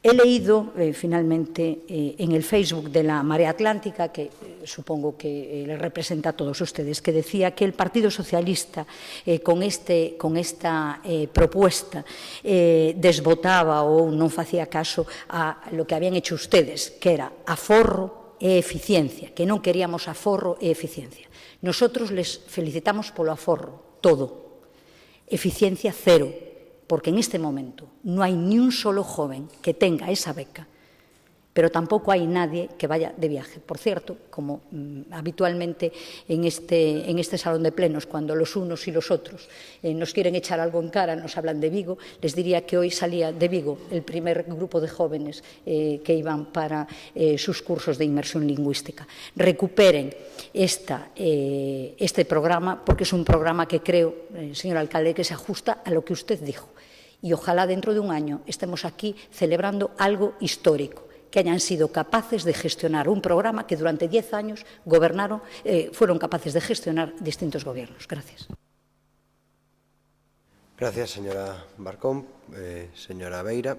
He leído finalmente en el Facebook de la Marea Atlántica, que supongo que le representa a todos ustedes, que decía que el Partido Socialista con esta propuesta desbotaba ou non facía caso a lo que habían hecho ustedes, que era aforro e eficiencia, que non queríamos aforro e eficiencia. Nosotros les felicitamos polo aforro, todo. Eficiencia cero. Porque en este momento no hay ni un solo joven que tenga esa beca, pero tampoco hay nadie que vaya de viaje. Por cierto, como habitualmente en este salón de plenos, cuando los unos y los otros nos quieren echar algo en cara, nos hablan de Vigo, les diría que hoy salía de Vigo el primer grupo de jóvenes que iban para sus cursos de inmersión lingüística. Recuperen este programa, porque es un programa que creo, señor alcalde, que se ajusta a lo que usted dijo. Y ojalá dentro de un año estemos aquí celebrando algo histórico, que hayan sido capaces de gestionar un programa que durante 10 años fueron capaces de gestionar distintos gobiernos. Gracias. Gracias, señora Barcón. Señora Beira.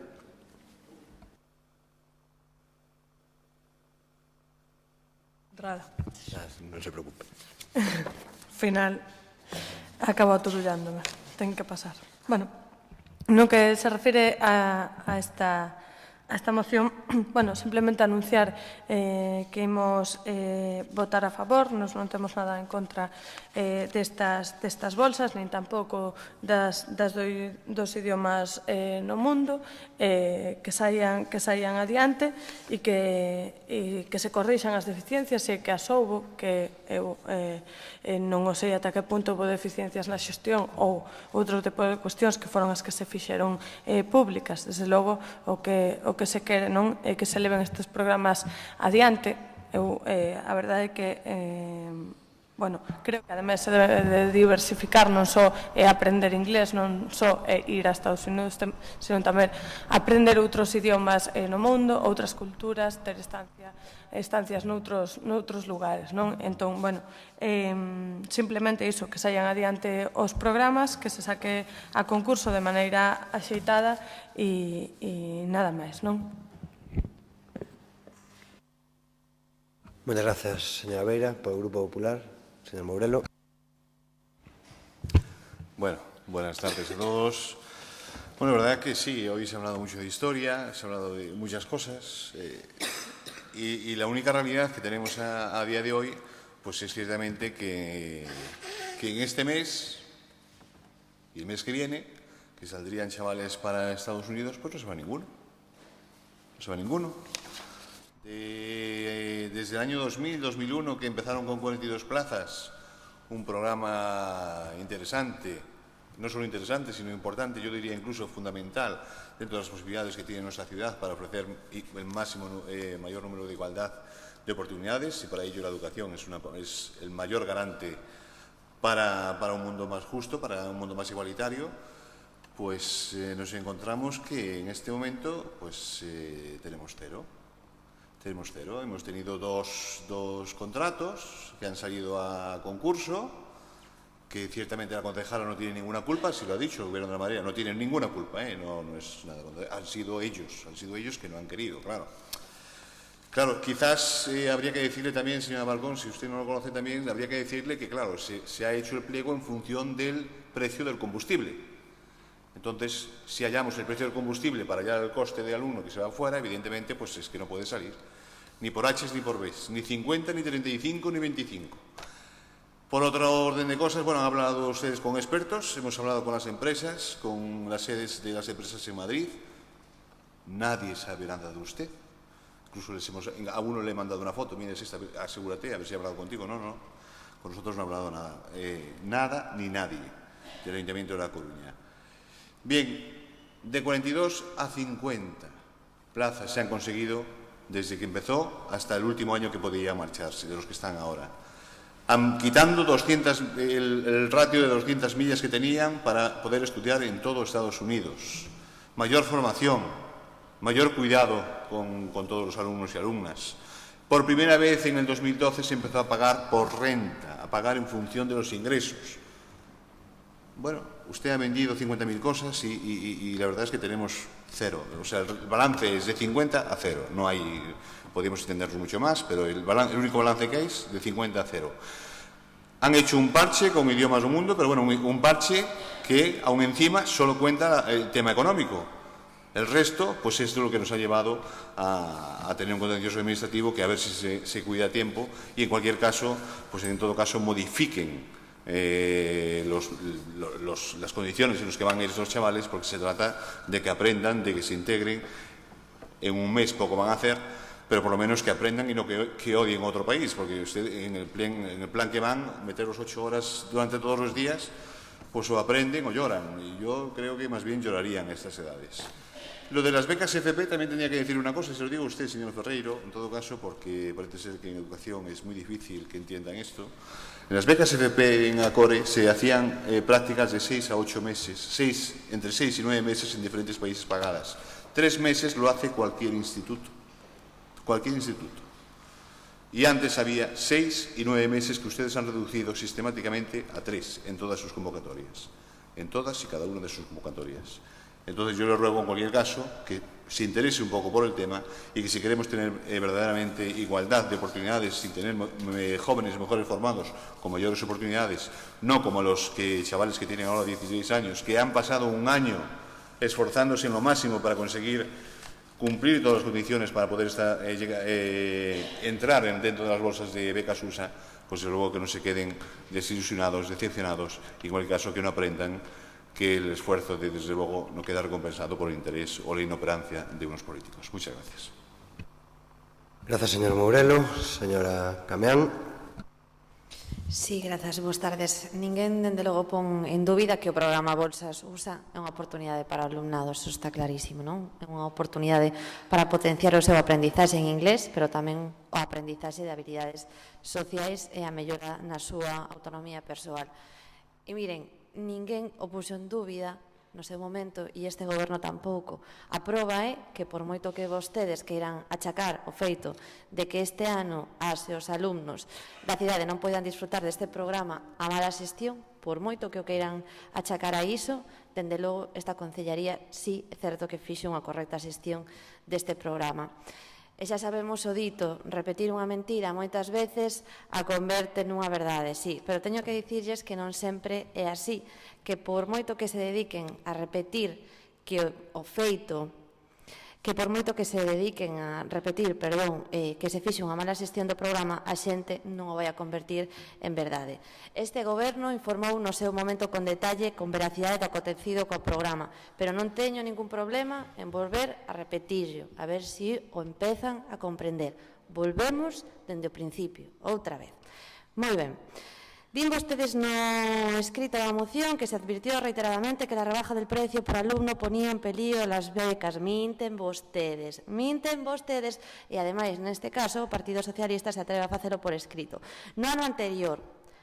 No se preocupe. Final, acabo aturullándome. Ten que pasar. Bueno, no que se refire a esta moción, bueno, simplemente anunciar que imos votar a favor, nos non temos nada en contra destas bolsas, nin tampouco dos idiomas no mundo, que saian adiante e que se corrixan as deficiencias e que as houbo, que eu non o sei ata que punto houve deficiencias na xestión ou outro tipo de cuestións que foron as que se fixeron públicas. Desde logo, o que se quere non é que se leven estes programas adiante. A verdade é que creo que ademais se debe de diversificar, non só aprender inglés, non só ir a Estados Unidos, sino tamén aprender outros idiomas no mundo, outras culturas, ter estancias noutros lugares, non? Entón, simplemente iso, que saian adiante os programas, que se saque a concurso de maneira axeitada e nada máis, non? Moitas grazas, señora Beira, polo Grupo Popular. Señor Mourelo. Bueno, buenas tardes a todos. Bueno, la verdad que sí, hoy se ha hablado mucho de historia, se ha hablado de muchas cosas y la única realidad que tenemos a día de hoy pues es ciertamente que en este mes y el mes que viene, que saldrían chavales para Estados Unidos, pues no se va ninguno. No se va ninguno. Desde el año 2000, 2001, que empezaron con 42 plazas, un programa interesante, no solo interesante, sino importante, yo diría incluso fundamental, dentro de las posibilidades que tiene nuestra ciudad para ofrecer el mayor número de igualdad de oportunidades, y para ello la educación es el mayor garante para un mundo más justo, para un mundo más igualitario. Pues nos encontramos que en este momento pues tenemos cero. Tenemos cero. Hemos tenido dos contratos que han salido a concurso, que ciertamente la concejala no tiene ninguna culpa, si lo ha dicho el Gobierno de la Marea, no tienen ninguna culpa, no es nada. Han sido ellos que no han querido, claro. Claro, quizás habría que decirle también, señora Balcón, si usted no lo conoce también, habría que decirle que, claro, se ha hecho el pliego en función del precio del combustible. Entonces, si hallamos el precio del combustible para hallar el coste de alumno que se va fuera, evidentemente, pues es que no puede salir. Ni por H's ni por B's, ni 50, ni 35, ni 25. Por otro orden de cosas, bueno, han hablado ustedes con expertos, hemos hablado con las empresas, con las sedes de las empresas en Madrid. Nadie sabe nada de usted. Incluso a uno le he mandado una foto, mire, asegúrate, a ver si ha hablado contigo. No, con nosotros no ha hablado nada. Nada ni nadie del Ayuntamiento de La Coruña. Bien, de 42 a 50 plazas se han conseguido desde que empezó hasta el último año que podía marcharse, de los que están ahora. Quitando el ratio de 200 millas que tenían para poder estudiar en todo Estados Unidos. Mayor formación, mayor cuidado con todos los alumnos y alumnas. Por primera vez en el 2012 se empezó a pagar por renta, a pagar en función de los ingresos. Bueno, usted ha vendido 50.000 cosas y la verdad es que tenemos cero. O sea, el balance es de 50 a 0. No hay, podríamos extendernos mucho más, pero el único balance que hay es de 50 a 0. Han hecho un parche con idiomas del mundo, pero bueno, un parche que aún encima solo cuenta el tema económico. El resto, pues es lo que nos ha llevado a tener un contencioso administrativo que a ver si se cuida a tiempo y en cualquier caso, pues en todo caso modifiquen las condiciones en las que van a ir estos chavales, porque se trata de que aprendan, de que se integren. En un mes poco van a hacer, pero por lo menos que aprendan y no que odien otro país, porque usted en el plan que van, meterlos 8 horas durante todos los días, pues o aprenden o lloran, y yo creo que más bien llorarían a estas edades. Lo de las becas FP también tenía que decir una cosa, se lo digo a usted, señor Ferreiro, en todo caso, porque parece ser que en educación es muy difícil que entiendan esto. En las becas FP en Acore se hacían prácticas de 6 a 8 meses, entre 6 y 9 meses en diferentes países pagadas. 3 meses lo hace cualquier instituto. Cualquier instituto. Y antes había 6 y 9 meses que ustedes han reducido sistemáticamente a 3 en todas sus convocatorias. En todas y cada una de sus convocatorias. Entonces yo le ruego en cualquier caso que se interese un poco por el tema y que si queremos tener verdaderamente igualdad de oportunidades, sin tener jóvenes mejores formados con mayores oportunidades, no como los chavales que tienen ahora 16 años, que han pasado un año esforzándose en lo máximo para conseguir cumplir todas las condiciones para poder entrar dentro de las bolsas de becas USA, pues desde luego que no se queden desilusionados, decepcionados, y en cualquier caso que no aprendan que el esfuerzo, desde luego, no queda recompensado por el interés o la inoperancia de unos políticos. Muchas gracias. Gracias, señor Mourelo. Señora Cameán. Sí, grazas, boas tardes. Ninguén, dende logo, pon en dúbida que o programa Bolsas USA é unha oportunidade para o alumnado, eso está clarísimo, non? É unha oportunidade para potenciar o seu aprendizaxe en inglés, pero tamén o aprendizaxe de habilidades sociais e a mellora na súa autonomía persoal. E miren, ninguén o puxo en dúbida no seu momento, e este goberno tampouco. A proba é que, por moito que vostedes queiran achacar o feito de que este ano as e os alumnos da cidade non poidan disfrutar deste programa a mala xestión, por moito que o queiran achacar a iso, dende logo esta Concellaría sí é certo que fixe unha correcta xestión deste programa. E xa sabemos o dito, repetir unha mentira moitas veces a converte nunha verdade, sí, pero teño que dicirlles que non sempre é así, que por moito que se dediquen a repetir que o feito, que por moito que se dediquen a repetir, que se fixe unha mala xestión do programa, a xente non o vai a convertir en verdade. Este goberno informou no seu momento con detalle, con veracidade do acontecido co programa, pero non teño ningún problema en volver a repetirlo, a ver se o empezan a comprender. Volvemos dende o principio, outra vez. Moi ben. Din vostedes no escrito da moción que se advirtió reiteradamente que la rebaja del precio por alumno ponía en peligro las becas. Minten vostedes, e ademais, neste caso, o Partido Socialista se atreve a facelo por escrito. No ano anterior,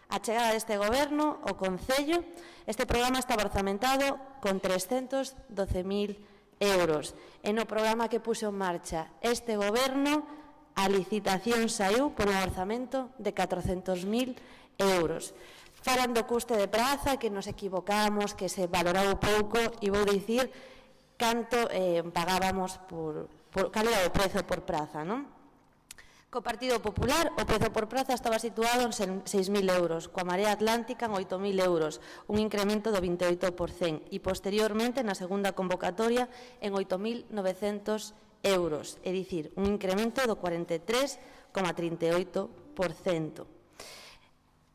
a chegada deste goberno, o Concello, este programa estaba orzamentado con 312.000 euros. E no programa que puxo en marcha este goberno, a licitación saiu por un orzamento de 400.000 euros. Falan do custe de praza, que nos equivocamos, que se valorou pouco, e vou dicir canto pagábamos cal era o prezo por praza, non? Co Partido Popular, o prezo por praza estaba situado en 6.000 euros, coa Marea Atlántica en 8.000 euros, un incremento do 28%, e posteriormente, na segunda convocatoria, en 8.900 euros, é dicir, un incremento do 43,38%.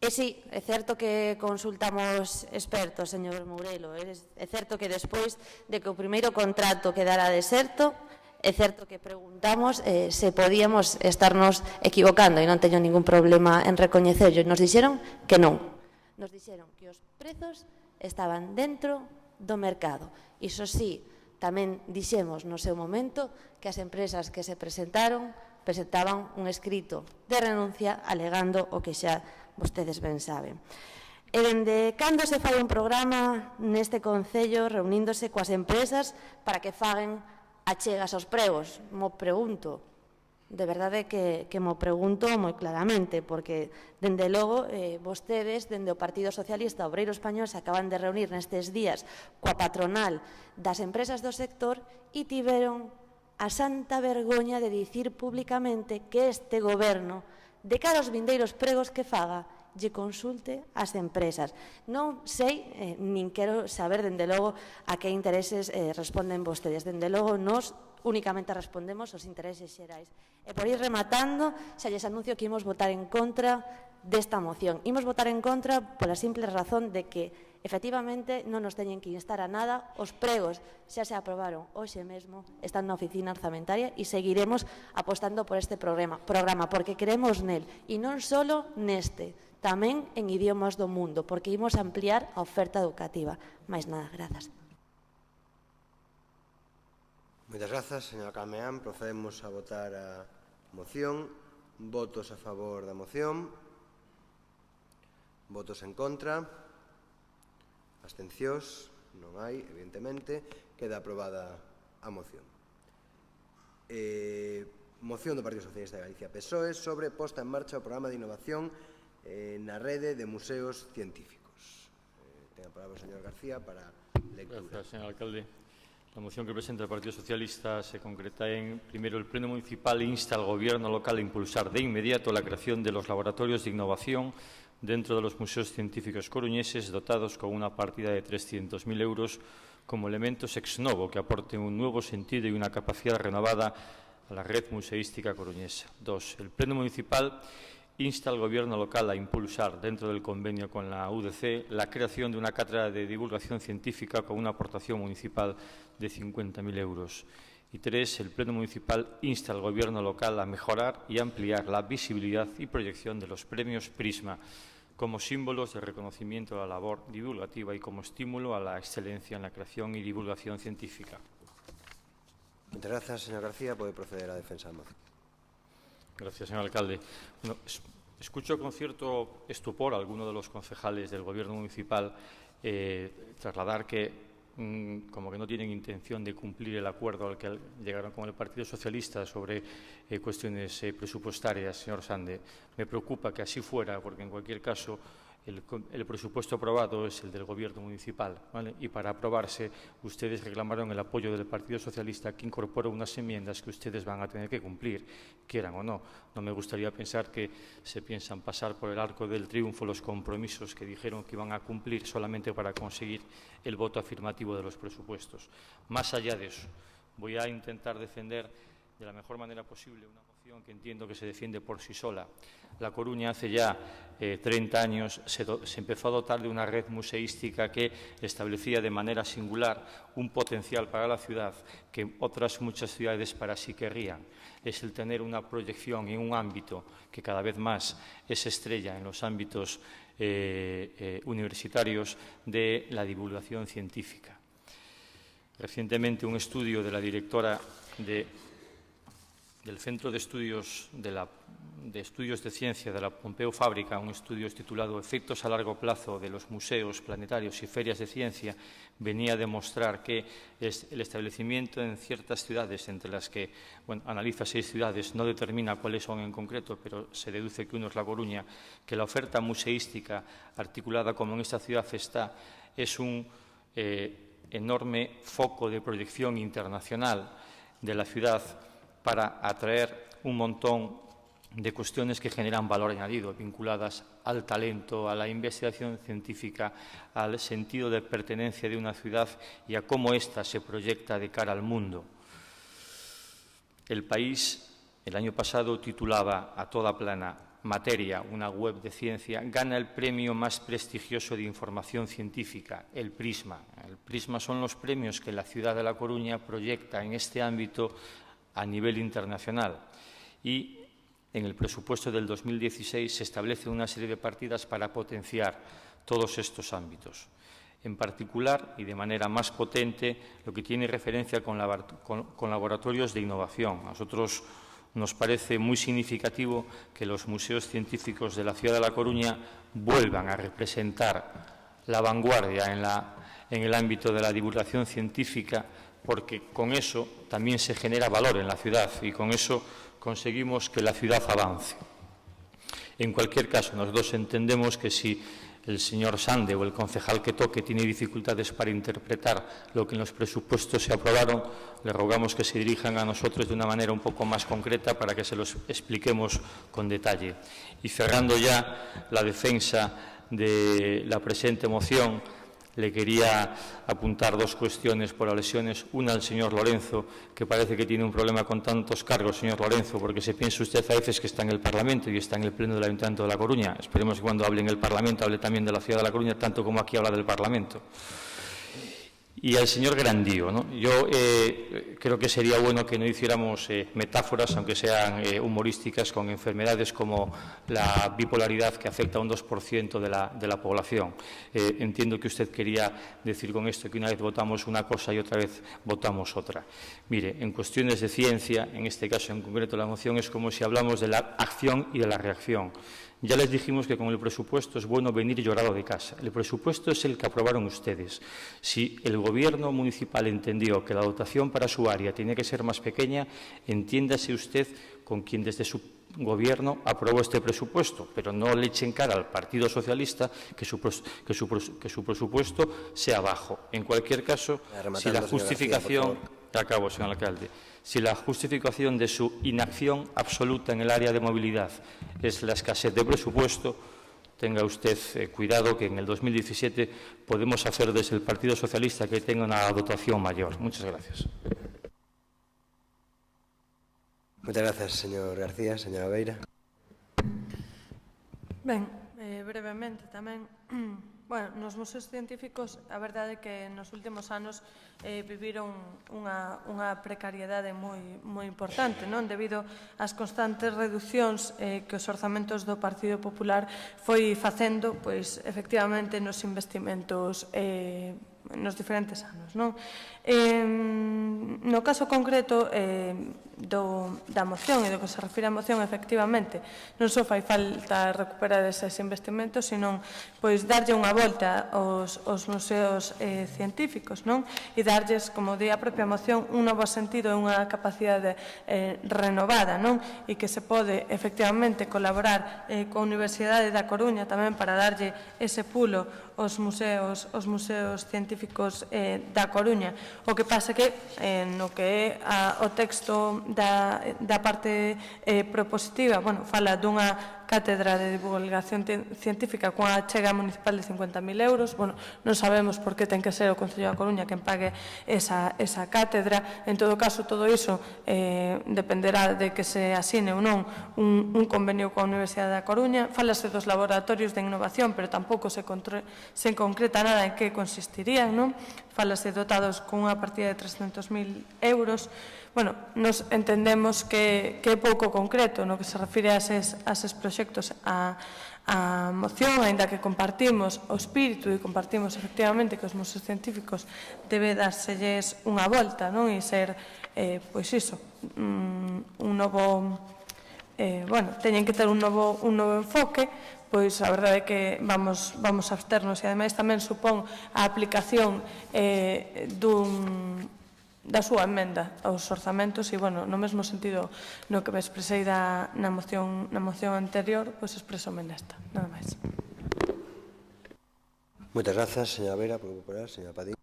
E sí, é certo que consultamos expertos, señor Mourelo, é certo que despois de que o primeiro contrato quedara deserto, é certo que preguntamos se podíamos estarnos equivocando e non teño ningún problema en recoñecerlo. Nos dixeron que non. Nos dixeron que os prezos estaban dentro do mercado. Iso sí, tamén dixemos no seu momento que as empresas que se presentaban un escrito de renuncia alegando o que xa vostedes ben saben. E dende cando se fai un programa neste Concello reuníndose coas empresas para que faguen achegas aos pregos? Mo pregunto, de verdade que mo pregunto moi claramente, porque dende logo vostedes, dende o Partido Socialista Obreiro Español, se acaban de reunir nestes días coa patronal das empresas do sector e tiveron a santa vergoña de dicir públicamente que este goberno, de cara aos vindeiros pregos que faga, lle consulte ás empresas. Non sei, nin quero saber, dende logo, a que intereses responden vostedes. Dende logo, nós únicamente respondemos aos intereses xerais. E por ir rematando, xa lles anuncio que imos votar en contra desta moción. Imos votar en contra pola simple razón de que, efectivamente, non nos teñen que instar a nada. Os pregos xa se aprobaron hoxe mesmo, están na oficina orzamentaria e seguiremos apostando por este programa, porque queremos nel, e non só neste, tamén en idiomas do mundo, porque imos ampliar a oferta educativa. Mais nada, grazas. Moitas grazas, señora Cameán. Procedemos a votar a moción. Votos a favor da moción. Votos en contra. Abstencións. Non hai, evidentemente. Queda aprobada a moción. Moción do Partido Socialista de Galicia PSOE sobre posta en marcha o programa de innovación na rede de museos científicos. Ten a palabra o señor García para lectura. Gracias, señor alcalde. La moción que presenta el Partido Socialista se concreta en, primero, el Pleno Municipal insta al Gobierno local a impulsar de inmediato la creación de los laboratorios de innovación dentro de los museos científicos coruñeses dotados con una partida de 300.000 euros como elementos ex novo que aporten un nuevo sentido y una capacidad renovada a la red museística coruñesa. 2. El Pleno Municipal insta al Gobierno local a impulsar, dentro del convenio con la UDC, la creación de una cátedra de divulgación científica con una aportación municipal de 50.000 euros. Y 3. El Pleno Municipal insta al Gobierno local a mejorar y ampliar la visibilidad y proyección de los premios Prisma como símbolos de reconocimiento a la labor divulgativa y como estímulo a la excelencia en la creación y divulgación científica. Muchas gracias, señor García. Puede proceder a la defensa del moción. Gracias, señor alcalde. Bueno, escucho con cierto estupor a alguno de los concejales del Gobierno municipal trasladar que como que no tienen intención de cumplir el acuerdo al que llegaron con el Partido Socialista sobre cuestiones presupuestarias, señor Sande. Me preocupa que así fuera, porque en cualquier caso el presupuesto aprobado es el del Gobierno municipal, ¿vale? Y para aprobarse ustedes reclamaron el apoyo del Partido Socialista, que incorporó unas enmiendas que ustedes van a tener que cumplir, quieran o no. No me gustaría pensar que se piensan pasar por el arco del triunfo los compromisos que dijeron que iban a cumplir solamente para conseguir el voto afirmativo de los presupuestos. Más allá de eso, voy a intentar defender de la mejor manera posible una moción que entiendo que se defiende por sí sola. La Coruña hace ya 30 años se empezó a dotar de una red museística que establecía de manera singular un potencial para la ciudad que otras muchas ciudades para sí querrían. Es el tener una proyección en un ámbito que cada vez más es estrella en los ámbitos universitarios de la divulgación científica. Recientemente un estudio de la directora del Centro de Estudios de Ciencia de la Pompeu Fábrica, un estudio titulado Efectos a largo plazo de los museos planetarios y ferias de ciencia, venía a demostrar que el establecimiento en ciertas ciudades, entre las que analiza 6 ciudades, no determina cuáles son en concreto, pero se deduce que uno es La Coruña, que la oferta museística articulada como en esta ciudad está, es un enorme foco de proyección internacional de la ciudad para atraer un montón de cuestiones que generan valor añadido, vinculadas al talento, a la investigación científica, al sentido de pertenencia de una ciudad y a cómo ésta se proyecta de cara al mundo. El País, el año pasado, titulaba a toda plana Materia, una web de ciencia, gana el premio más prestigioso de información científica, el Prisma. El Prisma son los premios que la ciudad de La Coruña proyecta en este ámbito a nivel internacional, y en el presupuesto del 2016 se establece una serie de partidas para potenciar todos estos ámbitos. En particular, y de manera más potente, lo que tiene referencia con laboratorios de innovación. A nosotros nos parece muy significativo que los museos científicos de la ciudad de La Coruña vuelvan a representar la vanguardia en el ámbito de la divulgación científica, porque con eso también se genera valor en la ciudad y con eso conseguimos que la ciudad avance. En cualquier caso, nosotros entendemos que si el señor Sande o el concejal que toque tiene dificultades para interpretar lo que en los presupuestos se aprobaron, le rogamos que se dirijan a nosotros de una manera un poco más concreta para que se los expliquemos con detalle. Y cerrando ya la defensa de la presente moción, le quería apuntar 2 cuestiones por alusiones. Una al señor Lorenzo, que parece que tiene un problema con tantos cargos, señor Lorenzo, porque se piensa usted a veces que está en el Parlamento y está en el Pleno del Ayuntamiento de La Coruña. Esperemos que cuando hable en el Parlamento hable también de la ciudad de La Coruña, tanto como aquí habla del Parlamento. Y al señor Grandío, ¿no? Yo creo que sería bueno que no hiciéramos metáforas, aunque sean humorísticas, con enfermedades como la bipolaridad, que afecta a un 2% de la población. Entiendo que usted quería decir con esto que una vez votamos una cosa y otra vez votamos otra. Mire, en cuestiones de ciencia, en este caso en concreto la moción, es como si hablamos de la acción y de la reacción. Ya les dijimos que con el presupuesto es bueno venir llorado de casa. El presupuesto es el que aprobaron ustedes. Si el Gobierno municipal entendió que la dotación para su área tenía que ser más pequeña, entiéndase usted con quien desde su Gobierno aprobó este presupuesto, pero no le echen cara al Partido Socialista que su presupuesto sea bajo. En cualquier caso, si la justificación... Acabo, señor alcalde. Si la justificación de su inacción absoluta en el área de movilidad es la escasez de presupuesto, tenga usted cuidado que en el 2017 podemos hacer desde el Partido Socialista que tenga una dotación mayor. Muchas gracias. Muchas gracias, señor García. Señora Beira. Ben, brevemente tamén, bueno, nos museos científicos a verdade é que nos últimos anos viviron unha precariedade moi importante, non? Debido ás constantes reduccións que os orzamentos do Partido Popular foi facendo, pois, efectivamente, nos investimentos nos diferentes anos, non? No caso concreto da moción e do que se refire á moción, efectivamente, non só fai falta recuperar eses investimentos, senón pois darlle unha volta aos museos científicos, non? E darlles, como di a propia moción, un novo sentido e unha capacidade renovada, non? E que se pode, efectivamente, colaborar coa Universidade da Coruña tamén para darlle ese pulo aos museos científicos da Coruña. O que pasa que no que é o texto da parte propositiva, bueno, fala dunha cátedra de divulgación científica cunha chega municipal de 50.000 euros. Bueno, non sabemos por que ten que ser o Concello da Coruña quen pague esa cátedra. En todo caso, todo iso dependerá de que se asine ou non un convenio coa Universidade da Coruña. Falase dos laboratorios de innovación, pero tampouco se concreta nada en que consistirían, non? Falase dotados con unha partida de 300.000 euros. Bueno, nos entendemos que é pouco concreto no que se refire a eses proxectos a moción, aínda que compartimos o espírito e compartimos efectivamente que os museos científicos debe dárselles unha volta, non? E ser, pois iso, un novo, bueno, teñen que ter un novo enfoque. Pois a verdade é que vamos a absternos e ademais tamén supón a aplicación da súa emenda aos orzamentos e, bueno, no mesmo sentido no que me expresei na moción anterior, pois expresome nesta, nada máis. Moitas grazas, señora Vera, por recuperar. Señora Padín.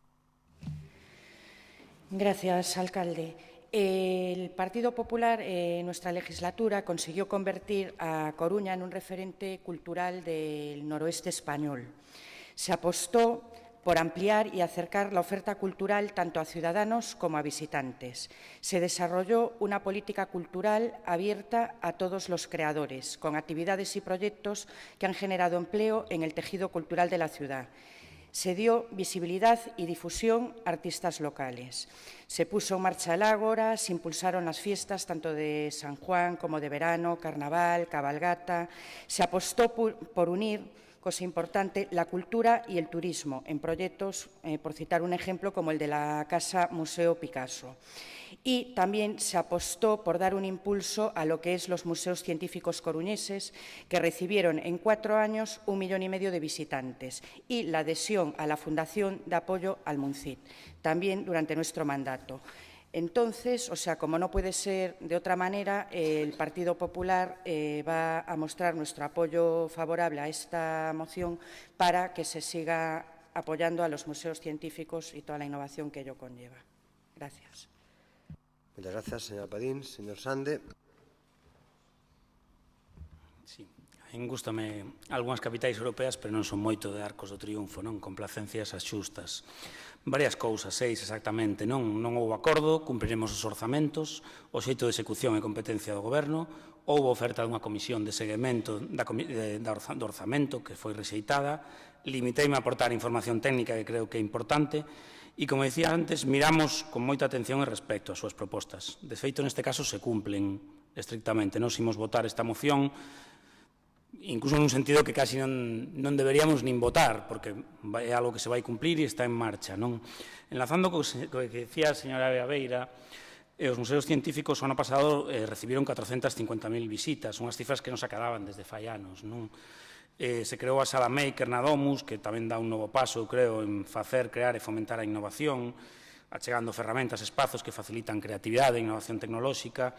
Gracias, alcalde. El Partido Popular en nuestra legislatura consiguió convertir a Coruña en un referente cultural del noroeste español. Se apostó por ampliar y acercar la oferta cultural tanto a ciudadanos como a visitantes. Se desarrolló una política cultural abierta a todos los creadores, con actividades y proyectos que han generado empleo en el tejido cultural de la ciudad. Se dio visibilidad y difusión a artistas locales. Se puso en marcha el Ágora, se impulsaron las fiestas tanto de San Juan como de verano, carnaval, cabalgata. Se apostó por unir, cosa importante, la cultura y el turismo en proyectos, por citar un ejemplo, como el de la Casa Museo Picasso. Y también se apostó por dar un impulso a lo que es los museos científicos coruñeses, que recibieron en 4 años 1,5 millones de visitantes, y la adhesión a la Fundación de Apoyo al MUNCIT, también durante nuestro mandato. Entonces, o sea, como no puede ser de otra manera, el Partido Popular va a mostrar nuestro apoyo favorable a esta moción para que se siga apoyando a los museos científicos y toda la innovación que ello conlleva. Gracias. Muchas gracias, señora Padín. Señor Sande. Sí, a min gústame algunhas capitais europeas, pero non son moito de Arcos do Triunfo, non? Complacencias as xustas. Varias cousas, 6 exactamente, non houve acordo, cumpriremos os orzamentos, o xeito de execución e competencia do Goberno, houve oferta dunha comisión de seguimento do orzamento que foi rexeitada, limiteime a aportar información técnica que creo que é importante, e, como dicía antes, miramos con moita atención e respecto ás súas propostas. De feito, neste caso, se cumplen estrictamente. Nos imos votar esta moción, incluso nun sentido que casi non deberíamos nin votar, porque é algo que se vai cumplir e está en marcha. Enlazando co que decía a señora Beira, os museos científicos o ano pasado recibiron 450.000 visitas, unhas cifras que non se acababan desde fai anos. Se creou a Sala Maker na Domus, que tamén dá un novo paso, creo, en facer, crear e fomentar a innovación, achegando ferramentas, espazos que facilitan creatividade e innovación tecnolóxica,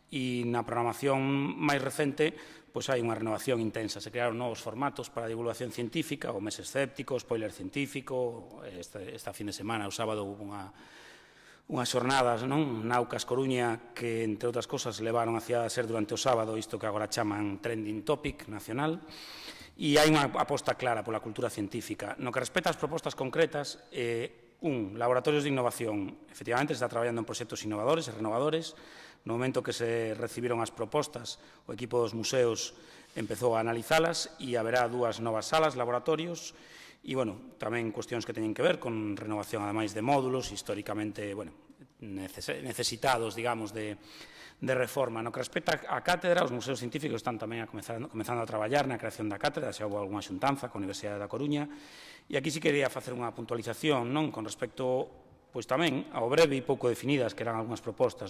e na programación máis recente pois hai unha renovación intensa. Se crearon novos formatos para a divulgación científica, o mes escéptico, o spoiler científico. Esta fin de semana, o sábado, hubo unhas xornadas, Naucas Coruña, que, entre outras cosas, levaron a cidade a ser durante o sábado isto que agora chaman trending topic nacional. E hai unha aposta clara pola cultura científica. No que respecta ás propostas concretas, laboratorios de innovación. Efectivamente, se está traballando en proxectos innovadores e renovadores. No momento que se recibiron as propostas, o equipo dos museos empezou a analizalas e haberá 2 novas salas, laboratorios, e, tamén cuestións que teñen que ver con renovación, ademais de módulos, históricamente, necesitados, digamos, de reforma. No que respecta á cátedra, os museos científicos están tamén comenzando a traballar na creación da cátedra, xa houve algunha xuntanza coa Universidade da Coruña, e aquí sí quería facer unha puntualización con respecto tamén ao breve e pouco definidas que eran algunhas propostas.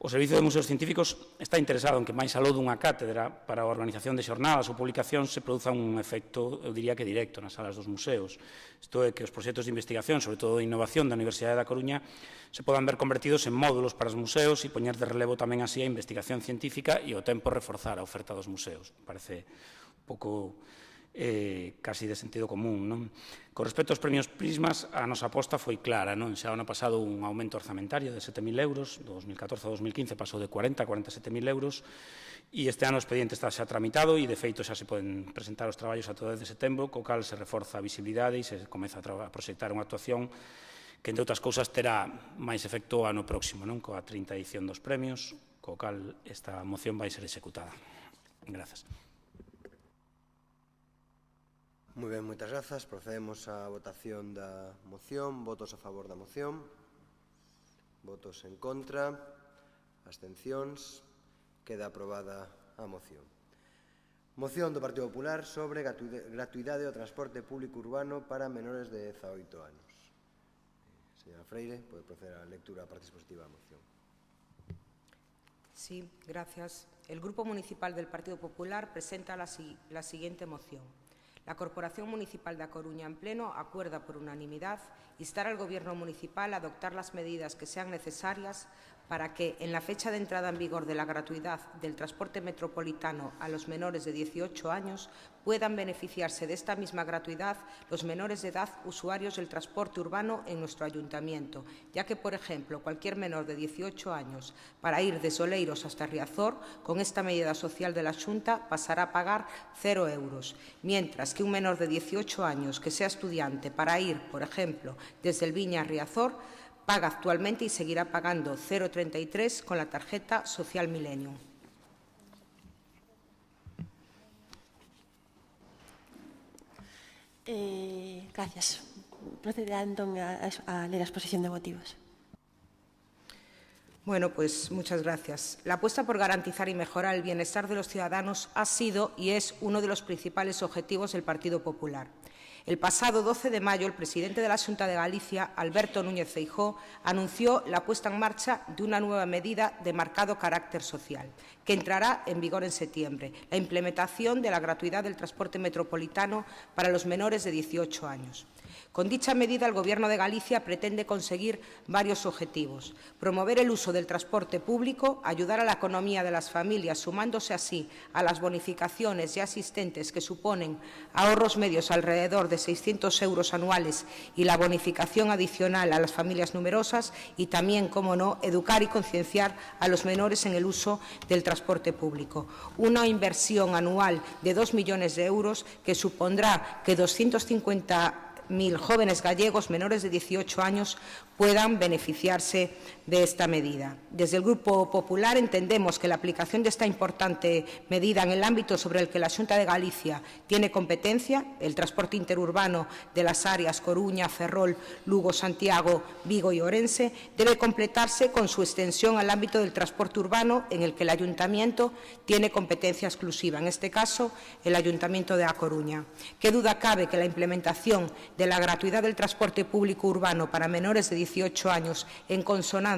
O Servicio de Museos Científicos está interesado en que máis aló dunha cátedra para a organización de xornadas ou publicacións se produza un efecto, eu diría que directo, nas salas dos museos. Isto é que os proxectos de investigación, sobre todo de innovación da Universidade da Coruña, se podan ver convertidos en módulos para os museos e poñer de relevo tamén así a investigación científica e ao tempo reforzar a oferta dos museos. Parece un pouco casi de sentido común. Con respecto aos premios Prismas, a nosa aposta foi clara. Xa o ano pasado un aumento orzamentario de 7.000 euros, do 2014 a 2015 pasou de 40 a 47.000 euros, e este ano o expediente está xa tramitado e, de feito, xa se poden presentar os traballos a todo 10 de setembro, co cal se reforza a visibilidade e se comeza a proxectar unha actuación que, entre outras cousas, terá máis efecto ano próximo, coa 30 edición dos premios, co cal esta moción vai ser executada. Grazas. Moi ben, moitas grazas. Procedemos á votación da moción. Votos a favor da moción. Votos en contra. Abstencións. Queda aprobada a moción. Moción do Partido Popular sobre gratuidade do transporte público urbano para menores de 18 anos. Señora Freire, pode proceder á lectura parte dispositiva da moción. Sí, gracias. El Grupo Municipal del Partido Popular presenta la siguiente moción. La Corporación Municipal de A Coruña en Pleno acuerda por unanimidad instar al Gobierno municipal a adoptar las medidas que sean necesarias para que, en la fecha de entrada en vigor de la gratuidad del transporte metropolitano a los menores de 18 años, puedan beneficiarse de esta misma gratuidad los menores de edad usuarios del transporte urbano en nuestro ayuntamiento, ya que, por ejemplo, cualquier menor de 18 años para ir de Soleiros hasta Riazor, con esta medida social de la Xunta pasará a pagar 0 euros, mientras que un menor de 18 años que sea estudiante para ir, por ejemplo, desde el Viña a Riazor, paga actualmente y seguirá pagando 0,33 con la tarjeta Social Millennium. Gracias. Procederán a leer la exposición de motivos. Bueno, pues muchas gracias. La apuesta por garantizar y mejorar el bienestar de los ciudadanos ha sido y es uno de los principales objetivos del Partido Popular. El pasado 12 de mayo, el presidente de la Xunta de Galicia, Alberto Núñez Feijóo, anunció la puesta en marcha de una nueva medida de marcado carácter social, que entrará en vigor en septiembre, la implementación de la gratuidad del transporte metropolitano para los menores de 18 años. Con dicha medida, el Gobierno de Galicia pretende conseguir varios objetivos: promover el uso del transporte público, ayudar a la economía de las familias, sumándose así a las bonificaciones ya existentes que suponen ahorros medios alrededor de 600 euros anuales y la bonificación adicional a las familias numerosas, y también, como no, educar y concienciar a los menores en el uso del transporte público. Una inversión anual de 2 millones de euros que supondrá que 250.000 jóvenes gallegos menores de 18 años puedan beneficiarse de esta medida. Desde el Grupo Popular entendemos que la aplicación de esta importante medida en el ámbito sobre el que la Xunta de Galicia tiene competencia, el transporte interurbano de las áreas Coruña, Ferrol, Lugo, Santiago, Vigo y Ourense, debe completarse con su extensión al ámbito del transporte urbano en el que el Ayuntamiento tiene competencia exclusiva, en este caso el Ayuntamiento de A Coruña. ¿Qué duda cabe que la implementación de la gratuidad del transporte público urbano para menores de 18 años, en consonancia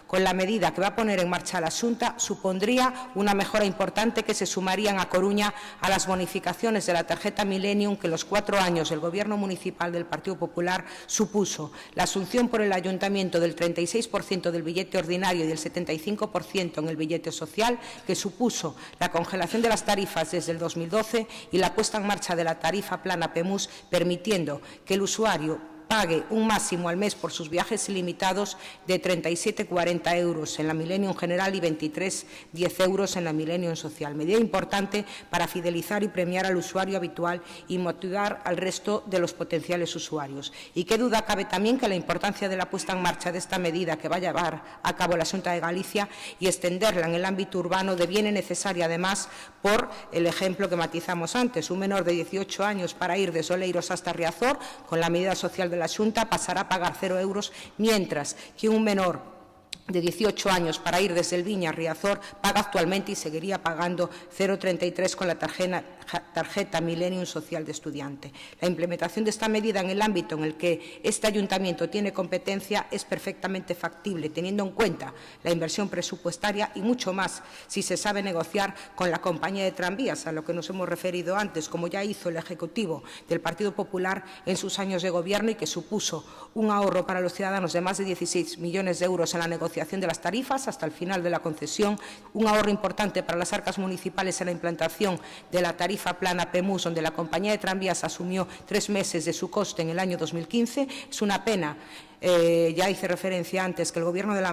con la medida que va a poner en marcha la Xunta, supondría una mejora importante que se sumarían a Coruña a las bonificaciones de la tarjeta Millennium que en los 4 años del Gobierno municipal del Partido Popular supuso la asunción por el Ayuntamiento del 36% del billete ordinario y del 75% en el billete social, que supuso la congelación de las tarifas desde el 2012 y la puesta en marcha de la tarifa plana PEMUS, permitiendo que el usuario pague un máximo al mes por sus viajes ilimitados de 37,40 euros en la Millennium General y 23,10 euros en la Millennium Social. Medida importante para fidelizar y premiar al usuario habitual y motivar al resto de los potenciales usuarios. Y qué duda cabe también que la importancia de la puesta en marcha de esta medida que va a llevar a cabo la Xunta de Galicia y extenderla en el ámbito urbano deviene necesaria, además, por el ejemplo que matizamos antes. Un menor de 18 años para ir de Soleiros hasta Riazor, con la medida social de la Xunta, pasará a pagar 0 euros, mientras que un menor de 18 años para ir desde el Viña a Riazor paga actualmente y seguiría pagando 0,33 con la tarjeta Millennium Social de estudiante. La implementación de esta medida en el ámbito en el que este ayuntamiento tiene competencia es perfectamente factible, teniendo en cuenta la inversión presupuestaria y mucho más si se sabe negociar con la compañía de tranvías, a lo que nos hemos referido antes, como ya hizo el Ejecutivo del Partido Popular en sus años de gobierno y que supuso un ahorro para los ciudadanos de más de 16 millones de euros en la negociación de las tarifas hasta el final de la concesión, un ahorro importante para las arcas municipales en la implantación de la tarifa plana PEMUS, donde la compañía de tranvías asumió 3 meses de su coste en el año 2015. Es una pena, ya hice referencia antes, que el Gobierno de la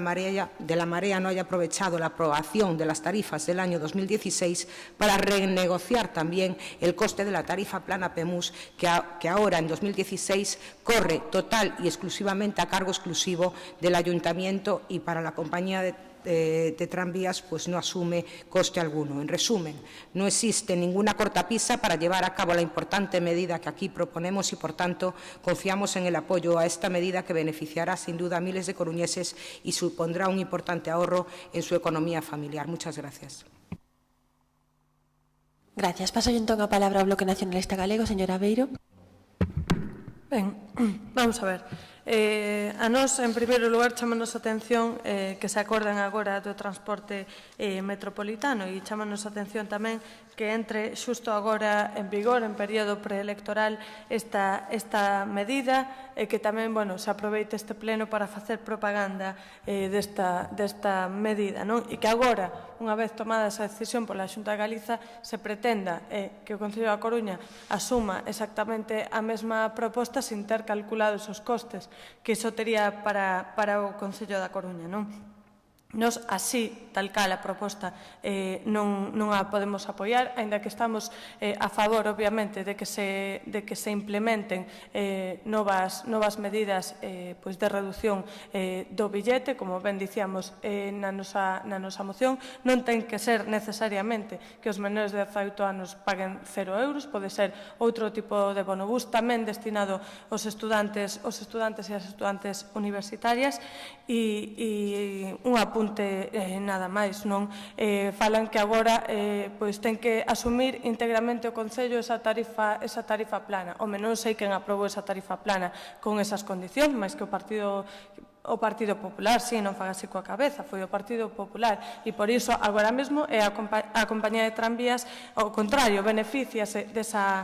Marea no haya aprovechado la aprobación de las tarifas del año 2016 para renegociar también el coste de la tarifa plana PEMUS, que ahora, en 2016, corre total y exclusivamente a cargo exclusivo del Ayuntamiento y para la compañía de tranvías pues no asume coste alguno. En resumen, no existe ninguna cortapisa para llevar a cabo la importante medida que aquí proponemos y, por tanto, confiamos en el apoyo a esta medida que beneficiará sin duda a miles de coruñeses y supondrá un importante ahorro en su economía familiar. Muchas gracias. Gracias. Paso entón a palabra ao Bloque Nacionalista Galego, señora Beiro. Ben, vamos a ver. A nós, en primeiro lugar, chámanos a atención que se acordan agora do transporte metropolitano e chámanos a atención tamén que entre xusto agora en vigor, en período preelectoral, esta medida e que tamén, se aproveite este pleno para facer propaganda desta medida, non? E que agora, unha vez tomada esa decisión pola Xunta de Galiza, se pretenda que o Concello da Coruña asuma exactamente a mesma proposta sin ter calculados os costes que iso tería para o Concello da Coruña, non? Nos, así, tal cal a proposta, non a podemos apoiar, aínda que estamos a favor, obviamente, de que se implementen novas medidas de reducción do billete, como ben dicíamos na nosa moción. Non ten que ser necesariamente que os menores de 18 anos paguen 0 euros, pode ser outro tipo de bonobús, tamén destinado aos estudantes e as estudantes universitarias. E un apunte nada máis, non? Falan que agora ten que asumir íntegramente o Concello esa tarifa plana. Home, non sei quen aprobou esa tarifa plana con esas condicións, máis que o Partido Popular, si, non faga así coa cabeza, foi o Partido Popular, e por iso agora mesmo é a compañía de tranvías, ao contrario, beneficiase desa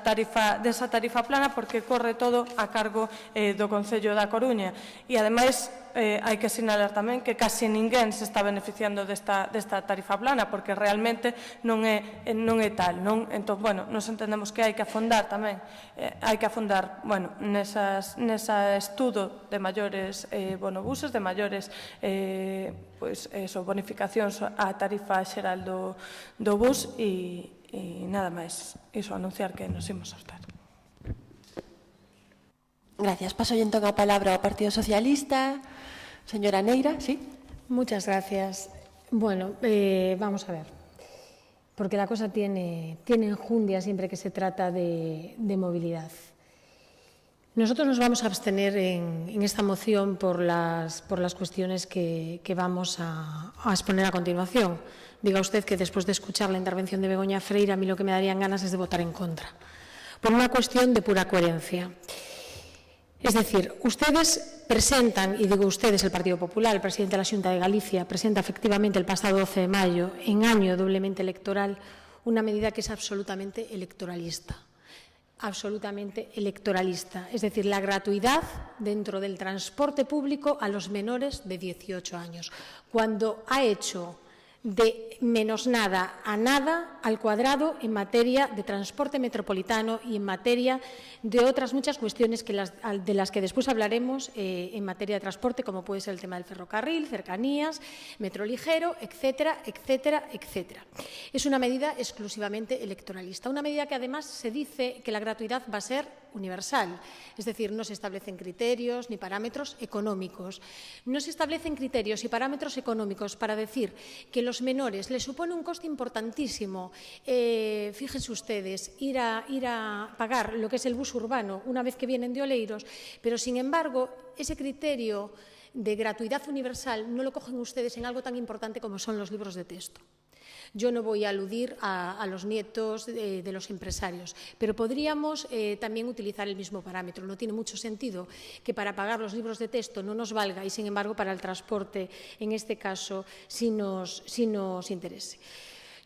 tarifa plana porque corre todo a cargo do Concello da Coruña. E ademais, hai que sinalar tamén que casi ninguén se está beneficiando desta tarifa plana, porque realmente non é tal, non? Entón, nos entendemos que hai que afondar tamén, nesa estudo de maiores bonobuses, de maiores bonificacións á tarifa xeral do bus e nada máis. Iso, anunciar que nos imos abster. Gracias. Paso entón a palabra ao Partido Socialista. Señora Neira, ¿sí? Muchas gracias. Bueno, vamos a ver, porque la cosa tiene enjundia siempre que se trata de movilidad. Nosotros nos vamos a abstener en esta moción por las cuestiones que vamos a exponer a continuación. Diga usted que después de escuchar la intervención de Begoña Freire, a mí lo que me darían ganas es de votar en contra, por una cuestión de pura coherencia. Es decir, ustedes presentan, y digo ustedes, el Partido Popular, el presidente de la Xunta de Galicia, presenta efectivamente el pasado 12 de mayo, en año doblemente electoral, una medida que es absolutamente electoralista. Absolutamente electoralista. Es decir, la gratuidad dentro del transporte público a los menores de 18 años. Cuando ha hecho de menos nada a nada al cuadrado en materia de transporte metropolitano y en materia de otras muchas cuestiones de las que después hablaremos en materia de transporte, como puede ser el tema del ferrocarril, cercanías, metro ligero, etcétera, etcétera, etcétera. Es una medida exclusivamente electoralista, una medida que además se dice que la gratuidad va a ser universal, es decir, no se establecen criterios ni parámetros económicos. No se establecen criterios y parámetros económicos para decir que los menores les supone un coste importantísimo, fíjense ustedes, ir a pagar lo que es el bus urbano una vez que vienen de Oleiros, pero sin embargo ese criterio de gratuidad universal no lo cogen ustedes en algo tan importante como son los libros de texto. Yo no voy a aludir a los nietos de los empresarios, pero podríamos también utilizar el mismo parámetro. No tiene mucho sentido que para pagar los libros de texto no nos valga y, sin embargo, para el transporte, en este caso, sí nos interese.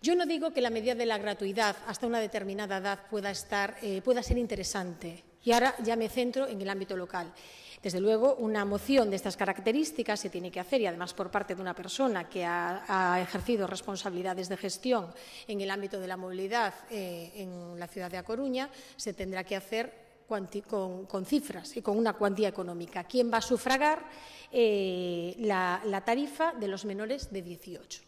Yo no digo que la medida de la gratuidad hasta una determinada edad pueda ser interesante. Y ahora ya me centro en el ámbito local. Desde luego, una moción de estas características se tiene que hacer, y además por parte de una persona que ha ejercido responsabilidades de gestión en el ámbito de la movilidad en la ciudad de A Coruña, se tendrá que hacer con cifras y con una cuantía económica. ¿Quién va a sufragar la tarifa de los menores de 18?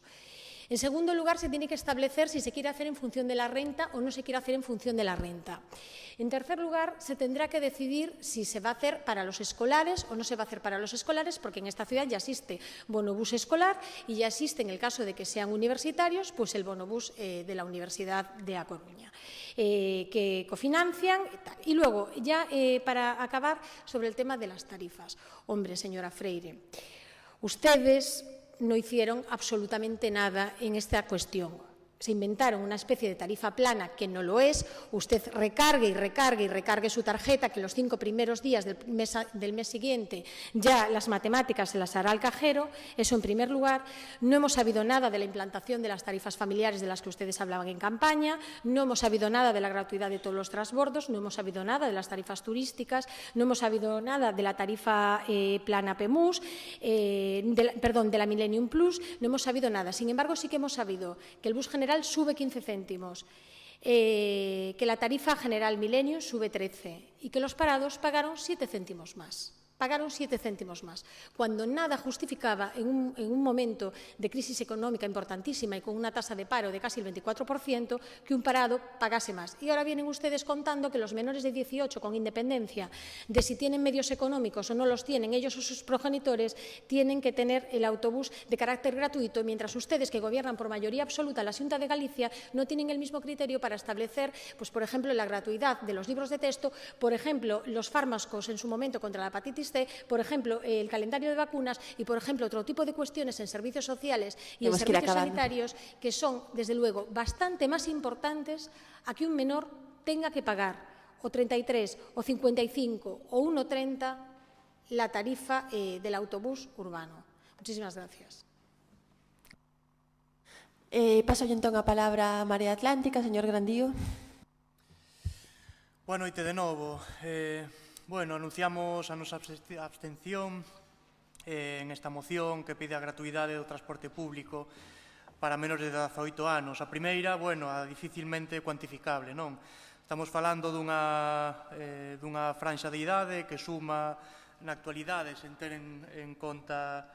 En segundo lugar, se tiene que establecer si se quiere hacer en función de la renta o no se quiere hacer en función de la renta. En tercer lugar, se tendrá que decidir si se va a hacer para los escolares o no se va a hacer para los escolares, porque en esta ciudad ya existe bonobús escolar y ya existe, en el caso de que sean universitarios, pues el bonobús de la Universidad de A Coruña, que cofinancian y tal. Y luego, ya para acabar, sobre el tema de las tarifas. Hombre, señora Freire, ustedes no hicieron absolutamente nada en esta cuestión. Se inventaron una especie de tarifa plana que no lo es. Usted recargue y recargue y recargue su tarjeta, que los 5 primeros días del mes siguiente ya las matemáticas se las hará el cajero. Eso en primer lugar. No hemos sabido nada de la implantación de las tarifas familiares de las que ustedes hablaban en campaña. No hemos sabido nada de la gratuidad de todos los transbordos. No hemos sabido nada de las tarifas turísticas. No hemos sabido nada de la tarifa plana PEMUS, de la Millennium Plus. No hemos sabido nada. Sin embargo, sí que hemos sabido que el bus general sube 15 céntimos, que la tarifa general Milenio sube 13 y que los parados pagaron 7 céntimos más. Pagaron 7 céntimos más, cuando nada justificaba en un momento de crisis económica importantísima y con una tasa de paro de casi el 24%, que un parado pagase más. Y ahora vienen ustedes contando que los menores de 18, con independencia de si tienen medios económicos o no los tienen, ellos o sus progenitores, tienen que tener el autobús de carácter gratuito, mientras ustedes, que gobiernan por mayoría absoluta la Xunta de Galicia, no tienen el mismo criterio para establecer, pues, por ejemplo, la gratuidad de los libros de texto, por ejemplo, los fármacos en su momento contra la hepatitis C, por ejemplo, el calendario de vacunas y, por ejemplo, otro tipo de cuestiones en servicios sociales y en servicios sanitarios que son, desde luego, bastante más importantes a que un menor tenga que pagar o 33 o 55 o 1,30 la tarifa del autobús urbano. Muchísimas gracias. Paso entón a palabra a Marea Atlántica, señor Grandío. Boa noite de novo. Bueno, anunciamos a nosa abstención en esta moción que pide a gratuidade do transporte público para menores de 18 anos. A primeira, bueno, a dificilmente cuantificable, non? Estamos falando dunha franxa de idade que suma na actualidade, sen ter en conta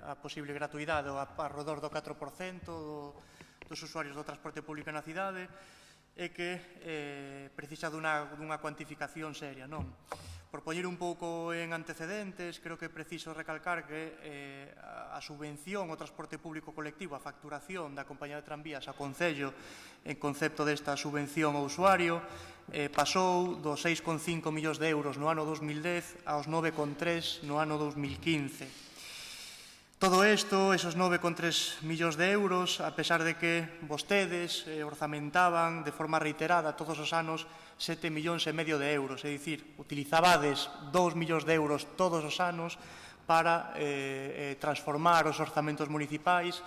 a posible gratuidade, a redor do 4% dos usuarios do transporte público na cidade, e que precisa dunha cuantificación seria, non? Por poñer un pouco en antecedentes, creo que é preciso recalcar que a subvención ao transporte público colectivo, a facturación da compañía de tranvías a Concello en concepto desta subvención ao usuario, pasou dos 6,5 millóns de euros no ano 2010 aos 9,3 no ano 2015. Todo isto, esos 9,3 millóns de euros, a pesar de que vostedes orzamentaban de forma reiterada todos os anos 7,5 millóns de euros, é dicir, utilizabades 2 millóns de euros todos os anos para transformar os orzamentos municipais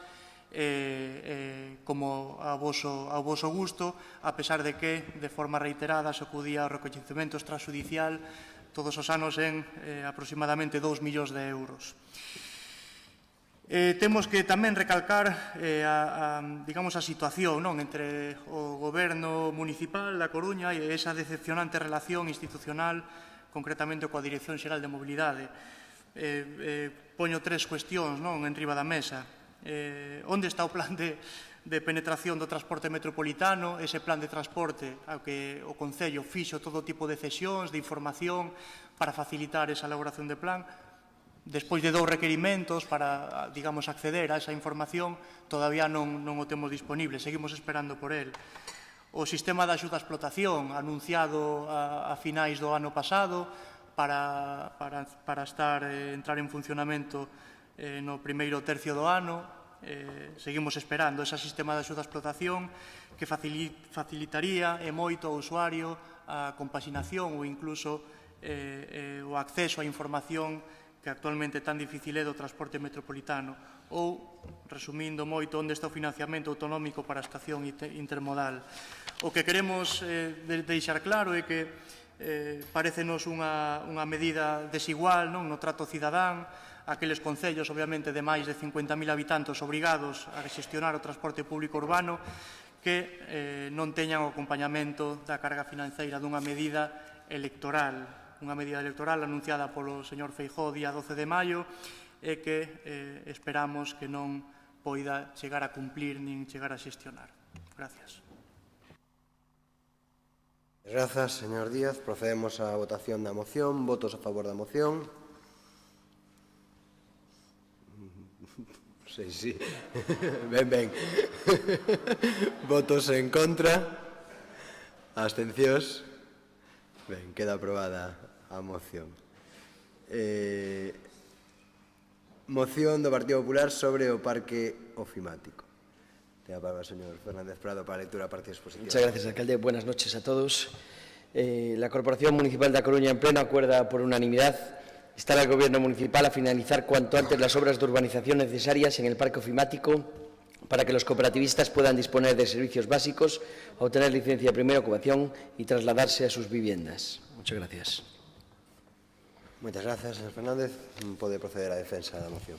como ao voso gusto, a pesar de que de forma reiterada se acudía ao recoñecemento extrajudicial todos os anos en aproximadamente 2 millóns de euros. Temos que tamén recalcar digamos, a situación entre o goberno municipal da Coruña e esa decepcionante relación institucional, concretamente coa Dirección Xeral de Mobilidade. Poño tres cuestións enriba da mesa. Onde está o plan de penetración do transporte metropolitano, ese plan de transporte ao que o Concello fixo todo tipo de cesións, de información para facilitar esa elaboración de plan? Despois de 2 requerimentos para, digamos, acceder a esa información, todavía non o temos disponible, seguimos esperando por él. O sistema de axuda a explotación, anunciado a finais do ano pasado, para entrar en funcionamento no primeiro tercio do ano, seguimos esperando ese sistema de axuda a explotación que facilitaría e moito ao usuario a compaxinación ou incluso o acceso á información que actualmente é tan difícil é do transporte metropolitano, ou, resumindo moito, onde está o financiamento autonómico para a estación intermodal. O que queremos deixar claro é que parecenos unha medida desigual no trato cidadán, aqueles concellos, obviamente, de máis de 50.000 habitantes obrigados a xestionar o transporte público urbano que non teñan o acompañamento da carga financeira dunha medida electoral anunciada polo señor Feijóo día 12 de maio e que esperamos que non poida chegar a cumplir nin chegar a xestionar. Gracias. Grazas, señor Díaz. Procedemos á votación da moción. Votos a favor da moción. Sí. Ben. Votos en contra. Abstencións. Ben, queda aprobada a moción. Moción do Partido Popular sobre o parque ofimático. Ten a palabra o señor Fernández Prado para a lectura da parte de exposición. Muchas gracias, alcalde. Buenas noches a todos. La Corporación Municipal da Coruña en pleno acuerda por unanimidad instar al Gobierno municipal a finalizar cuanto antes las obras de urbanización necesarias en el parque ofimático para que los cooperativistas puedan disponer de servicios básicos, obtener licencia de primera ocupación y trasladarse a sus viviendas. Muchas gracias. Muchas gracias, señor Fernández. Pode proceder á defensa da moción.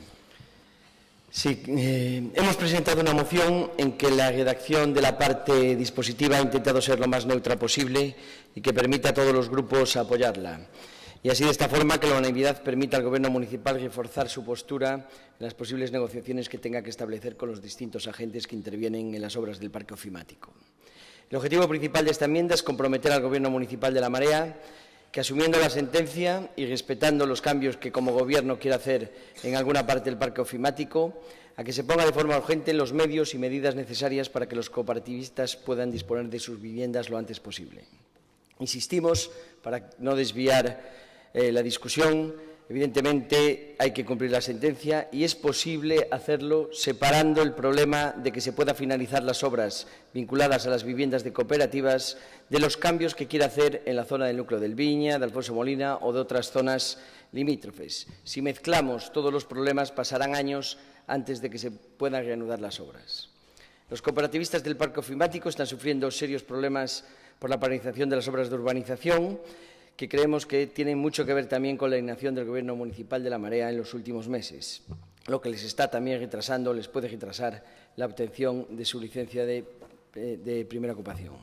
Sí, hemos presentado una moción en que la redacción de la parte dispositiva ha intentado ser lo más neutra posible y que permita a todos los grupos apoyarla. Y así, de esta forma, que la unanimidad permita al Gobierno municipal reforzar su postura en las posibles negociaciones que tenga que establecer con los distintos agentes que intervienen en las obras del parque ofimático. El objetivo principal de esta enmienda es comprometer al Gobierno municipal de La Marea que, asumiendo la sentencia y respetando los cambios que como Gobierno quiere hacer en alguna parte del parque ofimático, a que se ponga de forma urgente los medios y medidas necesarias para que los cooperativistas puedan disponer de sus viviendas lo antes posible. Insistimos, para no desviar la discusión, evidentemente hay que cumplir la sentencia y es posible hacerlo separando el problema de que se pueda finalizar las obras vinculadas a las viviendas de cooperativas de los cambios que quiera hacer en la zona del núcleo del Viña, de Alfonso Molina o de otras zonas limítrofes. Si mezclamos todos los problemas, pasarán años antes de que se puedan reanudar las obras. Los cooperativistas del parque ofimático están sufriendo serios problemas por la paralización de las obras de urbanización, que creemos que tienen mucho que ver también con la inacción del Gobierno municipal de La Marea en los últimos meses, lo que les está también retrasando, les puede retrasar la obtención de su licencia de primera ocupación.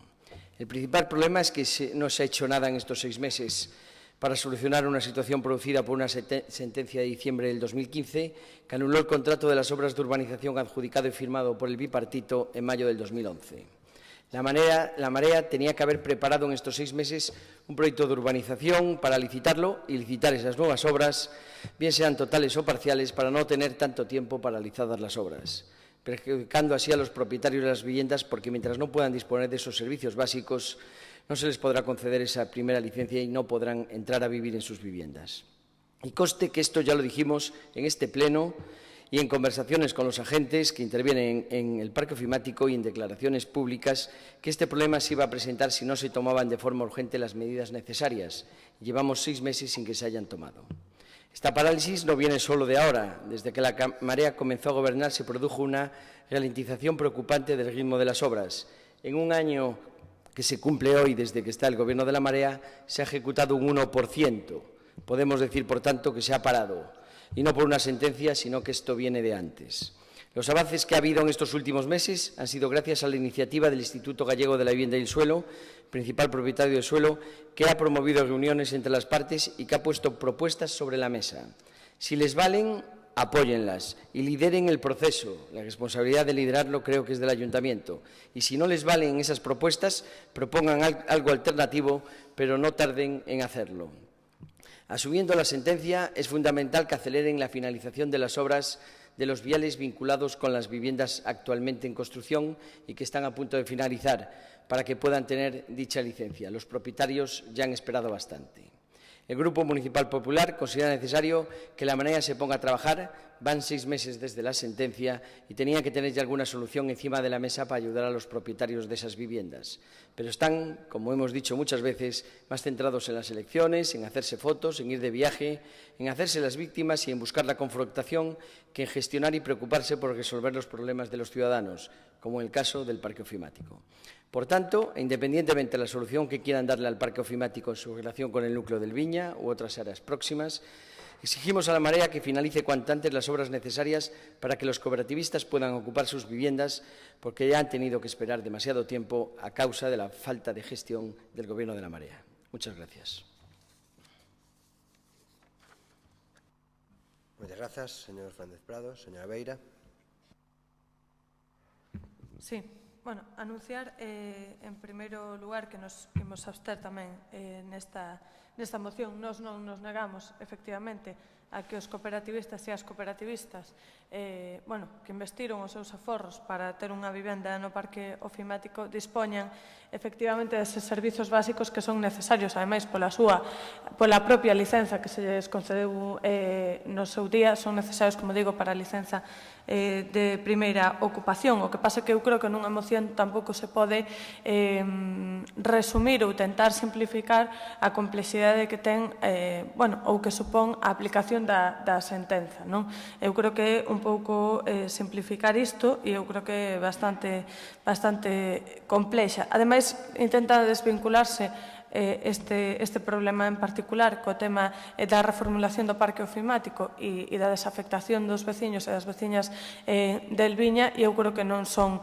El principal problema es que no se ha hecho nada en estos 6 meses para solucionar una situación producida por una sentencia de diciembre del 2015 que anuló el contrato de las obras de urbanización adjudicado y firmado por el bipartito en mayo del 2011. La Marea tenía que haber preparado en estos 6 meses un proyecto de urbanización para licitarlo y licitar esas nuevas obras, bien sean totales o parciales, para no tener tanto tiempo paralizadas las obras, perjudicando así a los propietarios de las viviendas, porque mientras no puedan disponer de esos servicios básicos, no se les podrá conceder esa primera licencia y no podrán entrar a vivir en sus viviendas. Y conste que esto ya lo dijimos en este pleno y en conversaciones con los agentes que intervienen en el parque ofimático y en declaraciones públicas, que este problema se iba a presentar si no se tomaban de forma urgente las medidas necesarias. Llevamos 6 meses sin que se hayan tomado. Esta parálisis no viene solo de ahora. Desde que la Marea comenzó a gobernar se produjo una ralentización preocupante del ritmo de las obras. En un año que se cumple hoy desde que está el Gobierno de La Marea, se ha ejecutado un 1%. Podemos decir, por tanto, que se ha parado. y no por una sentencia, sino que esto viene de antes. Los avances que ha habido en estos últimos meses han sido gracias a la iniciativa del Instituto Gallego de la Vivienda y el Suelo, principal propietario del suelo, que ha promovido reuniones entre las partes y que ha puesto propuestas sobre la mesa. Si les valen, apóyenlas y lideren el proceso. La responsabilidad de liderarlo creo que es del Ayuntamiento. Y si no les valen esas propuestas, propongan algo alternativo, pero no tarden en hacerlo. Asumiendo la sentencia, es fundamental que aceleren la finalización de las obras de los viales vinculados con las viviendas actualmente en construcción y que están a punto de finalizar para que puedan tener dicha licencia. Los propietarios ya han esperado bastante. El Grupo Municipal Popular considera necesario que la Manera se ponga a trabajar. Van 6 meses desde la sentencia y tenía que tener ya alguna solución encima de la mesa para ayudar a los propietarios de esas viviendas. Pero están, como hemos dicho muchas veces, más centrados en las elecciones, en hacerse fotos, en ir de viaje, en hacerse las víctimas y en buscar la confrontación que en gestionar y preocuparse por resolver los problemas de los ciudadanos, como en el caso del parque ofimático. Por tanto, independientemente de la solución que quieran darle al parque ofimático en su relación con el núcleo del Viña u otras áreas próximas, exigimos a la Marea que finalice cuanto antes las obras necesarias para que los cooperativistas puedan ocupar sus viviendas, porque ya han tenido que esperar demasiado tiempo a causa de la falta de gestión del Gobierno de la Marea. Muchas gracias. Muchas gracias, señor Fernández Prado. Señora Beira. Sí. Bueno, anunciar, en primeiro lugar, que nos imos abster tamén nesta moción. Nos non nos negamos, efectivamente, a que os cooperativistas e as cooperativistas que investiron os seus aforros para ter unha vivenda no parque ofimático dispoñan efectivamente deses servizos básicos que son necesarios, ademais pola propia licenza que se lles concedeu no seu día, son necesarios, como digo, para a licenza de primeira ocupación. O que pasa que eu creo que nunha moción tampouco se pode resumir ou tentar simplificar a complexidade que ten ou que supón a aplicación da sentenza. Eu creo que é un pouco simplificar isto e eu creo que é bastante complexa. Ademais, intenta desvincularse este problema en particular co tema da reformulación do parque ofimático e da desafectación dos veciños e das veciñas del Viña, e eu creo que non son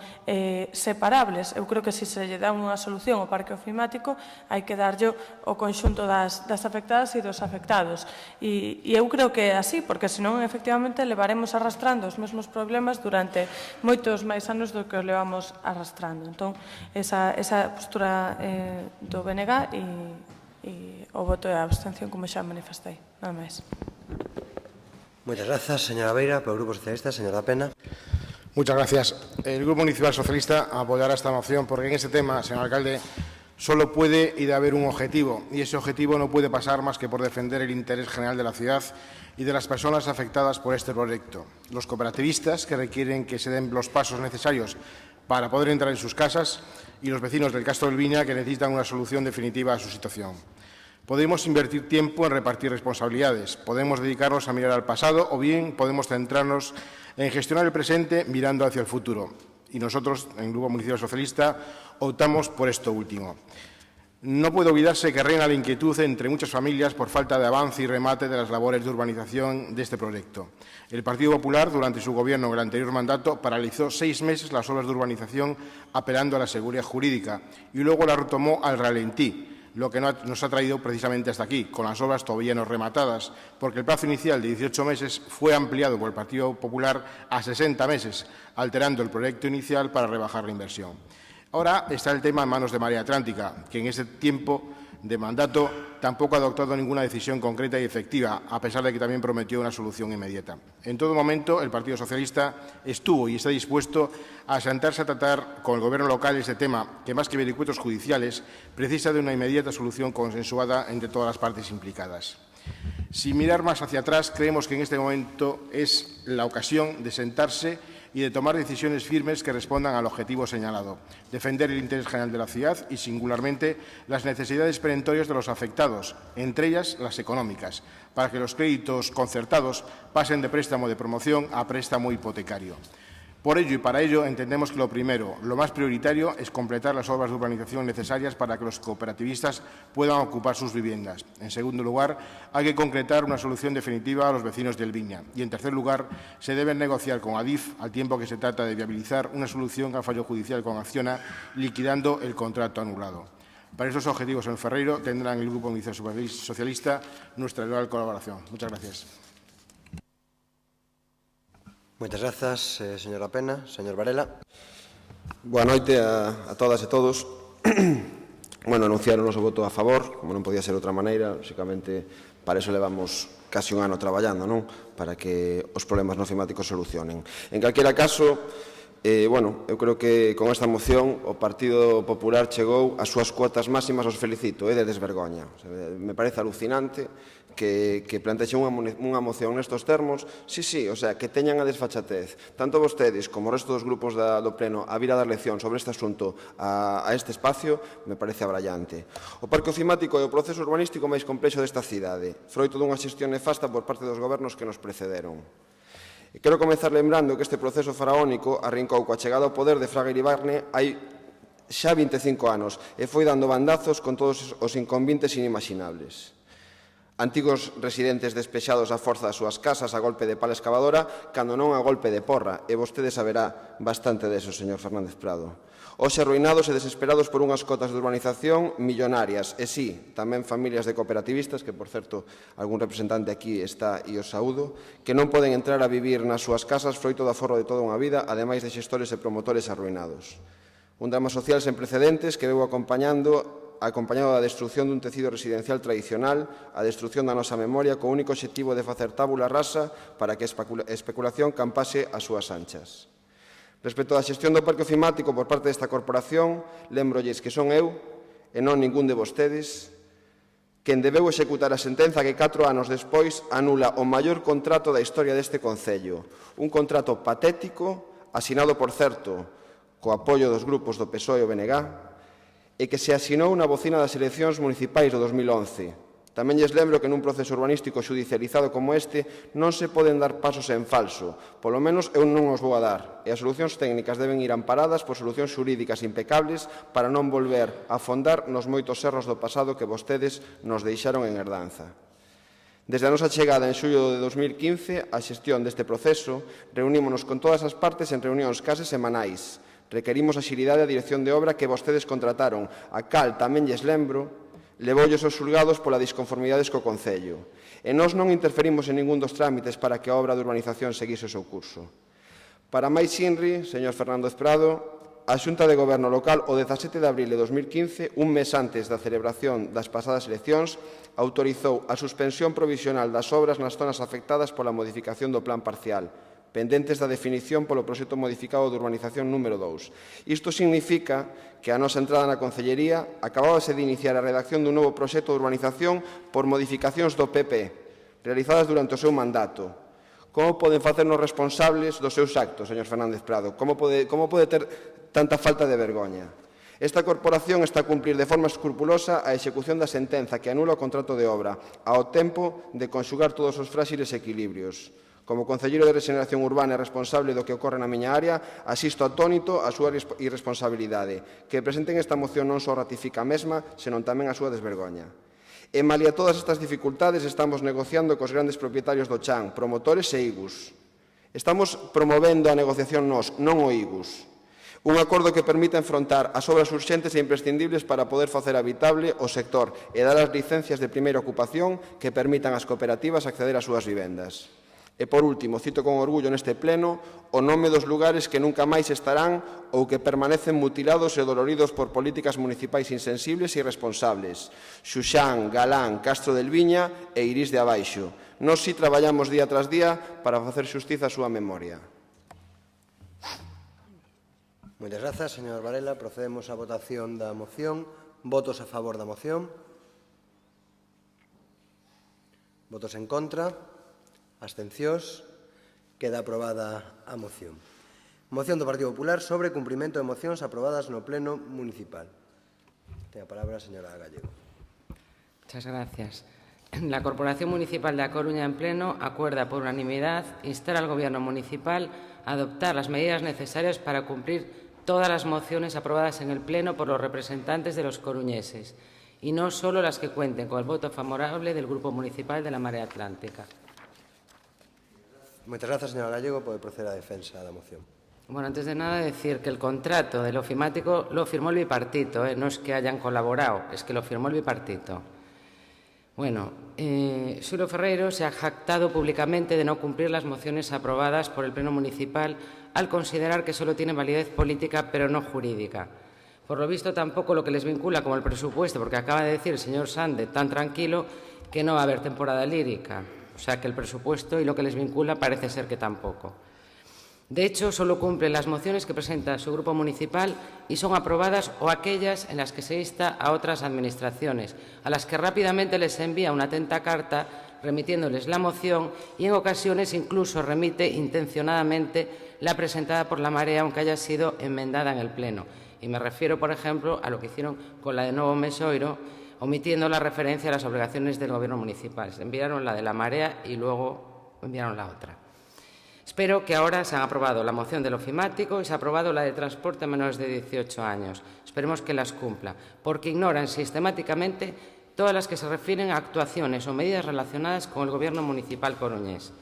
separables. Eu creo que se lle dá unha solución ao parque ofimático hai que darlle o conxunto das afectadas e dos afectados, e eu creo que é así, porque senón efectivamente levaremos arrastrando os mesmos problemas durante moitos máis anos do que os levamos arrastrando. Entón, esa postura do BNG e o voto de abstención, como xa manifestei. Nada máis. Muchas gracias, señora Beira. Por el Grupo Socialista, señora Pena. Muchas gracias. El Grupo Municipal Socialista apoyará esta moción porque en este tema, señor alcalde, solo puede y debe haber un objetivo, y ese objetivo no puede pasar más que por defender el interés general de la ciudad y de las personas afectadas por este proyecto. Los cooperativistas, que requieren que se den los pasos necesarios para poder entrar en sus casas, y los vecinos del Castro del Viña, que necesitan una solución definitiva a su situación. Podemos invertir tiempo en repartir responsabilidades, podemos dedicarnos a mirar al pasado o bien podemos centrarnos en gestionar el presente mirando hacia el futuro. Y nosotros, en el Grupo Municipal Socialista, optamos por esto último. No puede olvidarse que reina la inquietud entre muchas familias por falta de avance y remate de las labores de urbanización de este proyecto. El Partido Popular, durante su gobierno en el anterior mandato, paralizó 6 meses las obras de urbanización apelando a la seguridad jurídica y luego la retomó al ralentí, lo que nos ha traído precisamente hasta aquí, con las obras todavía no rematadas, porque el plazo inicial de 18 meses fue ampliado por el Partido Popular a 60 meses, alterando el proyecto inicial para rebajar la inversión. Ahora está el tema en manos de Marea Atlántica, que en ese tiempo de mandato tampoco ha adoptado ninguna decisión concreta y efectiva, a pesar de que también prometió una solución inmediata. En todo momento, el Partido Socialista estuvo y está dispuesto a sentarse a tratar con el Gobierno local este tema, que más que vericuetos judiciales, precisa de una inmediata solución consensuada entre todas las partes implicadas. Sin mirar más hacia atrás, creemos que en este momento es la ocasión de sentarse y de tomar decisiones firmes que respondan al objetivo señalado, defender el interés general de la ciudad y, singularmente, las necesidades perentorias de los afectados, entre ellas las económicas, para que los créditos concertados pasen de préstamo de promoción a préstamo hipotecario. Por ello y para ello entendemos que lo primero, lo más prioritario, es completar las obras de urbanización necesarias para que los cooperativistas puedan ocupar sus viviendas. En segundo lugar, hay que concretar una solución definitiva a los vecinos del Viña. Y en tercer lugar, se debe negociar con Adif al tiempo que se trata de viabilizar una solución al fallo judicial con Acciona, liquidando el contrato anulado. Para estos objetivos, señor Ferreiro, tendrán el Grupo Municipal Socialista nuestra leal colaboración. Muchas gracias. Moitas grazas, señora Pena. Señor Varela. Boa noite a todas e todos. Bueno, anunciar o noso voto a favor, como non podía ser de outra maneira, lógicamente, para eso levamos casi un ano traballando, non? Para que os problemas no climáticos solucionen. En calquera caso, bueno, eu creo que con esta moción o Partido Popular chegou ás súas cuotas máximas, os felicito, de desvergoña. Me parece alucinante que plantexen unha moción nestos termos, sí, o sea, que teñan a desfachatez, tanto vostedes como o resto dos grupos do Pleno, a vir a dar lección sobre este asunto a este espacio, me parece abrallante. O parque climático é o proceso urbanístico máis complexo desta cidade, froito dunha xestión nefasta por parte dos gobernos que nos precederon. E quero comezar lembrando que este proceso faraónico arrincou coa chegada ao poder de Fraga Iribarne hai xa 25 anos e foi dando bandazos con todos os inconvenientes inimaginables. Antigos residentes despexados a forza das súas casas a golpe de pala excavadora, cando non a golpe de porra, e vostede saberá bastante deso, señor Fernández Prado. Hoxe arruinados e desesperados por unhas cotas de urbanización millonarias, e sí, tamén familias de cooperativistas, que, por certo, algún representante aquí está e os saúdo, que non poden entrar a vivir nas súas casas froito do aforro de toda unha vida, ademais de xestores e promotores arruinados. Un drama social sen precedentes que veu acompañado da destrucción dun tecido residencial tradicional, a destrucción da nosa memoria co único obxectivo de facer tábula rasa para que a especulación campase as súas anchas. Respecto á xestión do parque climático por parte desta corporación, lembrolles que son eu, e non ningún de vostedes, quen debeu executar a sentenza que 4 anos despois anula o maior contrato da historia deste Concello, un contrato patético, asinado, por certo, co apoio dos grupos do PSOE e o BNG, e que se asinou na bocina das eleccións municipais do 2011. Tamén lles lembro que nun proceso urbanístico xudicializado como este non se poden dar pasos en falso, polo menos eu non os vou a dar, e as solucións técnicas deben ir amparadas por solucións xurídicas impecables para non volver a afondar nos moitos erros do pasado que vostedes nos deixaron en herdanza. Desde a nosa chegada en xullo de 2015, a xestión deste proceso, reunímonos con todas as partes en reunións case semanais. Requerimos a xilidade a dirección de obra que vostedes contrataron, a cal, tamén lles lembro, levoullos aos xulgados pola disconformidades co Concello. E nós non interferimos en ningún dos trámites para que a obra de urbanización seguise o seu curso. Para máis inri, señor Fernández Prado, a Xunta de Goberno local o 17 de abril de 2015, un mes antes da celebración das pasadas eleccións, autorizou a suspensión provisional das obras nas zonas afectadas pola modificación do plan parcial, pendentes da definición polo proxecto modificado de urbanización número 2. Isto significa que a nosa entrada na Concellería acabábase de iniciar a redacción dun novo proxecto de urbanización por modificacións do PP, realizadas durante o seu mandato. Como poden facernos responsables dos seus actos, señor Fernández Prado? Como pode ter tanta falta de vergoña? Esta corporación está a cumplir de forma escrupulosa a execución da sentenza que anula o contrato de obra, ao tempo de conxugar todos os fráxiles equilibrios. Como concelleiro de Regeneración Urbana e responsable do que ocorre na miña área, asisto atónito a súa irresponsabilidade. Que presenten esta moción non só ratifica a mesma, senón tamén a súa desvergoña. E malia todas estas dificultades, estamos negociando cos grandes propietarios do chan, promotores e IGUS. Estamos promovendo a negociación nós, non o IGUS. Un acordo que permita enfrontar as obras urxentes e imprescindibles para poder facer habitable o sector e dar as licencias de primeira ocupación que permitan ás cooperativas acceder ás súas vivendas. E, por último, cito con orgullo neste pleno o nome dos lugares que nunca máis estarán ou que permanecen mutilados e doloridos por políticas municipais insensibles e irresponsables. Xuxán, Galán, Castro del Viña e Irís de Abaixo. Nós si traballamos día tras día para facer xustiza á súa memoria. Moitas grazas, señor Varela. Procedemos á votación da moción. Votos a favor da moción. Votos en contra. Abstencións. Queda aprobada a moción. Moción do Partido Popular sobre cumprimento de mocións aprobadas no Pleno Municipal. Ten a palabra a señora Gallego. Muchas gracias. La Corporación Municipal de A Coruña en Pleno acuerda por unanimidad instar al Gobierno Municipal a adoptar las medidas necesarias para cumplir todas las mociones aprobadas en el Pleno por los representantes de los coruñeses y no solo las que cuenten con el voto favorable del Grupo Municipal de la Marea Atlántica. Moitas grazas, señora Gallego. Pode proceder a defensa da moción. Bueno, antes de nada decir que el contrato del ofimático lo firmó el bipartito, no es que hayan colaborado, es que lo firmó el bipartito. Bueno, Xulio Ferreiro se ha jactado públicamente de no cumplir las mociones aprobadas por el Pleno Municipal al considerar que solo tienen validez política pero no jurídica. Por lo visto tampoco lo que les vincula como el presupuesto, porque acaba de decir el señor Sande tan tranquilo que no va a haber temporada lírica. O sea que el presupuesto y lo que les vincula parece ser que tampoco. De hecho, solo cumplen las mociones que presenta su grupo municipal y son aprobadas o aquellas en las que se insta a otras administraciones, a las que rápidamente les envía una atenta carta remitiéndoles la moción y en ocasiones incluso remite intencionadamente la presentada por la Marea, aunque haya sido enmendada en el Pleno. Y me refiero, por ejemplo, a lo que hicieron con la de Novo Mesoiro, omitiendo la referencia a las obligaciones del Gobierno municipal. Se enviaron la de la Marea y luego enviaron la otra. Espero que ahora se han aprobado la moción del ofimático y se ha aprobado la de transporte a menores de 18 años. Esperemos que las cumpla, porque ignoran sistemáticamente todas las que se refieren a actuaciones o medidas relacionadas con el Gobierno municipal coruñés.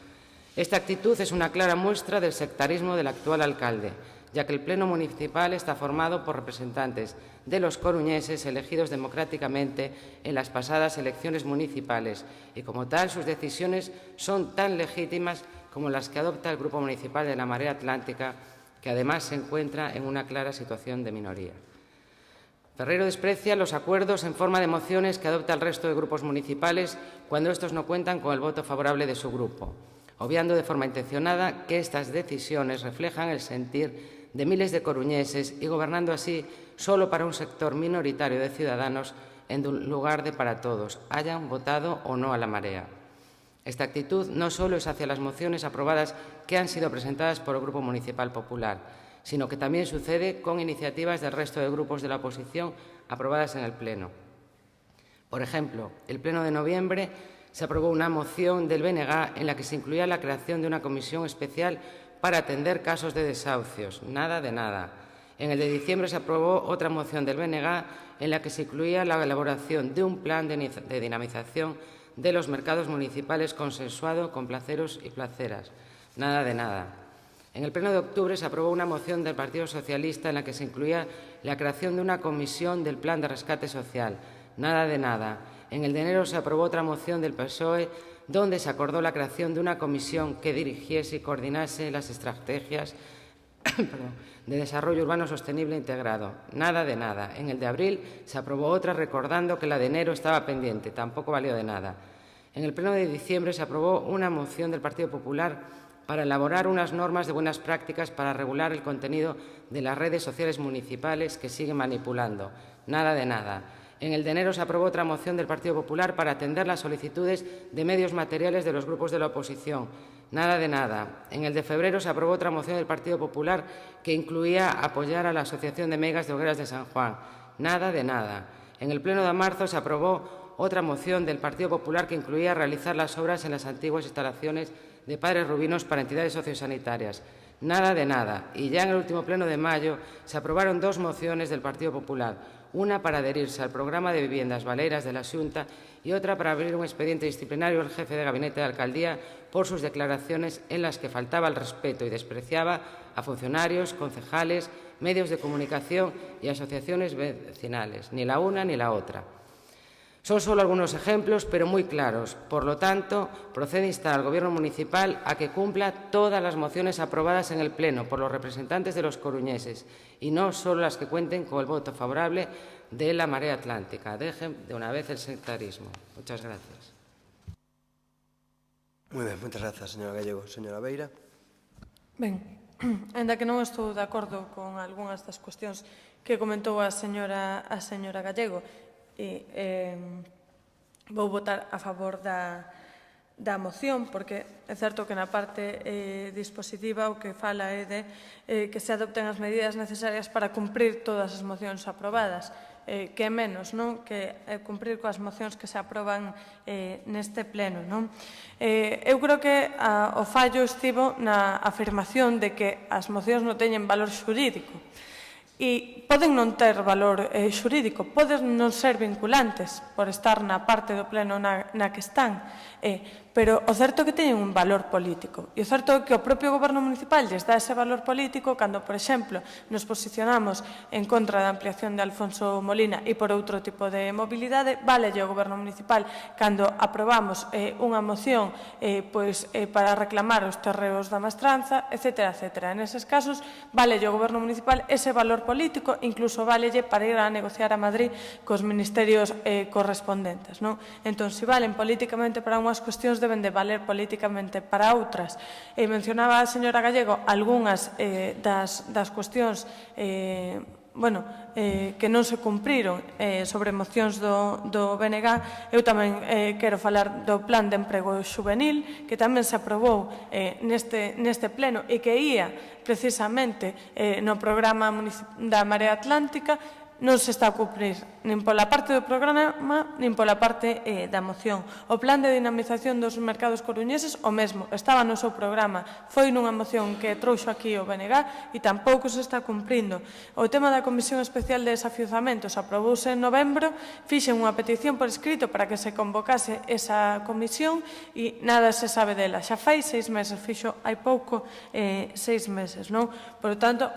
Esta actitud es una clara muestra del sectarismo del actual alcalde, ya que el Pleno municipal está formado por representantes de los coruñeses elegidos democráticamente en las pasadas elecciones municipales y, como tal, sus decisiones son tan legítimas como las que adopta el Grupo Municipal de la Marea Atlántica, que además se encuentra en una clara situación de minoría. Ferreiro desprecia los acuerdos en forma de mociones que adopta el resto de grupos municipales cuando estos no cuentan con el voto favorable de su grupo, obviando de forma intencionada que estas decisiones reflejan el sentir de miles de coruñeses y gobernando así solo para un sector minoritario de ciudadanos en lugar de para todos, hayan votado o no a la Marea. Esta actitud no solo es hacia las mociones aprobadas que han sido presentadas por el Grupo Municipal Popular, sino que también sucede con iniciativas del resto de grupos de la oposición aprobadas en el Pleno. Por ejemplo, el Pleno de noviembre se aprobó una moción del BNG en la que se incluía la creación de una comisión especial para atender casos de desahucios. Nada de nada. En el de diciembre se aprobó otra moción del BNG en la que se incluía la elaboración de un plan de dinamización de los mercados municipales consensuado con placeros y placeras. Nada de nada. En el Pleno de octubre se aprobó una moción del Partido Socialista en la que se incluía la creación de una comisión del Plan de Rescate Social. Nada de nada. En el de enero se aprobó otra moción del PSOE donde se acordó la creación de una comisión que dirigiese y coordinase las estrategias de desarrollo urbano sostenible integrado. Nada de nada. En el de abril se aprobó otra recordando que la de enero estaba pendiente. Tampoco valió de nada. En el Pleno de diciembre se aprobó una moción del Partido Popular para elaborar unas normas de buenas prácticas para regular el contenido de las redes sociales municipales que siguen manipulando. Nada de nada. En el de enero se aprobó otra moción del Partido Popular para atender las solicitudes de medios materiales de los grupos de la oposición. Nada de nada. En el de febrero se aprobó otra moción del Partido Popular que incluía apoyar a la Asociación de Megas de Hogueras de San Juan. Nada de nada. En el Pleno de marzo se aprobó otra moción del Partido Popular que incluía realizar las obras en las antiguas instalaciones de Padres Rubinos para entidades sociosanitarias. Nada de nada. Y ya en el último Pleno de mayo se aprobaron dos mociones del Partido Popular, una para adherirse al programa de viviendas baleiras de la Xunta y otra para abrir un expediente disciplinario al jefe de gabinete de alcaldía por sus declaraciones en las que faltaba el respeto y despreciaba a funcionarios, concejales, medios de comunicación y asociaciones vecinales. Ni la una ni la otra. Son solo algunos ejemplos, pero muy claros. Por lo tanto, procede instar al Gobierno municipal a que cumpla todas las mociones aprobadas en el Pleno por los representantes de los coruñeses y no solo las que cuenten con el voto favorable de la Marea Atlántica. Dejen de una vez el sectarismo. Muchas gracias. Moi ben, moitas grazas, señora Gallego. Señora Beira. Ben, ainda que non estou de acordo con algunhas das cuestións que comentou a señora Gallego, e vou votar a favor da moción, porque é certo que na parte dispositiva o que fala é de que se adopten as medidas necesarias para cumprir todas as mocións aprobadas. que é menos, non? Que cumprir coas mocións que se aproban neste pleno, non? Eu creo que o fallo estivo na afirmación de que as mocións non teñen valor xurídico. E poden non ter valor xurídico, poden non ser vinculantes por estar na parte do pleno na que están, pero o certo é que teñen un valor político. E o certo é que o propio goberno municipal lles dá ese valor político cando, por exemplo, nos posicionamos en contra da ampliación de Alfonso Molina e por outro tipo de mobilidade, válelle o goberno municipal cando aprobamos unha moción para reclamar os terreos da Mastranza, etc. etc. En eses casos, válelle o goberno municipal ese valor político, incluso válelle para ir a negociar a Madrid cos ministerios correspondentes. Entón, se valen políticamente para unhas cuestións, deben de valer políticamente para outras. Mencionaba a señora Gallego algunhas das cuestións que non se cumpriron sobre mocións do BNG. Eu tamén quero falar do Plan de Emprego Xuvenil, que tamén se aprobou neste pleno e que ia precisamente no programa da Marea Atlántica. Non se está a cumprir nin pola parte do programa nin pola parte da moción. O plan de dinamización dos mercados coruñeses, o mesmo, estaba no seu programa, foi nunha moción que trouxo aquí o BNG e tampouco se está cumprindo. O tema da Comisión Especial de Desafiuzamentos aprobouse en novembro, fixen unha petición por escrito para que se convocase esa comisión e nada se sabe dela. Xa fai 6 meses, fixo hai pouco 6 meses, non? Por tanto,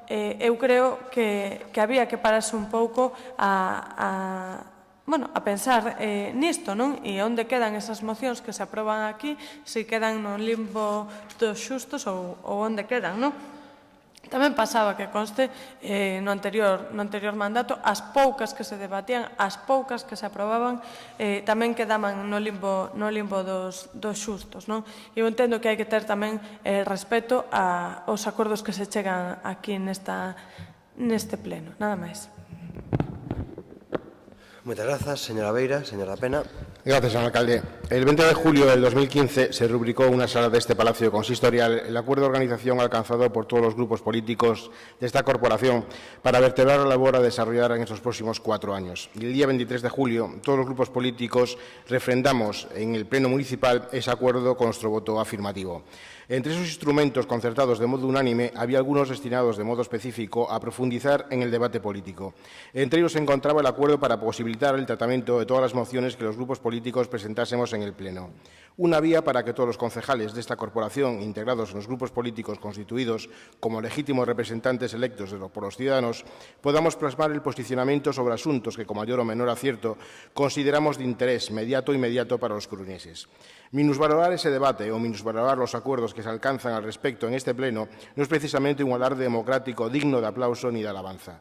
eu creo que había que pararse un pouco a pensar nisto, non? E onde quedan esas mocións que se aproban aquí, se quedan no limbo dos xustos ou onde quedan, non? Tamén pasaba que conste no anterior mandato, as poucas que se debatían, as poucas que se aprobaban, tamén quedaban no limbo dos xustos, non? Eu entendo que hai que ter tamén respeto aos acordos que se chegan aquí neste pleno. Nada máis. Muchas gracias, señora Beira. Señora Pena. Gracias, señor alcalde. El 20 de julio del 2015 se rubricó en una sala de este Palacio Consistorial el acuerdo de organización alcanzado por todos los grupos políticos de esta corporación para vertebrar la labor a desarrollar en estos próximos 4 años. Y el día 23 de julio, todos los grupos políticos refrendamos en el Pleno Municipal ese acuerdo con nuestro voto afirmativo. Entre esos instrumentos concertados de modo unánime, había algunos destinados de modo específico a profundizar en el debate político. Entre ellos se encontraba el acuerdo para posibilitar el tratamiento de todas las mociones que los grupos políticos presentásemos en el Pleno. Una vía para que todos los concejales de esta corporación, integrados en los grupos políticos constituidos como legítimos representantes electos por los ciudadanos, podamos plasmar el posicionamiento sobre asuntos que, con mayor o menor acierto, consideramos de interés inmediato para los coruñeses. Minusvalorar ese debate o minusvalorar los acuerdos que se alcanzan al respecto en este Pleno no es precisamente un alarde democrático digno de aplauso ni de alabanza.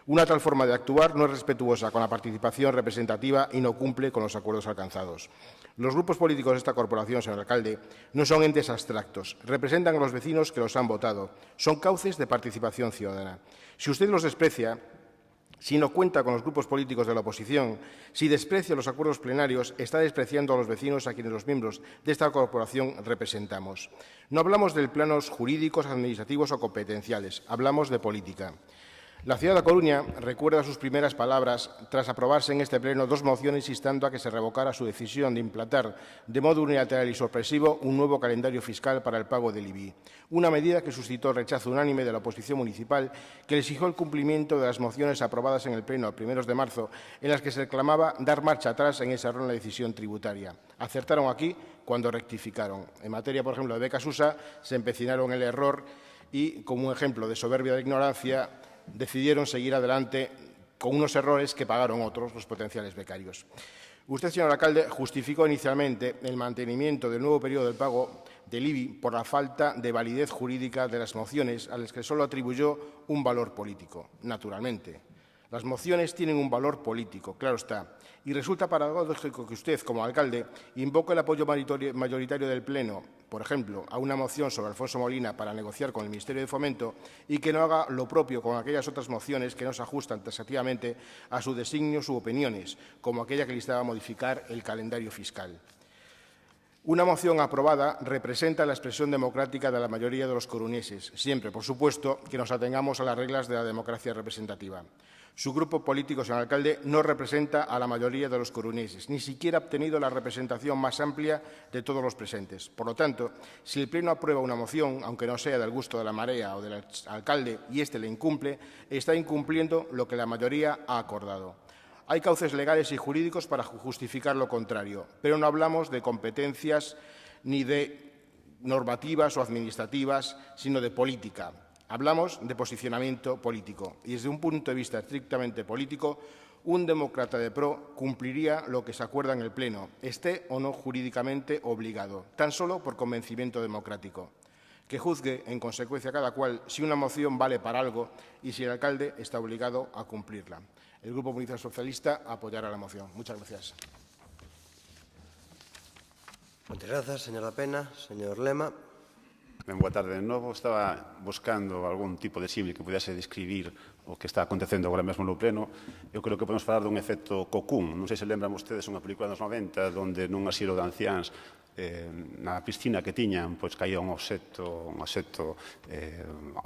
Una tal forma de actuar no es respetuosa con la participación representativa y no cumple con los acuerdos alcanzados. Los grupos políticos de esta corporación, señor alcalde, no son entes abstractos, representan a los vecinos que los han votado, son cauces de participación ciudadana. Si usted los desprecia, si no cuenta con los grupos políticos de la oposición, si desprecia los acuerdos plenarios, está despreciando a los vecinos a quienes los miembros de esta corporación representamos. No hablamos de planos jurídicos, administrativos o competenciales, hablamos de política. La ciudad de Coruña recuerda sus primeras palabras tras aprobarse en este Pleno 2 mociones instando a que se revocara su decisión de implantar de modo unilateral y sorpresivo un nuevo calendario fiscal para el pago del IBI, una medida que suscitó el rechazo unánime de la oposición municipal que exigió el cumplimiento de las mociones aprobadas en el Pleno a primeros de marzo en las que se reclamaba dar marcha atrás en esa errónea decisión tributaria. Acertaron aquí cuando rectificaron. En materia, por ejemplo, de becas USA, se empecinaron en el error y, como un ejemplo de soberbia de ignorancia, decidieron seguir adelante con unos errores que pagaron otros, los potenciales becarios. Usted, señor alcalde, justificó inicialmente el mantenimiento del nuevo periodo del pago del IBI por la falta de validez jurídica de las mociones a las que solo atribuyó un valor político. Naturalmente, las mociones tienen un valor político, claro está, y resulta paradójico que usted, como alcalde, invoque el apoyo mayoritario del Pleno, por ejemplo, a una moción sobre Alfonso Molina para negociar con el Ministerio de Fomento y que no haga lo propio con aquellas otras mociones que no se ajustan taxativamente a su designio u opiniones, como aquella que listaba modificar el calendario fiscal. Una moción aprobada representa la expresión democrática de la mayoría de los coruñeses, siempre, por supuesto, que nos atengamos a las reglas de la democracia representativa. Su grupo político, señor alcalde, no representa a la mayoría de los coruñeses, ni siquiera ha obtenido la representación más amplia de todos los presentes. Por lo tanto, si el Pleno aprueba una moción, aunque no sea del gusto de la marea o del alcalde, y éste la incumple, está incumpliendo lo que la mayoría ha acordado. Hay cauces legales y jurídicos para justificar lo contrario, pero no hablamos de competencias ni de normativas o administrativas, sino de política. Hablamos de posicionamiento político y desde un punto de vista estrictamente político, un demócrata de pro cumpliría lo que se acuerda en el Pleno, esté o no jurídicamente obligado, tan solo por convencimiento democrático. Que juzgue, en consecuencia, cada cual si una moción vale para algo y si el alcalde está obligado a cumplirla. El Grupo Municipal Socialista apoyará la moción. Muchas gracias. Muchas gracias, señora Pena. Señor Lema. Boa tarde de novo. Estaba buscando algún tipo de símil que pudese describir o que está acontecendo agora mesmo no Pleno. Eu creo que podemos falar dun efecto Cocoon. Non sei se lembran vostedes unha película dos 90 onde nun asilo de anciáns na piscina que tiñan, pois caía un obxecto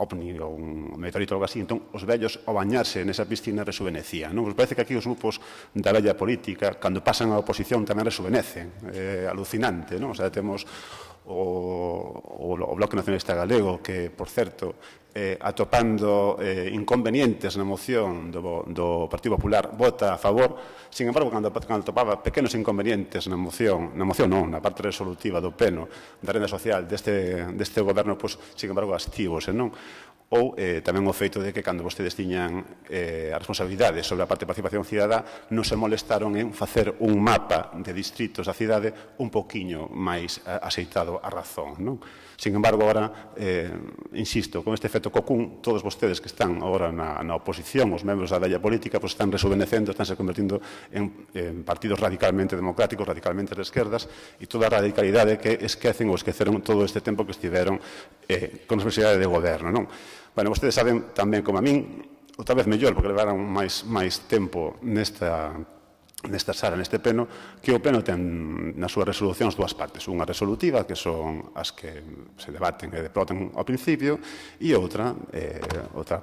ovni ou un meteorito ou algo así, entón os vellos ao bañarse nesa piscina rejuvenecían. Nos parece que aquí os grupos da vella política, cando pasan a oposición, tamén rejuvenecen. Alucinante, non? O sea, temos o Bloque Nacionalista Galego, que, por certo, atopando inconvenientes na moción do Partido Popular, vota a favor. Sin embargo, cando atopaba pequenos inconvenientes na moción non, na parte resolutiva do Pleno da renda social deste goberno, pois, sin embargo, abstívose, non? Ou tamén o feito de que cando vostedes tiñan a responsabilidade sobre a parte de participación cidadá non se molestaron en facer un mapa de distritos da cidade un poquinho máis axeitado á razón, non? Sin embargo, agora, insisto, con este efecto Cocoon, todos vostedes que están agora na oposición, os membros da vella política, pues están rejuvenecendo, están se convertindo en partidos radicalmente democráticos, radicalmente de esquerdas, e toda a radicalidade que esquecen ou esqueceron todo este tempo que estiveron con responsabilidade de goberno, non? Bueno, vostedes saben tamén como a min, outra vez mellor, porque levaron máis tempo nesta sala, neste Pleno, que o Pleno ten nas súas resolucións dúas partes. Unha resolutiva, que son as que se debaten e deproten ao principio, e outra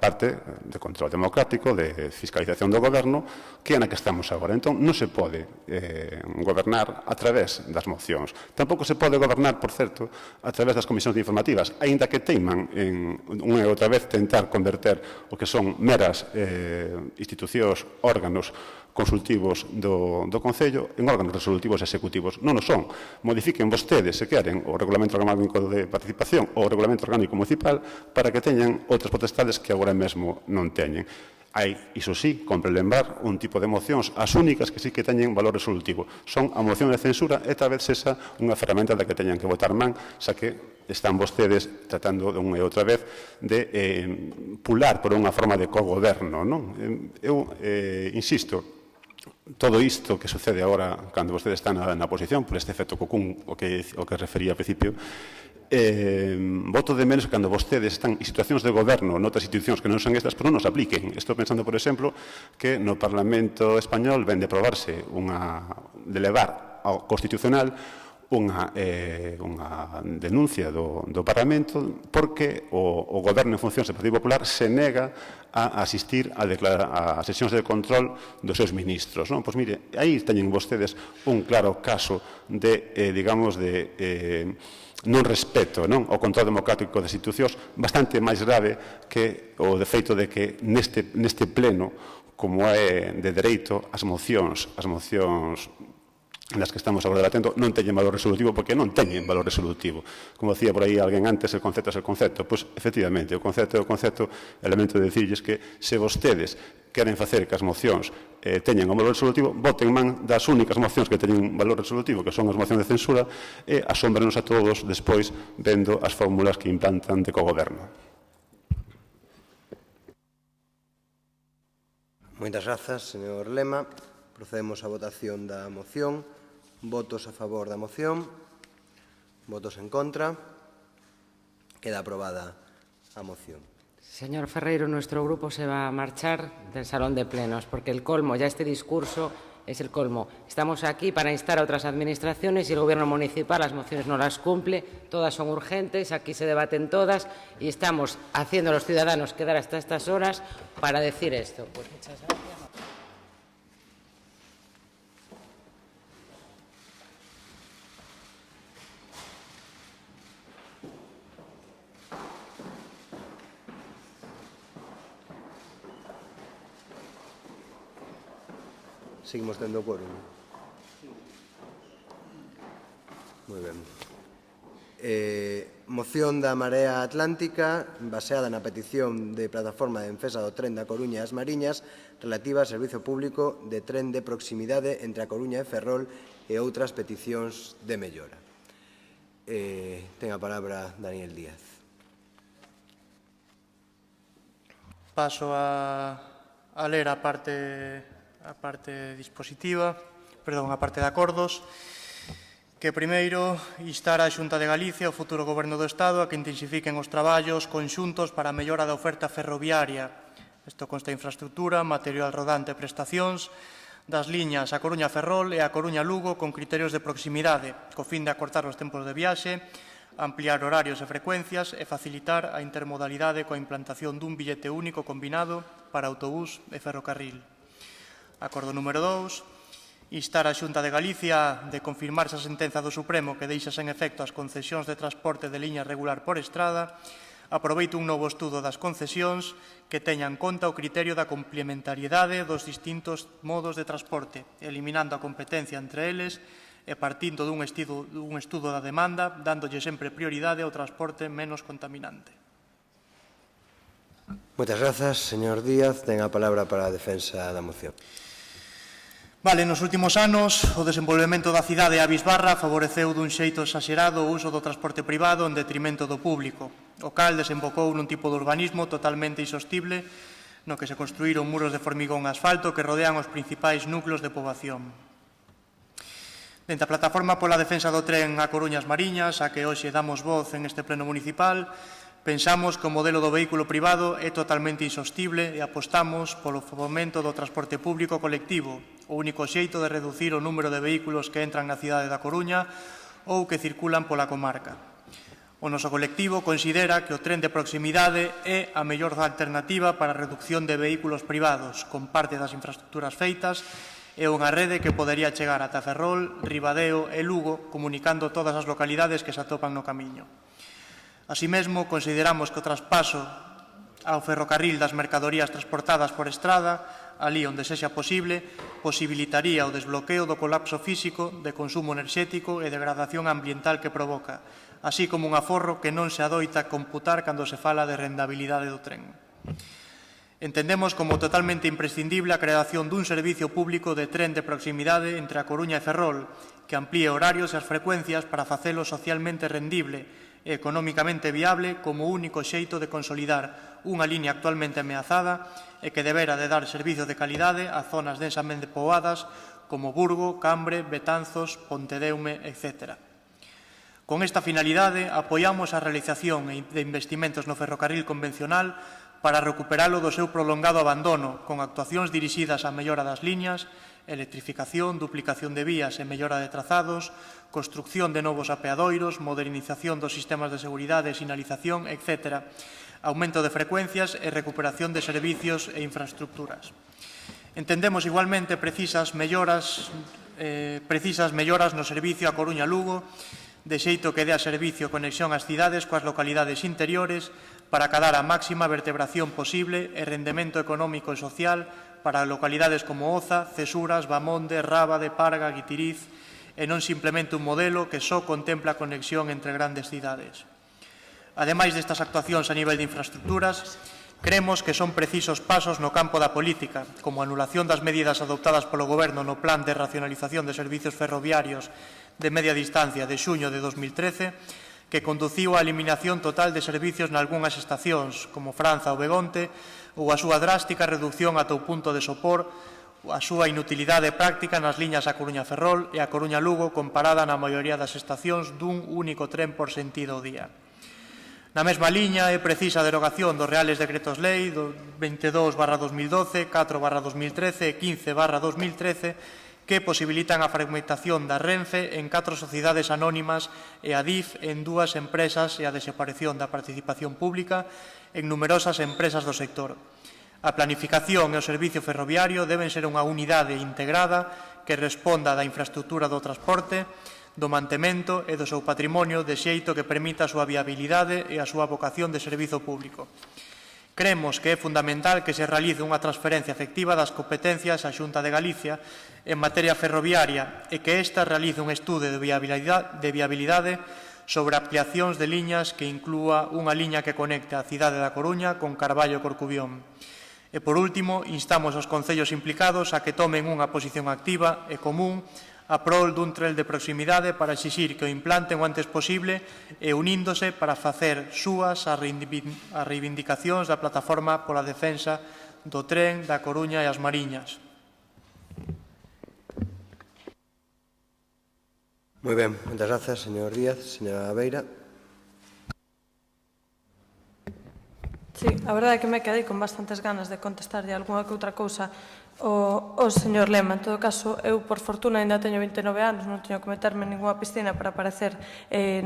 parte de control democrático, de fiscalización do goberno, que é na que estamos agora. Entón, non se pode gobernar a través das mocións. Tampouco se pode gobernar, por certo, a través das comisións informativas, aínda que teiman en unha e outra vez tentar converter o que son meras institucións, órganos consultivos do Concello en órganos resolutivos e executivos. Non o son. Modifiquen vostedes, se queren, o Regulamento Orgánico de Participación ou o Regulamento Orgánico Municipal para que teñan outras potestades que agora mesmo non teñen. Hai, iso sí, compre lembrar, un tipo de mocións, as únicas que sí que teñen valor resolutivo. Son a moción de censura e tal vez esa unha ferramenta da que teñan que votar man, xa que están vostedes tratando de unha e outra vez de pular por unha forma de cogoberno, non? Eu insisto, todo isto que sucede agora cando vostedes están na oposición, por este efecto Cocoon, o que refería ao principio, voto de menos cando vostedes están en situacións de goberno noutras institucións que non son estas, pero non nos apliquen. Estou pensando, por exemplo, que no Parlamento Español ven de aprobarse de levar ao Constitucional unha denuncia do Parlamento porque o goberno en funcións do Partido Popular se nega a asistir a sesións de control dos seus ministros. Pois mire, aí teñen vostedes un claro caso de, digamos, de non respeto ao control democrático das institucións, bastante máis grave que o defeito de que neste pleno, como é de dereito, as mocións nas que estamos agora debatendo non teñen valor resolutivo porque non teñen valor resolutivo. Como decía por aí alguén antes, el concepto é el concepto. Pois, efectivamente, o concepto é o concepto, elemento de dicirles que se vostedes queren facer que as mocións teñen un valor resolutivo, voten man das únicas mocións que teñen un valor resolutivo, que son as mocións de censura, e asómbrenos a todos despois vendo as fórmulas que implantan de cogoberno. Moitas grazas, señor Lema. Procedemos á votación da moción. Votos a favor da moción. Votos en contra. Queda aprobada a moción. Señor Ferreiro, nuestro grupo se va a marchar del salón de plenos porque el colmo, ya este discurso Es el colmo. Estamos aquí para instar a otras administraciones y el Gobierno municipal las mociones no las cumple, todas son urgentes, aquí se debaten todas y estamos haciendo a los ciudadanos quedar hasta estas horas para decir esto. Pues muchas gracias. Seguimos tendo quórum. Moi ben. Moción da Marea Atlántica baseada na petición de Plataforma de Defensa do Tren da Coruña e as Mariñas relativa ao servizo público de tren de proximidade entre a Coruña e Ferrol e outras peticións de mellora. Ten a palabra Daniel Díaz. Paso a ler a parte dispositiva, perdón, a parte de acordos, que primeiro instar a Xunta de Galicia, o futuro Goberno do Estado, a que intensifiquen os traballos conxuntos para a mellora da oferta ferroviaria. Isto consta infraestructura, material rodante e prestacións das liñas a Coruña-Ferrol e a Coruña-Lugo con criterios de proximidade, co fin de acortar os tempos de viaxe, ampliar horarios e frecuencias e facilitar a intermodalidade coa implantación dun billete único combinado para autobús e ferrocarril. Acordo número 2. Instar a Xunta de Galicia de confirmarse a sentenza do Supremo que deixa sen efecto as concesións de transporte de liña regular por estrada, aproveite un novo estudo das concesións que teña en conta o criterio da complementariedade dos distintos modos de transporte, eliminando a competencia entre eles e partindo dun estudo da demanda, dándolle sempre prioridade ao transporte menos contaminante. Moitas grazas, señor Díaz. Ten a palabra para a defensa da moción. Vale, nos últimos anos, o desenvolvemento da cidade a bisbarra favoreceu dun xeito exagerado o uso do transporte privado en detrimento do público, o cal desembocou nun tipo de urbanismo totalmente insostible no que se construíron muros de formigón e asfalto que rodean os principais núcleos de poboación. Dentro a Plataforma pola Defensa do Tren a Coruñas Mariñas, a que hoxe damos voz en este pleno municipal, pensamos que o modelo do vehículo privado é totalmente insostible e apostamos polo fomento do transporte público colectivo, o único xeito de reducir o número de vehículos que entran na cidade da Coruña ou que circulan pola comarca. O noso colectivo considera que o tren de proximidade é a mellor alternativa para a reducción de vehículos privados, con parte das infraestructuras feitas, e unha rede que podería chegar ata Ferrol, Ribadeo e Lugo, comunicando todas as localidades que se atopan no camiño. Así mesmo, consideramos que o traspaso ao ferrocarril das mercadorías transportadas por estrada, ali onde sexa posible, posibilitaría o desbloqueo do colapso físico, de consumo enerxético e degradación ambiental que provoca, así como un aforro que non se adoita computar cando se fala de rendabilidade do tren. Entendemos como totalmente imprescindible a creación dun servicio público de tren de proximidade entre a Coruña e Ferrol, que amplíe horarios e as frecuencias para facelo socialmente rendible e económicamente viable como único xeito de consolidar unha liña actualmente ameazada e que debera de dar servizo de calidade a zonas densamente poboadas como Burgo, Cambre, Betanzos, Pontedeume, etc. Con esta finalidade, apoiamos a realización de investimentos no ferrocarril convencional para recuperalo do seu prolongado abandono, con actuacións dirixidas á mellora das liñas, electrificación, duplicación de vías e mellora de trazados, construcción de novos apeadoiros, modernización dos sistemas de seguridade e sinalización, etc., aumento de frecuencias e recuperación de servicios e infraestructuras. Entendemos igualmente precisas melloras no servicio a Coruña-Lugo, de xeito que dea servicio conexión ás cidades coas localidades interiores para acadar a máxima vertebración posible e rendemento económico e social para localidades como Oza, Cesuras, Bamonde, Rábade, Parga, Guitiriz, e non simplemente un modelo que só contempla a conexión entre grandes cidades. Ademais destas actuacións a nivel de infraestructuras, creemos que son precisos pasos no campo da política, como a anulación das medidas adoptadas polo Goberno no Plan de Racionalización de Servicios Ferroviarios de Media Distancia de xuño de 2013, que conduciu á eliminación total de servicios nalgúnas estacións, como Franza ou Begonte, ou a súa drástica reducción ata o punto de sopor, a súa inutilidade práctica nas liñas a Coruña-Ferrol e a Coruña-Lugo comparada na maioría das estacións dun único tren por sentido ao día. Na mesma liña é precisa a derogación dos Reales Decretos Lei 22/2012, 4/2013 e 15/2013, que posibilitan a fragmentación da Renfe en 4 sociedades anónimas e a DIF en 2 empresas e a desaparición da participación pública en numerosas empresas do sector. A planificación e o servicio ferroviario deben ser unha unidade integrada que responda da infraestructura do transporte, do mantemento e do seu patrimonio de xeito que permita a súa viabilidade e a súa vocación de servizo público. Creemos que é fundamental que se realice unha transferencia efectiva das competencias á Xunta de Galicia en materia ferroviaria e que ésta realice un estudo de viabilidade sobre ampliacións de liñas que inclúa unha liña que conecte a cidade da Coruña con Carballo e Corcubión. E, por último, instamos aos concellos implicados a que tomen unha posición activa e común a prol dun tren de proximidade para exixir que o implanten o antes posible e uníndose para facer súas as reivindicacións da plataforma pola defensa do tren da Coruña e as Mariñas. Moi ben, moitas grazas, señor Díaz. Señora Beira. Sí, a verdade é que me quedei con bastantes ganas de contestarlle algunha que outra cousa o señor Lema. En todo caso, eu, por fortuna, ainda teño 29 anos, non teño que meterme en ninguna piscina para parecer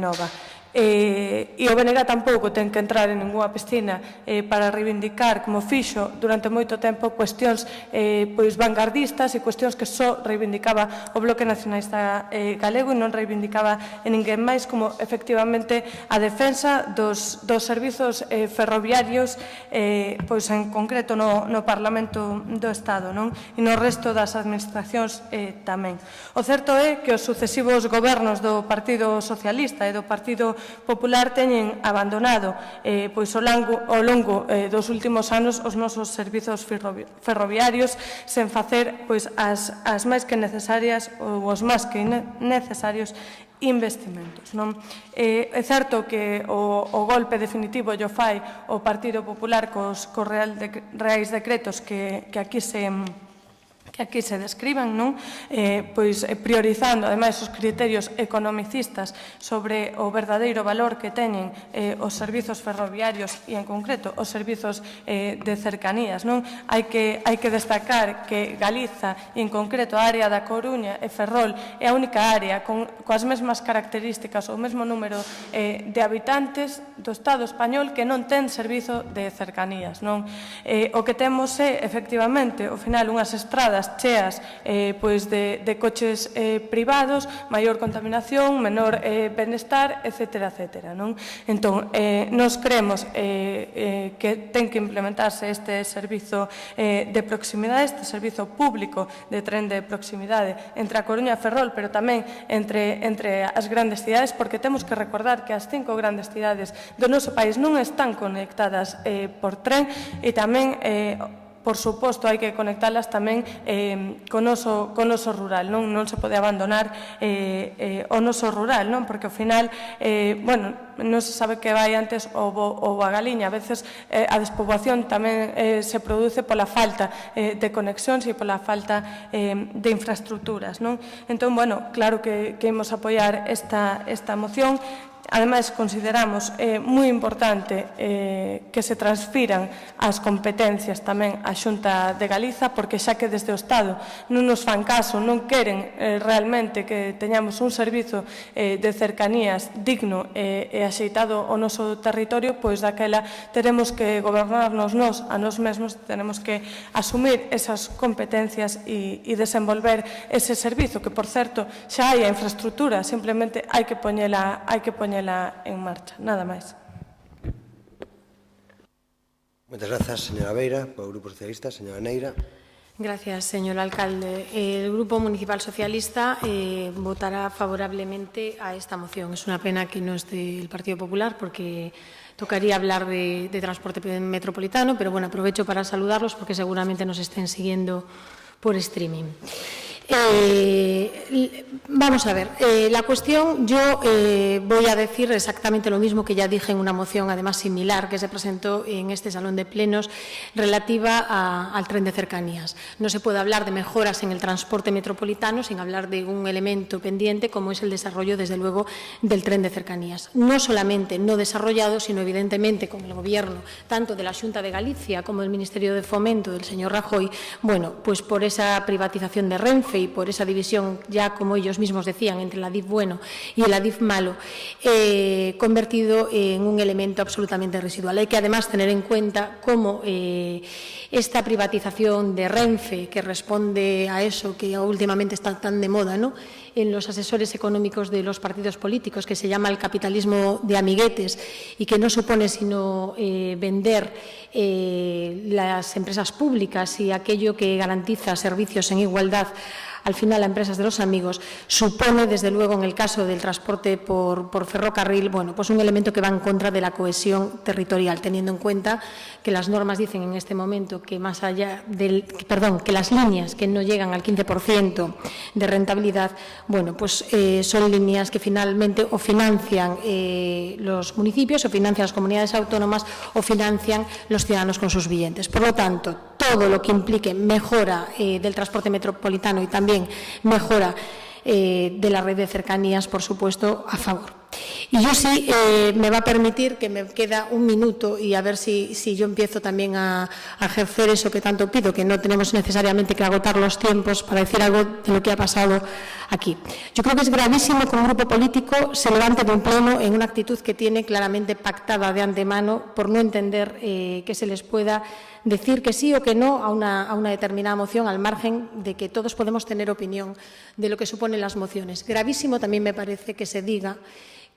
nova. E o BNG tampouco ten que entrar en ninguna piscina para reivindicar, como fixo durante moito tempo, cuestións vanguardistas e cuestións que só reivindicaba o Bloque Nacionalista Galego e non reivindicaba en ninguén máis, como efectivamente a defensa dos servizos ferroviarios, pois en concreto no Parlamento do Estado, non? E no resto das administracións tamén. O certo é que os sucesivos gobernos do Partido Socialista e do Partido Popular teñen abandonado ao longo dos últimos anos os nosos servizos ferroviarios sen facer as máis que necesarias ou os máis que necesarios investimentos. É certo que o golpe definitivo o fai o Partido Popular cos reais decretos que aquí se describen, priorizando, ademais, os criterios economicistas sobre o verdadeiro valor que teñen os servizos ferroviarios e, en concreto, os servizos de cercanías. Hai que destacar que Galiza, e en concreto a área da Coruña e Ferrol, é a única área coas mesmas características ou o mesmo número de habitantes do Estado español que non ten servizo de cercanías. O que temos é, efectivamente, ao final, unhas estradas cheas de coches privados, maior contaminación, menor benestar, etcétera, etcétera. Entón, nos creemos que ten que implementarse este servizo de proximidade, este servizo público de tren de proximidade entre a Coruña e Ferrol, pero tamén entre as grandes cidades, porque temos que recordar que as 5 grandes cidades do noso país non están conectadas por tren e tamén por suposto, hai que conectalas tamén co noso rural. Non se pode abandonar o noso rural, porque ao final, non se sabe que vai antes o bo a galiña. A veces a despoboación tamén se produce pola falta de conexións e pola falta de infraestructuras. Entón, claro que imos apoiar esta moción. Ademais, consideramos moi importante que se transfiran as competencias tamén á Xunta de Galiza, porque xa que desde o Estado non nos fan caso, non queren realmente que teñamos un servizo de cercanías digno e axeitado ao noso territorio, pois daquela teremos que gobernarnos a nós mesmos, tenemos que asumir esas competencias e desenvolver ese servizo, que, por certo, xa hai a infraestructura, simplemente hai que poñela en marcha, nada máis. Moitas grazas, señora Beira, polo Grupo Socialista. Señora Neira. Gracias, señor alcalde. El Grupo Municipal Socialista votará favorablemente a esta moción. Es una pena que no es del Partido Popular, porque tocaría hablar de transporte metropolitano, pero bueno, aprovecho para saludarlos porque seguramente nos estén siguiendo por streaming. Vamos a ver, la cuestión, yo voy a decir exactamente lo mismo que ya dije en una moción, además similar, que se presentó en este salón de plenos, relativa al tren de cercanías. No se puede hablar de mejoras en el transporte metropolitano sin hablar de un elemento pendiente como es el desarrollo, desde luego, del tren de cercanías. No solamente no desarrollado, sino evidentemente con el Gobierno, tanto de la Xunta de Galicia como del Ministerio de Fomento del señor Rajoy, bueno, pues por esa privatización de Renfe Renfe y por esa división, ya como ellos mismos decían, entre el Adif bueno y el Adif malo, convertido en un elemento absolutamente residual. Hay que además tener en cuenta cómo esta privatización de Renfe, que responde a eso que últimamente está tan de moda, ¿no?, en los asesores económicos de los partidos políticos, que se llama el capitalismo de amiguetes y que no supone sino vender las empresas públicas y aquello que garantiza servicios en igualdad al final a empresas de los amigos, supone, desde luego, en el caso del transporte por ferrocarril, bueno, pues un elemento que va en contra de la cohesión territorial, teniendo en cuenta que las normas dicen en este momento que más allá que las líneas que no llegan al 15% de rentabilidad, bueno, pues son líneas que finalmente o financian los municipios, o financian las comunidades autónomas, o financian los ciudadanos con sus billetes. Por lo tanto, todo lo que implique mejora del transporte metropolitano y también mejora de la red de cercanías, por supuesto, a favor. Y yo sí me va a permitir, que me queda un minuto, y a ver si yo empiezo también a ejercer eso que tanto pido, que no tenemos necesariamente que agotar los tiempos para decir algo de lo que ha pasado aquí. Yo creo que es gravísimo que un grupo político se levante de un pleno en una actitud que tiene claramente pactada de antemano por no entender que se les pueda decir que sí o que no a una determinada moción, al margen de que todos podemos tener opinión de lo que suponen las mociones. Gravísimo también me parece que se diga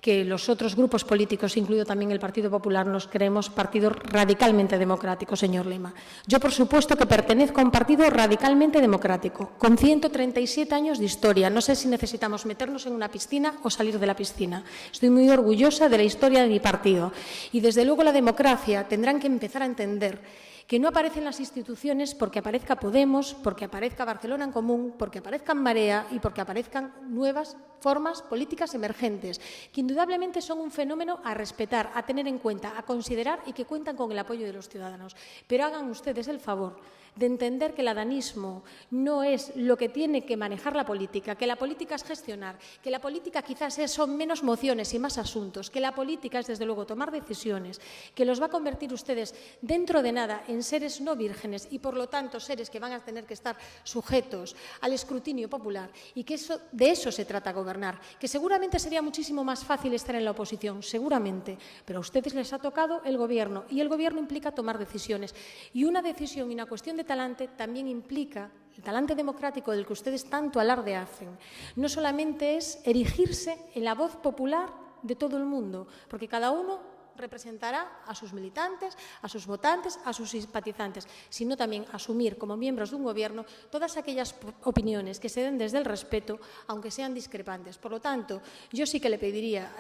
que los otros grupos políticos, incluido también el Partido Popular, nos creemos partidos radicalmente democráticos, señor Lema. Yo, por supuesto, que pertenezco a un partido radicalmente democrático, con 137 años de historia. No sé si necesitamos meternos en una piscina o salir de la piscina. Estoy muy orgullosa de la historia de mi partido. Y, desde luego, la democracia tendrán que empezar a entender que no aparecen las instituciones porque aparezca Podemos, porque aparezca Barcelona en Común, porque aparezca Marea y porque aparezcan nuevas formas políticas emergentes, que indudablemente son un fenómeno a respetar, a tener en cuenta, a considerar y que cuentan con el apoyo de los ciudadanos. Pero hagan ustedes el favor de entender que el adanismo no es lo que tiene que manejar la política, que la política es gestionar, que la política quizás son menos mociones y más asuntos, que la política es, desde luego, tomar decisiones, que los va a convertir ustedes dentro de nada en seres no vírgenes y, por lo tanto, seres que van a tener que estar sujetos al escrutinio popular, y que de eso se trata gobernar, que seguramente sería muchísimo más fácil estar en la oposición, seguramente, pero a ustedes les ha tocado el gobierno, y el gobierno implica tomar decisiones, y una decisión y una cuestión de talante también implica el talante democrático del que ustedes tanto alarde hacen. No solamente es erigirse en la voz popular de todo el mundo, porque cada uno representará a sus militantes, a sus votantes, a sus simpatizantes, sino también asumir como miembros de un gobierno todas aquellas opiniones que se den desde el respeto, aunque sean discrepantes. Por lo tanto, yo sí que le pediría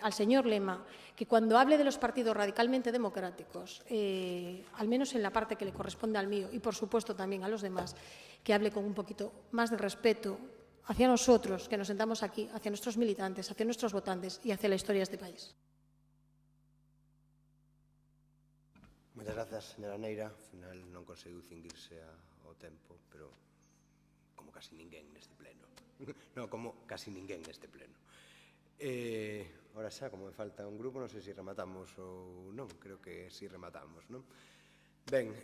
al señor Lema que cuando hable de los partidos radicalmente democráticos, al menos en la parte que le corresponde al mío y, por supuesto, también a los demás, que hable con un poquito más de respeto hacia nosotros, que nos sentamos aquí, hacia nuestros militantes, hacia nuestros votantes y hacia la historia de este país. Moitas grazas, señora Neira. Ao final non conseguiu cinguirse ao tempo, pero como casi ninguén neste pleno. Non, como casi ninguén neste pleno. Ora xa, como me falta un grupo, non sei se rematamos ou non. Creo que si rematamos, non? Ben,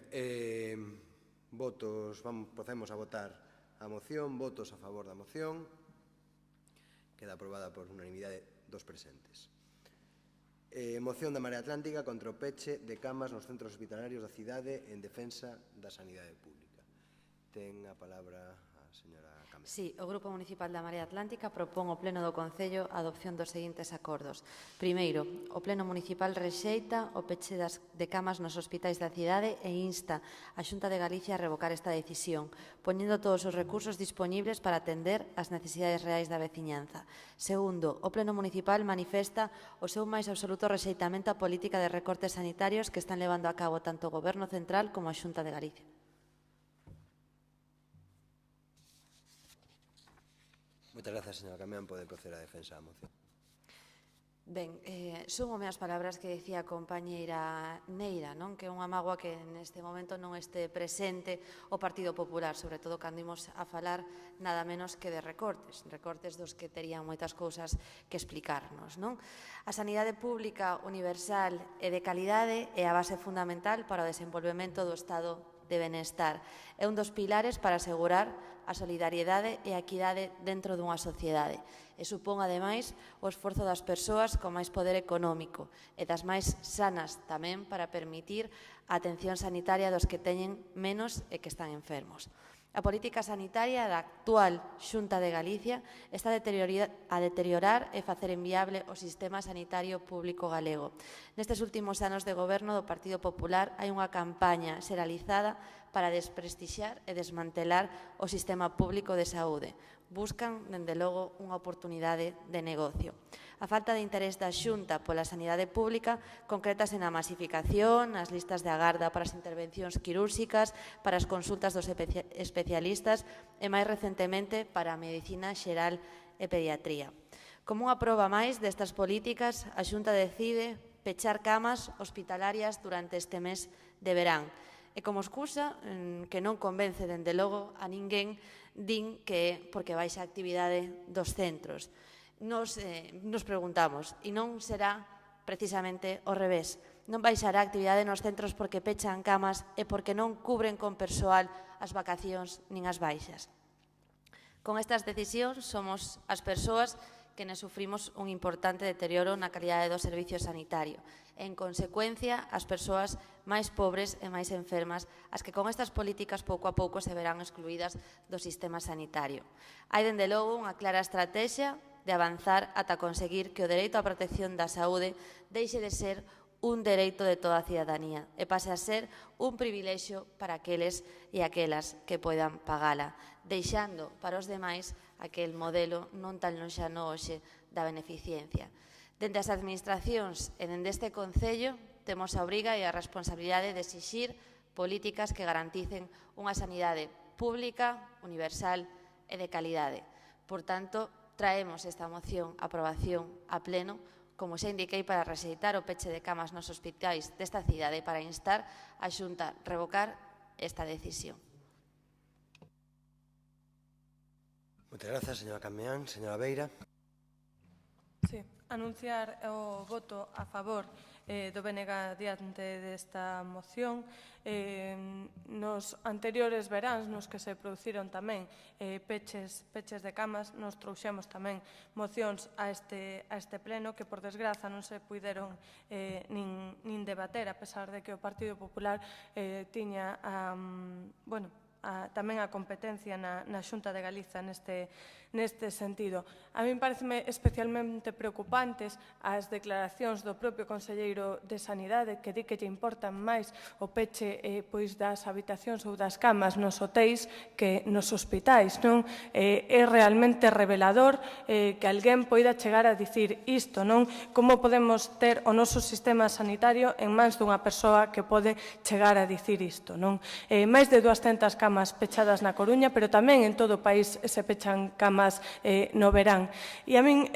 votos, procedemos a votar a moción. Votos a favor da moción. Queda aprobada por unanimidade dos presentes. Moción da Marea Atlántica contra o peche de camas nos centros hospitalarios da cidade en defensa da sanidade pública. Ten a palabra a señora Camelo. Sí, o Grupo Municipal da Marea Atlántica propón ao Pleno do Concello a adopción dos seguintes acordos. Primeiro, o Pleno Municipal rexeita o peche de camas nos hospitais da cidade e insta a Xunta de Galicia a revocar esta decisión, poñendo todos os recursos dispoñibles para atender as necesidades reais da veciñanza. Segundo, o Pleno Municipal manifesta o seu máis absoluto rexeitamento á política de recortes sanitarios que están levando a cabo tanto o Goberno Central como a Xunta de Galicia. Moitas grazas, señora Camián. Pode proceder a defensa da moción. Ben, súmome as palabras que decía a compañeira Neira, non? Que é unha mágoa que neste momento non este presente o Partido Popular, sobre todo cando imos a falar nada menos que de recortes dos que terían moitas cousas que explicarnos, non? A sanidade pública universal e de calidade é a base fundamental para o desenvolvemento do Estado de benestar. É un dos pilares para asegurar a solidariedade e a equidade dentro dunha sociedade e supón, ademais, o esforzo das persoas con máis poder económico e das máis sanas tamén para permitir a atención sanitaria dos que teñen menos e que están enfermos. A política sanitaria da actual Xunta de Galicia está a deteriorar e facer inviable o sistema sanitario público galego. Nestes últimos anos de goberno do Partido Popular hai unha campaña xeralizada para desprestixiar e desmantelar o sistema público de saúde. Buscan, dende logo, unha oportunidade de negocio. A falta de interés da Xunta pola sanidade pública concrétase na masificación, nas listas de agarda para as intervencións quirúrxicas, para as consultas dos especialistas e, máis recentemente, para a medicina xeral e pediatría. Como unha proba máis destas políticas, a Xunta decide pechar camas hospitalarias durante este mes de verán. E como excusa, que non convence, dende logo, a ninguén, din que é porque baixa a actividade dos centros. Nos preguntamos, e non será precisamente ao revés. Non baixará a actividade nos centros porque pechan camas e porque non cubren con persoal as vacacións nin as baixas. Con estas decisións somos as persoas que nos sufrimos un importante deterioro na calidade do servicio sanitario. En consecuencia, as persoas máis pobres e máis enfermas, as que con estas políticas pouco a pouco se verán excluídas do sistema sanitario. Hai, dende logo, unha clara estrategia de avanzar ata conseguir que o dereito á protección da saúde deixe de ser un dereito de toda a cidadanía e pase a ser un privilexio para aqueles e aquelas que poidan pagala, deixando para os demais aquel modelo non tan lonxano hoxe da beneficiencia. Dende as administracións e dende este Concello temos a obriga e a responsabilidade de exixir políticas que garanticen unha sanidade pública, universal e de calidade. Por tanto, traemos esta moción a aprobación a pleno, como xa indiquei, para rexeitar o peche de camas nos hospitais desta cidade para instar a Xunta a revocar esta decisión. Moitas grazas, señora Cameán. Señora Beira. Sí, anunciar o voto a favor do BNG diante desta moción. Nos anteriores veráns nos que se produciron tamén peches de camas, nos trouxemos tamén mocións a este pleno que, por desgraza, non se puideron nin debater, a pesar de que o Partido Popular tiña tamén a competencia na Xunta de Galiza neste sentido. A min pareceme especialmente preocupantes as declaracións do propio Conselleiro de Sanidade, que di que lle importan máis o peche das habitacións ou das camas nos hotéis que nos hospitais. É realmente revelador que alguén poida chegar a dicir isto. Como podemos ter o noso sistema sanitario en mans dunha persoa que pode chegar a dicir isto? Máis de 200 camas pechadas na Coruña, pero tamén en todo o país se pechan camas no verán. E a min,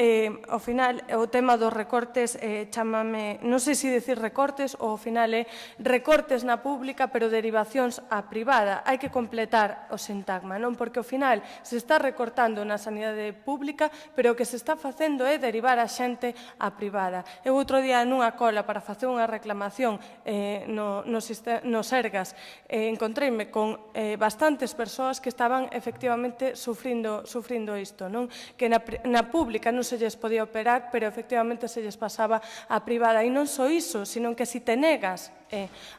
ao final, o tema dos recortes chámame, non sei se dicir recortes ou ao final é recortes na pública, pero derivacións á privada. Hai que completar o sintagma, porque ao final se está recortando na sanidade pública, pero o que se está facendo é derivar a xente á privada. Eu outro día nunha cola para facer unha reclamación no Sergas encontreime con bastantes persoas que estaban efectivamente sufrindo isto, que na pública non se lles podía operar, pero efectivamente se lles pasaba á privada. E non só iso, sino que se te negas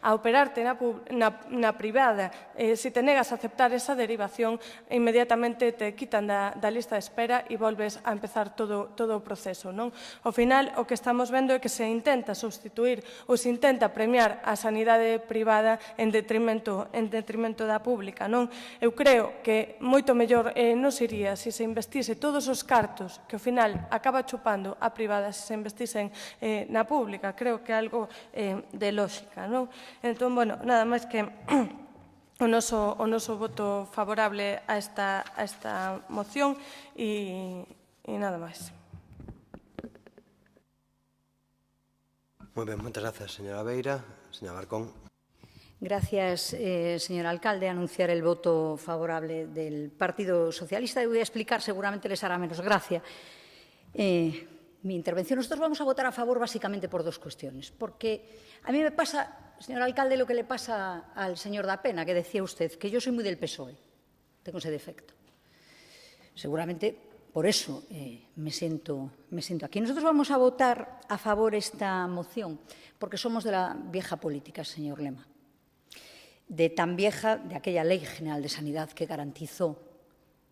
a operarte na privada, se te negas a aceptar esa derivación, inmediatamente te quitan da lista de espera e volves a empezar todo o proceso. Ao final, o que estamos vendo é que se intenta substituir ou se intenta premiar a sanidade privada en detrimento da pública. Eu creo que moito mellor nos iría se investise todos os cartos que ao final acaba chupando a privada se investisen na pública. Creo que é algo de lógica. Entón, nada máis que o noso voto favorable a esta moción e nada máis. Moi ben, moitas grazas, señora Beira. Señora Barcón. Gracias, señor alcalde. Anunciar el voto favorable del Partido Socialista. Y voy a explicar, seguramente les hará menos gracia mi intervención. Nosotros vamos a votar a favor básicamente por dos cuestiones. Porque a mí me pasa, señor alcalde, lo que le pasa al señor da Pena, que decía usted, que yo soy muy del PSOE. Tengo ese defecto. Seguramente por eso me siento aquí. Nosotros vamos a votar a favor esta moción porque somos de la vieja política, señor Lema. De tan vieja, de aquella Ley General de Sanidad que garantizó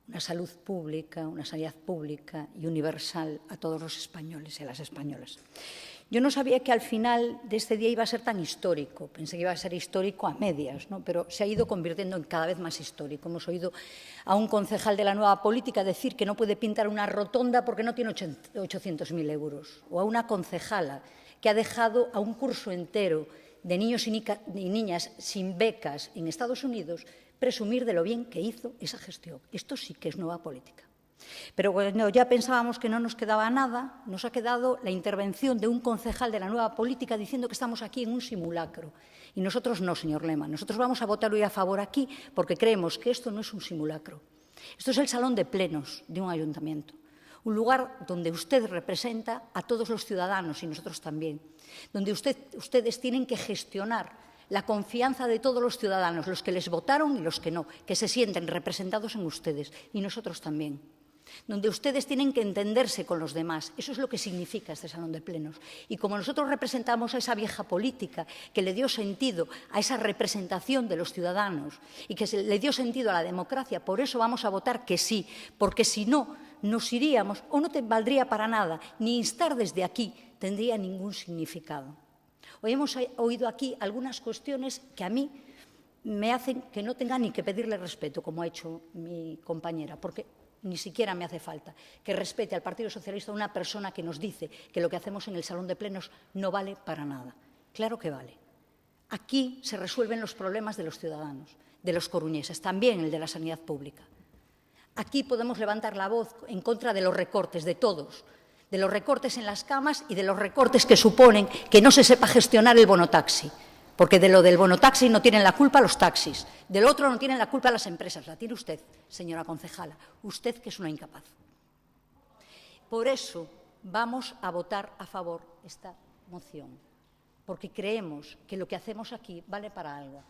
una salud pública, una sanidad pública y universal a todos los españoles y a las españolas. Yo no sabía que al final de este día iba a ser tan histórico. Pensé que iba a ser histórico a medias, ¿no? Pero se ha ido convirtiendo en cada vez más histórico. Hemos oído a un concejal de la Nueva Política decir que no puede pintar una rotonda porque no tiene 800.000 euros. O a una concejala que ha dejado a un curso entero de niños y niñas sin becas en Estados Unidos presumir de lo bien que hizo esa gestión. Esto sí que es nueva política. Pero cuando ya pensábamos que no nos quedaba nada, nos ha quedado la intervención de un concejal de la Nueva Política diciendo que estamos aquí en un simulacro. Y nosotros no, señor Lema. Nosotros vamos a votar hoy a favor aquí porque creemos que esto no es un simulacro. Esto es el salón de plenos de un ayuntamiento. Un lugar donde usted representa a todos los ciudadanos y nosotros también. Donde ustedes tienen que gestionar la confianza de todos los ciudadanos, los que les votaron y los que no, que se sienten representados en ustedes y nosotros también. Donde ustedes tienen que entenderse con los demás. Eso es lo que significa este salón de plenos. Y como nosotros representamos a esa vieja política que le dio sentido a esa representación de los ciudadanos y que le dio sentido a la democracia, por eso vamos a votar que sí, porque si no, nos iríamos o no te valdría para nada, ni instar desde aquí tendría ningún significado. Hoy hemos oído aquí algunas cuestiones que a mí me hacen que no tenga ni que pedirle respeto, como ha hecho mi compañera, porque ni siquiera me hace falta que respete al Partido Socialista una persona que nos dice que lo que hacemos en el salón de plenos no vale para nada. Claro que vale. Aquí se resuelven los problemas de los ciudadanos, de los coruñeses, también el de la sanidad pública. Aquí podemos levantar la voz en contra de los recortes de todos, de los recortes en las camas y de los recortes que suponen que no se sepa gestionar el bonotaxi. Porque de lo del bonotaxi no tienen la culpa los taxis, del otro no tienen la culpa las empresas, la tiene usted, señora concejala, usted que es una incapaz. Por eso vamos a votar a favor esta moción, porque creemos que lo que hacemos aquí vale para algo,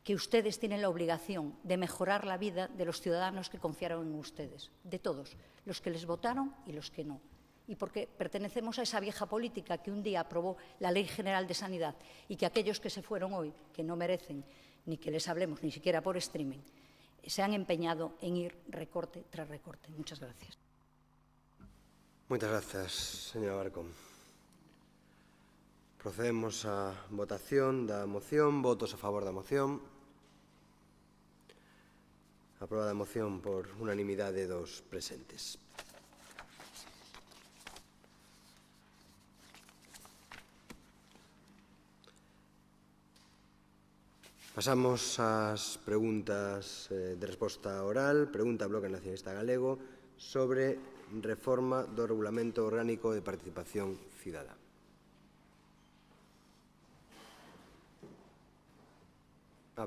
que ustedes tienen la obligación de mejorar la vida de los ciudadanos que confiaron en ustedes, de todos, los que les votaron y los que no. Y porque pertenecemos a esa vieja política que un día aprobó la Ley General de Sanidad y que aquellos que se fueron hoy, que no merecen ni que les hablemos, ni siquiera por streaming, se han empeñado en ir recorte tras recorte. Muchas gracias. Muchas gracias, señora Barcón. Procedemos a votación da moción. Votos a favor da moción. Aprobada a moción por unanimidade dos presentes. Pasamos ás preguntas de resposta oral. Pregunta Bloque Nacionalista Galego sobre reforma do Regulamento Orgánico de Participación Cidadá.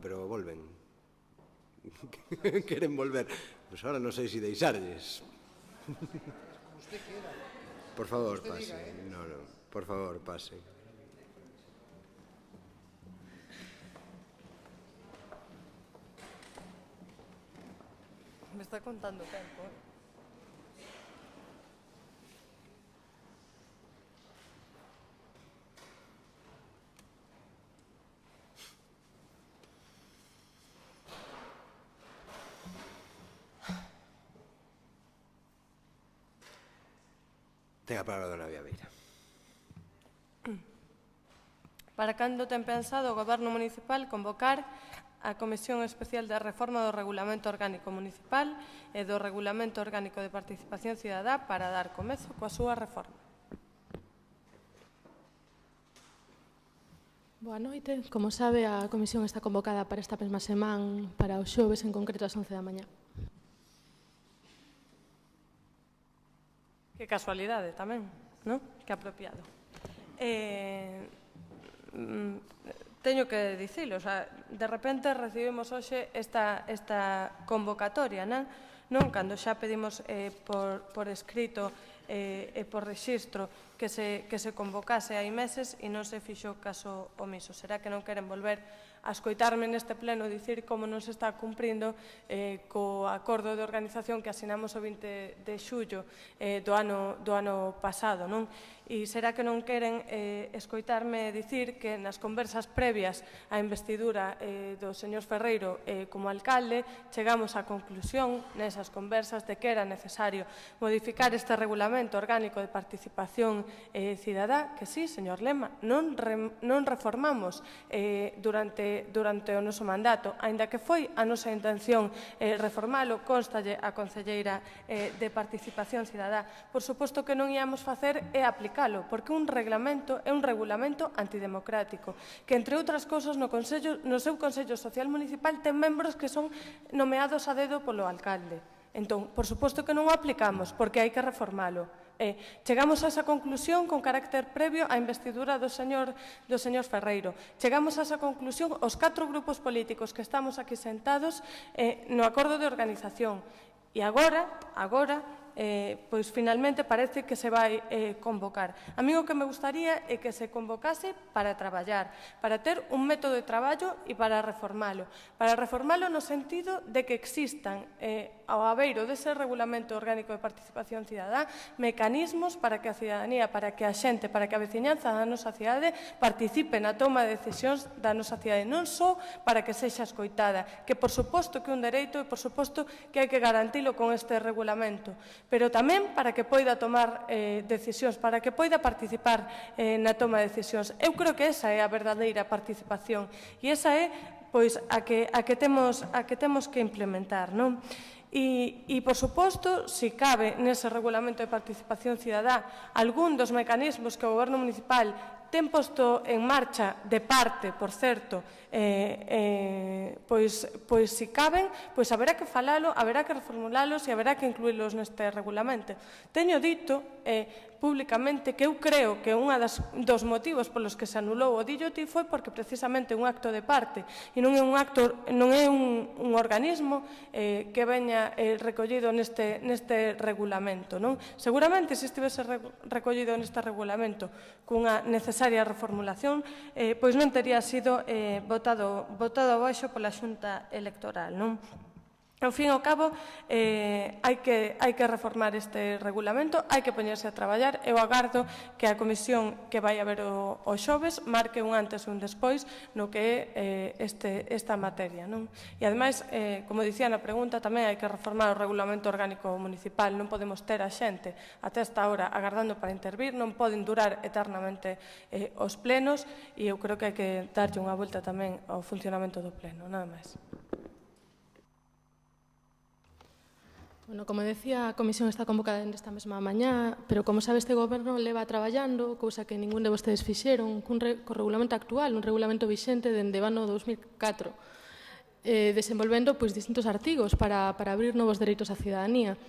Pero volven. Queren volver. Pois ahora non sei se deixarlles. Por favor, pase. No, por favor, pase. Me está contando tempo. Ten a palabra dona Viaveira. Para cando ten pensado o Goberno Municipal convocar a Comisión Especial de Reforma do Regulamento Orgánico Municipal e do Regulamento Orgánico de Participación Cidadá para dar comezo coa súa reforma? Boa noite. Como sabe, a comisión está convocada para esta mesma semana, para o xoves, en concreto ás 11 da mañá. Que casualidade tamén, non? Que apropiado. Teño que dicilo, de repente recibimos hoxe esta convocatoria, non? Cando xa pedimos por escrito e por rexistro que se convocase hai meses e non se fixo caso omiso. Será que non queren volver a escoitarme neste pleno dicir como non se está cumprindo co acordo de organización que asinamos o 20 de xullo do ano pasado, non? E será que non queren escoitarme dicir que nas conversas previas á investidura do señor Ferreiro como alcalde chegamos á conclusión nesas conversas de que era necesario modificar este regulamento orgánico de participación cidadá, que sí, señor Lema, non reformamos durante o noso mandato, aínda que foi a nosa intención reformalo, constalle a concelleira de participación cidadá. Por suposto que non íamos facer é aplicalo, porque un regulamento é un regulamento antidemocrático, que entre outras cousas no seu Consello Social Municipal ten membros que son nomeados a dedo polo alcalde. Entón, por suposto que non o aplicamos, porque hai que reformalo. Chegamos a esa conclusión con carácter previo á investidura do señor Ferreiro. Chegamos a esa conclusión os 4 grupos políticos que estamos aquí sentados no acordo de organización. E agora, pois finalmente parece que se vai convocar. A mí o que me gustaría é que se convocase para traballar, para ter un método de traballo e para reformalo. Para reformalo no sentido de que existan ao abeiro dese regulamento orgánico de participación cidadá mecanismos para que a cidadanía, para que a xente, para que a veciñanza da nosa cidade participe na toma de decisións da nosa cidade, non só para que sexa escoitada, que por suposto que un dereito e por suposto que hai que garantilo con este regulamento, pero tamén para que poida tomar decisións, para que poida participar na toma de decisións. Eu creo que esa é a verdadeira participación e esa é pois a que temos que implementar, non? E, por suposto, se cabe nese regulamento de participación cidadá algún dos mecanismos que o Goberno municipal ten posto en marcha de parte, por certo, pois se caben, pois haberá que falalo, haberá que reformulalos e haberá que incluílos neste regulamento. Teño dito públicamente que eu creo que un dos motivos polos que se anulou o DILLOTI foi porque precisamente un acto de parte e non é un organismo que veña recollido neste regulamento, non? Seguramente se estivese recollido neste regulamento cunha necesaria reformulación, pois non tería sido votado abaixo pola Xunta Electoral, non? Ao fin e ao cabo, hai que reformar este regulamento, hai que poñerse a traballar. Eu agardo que a comisión que vai haber o xoves marque un antes e un despois no que é esta materia, non? E, ademais, como dicía na pregunta, tamén hai que reformar o regulamento orgánico municipal. Non podemos ter a xente até esta hora agardando para intervir, non poden durar eternamente os plenos e eu creo que hai que darlle unha volta tamén ao funcionamento do pleno, nada máis. Bueno, como decía, a comisión está convocada esta mesma mañá, pero como sabe, este goberno leva traballando, cousa que ningún de vostedes fixeron, co regulamento actual, un regulamento vixente dende o ano 2004, desenvolvendo distintos artigos para abrir novos dereitos á cidadanía.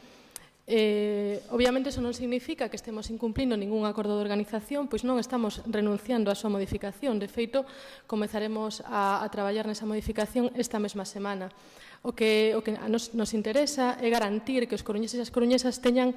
Obviamente, iso non significa que estemos incumplindo ningún acordo de organización, pois non estamos renunciando á súa modificación. De feito, comezaremos a traballar nesa modificación esta mesma semana. O que a nos interesa é garantir que os coruñeses e as coruñesas teñan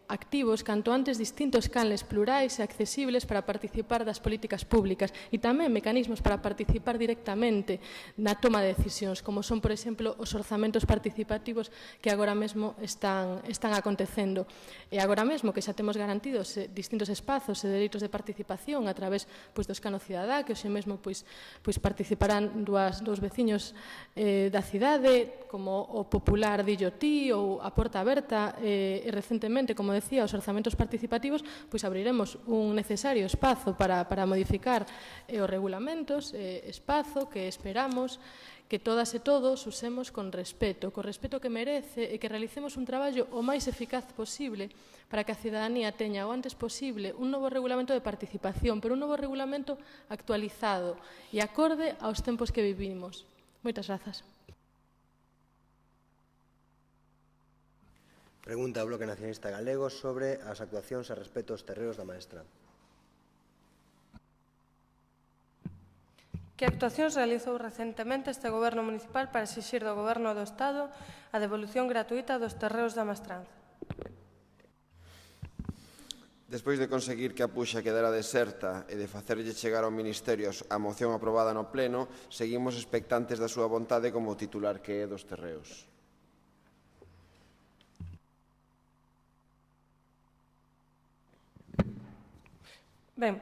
activos canto antes distintos canles plurais e accesibles para participar das políticas públicas e tamén mecanismos para participar directamente na toma de decisións, como son, por exemplo, os orzamentos participativos que agora mesmo están acontecendo. E agora mesmo que xa temos garantidos distintos espazos e dereitos de participación a través do escano cidadá, que hoxe mesmo participarán dous veciños da cidade, como o popular DILLOTI ou a Porta Aberta, e recentemente, como decía, os orzamentos participativos, pois abriremos un necesario espazo para modificar os regulamentos, espazo que esperamos que todas e todos usemos con respeto, co respeto que merece e que realicemos un traballo o máis eficaz posible para que a cidadanía teña o antes posible un novo regulamento de participación, pero un novo regulamento actualizado e acorde aos tempos que vivimos. Moitas grazas. Pregunta ao Bloque Nacionalista Galego sobre as actuacións a respecto aos terreos da Maestranza. Que actuacións realizou recentemente este Goberno municipal para exixir do Goberno do Estado a devolución gratuita dos terreos da Maestranza? Despois de conseguir que a puxa quedara deserta e de facerlle chegar ao Ministerio a moción aprobada no Pleno, seguimos expectantes da súa vontade como titular que é dos terreos. Ben,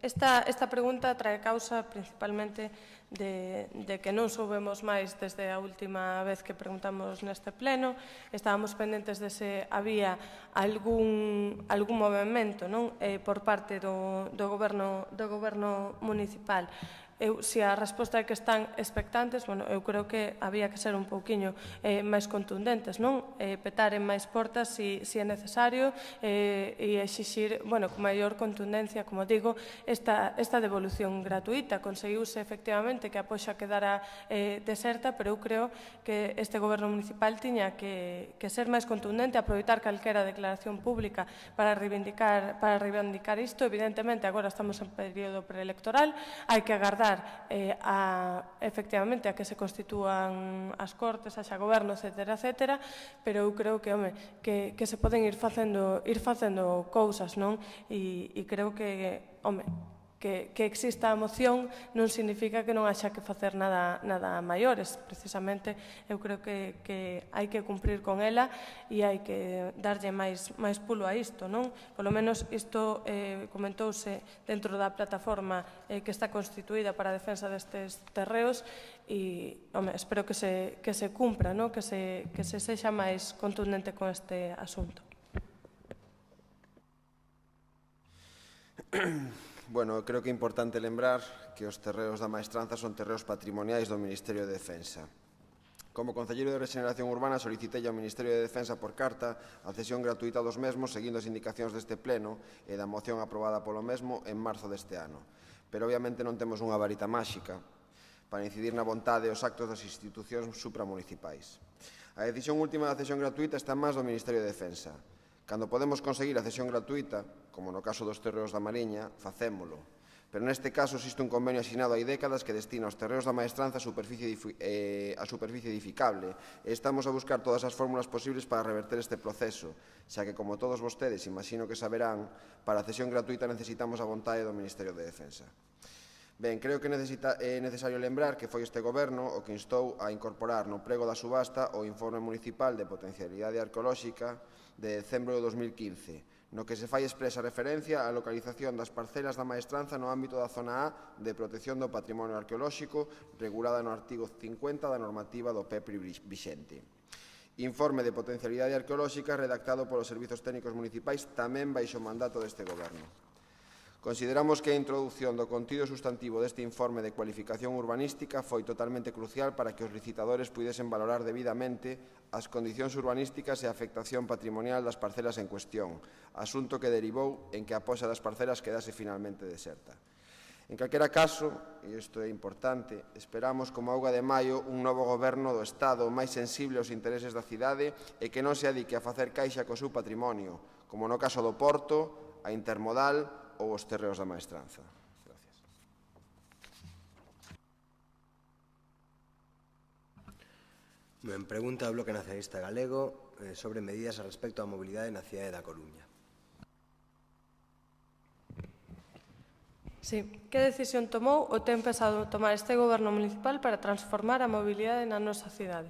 esta pregunta trae causa principalmente de que non soubemos máis desde a última vez que preguntamos neste pleno. Estábamos pendentes de se había algún movimento por parte do goberno municipal. Se a resposta é que están expectantes, eu creo que había que ser un pouquiño máis contundentes, petar en máis portas se é necesario e exixir, con maior contundencia, como digo, esta devolución gratuita. Conseguiuse efectivamente que a poxa quedara deserta, pero eu creo que este goberno municipal tiña que ser máis contundente, aproveitar calquera declaración pública para reivindicar isto. Evidentemente, agora estamos en período preelectoral, hai que agardar efectivamente a que se constitúan as Cortes, haxa goberno, etcétera, pero eu creo que se poden ir facendo cousas, non? E creo que exista a moción non significa que non haxa que facer nada maiores. Precisamente, eu creo que hai que cumprir con ela e hai que darlle máis pulo a isto, non? Polo menos isto comentouse dentro da plataforma que está constituída para a defensa destes terreos e, espero que se cumpra, que se sexa máis contundente con este asunto. Creo que é importante lembrar que os terreos da maestranza son terreos patrimoniais do Ministerio de Defensa. Como Concelleiro de Regeneración Urbana solicitei ao Ministerio de Defensa por carta a cesión gratuita dos mesmos seguindo as indicacións deste pleno e da moción aprobada polo mesmo en marzo deste ano. Pero obviamente non temos unha varita máxica para incidir na vontade e os actos das institucións supramunicipais. A decisión última da cesión gratuita está en mans do Ministerio de Defensa. Cando podemos conseguir a cesión gratuita, como no caso dos terreos da Mariña, facémolo. Pero neste caso existe un convenio asinado hai décadas que destina aos terreos da maestranza a superficie edificable e estamos a buscar todas as fórmulas posibles para reverter este proceso, xa que, como todos vostedes imagino que saberán, para a cesión gratuita necesitamos a vontade do Ministerio de Defensa. Ben, creo que é necesario lembrar que foi este goberno o que instou a incorporar no prego da subasta o informe municipal de potencialidade arqueolóxica de decembro de 2015, no que se fai expresa referencia á localización das parcelas da maestranza no ámbito da zona A de protección do patrimonio arqueolóxico regulada no artigo 50 da normativa do PEPRI vixente. Informe de potencialidade arqueolóxica redactado polos servizos técnicos municipais tamén baixo o mandato deste goberno. Consideramos que a introducción do contido sustantivo deste informe de cualificación urbanística foi totalmente crucial para que os licitadores puidesen valorar debidamente as condicións urbanísticas e a afectación patrimonial das parcelas en cuestión, asunto que derivou en que a poxa das parcelas quedase finalmente deserta. En calquera caso, e isto é importante, esperamos como auga de maio un novo goberno do Estado máis sensible aos intereses da cidade e que non se adique a facer caixa co seu patrimonio, como no caso do Porto, a Intermodal ou os terreos da maestranza. Gracias. Pregunta ao Bloque Nacionalista Galego sobre medidas a respecto á mobilidade na cidade da Coruña. Sí, que decisión tomou ou ten pensado tomar este goberno municipal para transformar a mobilidade na nosa cidade?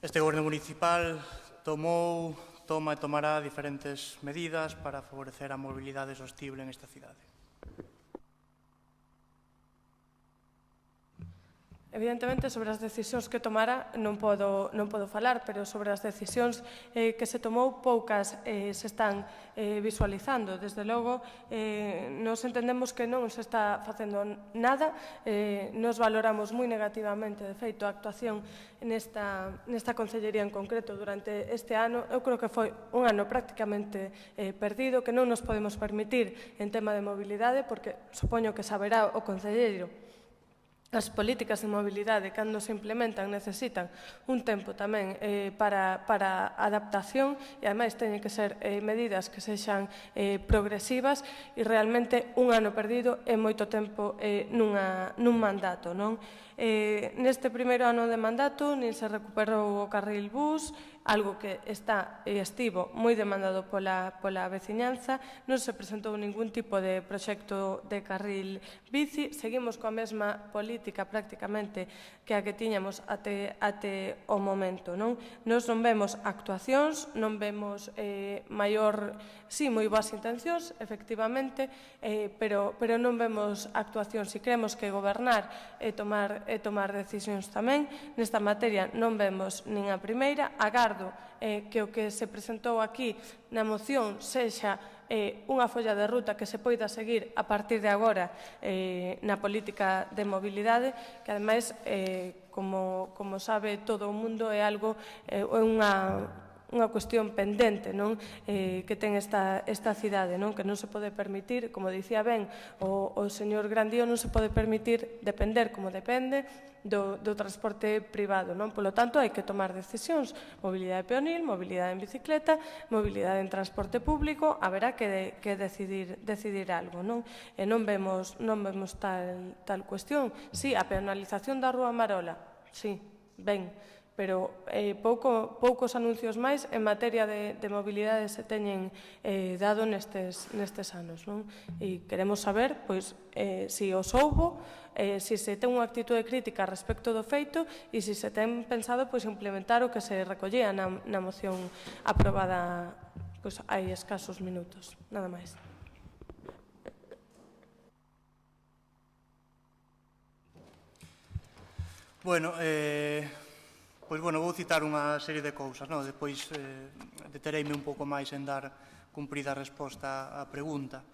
Este goberno municipal toma e tomará diferentes medidas para favorecer a mobilidade sostible en esta cidade. Evidentemente, sobre as decisións que tomara non podo falar, pero sobre as decisións que se tomou, poucas se están visualizando. Desde logo, nos entendemos que non se está facendo nada, nos valoramos moi negativamente, de feito, a actuación nesta concellería en concreto durante este ano. Eu creo que foi un ano prácticamente perdido, que non nos podemos permitir en tema de mobilidade, porque supoño que saberá o concelleiro. As políticas de mobilidade, cando se implementan, necesitan un tempo tamén para adaptación e, ademais, teñen que ser medidas que sexan progresivas e, realmente, un ano perdido é moito tempo nun mandato, non? Neste primeiro ano de mandato nin se recuperou o carril bus, algo que está e estivo moi demandado pola veciñanza. Non se presentou ningún tipo de proxecto de carril bici, seguimos coa mesma política prácticamente que a que tiñamos até o momento. Nos non vemos actuacións, non vemos sí, moi boas intencións, efectivamente, pero non vemos actuacións. Si creemos que gobernar e tomar decisións tamén, nesta materia non vemos nin a primeira. Agardo que o que se presentou aquí na moción sexa unha folla de ruta que se poida seguir a partir de agora na política de mobilidade, que ademais, como sabe todo o mundo, é unha cuestión pendente que ten esta cidade, que non se pode permitir, como dicía ben o señor Grandío, non se pode permitir depender como depende do transporte privado. Polo tanto, hai que tomar decisións: mobilidade peonil, mobilidade en bicicleta, mobilidade en transporte público. Haberá que decidir algo. E non vemos tal cuestión. Sí, a peonalización da Rúa Marola, sí, ben, pero poucos anuncios máis en materia de mobilidade se teñen dado nestes anos. E queremos saber se os houbo, se se ten unha actitude crítica respecto do feito e se se ten pensado implementar o que se recollía na moción aprobada hai escasos minutos. Nada máis. Bueno, vou citar unha serie de cousas, depois detereime un pouco máis en dar cumprida resposta á pregunta.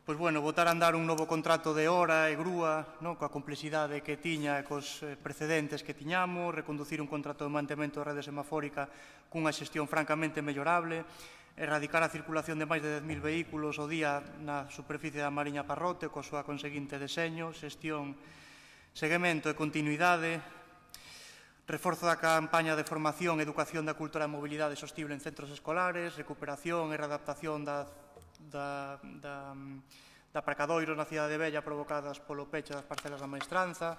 Botar a andar un novo contrato de hora e grúa, coa complexidade que tiña e cos precedentes que tiñamos, reconducir un contrato de mantemento de rede semafórica cunha xestión francamente mellorable, erradicar a circulación de máis de 10.000 vehículos ao día na superficie da Mariña Parrote coa súa conseguinte deseño, xestión, seguimento e continuidade, reforzo da campaña de formación e educación da cultura de mobilidade sostible en centros escolares, recuperación e readaptación da aparcadoiros na cidade vella provocadas polo peche das parcelas da maestranza,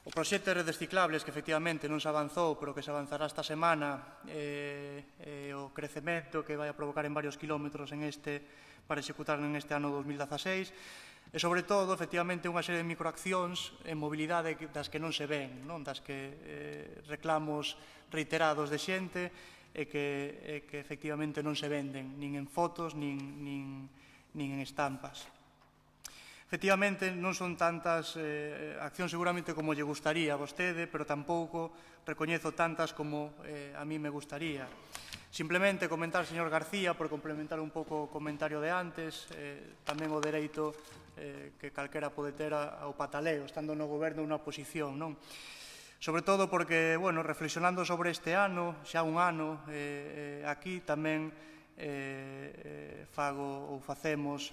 o proxecto de redes ciclables que efectivamente non se avanzou pero que se avanzará esta semana, o crecemento que vai a provocar en varios kilómetros para executar neste ano 2016, e, sobre todo, efectivamente, unha serie de microaccións en mobilidade das que non se ven, das que reclamos reiterados de xente e que efectivamente non se venden, nin en fotos, nin en estampas. Efectivamente, non son tantas accións seguramente como lle gustaría a vostede, pero tampouco recoñezo tantas como a mí me gustaría. Simplemente comentar, señor García, por complementar un pouco o comentario de antes, tamén o dereito que calquera pode ter ao pataleo, estando no goberno ou na oposición, non? Sobre todo porque, reflexionando sobre este ano, xa un ano, aquí tamén facemos,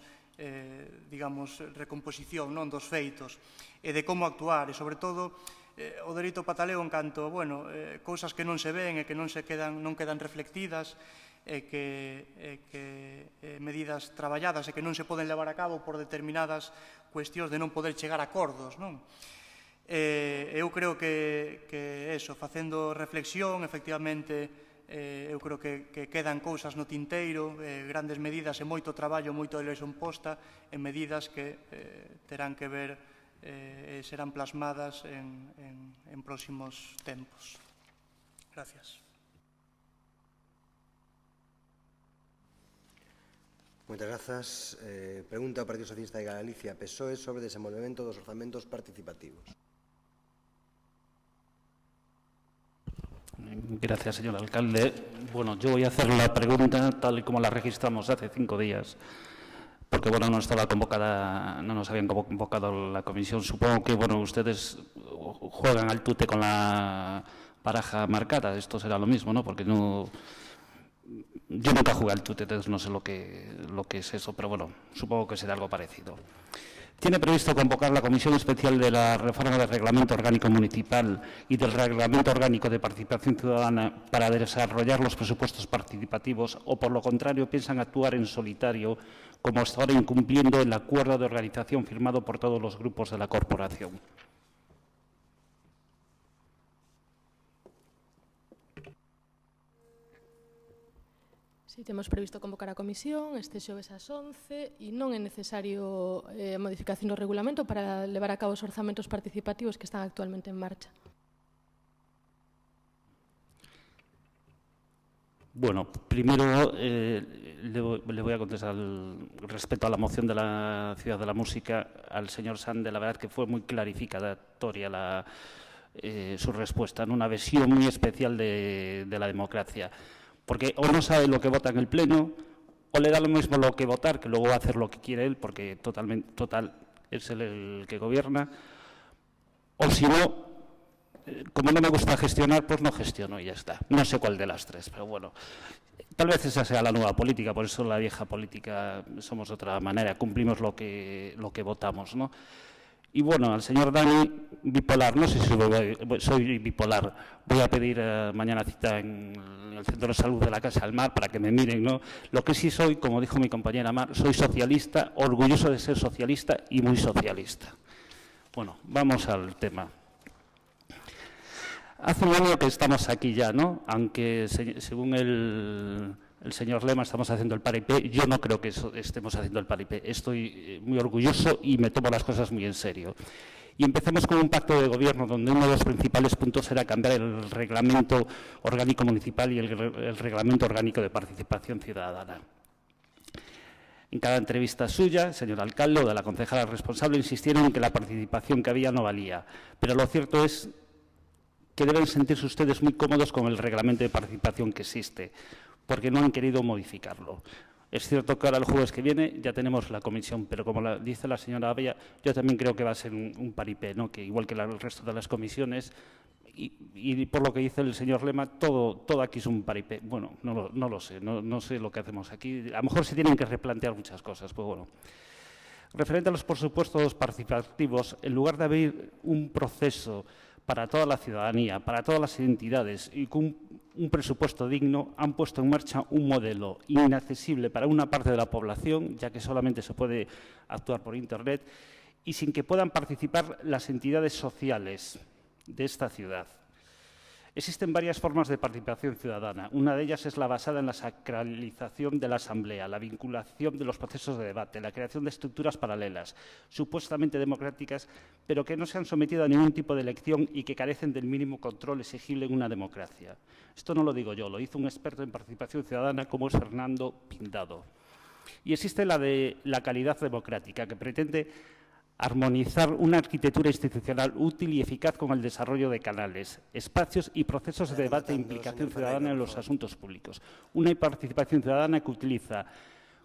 digamos, recomposición dos feitos e de como actuar, e, sobre todo, o dereito ao pataleo en canto, cousas que non se ven e que non quedan reflectidas, e que medidas traballadas e que non se poden levar a cabo por determinadas cuestións de non poder chegar a acordos, non? Eu creo que facendo reflexión, efectivamente, eu creo que quedan cousas no tinteiro, grandes medidas e moito traballo, moito de elección posta en medidas que terán que ver e serán plasmadas en próximos tempos. Gracias. Moitas grazas. Pregunta ao Partido Socialista de Galicia, PSOE, sobre desenvolvemento dos orzamentos participativos. Gracias, señor alcalde. Bueno, yo voy a hacer la pregunta tal y como la registramos hace 5 días, porque no estaba convocada, no nos habían convocado la comisión. Supongo que ustedes juegan al tute con la baraja marcada. Esto será lo mismo, ¿no? Porque yo nunca jugué al tute, entonces no sé lo que es eso, pero supongo que será algo parecido. Tiene previsto convocar la Comisión Especial de la Reforma del Reglamento Orgánico Municipal y del Reglamento Orgánico de Participación Ciudadana para desarrollar los presupuestos participativos, o por lo contrario piensan actuar en solitario, como hasta ahora, incumpliendo el acuerdo de organización firmado por todos los grupos de la corporación. Si temos previsto convocar a comisión este xoves ás 11 e non é necesario modificación do regulamento para levar a cabo os orzamentos participativos que están actualmente en marcha. Bueno, primero le voy a contestar respecto a la moción de la Ciudad de la Música al señor Sande. La verdad que fue muy clarificatoria su respuesta, en una versión muy especial de la democracia. Porque o no sabe lo que vota en el Pleno, o le da lo mismo lo que votar, que luego va a hacer lo que quiere él, porque total es él el que gobierna, o si no, como no me gusta gestionar, pues no gestiono y ya está. No sé cuál de las tres, pero bueno, tal vez esa sea la nueva política, por eso la vieja política somos de otra manera, cumplimos lo que votamos, ¿no? Y bueno, al señor Dani, bipolar, no sé si soy bipolar, voy a pedir mañana cita en el Centro de Salud de la Casa del Mar para que me miren, ¿no? Lo que sí soy, como dijo mi compañera Mar, soy socialista, orgulloso de ser socialista y muy socialista. Bueno, vamos al tema. Hace un año que estamos aquí ya, ¿no? Aunque según el señor Lema estamos haciendo el paripé, yo no creo que estemos haciendo el paripé. Estoy muy orgulloso y me tomo las cosas muy en serio. Y empecemos con un pacto de gobierno donde uno de los principales puntos era cambiar el reglamento orgánico municipal y el reglamento orgánico de participación ciudadana. En cada entrevista suya, el señor alcalde o de la concejala responsable insistieron en que la participación que había no valía. Pero lo cierto es que deben sentirse ustedes muy cómodos con el reglamento de participación que existe, porque no han querido modificarlo. Es cierto que ahora el jueves que viene ya tenemos la comisión, pero como dice la señora Abella, yo también creo que va a ser un paripé, ¿no? Que igual que el resto de las comisiones, y por lo que dice el señor Lema, todo aquí es un paripé. Bueno, no lo sé, no sé lo que hacemos aquí. A lo mejor se tienen que replantear muchas cosas, pues bueno. Referente a los presupuestos participativos, en lugar de abrir un proceso para toda la ciudadanía, para todas las entidades y con un presupuesto digno, han puesto en marcha un modelo inaccesible para una parte de la población, ya que solamente se puede actuar por Internet, y sin que puedan participar las entidades sociales de esta ciudad. Existen varias formas de participación ciudadana. Una de ellas es la basada en la sacralización de la asamblea, la vinculación de los procesos de debate, la creación de estructuras paralelas, supuestamente democráticas, pero que no se han sometido a ningún tipo de elección y que carecen del mínimo control exigible en una democracia. Esto no lo digo yo, lo hizo un experto en participación ciudadana como es Fernando Pindado. Y existe la de la calidad democrática, que pretende armonizar una arquitectura institucional útil y eficaz con el desarrollo de canales, espacios y procesos de debate e implicación ciudadana en los asuntos públicos. Una participación ciudadana que utiliza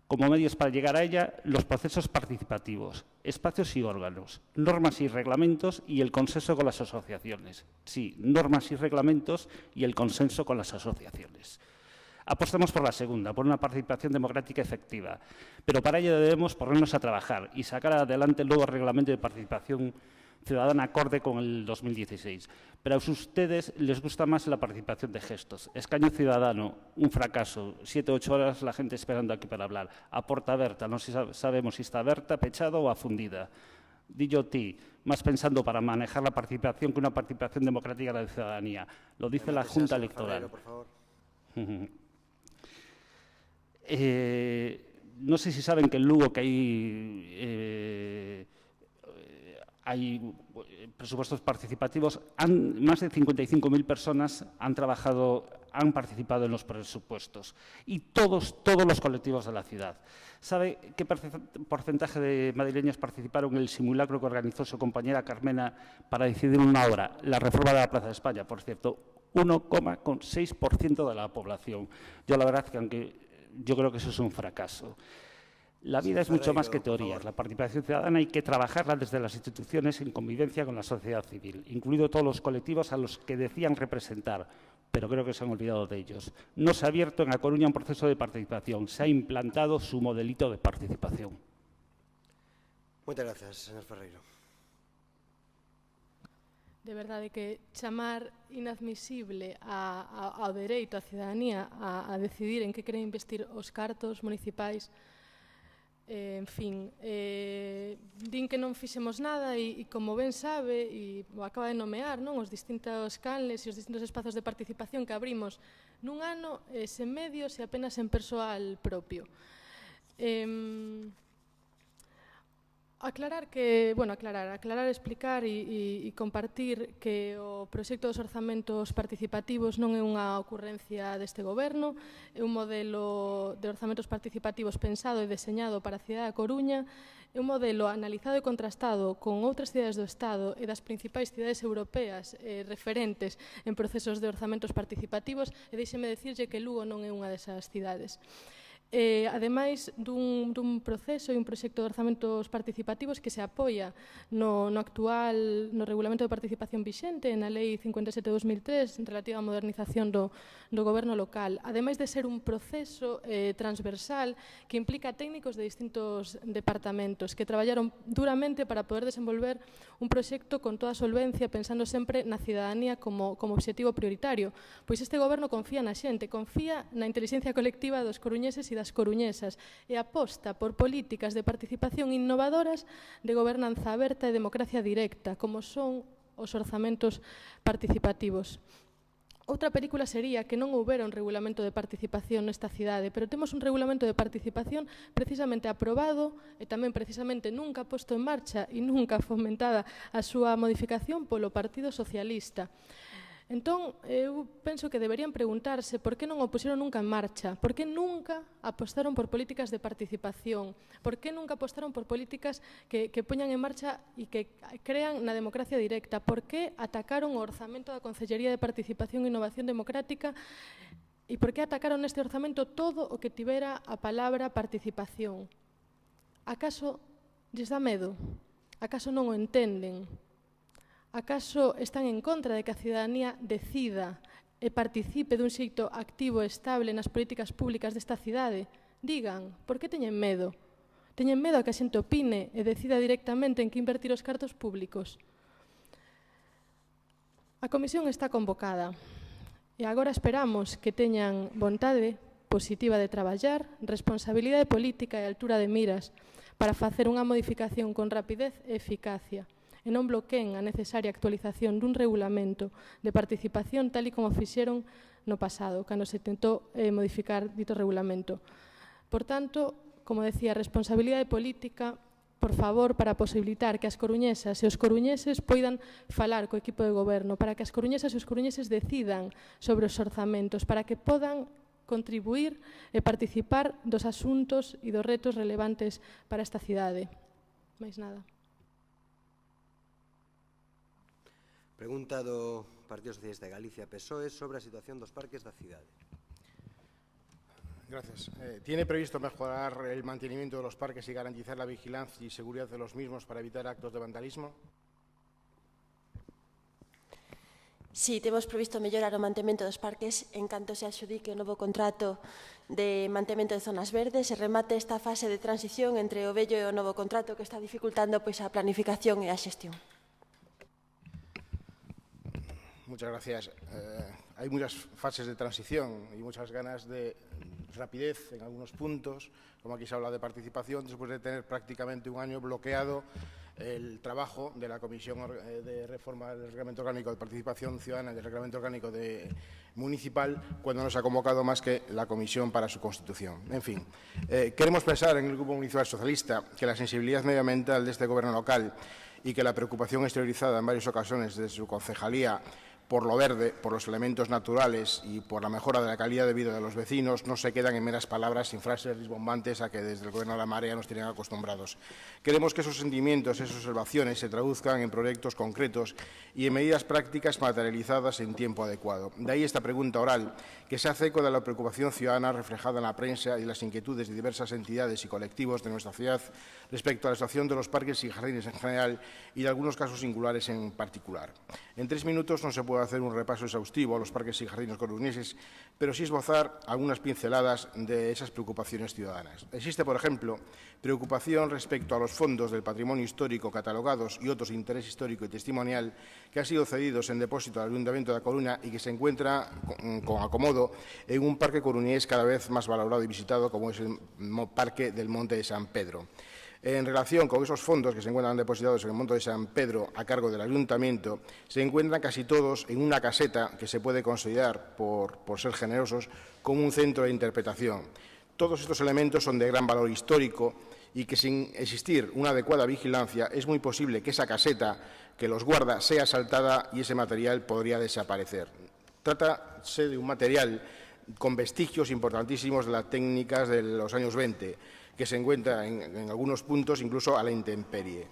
como medios para llegar a ella los procesos participativos, espacios y órganos, normas y reglamentos y el consenso con las asociaciones. Sí, normas y reglamentos y el consenso con las asociaciones. Apostamos por la segunda, por una participación democrática efectiva, pero para ello debemos ponernos a trabajar y sacar adelante el nuevo reglamento de participación ciudadana acorde con el 2016. Pero a ustedes les gusta más la participación de gestos. Escaño ciudadano, un fracaso, 7 o 8 horas la gente esperando aquí para hablar. A porta aberta, no sabemos si está aberta, pechado o afundida. Dillo ti, más pensando para manejar la participación que una participación democrática de la ciudadanía. Lo dice la Junta Electoral. Por favor. No sé si saben que en Lugo que hay presupuestos participativos, más de 55.000 personas han participado en los presupuestos y todos los colectivos de la ciudad. ¿Sabe qué porcentaje de madrileños participaron en el simulacro que organizó su compañera Carmena para decidir una obra, la reforma de la Plaza de España, por cierto? 1,6% de la población. Yo la verdad que yo creo que eso es un fracaso. La vida es mucho más que teorías. La participación ciudadana hay que trabajarla desde las instituciones en convivencia con la sociedad civil, incluido todos los colectivos a los que decían representar, pero creo que se han olvidado de ellos. No se ha abierto en A Coruña un proceso de participación, se ha implantado su modelito de participación. Muchas gracias, señor Ferreiro. De verdade que chamar inadmisible ao dereito á ciudadanía a decidir en que queren investir os cartos municipais, en fin, din que non fixemos nada e como ben sabe, e o acaba de nomear, non, os distintos canles e os distintos espazos de participación que abrimos nun ano sen medios e apenas en persoal propio. Aclarar, explicar e compartir que o proxecto dos orzamentos participativos non é unha ocurrencia deste goberno, é un modelo de orzamentos participativos pensado e deseñado para a cidade da Coruña, é un modelo analizado e contrastado con outras cidades do Estado e das principais cidades europeas referentes en procesos de orzamentos participativos, e deixeme dicirlle que Lugo non é unha desas cidades. Ademais dun proceso e un proxecto de orzamentos participativos que se apoia no regulamento de participación vixente, na Lei 57/2003 relativa á modernización do goberno local, ademais de ser un proceso transversal que implica técnicos de distintos departamentos que traballaron duramente para poder desenvolver un proxecto con toda solvencia, pensando sempre na cidadanía como obxectivo prioritario, pois este goberno confía na xente, confía na inteligencia colectiva dos coruñeses e das coruñesas e aposta por políticas de participación innovadoras de gobernanza aberta e democracia directa, como son os orzamentos participativos. Outra película sería que non houbera un regulamento de participación nesta cidade, pero temos un regulamento de participación precisamente aprobado e tamén precisamente nunca posto en marcha e nunca fomentada a súa modificación polo Partido Socialista. Entón, eu penso que deberían preguntarse por que non o puxeron nunca en marcha, por que nunca apostaron por políticas de participación, por que nunca apostaron por políticas que poñan en marcha e que crean na democracia directa, por que atacaron o orzamento da Consellería de Participación e Innovación Democrática e por que atacaron neste orzamento todo o que tivera a palabra participación. Acaso lles dá medo? Acaso non o entenden? Acaso están en contra de que a cidadanía decida e participe dun xeito activo e estable nas políticas públicas desta cidade? Digan, por que teñen medo? Teñen medo a que a xente opine e decida directamente en que invertir os cartos públicos? A comisión está convocada e agora esperamos que teñan vontade positiva de traballar, responsabilidade política e altura de miras para facer unha modificación con rapidez e eficacia e non bloqueen a necesaria actualización dun regulamento de participación tal e como fixeron no pasado, cando se tentou modificar dito regulamento. Por tanto, como decía, responsabilidade política, por favor, para posibilitar que as coruñesas e os coruñeses poidan falar co equipo de goberno, para que as coruñesas e os coruñeses decidan sobre os orzamentos, para que podan contribuir e participar dos asuntos e dos retos relevantes para esta cidade. Mais nada. Pregunta do Partido Socialista de Galicia, PSOE, sobre a situación dos parques da cidade. Gracias. ¿Tiene previsto mejorar el mantenimiento de los parques y garantizar la vigilancia y seguridad de los mismos para evitar actos de vandalismo? Sí, temos previsto mellorar o mantemento dos parques en canto se adxudique o novo contrato de mantemento de zonas verdes e remate esta fase de transición entre o vello e o novo contrato que está dificultando a planificación e a xestión. Muchas gracias. Hay muchas fases de transición y muchas ganas de rapidez en algunos puntos, como aquí se habla de participación, después de tener prácticamente un año bloqueado el trabajo de la Comisión de Reforma del Reglamento Orgánico de Participación Ciudadana y del Reglamento Orgánico Municipal, cuando no se ha convocado más que la Comisión para su constitución. En fin, queremos pensar en el Grupo Municipal Socialista que la sensibilidad medioambiental de este Gobierno local y que la preocupación exteriorizada en varias ocasiones desde su concejalía por lo verde, por los elementos naturales y por la mejora de la calidad de vida de los vecinos, no se quedan en meras palabras sin frases rimbombantes a que desde el Gobierno de la Marea nos tienen acostumbrados. Queremos que esos sentimientos, esas observaciones se traduzcan en proyectos concretos y en medidas prácticas materializadas en tiempo adecuado. De ahí esta pregunta oral, que se hace eco de la preocupación ciudadana reflejada en la prensa y las inquietudes de diversas entidades y colectivos de nuestra ciudad respecto a la situación de los parques y jardines en general y de algunos casos singulares en particular. En 3 minutos no se puede hacer un repaso exhaustivo a los parques y jardines coruñeses, pero sí esbozar algunas pinceladas de esas preocupaciones ciudadanas. Existe, por ejemplo, preocupación respecto a los fondos del patrimonio histórico catalogados y otros de interés histórico y testimonial que han sido cedidos en depósito al Ayuntamiento de A Coruña y que se encuentra con acomodo en un parque coruñés cada vez más valorado y visitado como es el Parque del Monte de San Pedro. En relación con esos fondos que se encuentran depositados en el Monte de San Pedro a cargo del Ayuntamiento, se encuentran casi todos en una caseta que se puede considerar, por ser generosos, como un centro de interpretación. Todos estos elementos son de gran valor histórico y que sin existir una adecuada vigilancia es muy posible que esa caseta que los guarda sea asaltada y ese material podría desaparecer. Trátase de un material con vestigios importantísimos de las técnicas de los años 20, que se encuentra en algunos puntos incluso a la intemperie.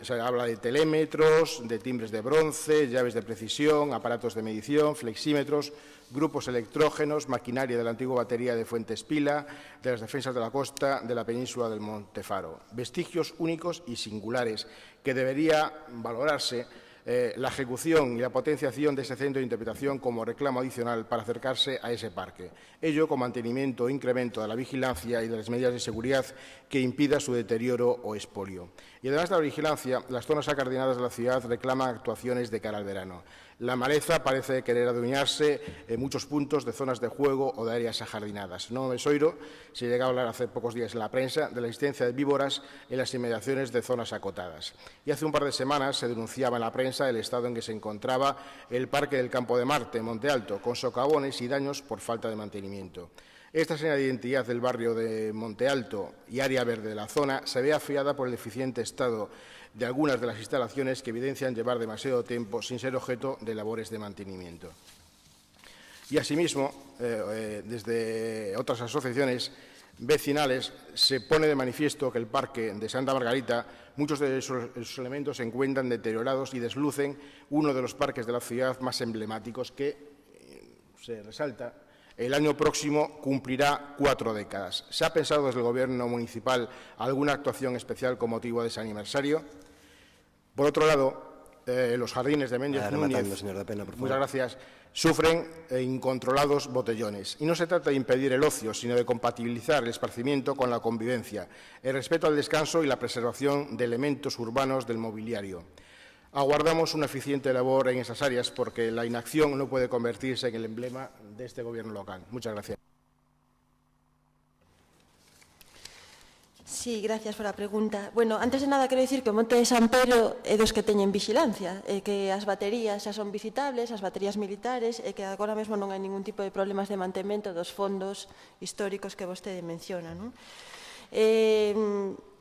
Se habla de telémetros, de timbres de bronce, llaves de precisión, aparatos de medición, flexímetros, grupos electrógenos, maquinaria de la antigua batería de Fuentes Pila, de las defensas de la costa de la península del Montefaro. Vestigios únicos y singulares que debería valorarse la ejecución y la potenciación de ese centro de interpretación como reclamo adicional para acercarse a ese parque. Ello con mantenimiento e incremento de la vigilancia y de las medidas de seguridad que impida su deterioro o expolio. Y además de la vigilancia, las zonas acardinadas de la ciudad reclaman actuaciones de cara al verano. La maleza parece querer adueñarse en muchos puntos de zonas de juego o de áreas ajardinadas. No me soiro, se llega a hablar hace pocos días en la prensa de la existencia de víboras en las inmediaciones de zonas acotadas. Y hace un par de semanas se denunciaba en la prensa el estado en que se encontraba el Parque del Campo de Marte, en Monte Alto, con socavones y daños por falta de mantenimiento. Esta señal de identidad del barrio de Monte Alto y área verde de la zona se ve afiada por el deficiente estado de algunas de las instalaciones que evidencian llevar demasiado tiempo sin ser objeto de labores de mantenimiento. Y asimismo, desde otras asociaciones vecinales se pone de manifiesto que el Parque de Santa Margarita, muchos de esos elementos se encuentran deteriorados y deslucen uno de los parques de la ciudad más emblemáticos que, se resalta, el año próximo cumplirá 4 décadas. ¿Se ha pensado desde el Gobierno municipal alguna actuación especial con motivo de ese aniversario? Por otro lado, los jardines de Méndez Núñez, señor Dapena, por favor. muchas gracias, sufren incontrolados botellones. Y no se trata de impedir el ocio, sino de compatibilizar el esparcimiento con la convivencia, el respeto al descanso y la preservación de elementos urbanos del mobiliario. Aguardamos una eficiente labor en esas áreas porque la inacción no puede convertirse en el emblema de este Gobierno local. Muchas gracias. Sí, gracias por a pregunta. Bueno, antes de nada quero dicir que o Monte de San Pedro é dos que teñen vigilancia, que as baterías xa son visitables, as baterías militares, e que agora mesmo non hai ningún tipo de problemas de mantemento dos fondos históricos que vostede menciona, non?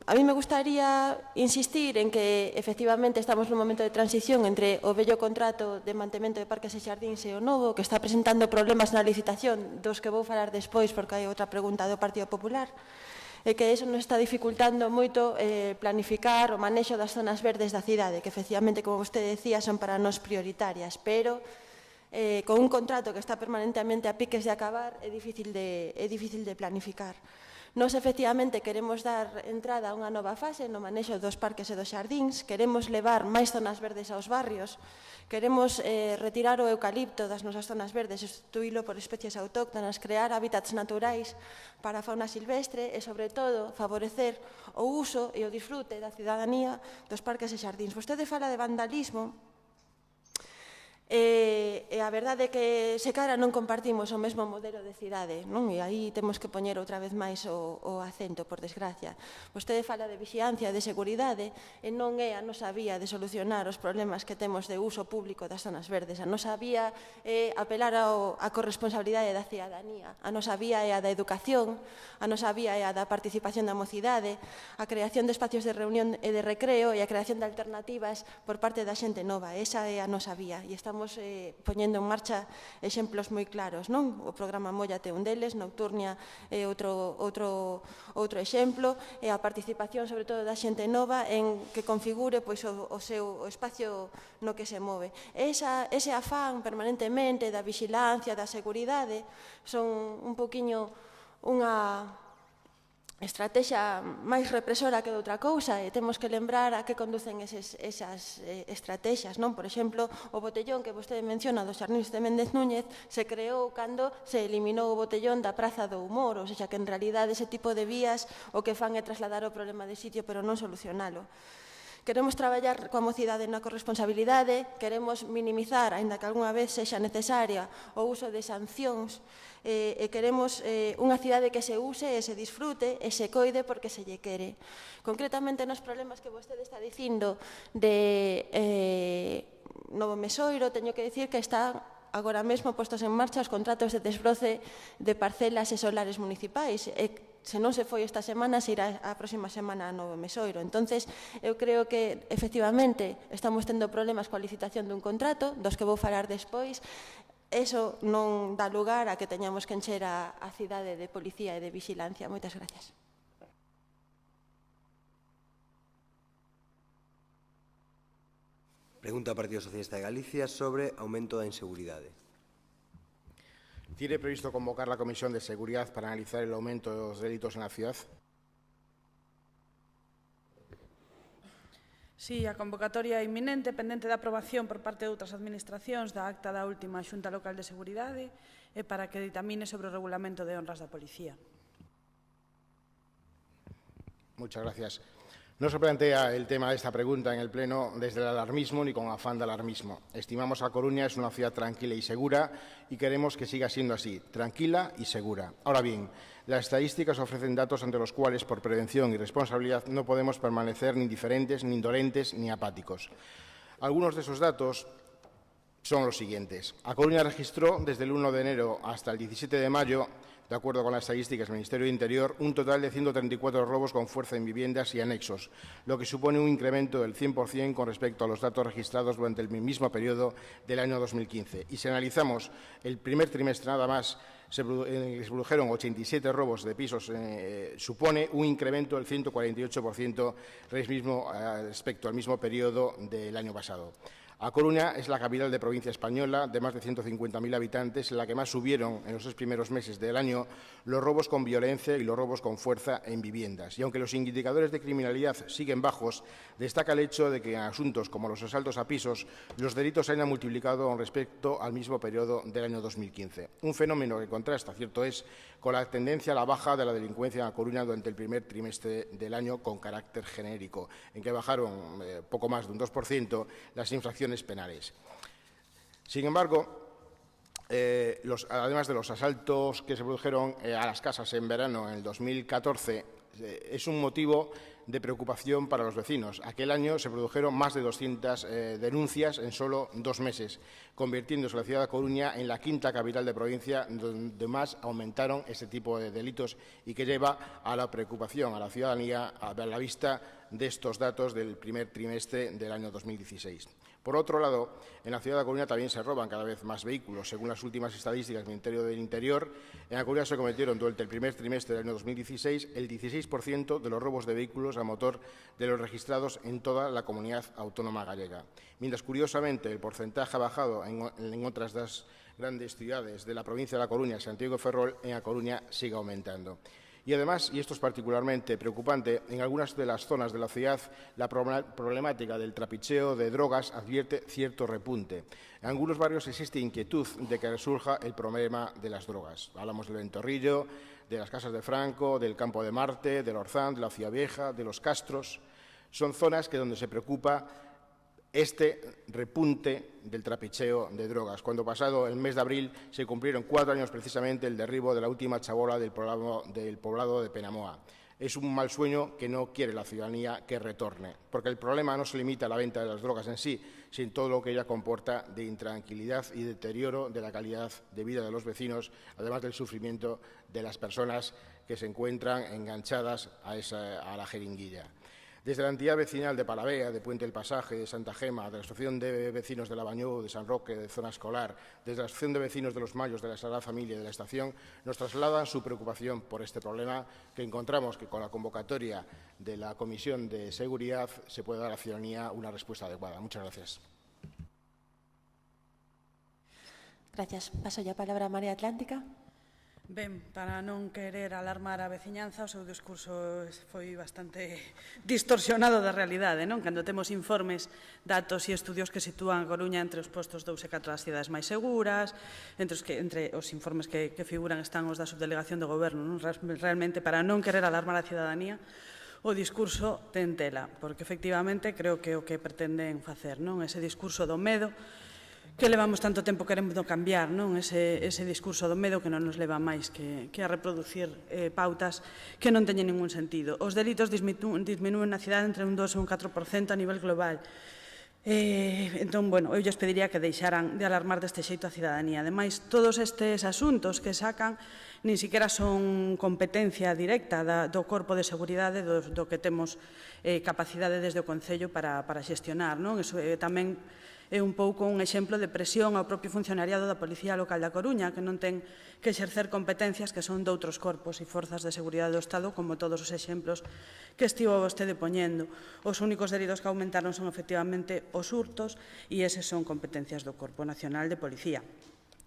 A mí me gustaría insistir en que efectivamente estamos nun momento de transición entre o vello contrato de mantemento de parques e xardíns e o novo, que está presentando problemas na licitación, dos que vou falar despois porque hai outra pregunta do Partido Popular, e que eso nos está dificultando moito planificar o manexo das zonas verdes da cidade, que efectivamente, como vostede decía, son para nós prioritarias, pero con un contrato que está permanentemente a piques de acabar é difícil de planificar. Nós, efectivamente, queremos dar entrada a unha nova fase no manexo dos parques e dos xardíns, queremos levar máis zonas verdes aos barrios, queremos retirar o eucalipto das nosas zonas verdes, substituílo por especies autóctonas, crear hábitats naturais para a fauna silvestre e, sobre todo, favorecer o uso e o disfrute da cidadanía dos parques e xardíns. Vostede fala de vandalismo, e a verdade é que se cara non compartimos o mesmo modelo de cidade, non? E aí temos que poñer outra vez máis o acento, por desgracia. Vostede fala de vixilancia e de seguridade e non é a nosa vía de solucionar os problemas que temos de uso público das zonas verdes. A nosa vía é apelar á corresponsabilidade da cidadanía. A nosa vía é a da educación, a nosa vía é a da participación da mocidade, a creación de espacios de reunión e de recreo e a creación de alternativas por parte da xente nova. Esa é a nosa vía e estamos poñendo en marcha exemplos moi claros, non? O programa Móllate un deles, Nocturnia é outro exemplo, e a participación, sobre todo, da xente nova en que configure o seu espacio no que se move. Ese afán permanentemente da vixilancia, da seguridade, son un poquinho unha estrategia máis represora que outra cousa e temos que lembrar a que conducen esas estrategias, non? Por exemplo, o botellón que vostede menciona dos xardíns de Méndez Núñez se creou cando se eliminou o botellón da Praza do Humor, ou seja, que en realidade ese tipo de vías o que fan é trasladar o problema de sitio pero non solucionalo. Queremos traballar coa mocidade na corresponsabilidade, queremos minimizar, aínda que algunha vez sexa necesaria, o uso de sancións, e queremos unha cidade que se use e se disfrute e se coide porque se lle quere. Concretamente, nos problemas que vostede está dicindo de Novo Mesoiro, teño que dicir que están agora mesmo postos en marcha os contratos de desbroce de parcelas e solares municipais. Se non se foi esta semana, se irá a próxima semana a Novo Mesoiro. Entonces, eu creo que, efectivamente, estamos tendo problemas coa licitación dun contrato, dos que vou falar despois. Eso non dá lugar a que teñamos que encher a cidade de policía e de vigilancia. Moitas gracias. Pregunta ao Partido Socialista de Galicia sobre aumento da inseguridade. ¿Tiene previsto convocar la Comisión de Seguridad para analizar el aumento de los delitos en la ciudad? Sí, a convocatoria inminente, pendente de aprobación por parte de outras administracións da acta da última Xunta Local de Seguridade e para que ditamine sobre o regulamento de honras da Policía. Muchas gracias. No se plantea el tema de esta pregunta en el Pleno desde el alarmismo ni con afán de alarmismo. Estimamos a Coruña es una ciudad tranquila y segura y queremos que siga siendo así, tranquila y segura. Ahora bien, las estadísticas ofrecen datos ante los cuales, por prevención y responsabilidad, no podemos permanecer ni indiferentes, ni indolentes, ni apáticos. Algunos de esos datos son los siguientes. A Coruña registró desde el 1 de enero hasta el 17 de mayo, de acuerdo con las estadísticas del Ministerio de Interior, un total de 134 robos con fuerza en viviendas y anexos, lo que supone un incremento del 100% con respecto a los datos registrados durante el mismo periodo del año 2015. Y si analizamos el primer trimestre nada más, se produjeron 87 robos de pisos, supone un incremento del 148% respecto al mismo periodo del año pasado. A Coruña es la capital de provincia española de más de 150.000 habitantes, en la que más subieron en los 6 primeros meses del año los robos con violencia y los robos con fuerza en viviendas. Y aunque los indicadores de criminalidad siguen bajos, destaca el hecho de que en asuntos como los asaltos a pisos, los delitos se hayan multiplicado con respecto al mismo periodo del año 2015. Un fenómeno que contrasta, cierto es, con la tendencia a la baja de la delincuencia en A Coruña durante el primer trimestre del año con carácter genérico, en que bajaron poco más de un 2% las infracciones penales. Sin embargo, además de los asaltos que se produjeron a las casas en verano en el 2014, es un motivo de preocupación para los vecinos. Aquel año se produjeron más de 200 denuncias en solo 2 meses, convirtiéndose la ciudad de Coruña en la quinta capital de provincia donde más aumentaron este tipo de delitos y que lleva a la preocupación a la ciudadanía a la vista de estos datos del primer trimestre del año 2016. Por otro lado, en la ciudad de Coruña también se roban cada vez más vehículos. Según las últimas estadísticas del Ministerio del Interior, en La Coruña se cometieron durante el primer trimestre del año 2016 el 16% de los robos de vehículos a motor de los registrados en toda la comunidad autónoma gallega. Mientras, curiosamente, el porcentaje ha bajado en otras dos grandes ciudades de la provincia de La Coruña, Santiago y Ferrol, en A Coruña sigue aumentando. Y además, y esto es particularmente preocupante, en algunas de las zonas de la ciudad la problemática del trapicheo de drogas advierte cierto repunte. En algunos barrios existe inquietud de que resurja el problema de las drogas. Hablamos del Ventorrillo, de las Casas de Franco, del Campo de Marte, del Orzán, de la Ciudad Vieja, de los Castros. Son zonas donde se preocupa este repunte del trapicheo de drogas, cuando pasado el mes de abril se cumplieron 4 años precisamente el derribo de la última chabola del poblado de Penamoa. Es un mal sueño que no quiere la ciudadanía que retorne, porque el problema no se limita a la venta de las drogas en sí, sino todo lo que ella comporta de intranquilidad y deterioro de la calidad de vida de los vecinos, además del sufrimiento de las personas que se encuentran enganchadas a la jeringuilla. Desde la entidad vecinal de Palavea, de Puente del Pasaje, de Santa Gema, de la Asociación de Vecinos de Labañou, de San Roque, de Zona Escolar, desde la Asociación de Vecinos de los Mayos, de la Sagrada Familia y de la Estación, nos trasladan su preocupación por este problema que encontramos que con la convocatoria de la Comisión de Seguridad se puede dar a la ciudadanía una respuesta adecuada. Muchas gracias. Gracias. Paso ya a palabra a María Atlántica. Ben, para non querer alarmar a veciñanza, o seu discurso foi bastante distorsionado da realidade, non? Cando temos informes, datos e estudios que sitúan a Coruña entre os postos 2 e 4 das cidades máis seguras, entre os informes que figuran están os da subdelegación do Goberno, non? Realmente, para non querer alarmar a ciudadanía, o discurso ten tela, porque efectivamente creo que é o que pretenden facer, non? Ese discurso do medo que levamos tanto tempo querendo cambiar, non? Ese discurso do medo que non nos leva máis que a reproducir pautas que non teñen ningún sentido. Os delitos disminúen na cidade entre un 2 e un 4% a nivel global. Entón, bueno, eu lles pediría que deixaran de alarmar deste xeito a cidadanía. Ademais, todos estes asuntos que sacan nin siquiera son competencia directa do Corpo de Seguridade do que temos capacidade desde o Concello para xestionar, non? Iso tamén é un pouco un exemplo de presión ao propio funcionariado da Policía Local da Coruña, que non ten que exercer competencias que son doutros corpos e forzas de seguridade do Estado, como todos os exemplos que estivo vostede poñendo. Os únicos delitos que aumentaron son efectivamente os hurtos e eses son competencias do Corpo Nacional de Policía.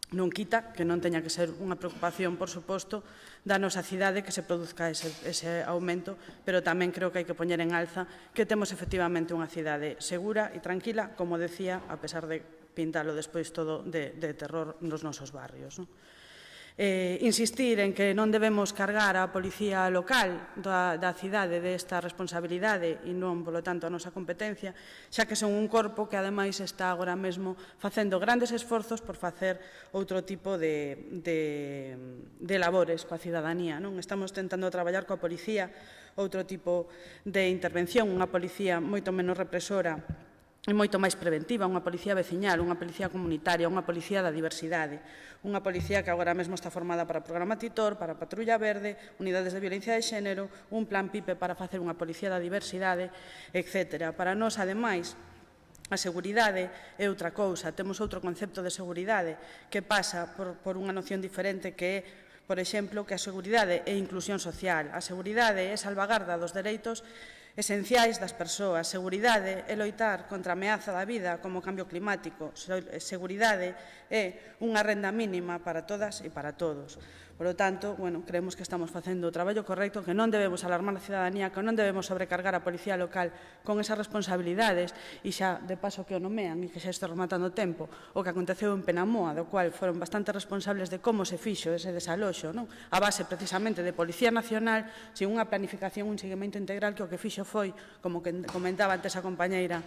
Non quita que non teña que ser unha preocupación, por suposto, da nosa cidade que se produzca ese aumento, pero tamén creo que hai que poñer en alza que temos efectivamente unha cidade segura e tranquila, como decía, a pesar de pintalo despois todo de terror nos nosos barrios. Insistir en que non debemos cargar a policía local da cidade desta responsabilidade e non, polo tanto, a nosa competencia, xa que son un corpo que, ademais, está agora mesmo facendo grandes esforzos por facer outro tipo de labores coa cidadanía. Estamos tentando traballar coa policía outro tipo de intervención, unha policía moito menos represora e moito máis preventiva, unha policía veciñal, unha policía comunitaria, unha policía da diversidade, unha policía que agora mesmo está formada para programa Titor, para Patrulla Verde, unidades de violencia de xénero, un plan PIPE para facer unha policía da diversidade, etc. Para nós, ademais, a seguridade é outra cousa, temos outro concepto de seguridade que pasa por unha noción diferente que é, por exemplo, que a seguridade é inclusión social, a seguridade é salvagarda dos dereitos esenciais das persoas. Seguridade é loitar contra a ameaza da vida como o cambio climático. Seguridade é unha renda mínima para todas e para todos. Por lo tanto, creemos que estamos facendo o traballo correcto, que non debemos alarmar a cidadanía, que non debemos sobrecargar a policía local con esas responsabilidades e xa, de paso, que o nomean e que xa está rematando o tempo, o que aconteceu en Penamoa, do cual foron bastante responsables de como se fixo ese desaloxo, a base precisamente de Policía Nacional, sin unha planificación, un seguimento integral que o que fixo foi, como comentaba antes a compañeira,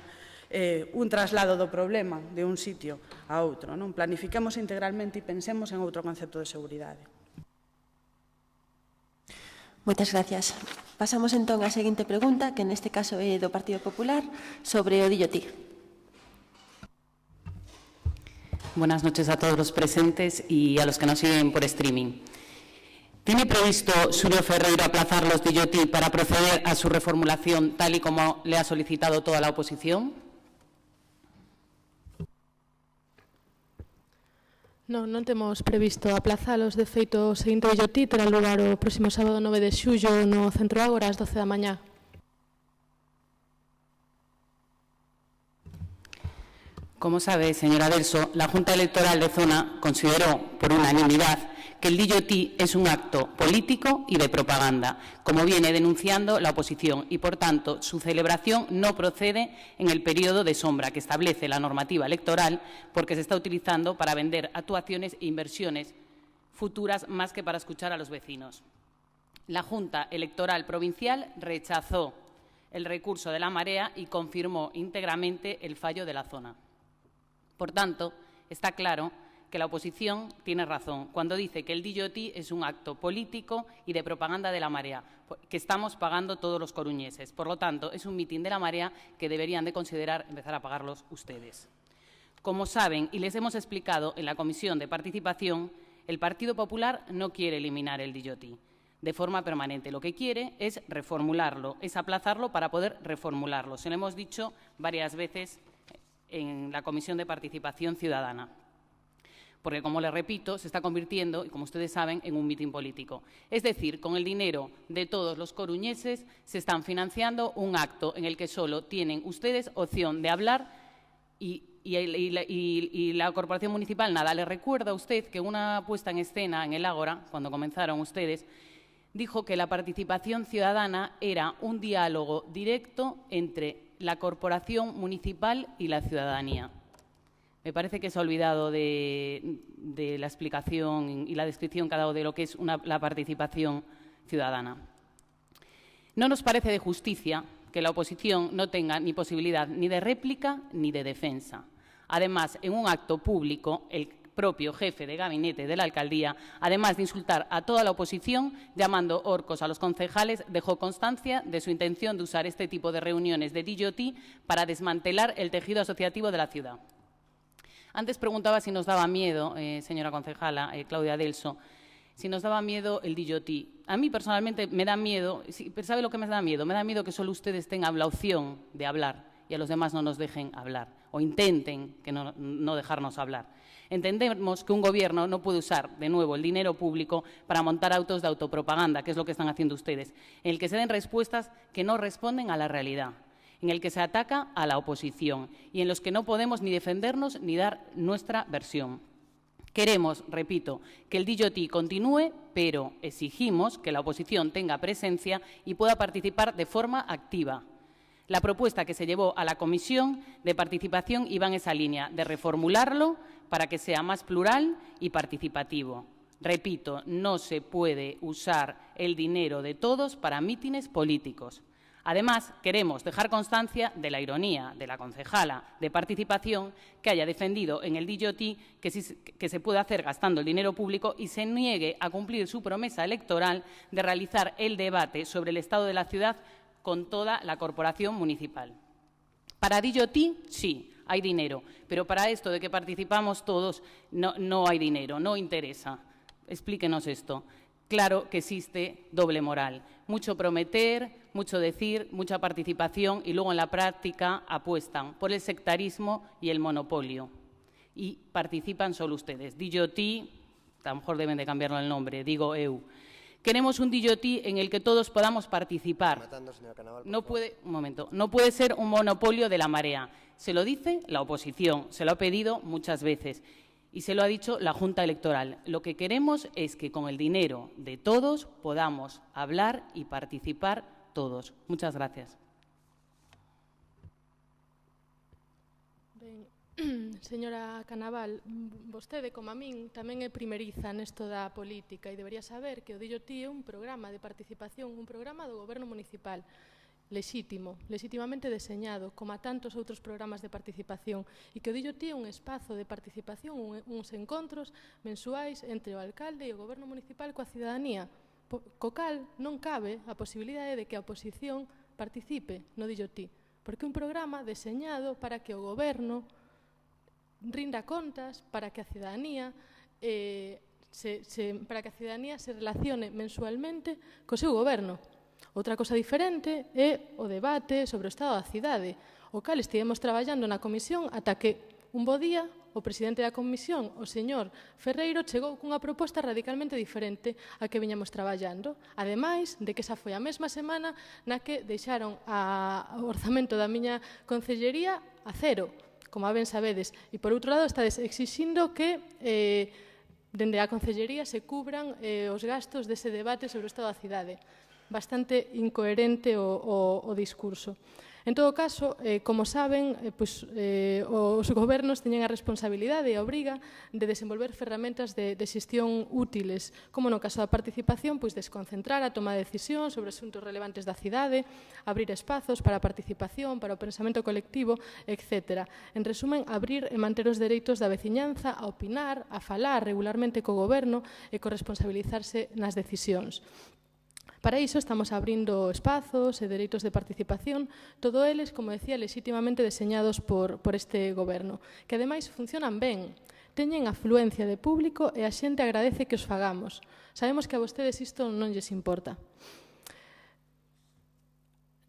un traslado do problema de un sitio a outro. Planifiquemos integralmente e pensemos en outro concepto de seguridade. Moitas gracias. Pasamos entón á seguinte pregunta, que neste caso é do Partido Popular, sobre o DILLOTI. Buenas noches a todos los presentes y a los que nos siguen por streaming. ¿Tiene previsto Xulio Ferreiro aplazar los DILLOTI para proceder a su reformulación tal y como le ha solicitado toda la oposición? Non temos previsto aplazalos. De feito, o seguinte DILLOTI terá lugar o próximo sábado 9 de xullo no Centro Ágora ás 12 da mañá. Como sabe, señora Delso, la Junta Electoral de Zona consideró por unanimidad que el DILLOTI es un acto político y de propaganda, como viene denunciando la oposición, y, por tanto, su celebración no procede en el periodo de sombra que establece la normativa electoral, porque se está utilizando para vender actuaciones e inversiones futuras más que para escuchar a los vecinos. La Junta Electoral Provincial rechazó el recurso de la Marea y confirmó íntegramente el fallo de la zona. Por tanto, está claro que la oposición tiene razón cuando dice que el DILLOTI es un acto político y de propaganda de la Marea, que estamos pagando todos los coruñeses. Por lo tanto, es un mitin de la Marea que deberían de considerar empezar a pagarlos ustedes. Como saben y les hemos explicado en la Comisión de Participación, el Partido Popular no quiere eliminar el DILLOTI de forma permanente. Lo que quiere es reformularlo, es aplazarlo para poder reformularlo. Se lo hemos dicho varias veces en la Comisión de Participación Ciudadana. Porque, como les repito, se está convirtiendo, y como ustedes saben, en un mitin político. Es decir, con el dinero de todos los coruñeses se están financiando un acto en el que solo tienen ustedes opción de hablar y la Corporación Municipal nada. Le recuerdo a usted que una puesta en escena en el Ágora, cuando comenzaron ustedes, dijo que la participación ciudadana era un diálogo directo entre la Corporación Municipal y la ciudadanía. Me parece que se ha olvidado de la explicación y la descripción que ha dado de lo que es la participación ciudadana. No nos parece de justicia que la oposición no tenga ni posibilidad ni de réplica ni de defensa. Además, en un acto público, el propio jefe de gabinete de la alcaldía, además de insultar a toda la oposición, llamando orcos a los concejales, dejó constancia de su intención de usar este tipo de reuniones de DJT para desmantelar el tejido asociativo de la ciudad. Antes preguntaba si nos daba miedo, señora concejala Claudia Delso, si nos daba miedo el DJT. A mí personalmente me da miedo, ¿sabe lo que me da miedo? Me da miedo que solo ustedes tengan la opción de hablar y a los demás no nos dejen hablar o intenten que no dejarnos hablar. Entendemos que un gobierno no puede usar de nuevo el dinero público para montar autos de autopropaganda, que es lo que están haciendo ustedes, en el que se den respuestas que no responden a la realidad, en el que se ataca a la oposición y en los que no podemos ni defendernos ni dar nuestra versión. Queremos, repito, que el DJT continúe, pero exigimos que la oposición tenga presencia y pueda participar de forma activa. La propuesta que se llevó a la Comisión de Participación iba en esa línea, de reformularlo para que sea más plural y participativo. Repito, no se puede usar el dinero de todos para mítines políticos. Además, queremos dejar constancia de la ironía de la concejala de Participación que haya defendido en el DJT que se puede hacer gastando el dinero público y se niegue a cumplir su promesa electoral de realizar el debate sobre el estado de la ciudad con toda la corporación municipal. Para DJT, sí, hay dinero, pero para esto de que participamos todos no hay dinero, no interesa. Explíquenos esto. Claro que existe doble moral. Mucho prometer, mucho decir, mucha participación y luego en la práctica apuestan por el sectarismo y el monopolio. Y participan solo ustedes. DJT, a lo mejor deben de cambiarlo el nombre, digo EU. Queremos un DJT en el que todos podamos participar. No puede ser un monopolio de la marea. Se lo dice la oposición, se lo ha pedido muchas veces. Y se lo ha dicho la Junta Electoral. Lo que queremos es que con el dinero de todos podamos hablar y participar todos. Muchas gracias. Señora Canaval, vostede, como a min, tamén é primeriza nesto da política e debería saber que o DJT é un programa de participación, un programa do Goberno Municipal lexitimamente deseñado, como a tantos outros programas de participación, e que o DJT é un espazo de participación, uns encontros mensuais entre o alcalde e o Goberno Municipal coa cidadanía, co cal non cabe a posibilidade de que a oposición participe no DJT, porque é un programa deseñado para que o Goberno rinda contas, para que a cidadanía se relacione mensualmente co seu goberno. Outra cosa diferente é o debate sobre o estado da cidade, o cal estivemos traballando na comisión ata que un bo día o presidente da comisión, o señor Ferreiro, chegou cunha proposta radicalmente diferente a que viñamos traballando. Ademais de que esa foi a mesma semana na que deixaron o orzamento da miña concellería a cero, como ben sabedes. E por outro lado, estades exixindo que dende a concellería se cubran os gastos dese debate sobre o estado da cidade. Bastante incoherente o discurso. En todo caso, como saben, os gobernos teñen a responsabilidade e a obriga de desenvolver ferramentas de xestión útiles, como no caso da participación, desconcentrar a toma de decisión sobre asuntos relevantes da cidade, abrir espazos para a participación, para o pensamento colectivo, etc. En resumen, abrir e manter os dereitos da veciñanza a opinar, a falar regularmente co goberno e corresponsabilizarse nas decisións. Para iso estamos abrindo espazos e dereitos de participación, todo eles, como decía, legitimamente deseñados por este goberno, que ademais funcionan ben, teñen afluencia de público e a xente agradece que os fagamos. Sabemos que a vostedes isto non lles importa.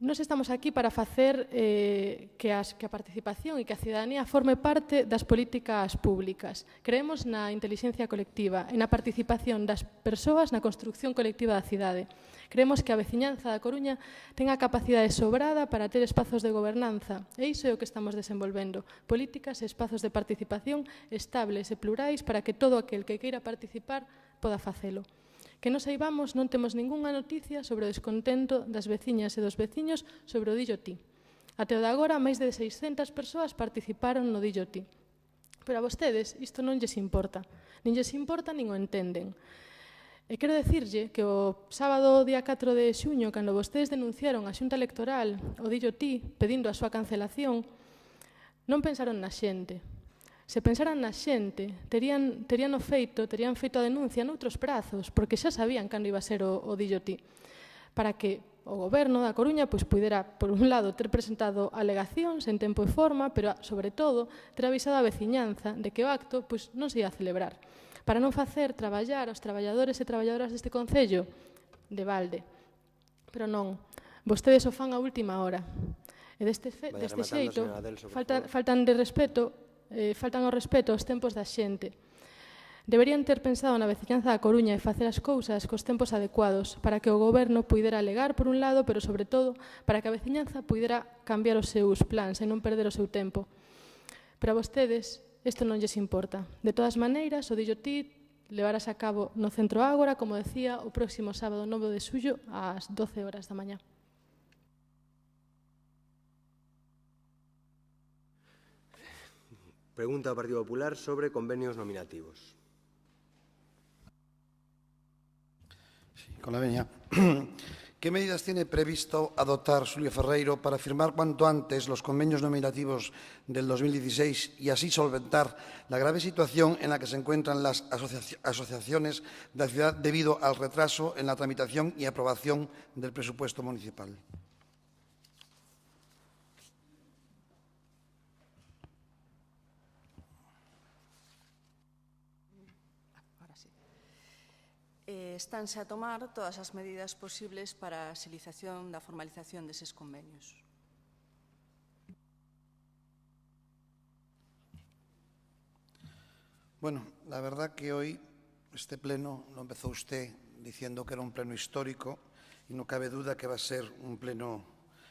Nós estamos aquí para facer que a participación e que a cidadanía forme parte das políticas públicas. Creemos na intelixencia colectiva e na participación das persoas na construcción colectiva da cidade. Creemos que a veciñanza da Coruña ten a capacidade sobrada para ter espazos de gobernanza e iso é o que estamos desenvolvendo. Políticas e espazos de participación estables e plurais para que todo aquel que queira participar poda facelo. Que nos saibamos, non temos ningunha noticia sobre o descontento das veciñas e dos veciños sobre o DJT. Até o de agora, máis de 600 persoas participaron no DJT. Pero a vostedes isto non lles importa. Nin lles importa nin o entenden. E quero dicirlle que o sábado día 4 de xuño, cando vostedes denunciaron a Xunta Electoral o DILLOTI pedindo a súa cancelación, non pensaron na xente. Se pensaran na xente, terían feito a denuncia noutros prazos, porque xa sabían cando iba a ser o DILLOTI, para que o goberno da Coruña pudera, por un lado, ter presentado alegacións en tempo e forma, pero, sobre todo, ter avisado a veciñanza de que o acto non se ia a celebrar, para non facer traballar aos traballadores e traballadoras deste Concello de balde. Pero non, vostedes o fan a última hora. E deste xeito, faltan ao respeto aos tempos da xente. Deberían ter pensado na veciñanza da Coruña e facer as cousas cos tempos adecuados para que o goberno puidera alegar por un lado, pero, sobre todo, para que a veciñanza puidera cambiar os seus plans e non perder o seu tempo. Pero a vostedes isto non lles importa. De todas maneiras, o DILLOTI levarase a cabo no Centro Ágora, como decía, o próximo sábado 9 de xullo ás 12 horas da mañá. Pregunta ao Partido Popular sobre convenios nominativos. Sí, con la venia. ¿Qué medidas tiene previsto adoptar Xulio Ferreiro para firmar cuanto antes los convenios nominativos del 2016 y así solventar la grave situación en la que se encuentran las asociaciones de la ciudad debido al retraso en la tramitación y aprobación del presupuesto municipal? Estánse a tomar todas as medidas posibles para a axilización da formalización deses convenios. Bueno, la verdad que hoy este pleno lo empezó usted diciendo que era un pleno histórico y no cabe duda que va a ser un pleno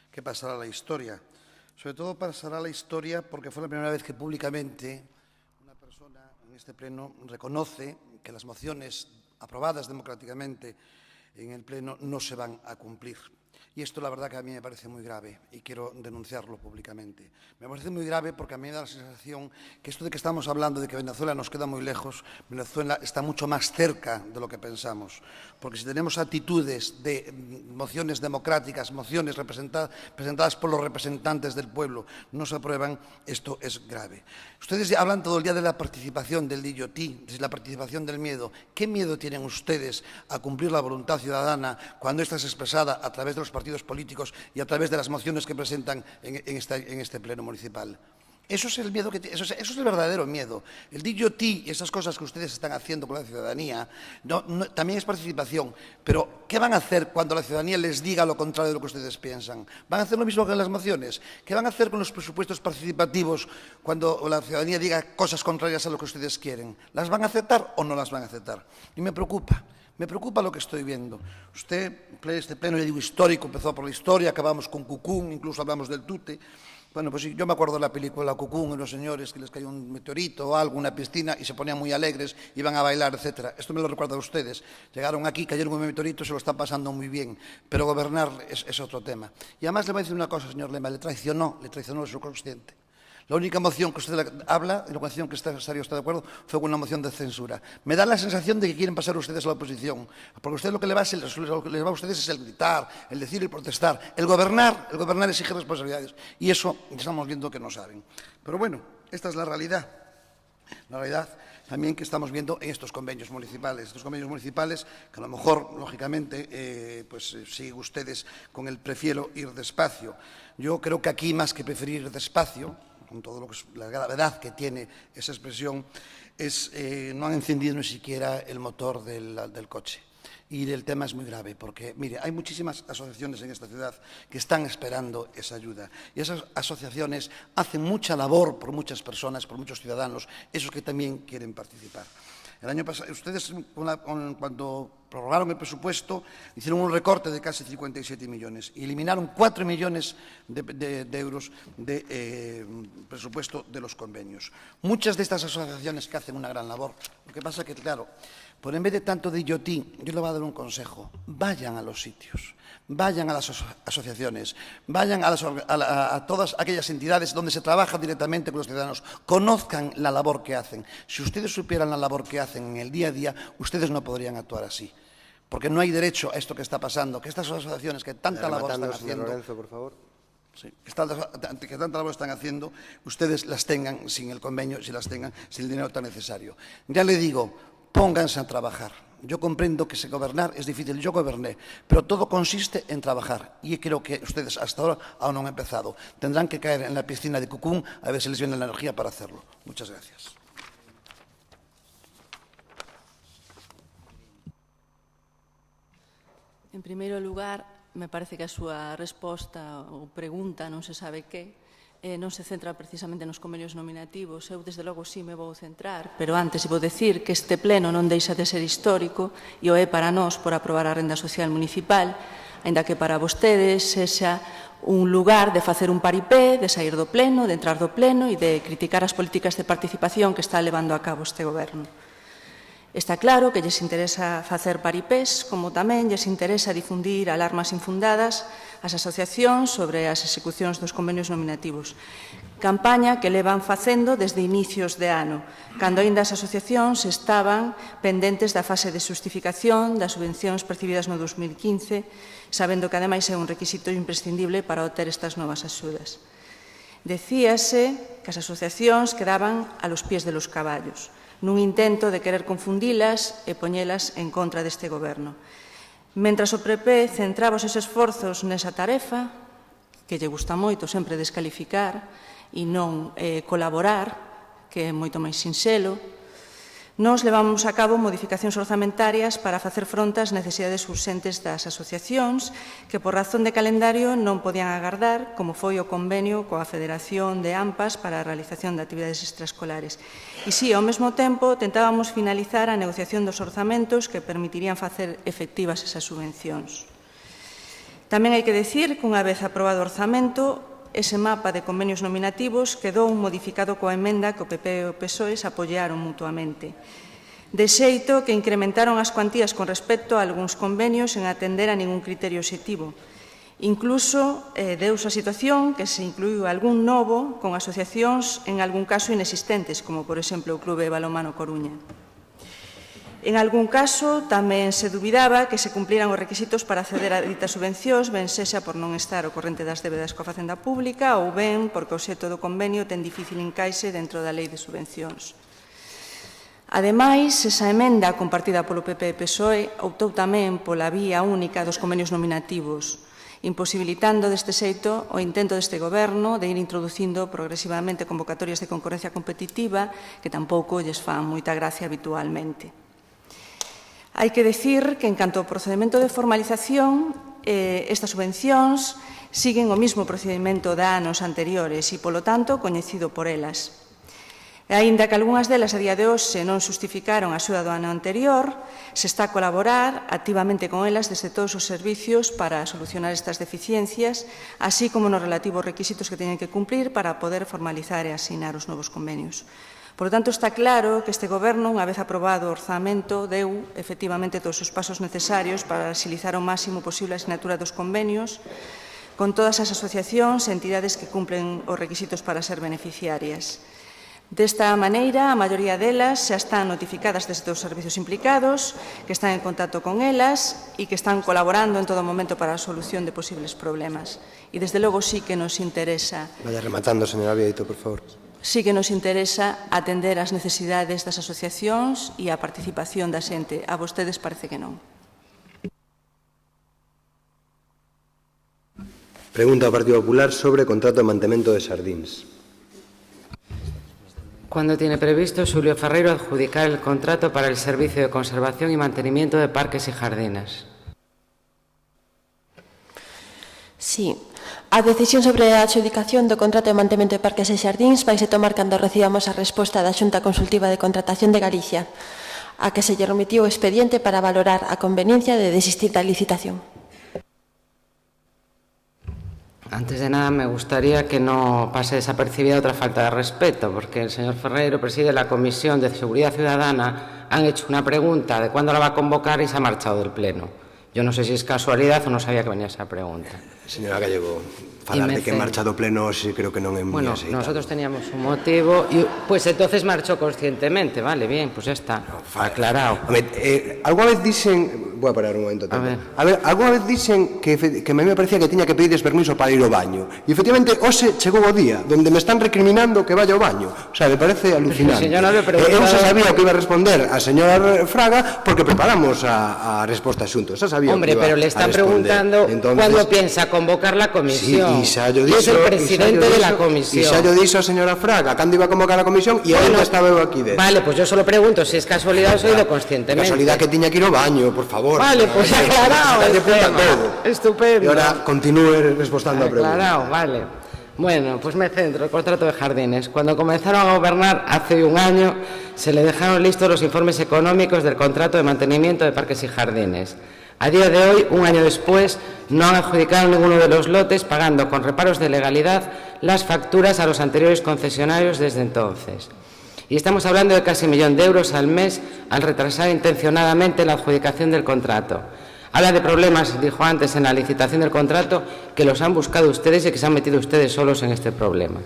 que pasará a la historia. Sobre todo pasará a la historia porque fue la primera vez que públicamente una persona en este pleno reconoce que las mociones aprobadas democráticamente en el Pleno no se van a cumplir. Y esto, la verdad, que a mí me parece muy grave y quiero denunciarlo públicamente. Me parece muy grave porque a mí me da la sensación que esto de que estamos hablando de que Venezuela nos queda muy lejos, Venezuela está mucho más cerca de lo que pensamos. Porque si tenemos actitudes de mociones democráticas, mociones presentadas por los representantes del pueblo, no se aprueban, esto es grave. Ustedes hablan todo el día de la participación del DILLOTI, de la participación del miedo. ¿Qué miedo tienen ustedes a cumplir la voluntad ciudadana cuando esta es expresada a través de los partidos políticos y a través de las mociones que presentan en este pleno municipal? Eso es el miedo eso es el verdadero miedo. El DILLOTI y esas cosas que ustedes están haciendo con la ciudadanía también es participación. Pero ¿qué van a hacer cuando la ciudadanía les diga lo contrario de lo que ustedes piensan? ¿Van a hacer lo mismo que en las mociones? ¿Qué van a hacer con los presupuestos participativos cuando la ciudadanía diga cosas contrarias a lo que ustedes quieren? ¿Las van a aceptar o no las van a aceptar? Y me preocupa. Me preocupa lo que estoy viendo. Usted, este pleno, le digo, histórico, empezó por la historia, acabamos con Cucún, incluso hablamos del tute. Bueno, pues yo me acuerdo de la película Cucún, unos señores que les cayó un meteorito o algo, una piscina, y se ponían muy alegres, iban a bailar, etc. Esto me lo recuerda a ustedes. Llegaron aquí, cayeron un meteorito, se lo están pasando muy bien. Pero gobernar es otro tema. Y además le voy a decir una cosa, señor Lema, le traicionó el subconsciente. La única moción que usted habla, la moción que está de acuerdo, fue una moción de censura. Me da la sensación de que quieren pasar ustedes a la oposición, porque usted lo que les va a ustedes es el gritar, el decir y protestar. El gobernar exige responsabilidades, y eso estamos viendo que no saben. Pero bueno, esta es la realidad. La realidad también que estamos viendo en estos convenios municipales. Estos convenios municipales que a lo mejor, lógicamente, siguen ustedes con el prefiero ir despacio. Yo creo que aquí, más que preferir ir despacio, con todo lo que es la gravedad que tiene esa expresión, no han encendido ni siquiera el motor del coche. Y el tema es muy grave porque, mire, hay muchísimas asociaciones en esta ciudad que están esperando esa ayuda. Y esas asociaciones hacen mucha labor por muchas personas, por muchos ciudadanos, esos que también quieren participar. El año pasado, ustedes, cuando prorrogaron el presupuesto, hicieron un recorte de casi 57 millones y eliminaron 4 millones de euros de presupuesto de los convenios. Muchas de estas asociaciones que hacen una gran labor, lo que pasa es que, claro, en vez de tanto de DILLOTI, yo le voy a dar un consejo: vayan a los sitios, vayan a las asociaciones, vayan a todas aquellas entidades donde se trabaja directamente con los ciudadanos, conozcan la labor que hacen. Si ustedes supieran la labor que hacen en el día a día, ustedes no podrían actuar así. porque no hay derecho a esto que está pasando, que estas asociaciones que tanta labor están haciendo... Lorenzo, por favor. Sí, que tanta labor están haciendo, ustedes las tengan sin el convenio, si las tengan sin el dinero tan necesario. Ya le digo, pónganse a trabajar. Yo comprendo que gobernar es difícil, yo goberné, pero todo consiste en trabajar y creo que ustedes hasta ahora aún no han empezado. Tendrán que caer en la piscina de Cucún a ver si les viene la energía para hacerlo. Muchas gracias. En primeiro lugar, me parece que a súa resposta ou pregunta, non se sabe que, non se centra precisamente nos convenios nominativos. Eu, desde logo, sí me vou centrar, pero antes vou decir que este pleno non deixa de ser histórico e o é para nós por aprobar a renda social municipal, aínda que para vostedes sexa un lugar de facer un paripé, de sair do pleno, de entrar do pleno e de criticar as políticas de participación que está levando a cabo este goberno. Está claro que lles interesa facer paripés, como tamén lles interesa difundir alarmas infundadas ás asociacións sobre as execucións dos convenios nominativos. Campaña que levan facendo desde inicios de ano, cando aínda as asociacións estaban pendentes da fase de xustificación das subvencións percibidas no 2015, sabendo que ademais é un requisito imprescindible para obter estas novas axudas. Decíase que as asociacións quedaban a los pies de los caballos, nun intento de querer confundilas e poñelas en contra deste goberno. Mentras o PP centraba os seus esforzos nesa tarefa, que lle gusta moito sempre descalificar e non colaborar, que é moito máis sinxelo, nos levamos a cabo modificacións orzamentarias para facer fronte ás necesidades urxentes das asociacións que por razón de calendario non podían agardar, como foi o convenio coa Federación de AMPAs para a realización de actividades extraescolares. E si, ao mesmo tempo, tentábamos finalizar a negociación dos orzamentos que permitirían facer efectivas esas subvencións. Tamén hai que decir que unha vez aprobado o orzamento, ese mapa de convenios nominativos quedou modificado coa emenda que o PP e o PSOE se apoiaron mutuamente. De xeito que incrementaron as cuantías con respecto a algúns convenios sen atender a ningún criterio obxectivo. Incluso deuse a situación que se incluiu algún novo con asociacións en algún caso inexistentes, como por exemplo o Clube Balonmano Coruña. En algún caso, tamén se dubidaba que se cumpliran os requisitos para acceder a ditas subvencións, ben sexa por non estar ao corrente das débedas coa Facenda Pública ou ben porque o obxecto do convenio ten difícil encaixe dentro da Lei de Subvencións. Ademais, esa emenda compartida polo PP e PSOE optou tamén pola vía única dos convenios nominativos, imposibilitando deste xeito o intento deste goberno de ir introducindo progresivamente convocatorias de concorrencia competitiva que tampouco lles fan moita gracia habitualmente. Hai que decir que, en canto ao procedimento de formalización, estas subvencións siguen o mismo procedimento de anos anteriores e, polo tanto, coñecido por elas. Aínda que algunhas delas a día de hoxe non xustificaron a axuda do ano anterior, se está a colaborar activamente con elas desde todos os servicios para solucionar estas deficiencias, así como nos relativos requisitos que teñen que cumplir para poder formalizar e asinar os novos convenios. Por lo tanto, está claro que este goberno, unha vez aprobado o orzamento, deu efectivamente todos os pasos necesarios para agilizar o máximo posible a asignatura dos convenios con todas as asociacións e entidades que cumplen os requisitos para ser beneficiarias. Desta maneira, a maioría delas xa están notificadas desde os servicios implicados, que están en contacto con elas e que están colaborando en todo momento para a solución de posibles problemas. E, desde logo, sí que nos interesa... Vaya rematando, señora Viaito, por favor. Sí que nos interesa atender as necesidades das asociacións e a participación da xente. A vostedes parece que non. Pregunta ao Partido Popular sobre contrato de mantemento de sardíns. ¿Cuándo tiene previsto Xulio Ferreiro adjudicar el contrato para el servicio de conservación y mantenimiento de parques y jardines? Sí. A decisión sobre a adxudicación do contrato de mantemento de parques e xardíns vaise tomar cando recibamos a resposta da Xunta Consultiva de Contratación de Galicia, a que se lle remitiu o expediente para valorar a conveniencia de desistir da licitación. Antes de nada, me gustaría que no pase desapercibida otra falta de respeto, porque el señor Ferreiro preside la Comisión de Seguridad Ciudadana, han hecho una pregunta de cuándo la va a convocar y se ha marchado del Pleno. Yo no sé si es casualidad o no sabía que venía esa pregunta. Señora Gallego, falar de que marcha do Pleno sí, creo que non é moi aceitable. Bueno, nosotros teníamos un motivo y pues entonces marchó conscientemente, vale, bien, pues ya está, aclarado. Alguna vez dixen, Voy a parar un momento. A ver, alguna vez dicen que a mí me parecía que tiña que pedirles permiso para ir ao baño. E efectivamente, hoxe chegou o día donde me están recriminando que vaya ao baño. O sea, me parece alucinante. Eu xa sabía o que iba a responder a señora Fraga porque preparamos a resposta xuntos. Xa sabía Hombre, pero le están preguntando cuándo piensa convocar la comisión. Sí, y es el presidente de la comisión. Y xa yo dixo a señora Fraga cando iba a convocar a comisión e ainda estaba eu aquí dentro. Vale, pues yo solo pregunto si es casualidad o soy ido conscientemente. Casualidad que tiña que ir ao baño, por favor. Vale, pues aclarado el tema. Estupendo. Y ahora continúe respondendo a preguntas. Aclarado, vale. Bueno, pues me centro, el contrato de jardines. Cuando comenzaron a gobernar hace un año, se le dejaron listos los informes económicos del contrato de mantenimiento de parques y jardines. A día de hoy, un año después, no han adjudicado ninguno de los lotes, pagando con reparos de legalidad las facturas a los anteriores concesionarios desde entonces. Y estamos hablando de casi 1 millón de euros al mes al retrasar intencionadamente la adjudicación del contrato. Habla de problemas, dijo antes, en la licitación del contrato, que los han buscado ustedes y que se han metido ustedes solos en este problema.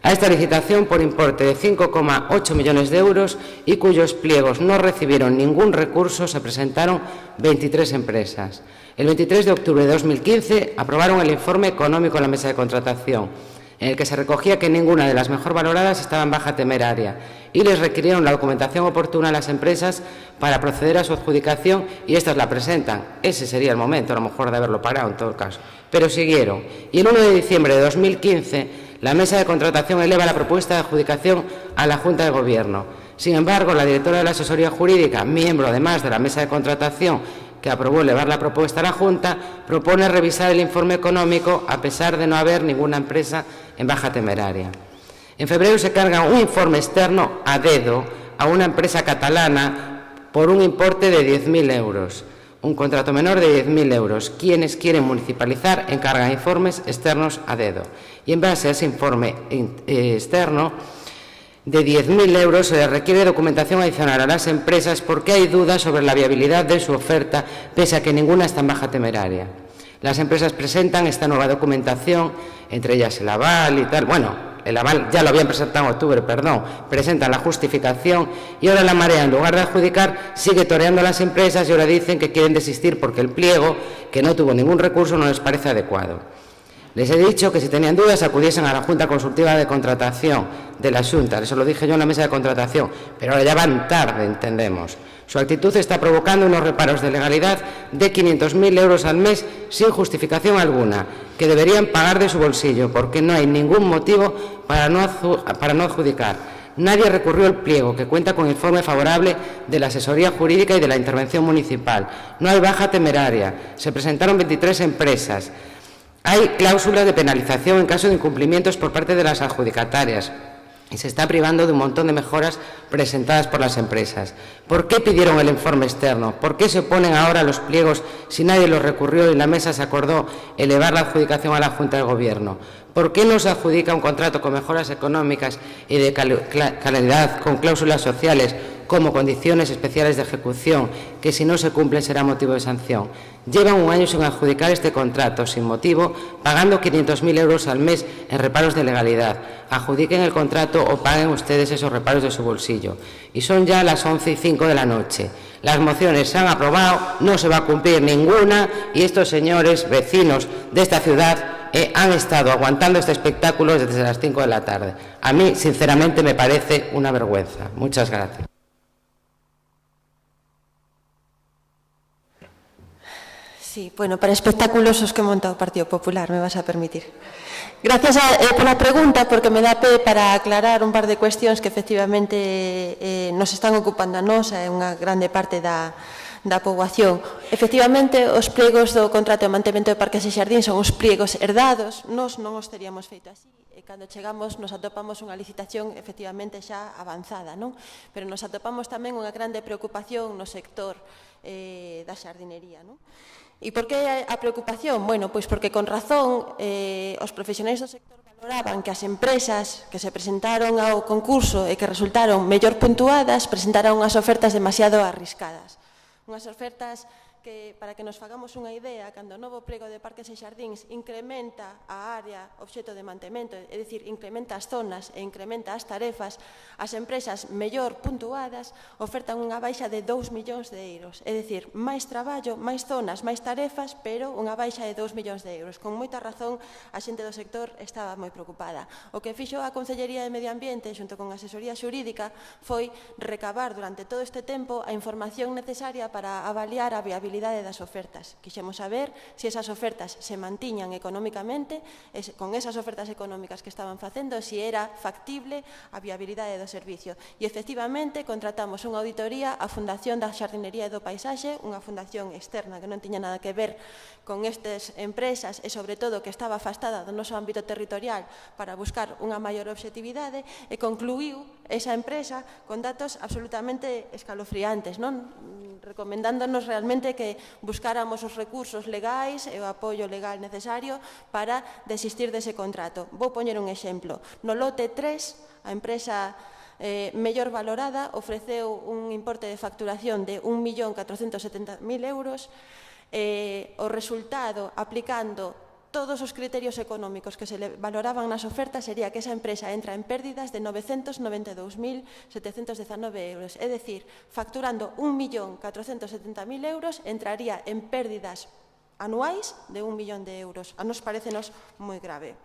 A esta licitación por importe de 5,8 millones de euros y cuyos pliegos no recibieron ningún recurso, se presentaron 23 empresas. El 23 de octubre de 2015 aprobaron el informe económico en la mesa de contratación, en el que se recogía que ninguna de las mejor valoradas estaba en baja temeraria y les requirieron la documentación oportuna a las empresas para proceder a su adjudicación y éstas la presentan. Ese sería el momento, a lo mejor, de haberlo parado en todo caso. Pero siguieron. Y el 1 de diciembre de 2015, la mesa de contratación eleva la propuesta de adjudicación a la Junta de Gobierno. Sin embargo, la directora de la asesoría jurídica, miembro además de la mesa de contratación, que aprobó elevar la propuesta a la Junta, propone revisar el informe económico a pesar de no haber ninguna empresa en baja temeraria. En febrero se carga un informe externo a dedo a una empresa catalana por un importe de 10.000 euros, un contrato menor de 10.000 euros. Quienes quieren municipalizar encargan informes externos a dedo. Y en base a ese informe externo de 10.000 euros se les requiere documentación adicional a las empresas porque hay dudas sobre la viabilidad de su oferta, pese a que ninguna está en baja temeraria. Las empresas presentan esta nueva documentación, entre ellas el aval y tal. Bueno, el aval ya lo habían presentado en octubre, presentan la justificación y ahora la marea, en lugar de adjudicar, sigue toreando a las empresas y ahora dicen que quieren desistir porque el pliego, que no tuvo ningún recurso, no les parece adecuado. Les he dicho que si tenían dudas acudiesen a la Junta Consultiva de Contratación de la Xunta, eso lo dije yo en la mesa de contratación, pero ahora ya van tarde, entendemos. Su actitud está provocando unos reparos de legalidad de 500.000 euros al mes sin justificación alguna, que deberían pagar de su bolsillo, porque no hay ningún motivo para no adjudicar. Nadie recurrió al pliego, que cuenta con informe favorable de la asesoría jurídica y de la intervención municipal. No hay baja temeraria. Se presentaron 23 empresas. Hay cláusulas de penalización en caso de incumplimientos por parte de las adjudicatarias y se está privando de un montón de mejoras presentadas por las empresas. ¿Por qué pidieron el informe externo? ¿Por qué se oponen ahora a los pliegos si nadie los recurrió y la mesa se acordó elevar la adjudicación a la Junta de Gobierno? ¿Por qué no se adjudica un contrato con mejoras económicas y de calidad, con cláusulas sociales, como condiciones especiales de ejecución, que si no se cumplen será motivo de sanción? Llevan un año sin adjudicar este contrato, sin motivo, pagando 500.000 euros al mes en reparos de legalidad. Adjudiquen el contrato o paguen ustedes esos reparos de su bolsillo. Y son ya las 11:05 de la noche. Las mociones se han aprobado, no se va a cumplir ninguna y estos señores vecinos de esta ciudad han estado aguantando este espectáculo desde las 5 de la tarde. A mí, sinceramente, me parece una vergüenza. Muchas gracias. Sí, bueno, para espectáculos os que he montado o Partido Popular, me vas a permitir. Gracias por la pregunta, porque me dá pé para aclarar un par de cuestións que efectivamente nos están ocupando a nós, é unha grande parte da poboación. Efectivamente, os pliegos do contrato de mantemento de parques e xardíns son os pliegos herdados, nós non os teríamos feito así, e cando chegamos nos atopamos unha licitación efectivamente xa avanzada, non? Pero nos atopamos tamén unha grande preocupación no sector da xardinería, non? E por que a preocupación? Bueno, pois porque con razón os profesionais do sector valoraban que as empresas que se presentaron ao concurso e que resultaron mellor puntuadas presentaron unhas ofertas demasiado arriscadas. Unhas ofertas para que nos fagamos unha idea, cando o novo prego de Parques e Xardíns incrementa a área obxeto de mantemento, é dicir, incrementa as zonas e incrementa as tarefas, as empresas mellor puntuadas ofertan unha baixa de 2 millóns de euros. É dicir, máis traballo, máis zonas, máis tarefas, pero unha baixa de 2 millóns de euros. Con moita razón, a xente do sector estaba moi preocupada. O que fixo a Consellería de Medio Ambiente, xunto con a asesoría xurídica, foi recabar durante todo este tempo a información necesaria para avaliar a viabilidade das ofertas. Quixemos saber se esas ofertas se mantiñan económicamente, con esas ofertas económicas que estaban facendo, se era factible a viabilidade do servicio. E, efectivamente, contratamos unha auditoría á Fundación da Xardinería e do Paisaxe, unha fundación externa que non tiña nada que ver con estas empresas e, sobre todo, que estaba afastada do noso ámbito territorial para buscar unha maior obxectividade, e concluiu esa empresa con datos absolutamente escalofriantes, non? Recomendándonos realmente que buscáramos os recursos legais e o apoio legal necesario para desistir dese contrato. Vou poñer un exemplo. No lote 3, a empresa mellor valorada ofreceu un importe de facturación de 1.470.000 euros. O resultado, aplicando todos os criterios económicos que se le valoraban nas ofertas, sería que esa empresa entra en pérdidas de 992.719 euros. É dicir, facturando 1.470.000 euros, entraría en pérdidas anuais de 1 millón de euros. A nos parecenos moi grave.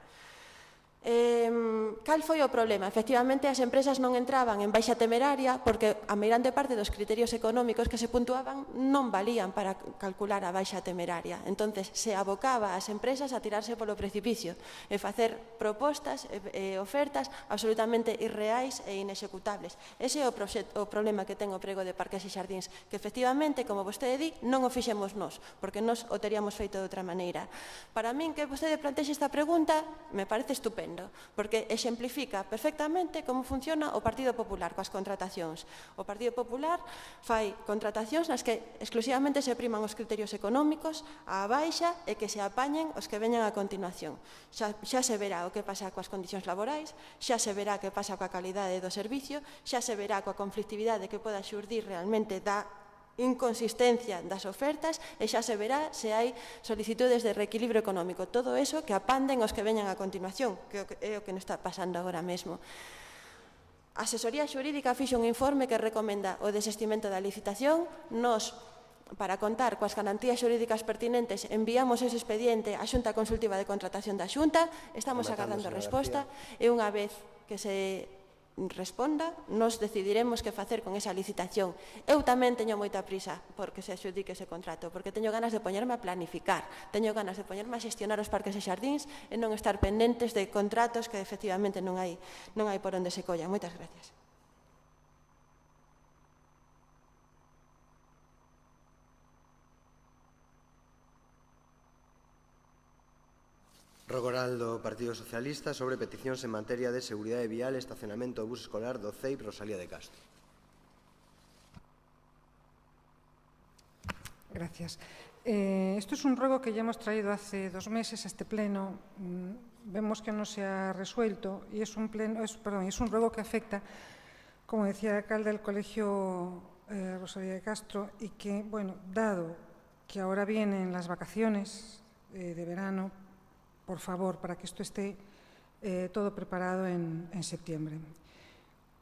Cal foi o problema? Efectivamente, as empresas non entraban en baixa temeraria porque a meirande parte dos criterios económicos que se puntuaban non valían para calcular a baixa temeraria. Entonces, se abocaba as empresas a tirarse polo precipicio e facer propostas e ofertas absolutamente irreais e inexecutables. Ese é o problema que ten o prego de Parques e Xardíns, que efectivamente, como vostede di, non o fixemos nós, porque nós o teríamos feito de outra maneira. Para min, que vostede plantexe esta pregunta, me parece estupendo, porque exemplifica perfectamente como funciona o Partido Popular coas contratacións. O Partido Popular fai contratacións nas que exclusivamente se priman os criterios económicos, a baixa, e que se apañen os que veñan a continuación. Xa se verá o que pasa coas condicións laborais, xa se verá o que pasa coa calidade do servicio, xa se verá coa conflictividade que poda xurdir realmente da inconsistencia das ofertas, e xa se verá se hai solicitudes de reequilibrio económico. Todo eso que apanden os que veñan a continuación, que é o que nos está pasando agora mesmo. A asesoría xurídica fixo un informe que recomenda o desestimento da licitación. Nos, para contar coas garantías xurídicas pertinentes, enviamos ese expediente á Xunta Consultiva de Contratación da Xunta, estamos agardando resposta, e unha vez que se responda, nos decidiremos que facer con esa licitación. Eu tamén teño moita prisa porque se adxudique ese contrato, porque teño ganas de poñerme a planificar, teño ganas de poñerme a xestionar os parques e xardíns e non estar pendentes de contratos que efectivamente non hai por onde se collan. Moitas gracias. Rogo oral do Partido Socialista sobre peticións en materia de seguridade vial e estacionamento do bus escolar do CEIP Rosalía de Castro. Gracias. Esto es un ruego que ya hemos traído hace 2 meses a este pleno. Vemos que no se ha resuelto y es un ruego que afecta, como decía el alcalde del Colegio Rosalía de Castro, y que, bueno, dado que ahora vienen las vacaciones de verano, por favor, para que esto esté todo preparado en septiembre.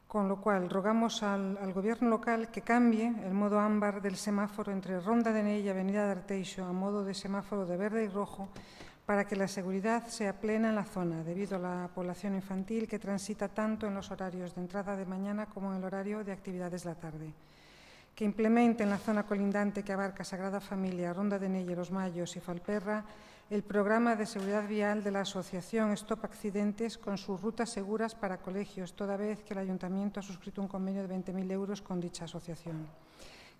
Con lo cual, rogamos al Gobierno local que cambie el modo ámbar del semáforo entre Ronda de Ney y Avenida de Arteixo a modo de semáforo de verde y rojo para que la seguridad sea plena en la zona, debido a la población infantil que transita tanto en los horarios de entrada de mañana como en el horario de actividades de la tarde. Que implemente en la zona colindante que abarca Sagrada Familia, Ronda de Ney, Los Mayos y Falperra el programa de seguridad vial de la Asociación Stop Accidentes con sus rutas seguras para colegios, toda vez que el Ayuntamiento ha suscrito un convenio de 20.000 euros con dicha asociación.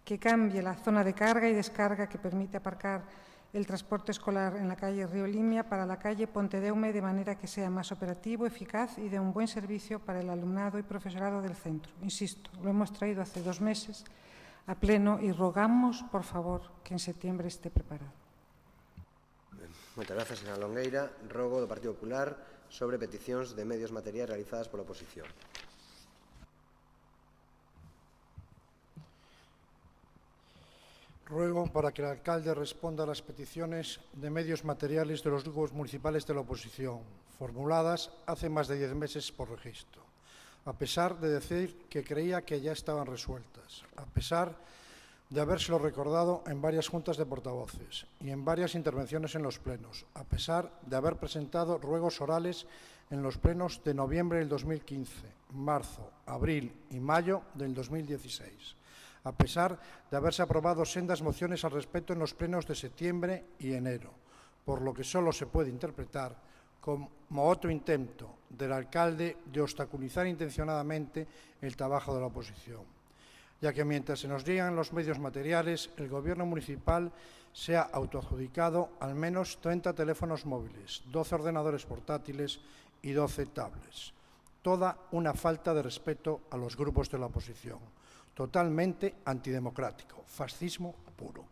Que cambie la zona de carga y descarga que permite aparcar el transporte escolar en la calle Río Limia para la calle Pontedeume, de manera que sea más operativo, eficaz y de un buen servicio para el alumnado y profesorado del centro. Insisto, lo hemos traído hace 2 meses a pleno y rogamos, por favor, que en septiembre esté preparado. Moitas grazas, señora Longueira. Rogo do Partido Popular sobre peticións de medios materiais realizadas pola oposición. Ruego para que el alcalde responda a las peticiones de medios materiales de los grupos municipales de la oposición, formuladas hace más de 10 meses por registro, a pesar de decir que creía que ya estaban resueltas, a pesar de habérselo recordado en varias juntas de portavoces y en varias intervenciones en los plenos, a pesar de haber presentado ruegos orales en los plenos de noviembre del 2015, marzo, abril y mayo del 2016, a pesar de haberse aprobado sendas mociones al respecto en los plenos de septiembre y enero, por lo que solo se puede interpretar como otro intento del alcalde de obstaculizar intencionadamente el trabajo de la oposición, ya que mientras se nos llegan los medios materiales, el Gobierno municipal se ha autoadjudicado al menos 30 teléfonos móviles, 12 ordenadores portátiles y 12 tablets. Toda una falta de respeto a los grupos de la oposición. Totalmente antidemocrático, fascismo puro.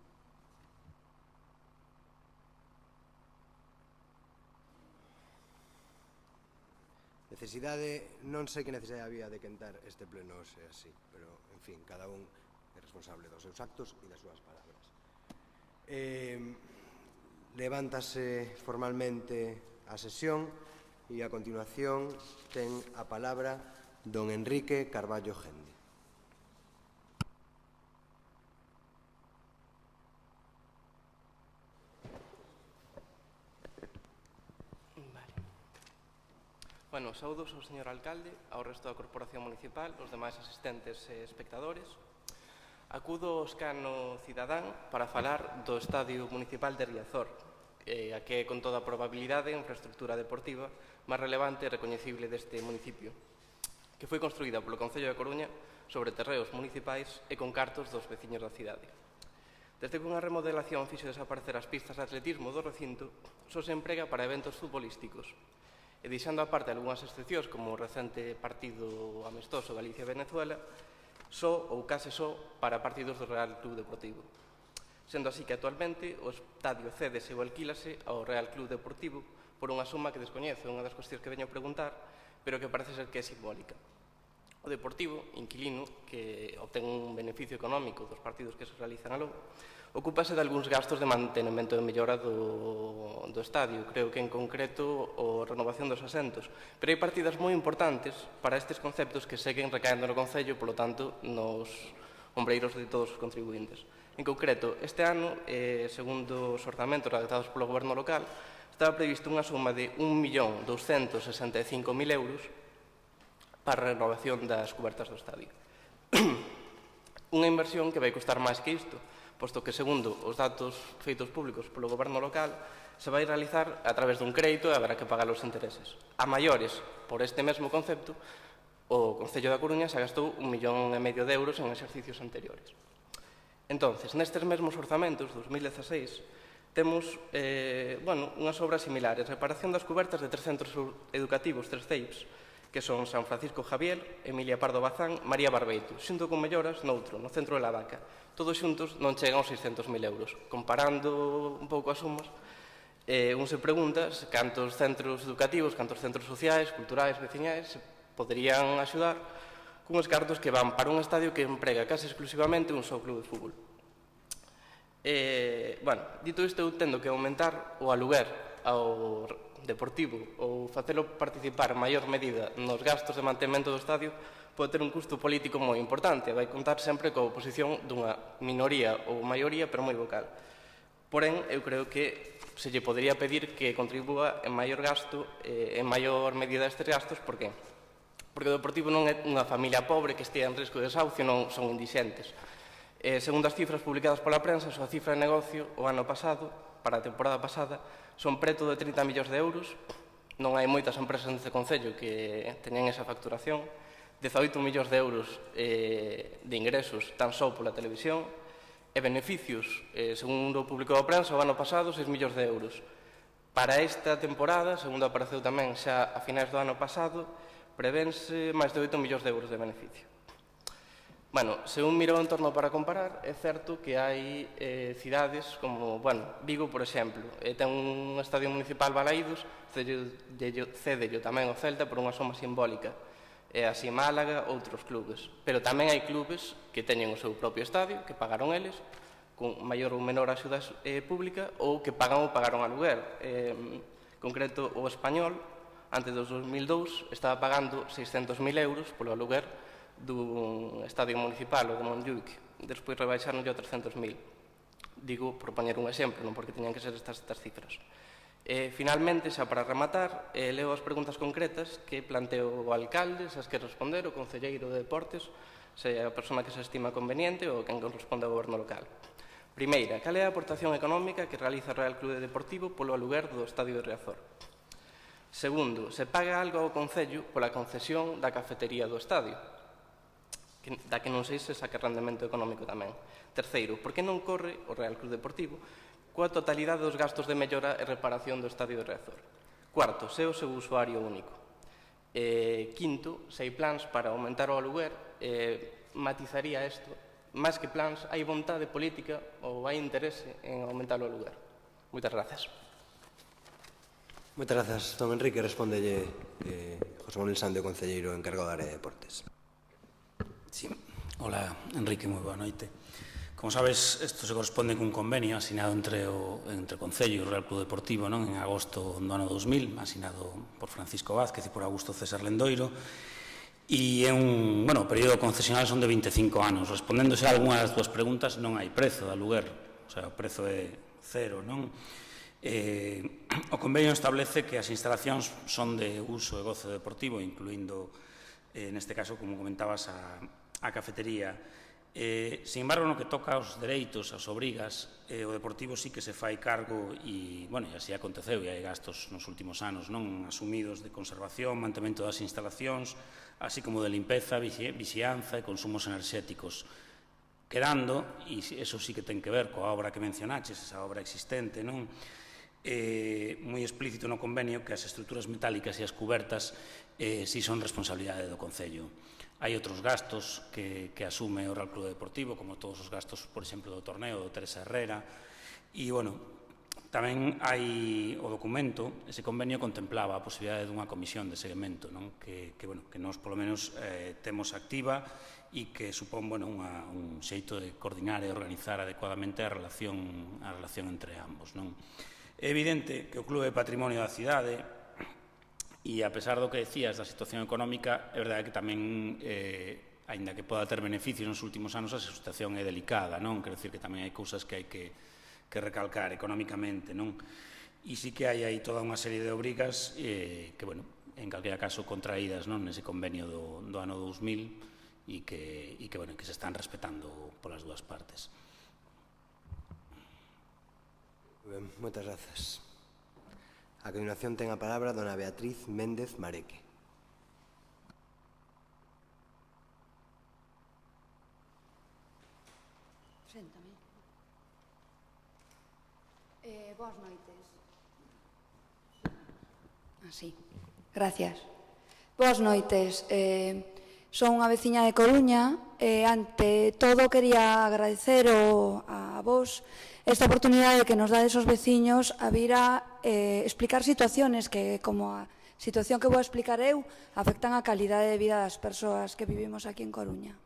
Non sei que necesidade había de quentar este pleno se así, pero, en fin, cada un é responsable dos seus actos e das súas palabras. Levántase formalmente a sesión e, a continuación, ten a palabra don Enrique Carballo Gende. Bueno, saudos ao señor alcalde, ao resto da corporación municipal, os demais asistentes e espectadores. Acudo ao escano cidadán para falar do Estadio Municipal de Riazor, a que é con toda probabilidade a infraestructura deportiva máis relevante e recoñecible deste municipio, que foi construída polo Concello da Coruña sobre terreos municipais e con cartos dos veciños da cidade. Desde que unha remodelación fixo desaparecer as pistas de atletismo do recinto, só se emprega para eventos futbolísticos, e deixando aparte algunhas excepcións como o recente partido amistoso Galicia-Venezuela, só ou case só para partidos do Real Club Deportivo. Sendo así que actualmente o estadio cédese ou alquílase ao Real Club Deportivo por unha suma que descoñezo, unha das cuestións que veño a preguntar, pero que parece ser que é simbólica. O Deportivo, inquilino, que obtén un beneficio económico dos partidos que se realizan aló, ocúpase de algúns gastos de mantenimento e mellora do estadio, creo que en concreto a renovación dos asentos, pero hai partidas moi importantes para estes conceptos que seguen recaendo no Concello, polo tanto, nos ombreiros de todos os contribuintes. En concreto, este ano, segundo os orzamentos redactados polo Goberno local, estaba previsto unha suma de 1.265.000 euros para a renovación das cubertas do estadio. Unha inversión que vai costar máis que isto, posto que, segundo os datos feitos públicos polo Goberno local, se vai realizar a través dun crédito e haberá que pagar os intereses. A maiores, por este mesmo concepto, o Concello da Coruña se gastou 1,5 millón de euros en exercicios anteriores. Entonces, nestes mesmos orzamentos, 2016, temos unhas obras similares, reparación das cubertas de 3 centros educativos, 3 CEIPs, que son San Francisco Javier, Emilia Pardo Bazán, María Barbeito, xunto con melloras noutro, no centro de La Vaca. Todos xuntos non chegan aos 600.000 euros. Comparando un pouco as sumas, un se pregunta cantos centros educativos, cantos centros sociais, culturais, veciñais se poderían axudar cunhos cartos que van para un estadio que emprega case exclusivamente un só club de fútbol. Dito isto, eu tendo que aumentar o aluguer ao deportivo ou facelo participar en maior medida nos gastos de mantemento do estadio pode ter un custo político moi importante, vai contar sempre coa oposición dunha minoría ou maioría, pero moi vocal. Porén, eu creo que se lle podería pedir que contribúa en maior gasto, en maior medida estes gastos, por que? Porque o Deportivo non é unha familia pobre que estea en risco de desahucio, non son indixentes. Segundo as cifras publicadas pola prensa, a súa cifra de negocio o ano pasado, para a temporada pasada, son preto de 30 millóns de euros. Non hai moitas empresas neste Concello que teñen esa facturación. 18 millóns de euros de ingresos tan só pola televisión e beneficios, segundo publicou a prensa, o ano pasado 6 millóns de euros. Para esta temporada, segundo apareceu tamén xa a finais do ano pasado, prevense máis de 8 millóns de euros de beneficio. Se un mira o entorno para comparar, é certo que hai cidades como, Vigo, por exemplo, ten un estadio municipal Balaídos, cédello tamén o Celta por unha soma simbólica, e así Málaga, outros clubes. Pero tamén hai clubes que teñen o seu propio estadio, que pagaron eles, con maior ou menor axuda pública ou que pagan ou pagaron aluguer. En concreto, o español, antes do 2002, estaba pagando 600.000 euros polo aluguer dun estadio municipal, o de Montjuic. Despois rebaixaron a 300.000. Digo, por poñer un exemplo, non porque teñan que ser estas cifras. Finalmente, xa para rematar, leo as preguntas concretas que planteo o alcalde, se as que responder, o concelleiro de Deportes, se é a persona que se estima conveniente ou quen corresponde ao goberno local. Primeira, cal é a aportación económica que realiza o Real Clube Deportivo polo aluguer do Estadio de Riazor? Segundo, se paga algo ao Concello pola concesión da cafetería do estadio, da que non sei se saca rendemento económico tamén. Terceiro, por que non corre o Real Club Deportivo coa totalidade dos gastos de mellora e reparación do Estadio de Riazor? Cuarto, se é o seu usuario único. Quinto, se hai plans para aumentar o aluguer, matizaría isto. Máis que plans, hai vontade política ou hai interese en aumentar o aluguer. Moitas gracias. Moitas grazas, don Enrique. Respóndelle José Manuel Sande, o concelleiro encargado da área de deportes. Sí. Hola, Enrique, moi boa noite. Como sabes, isto se corresponde cun convenio asinado entre o Concello e o Real Club Deportivo en agosto do ano 2000, asinado por Francisco Vázquez e por Augusto César Lendoiro, e o período concesional son de 25 anos. Respondéndose a algunhas das túas preguntas, non hai prezo de aluguer, o sea, o prezo é cero, non? O convenio establece que as instalacións son de uso e goce deportivo, incluindo, neste caso, como comentabas, a cafetería. Sin embargo, no que toca aos dereitos, as obrigas, o Deportivo sí que se fai cargo e así aconteceu, e hai gastos nos últimos anos asumidos de conservación, mantemento das instalacións, así como de limpeza, vixianza e consumos enerxéticos, quedando, e eso sí que ten que ver coa obra que mencionaches, esa obra existente, moi explícito no convenio que as estruturas metálicas e as cubertas si son responsabilidade do Concello. Hai outros gastos que asume o Real Club Deportivo, como todos os gastos, por exemplo, do torneo do Teresa Herrera. E, tamén hai o documento, ese convenio contemplaba a posibilidade dunha comisión de seguimento, que nós, polo menos, temos activa e que supón un xeito de coordinar e organizar adecuadamente a relación entre ambos. É evidente que o Club é patrimonio da cidade, e a pesar do que decías da situación económica, é verdade que tamén, aínda que poda ter beneficios nos últimos anos, a situación é delicada, Quero dicir que tamén hai cousas que hai que recalcar económicamente, E sí que hai aí toda unha serie de obrigas que, en calquera caso, contraídas nese convenio do ano 2000 e que se están respetando polas dúas partes. Moitas grazas. A continuación ten a palabra dona Beatriz Méndez Mareque. Séntame. Boas noites. Así. Gracias. Boas noites. Son unha veciña de Coruña e, ante todo, quería agradecer a vos esta oportunidade que nos dades os veciños a vir a explicar situaciones que, como a situación que vou explicar eu, afectan a calidade de vida das persoas que vivimos aquí en Coruña.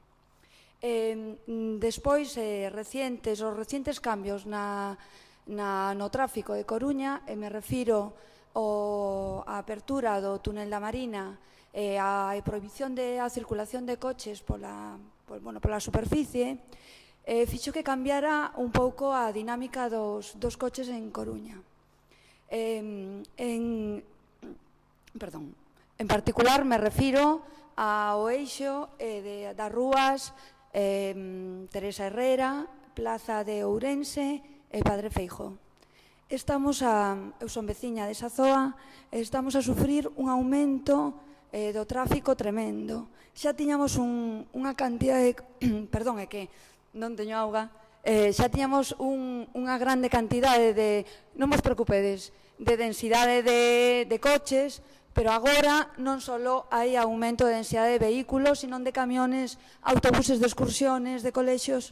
Despois, os recientes cambios no tráfico de Coruña, me refiro á apertura do túnel da Marina e á prohibición da circulación de coches pola superficie, fixo que cambiara un pouco a dinámica dos coches en Coruña. En particular, me refiro ao eixo das rúas Teresa Herrera, Plaza de Ourense e Padre Feijóo. Eu son veciña desa zoa e estamos a sufrir un aumento do tráfico tremendo. Xa tiñamos unha cantidade perdón, é que non teño auga, xa tiñamos unha grande cantidade de, non vos preocupedes, de densidade de coches, pero agora non só hai aumento de densidade de vehículos, sino de camiones, autobuses de excursiones, de colexios.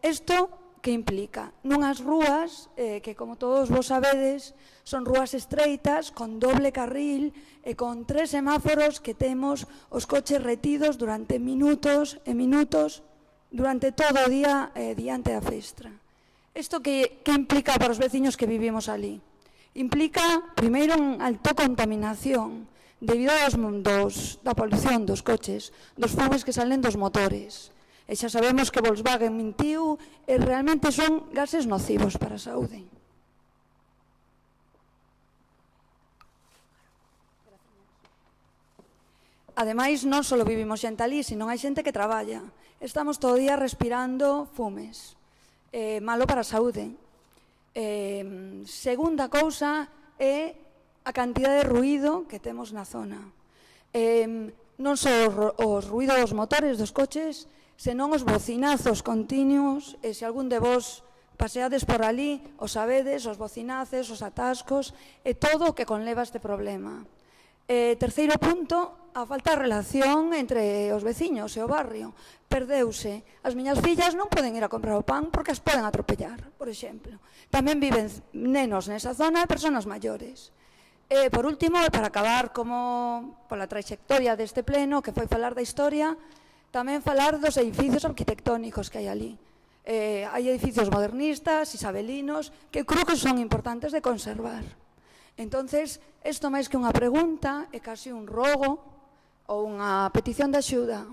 Isto que implica? Nunhas rúas que, como todos vos sabedes, son rúas estreitas, con doble carril e con 3 semáforos que temos os coches retidos durante minutos e minutos durante todo o día diante da festra. Isto que implica para os veciños que vivimos ali? Implica, primeiro, unha alta contaminación debido da polución dos coches, dos fumes que salen dos motores. E xa sabemos que Volkswagen mentiu e realmente son gases nocivos para a saúde. Ademais, non só vivimos xente ali, sino hai xente que traballa. Estamos todo o día respirando fumes. Malo para a saúde. Segunda cousa é a cantidad de ruído que temos na zona. Non só os ruídos dos motores dos coches, senón os bocinazos continuos, e se algún de vos paseades por ali, os sabedes, os bocinaces, os atascos, e todo o que conleva este problema. Terceiro punto, a falta de relación entre os veciños e o barrio. Perdeuse. As miñas fillas non poden ir a comprar o pan porque as poden atropellar, por exemplo. Tamén viven nenos nesa zona e persoas maiores. Por último, para acabar pola trayectoria deste pleno, que foi falar da historia, tamén falar dos edificios arquitectónicos que hai ali. Hai edificios modernistas, isabelinos, que creo que son importantes de conservar. Entonces, isto máis que unha pregunta é casi un rogo ou unha petición de axuda,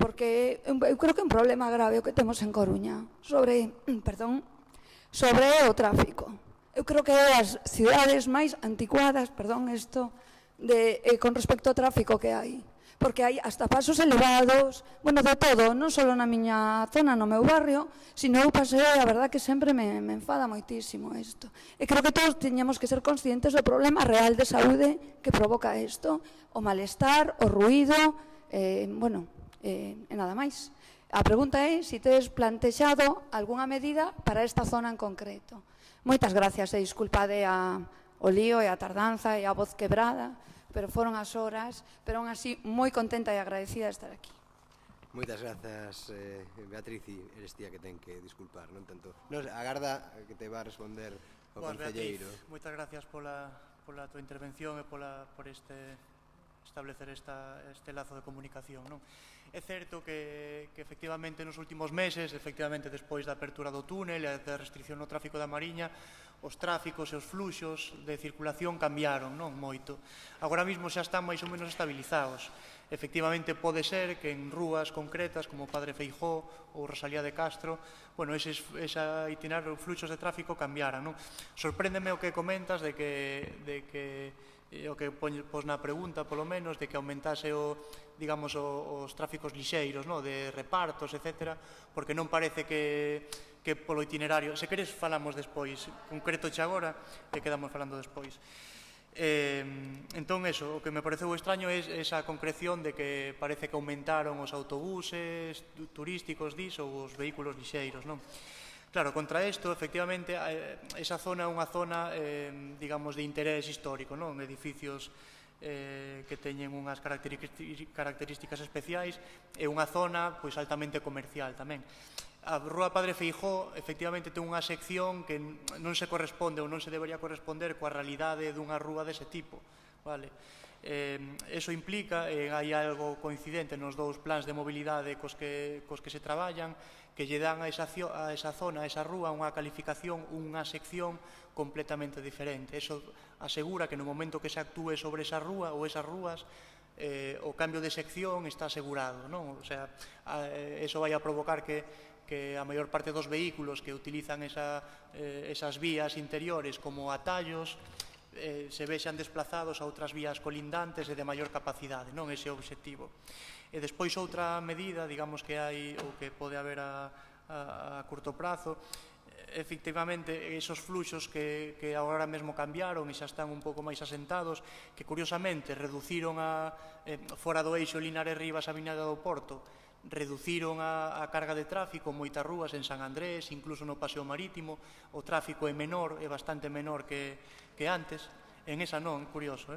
porque eu creo que é un problema grave o que temos en Coruña sobre o tráfico. Eu creo que é as cidades máis anticuadas, con respecto ao tráfico que hai. Porque hai hasta pasos elevados, de todo, non só na miña zona, no meu barrio, sino eu paseo e a verdad que sempre me enfada moitísimo isto. E creo que todos teñamos que ser conscientes do problema real de saúde que provoca isto, o malestar, o ruído, e nada máis. A pregunta é se tedes plantexado algunha medida para esta zona en concreto. Moitas gracias e disculpade o lío e a tardanza e a voz quebrada, pero foron as horas, pero aún así moi contenta e agradecida de estar aquí. Moitas grazas, Beatriz, e eres tía que ten que disculpar, non tanto. Agarda que te va a responder o concelleiro. Beatriz, moitas gracias pola tua intervención e por establecer este lazo de comunicación, non? É certo que efectivamente nos últimos meses, efectivamente despois da apertura do túnel e da restricción no tráfico da Mariña, os tráficos e os fluxos de circulación cambiaron, non moito. Agora mesmo xa están máis ou menos estabilizados. Efectivamente pode ser que en rúas concretas como Padre Feijóo ou Rosalía de Castro, eses itinerarios, fluxos de tráfico cambiaran, non? Sorpréndeme o que comentas de que o que pos na pregunta, polo menos, de que aumentase os tráficos lixeiros, de repartos, etc., porque non parece que polo itinerario... Se queres falamos despois, concreto xa agora, que quedamos falando despois. Entón, o que me pareceu extraño é esa concreción de que parece que aumentaron os autobuses turísticos ou os vehículos lixeiros, non? Claro, contra isto, efectivamente, esa zona é unha zona, digamos, de interés histórico, non? Edificios que teñen unhas características especiais e unha zona altamente comercial tamén. A Rúa Padre Feijóo, efectivamente, ten unha sección que non se corresponde ou non se debería corresponder coa realidade dunha rúa dese tipo, vale? Eso implica, hai algo coincidente nos dous plans de mobilidade cos que se traballan, que lle dan a esa zona, a esa rúa, unha calificación, unha sección completamente diferente. Eso asegura que no momento que se actúe sobre esa rúa ou esas rúas, o cambio de sección está asegurado, non? O sea, eso vai a provocar que a maior parte dos vehículos que utilizan esas vías interiores como atallos se vexan desplazados a outras vías colindantes e de maior capacidade, non? Ese é o obxectivo. E despois outra medida, digamos que hai ou que pode haber a curto prazo, efectivamente, esos fluxos que agora mesmo cambiaron e xa están un pouco máis asentados, que curiosamente reduciron fora do eixo Linares-Rivas a Viñada do Porto, reduciron a carga de tráfico en moitas rúas en San Andrés, incluso no Paseo Marítimo, o tráfico é menor, é bastante menor que antes, en esa non, curioso,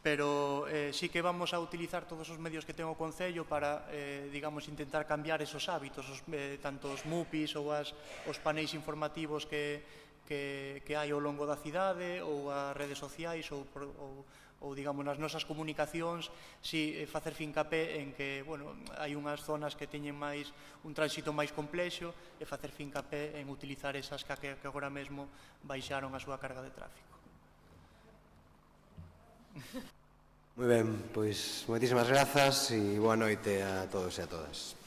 pero sí que vamos a utilizar todos os medios que ten o Concello para, digamos, intentar cambiar esos hábitos, tanto os MUPIs ou os paneis informativos que hai ao longo da cidade ou as redes sociais ou ou digamos nas nosas comunicacións si facer fincapé en que hai unhas zonas que teñen máis un tránsito máis complexo e facer fincapé en utilizar esas que agora mesmo baixaron a súa carga de tráfico. Moi ben, pois moitísimas grazas e boa noite a todos e a todas.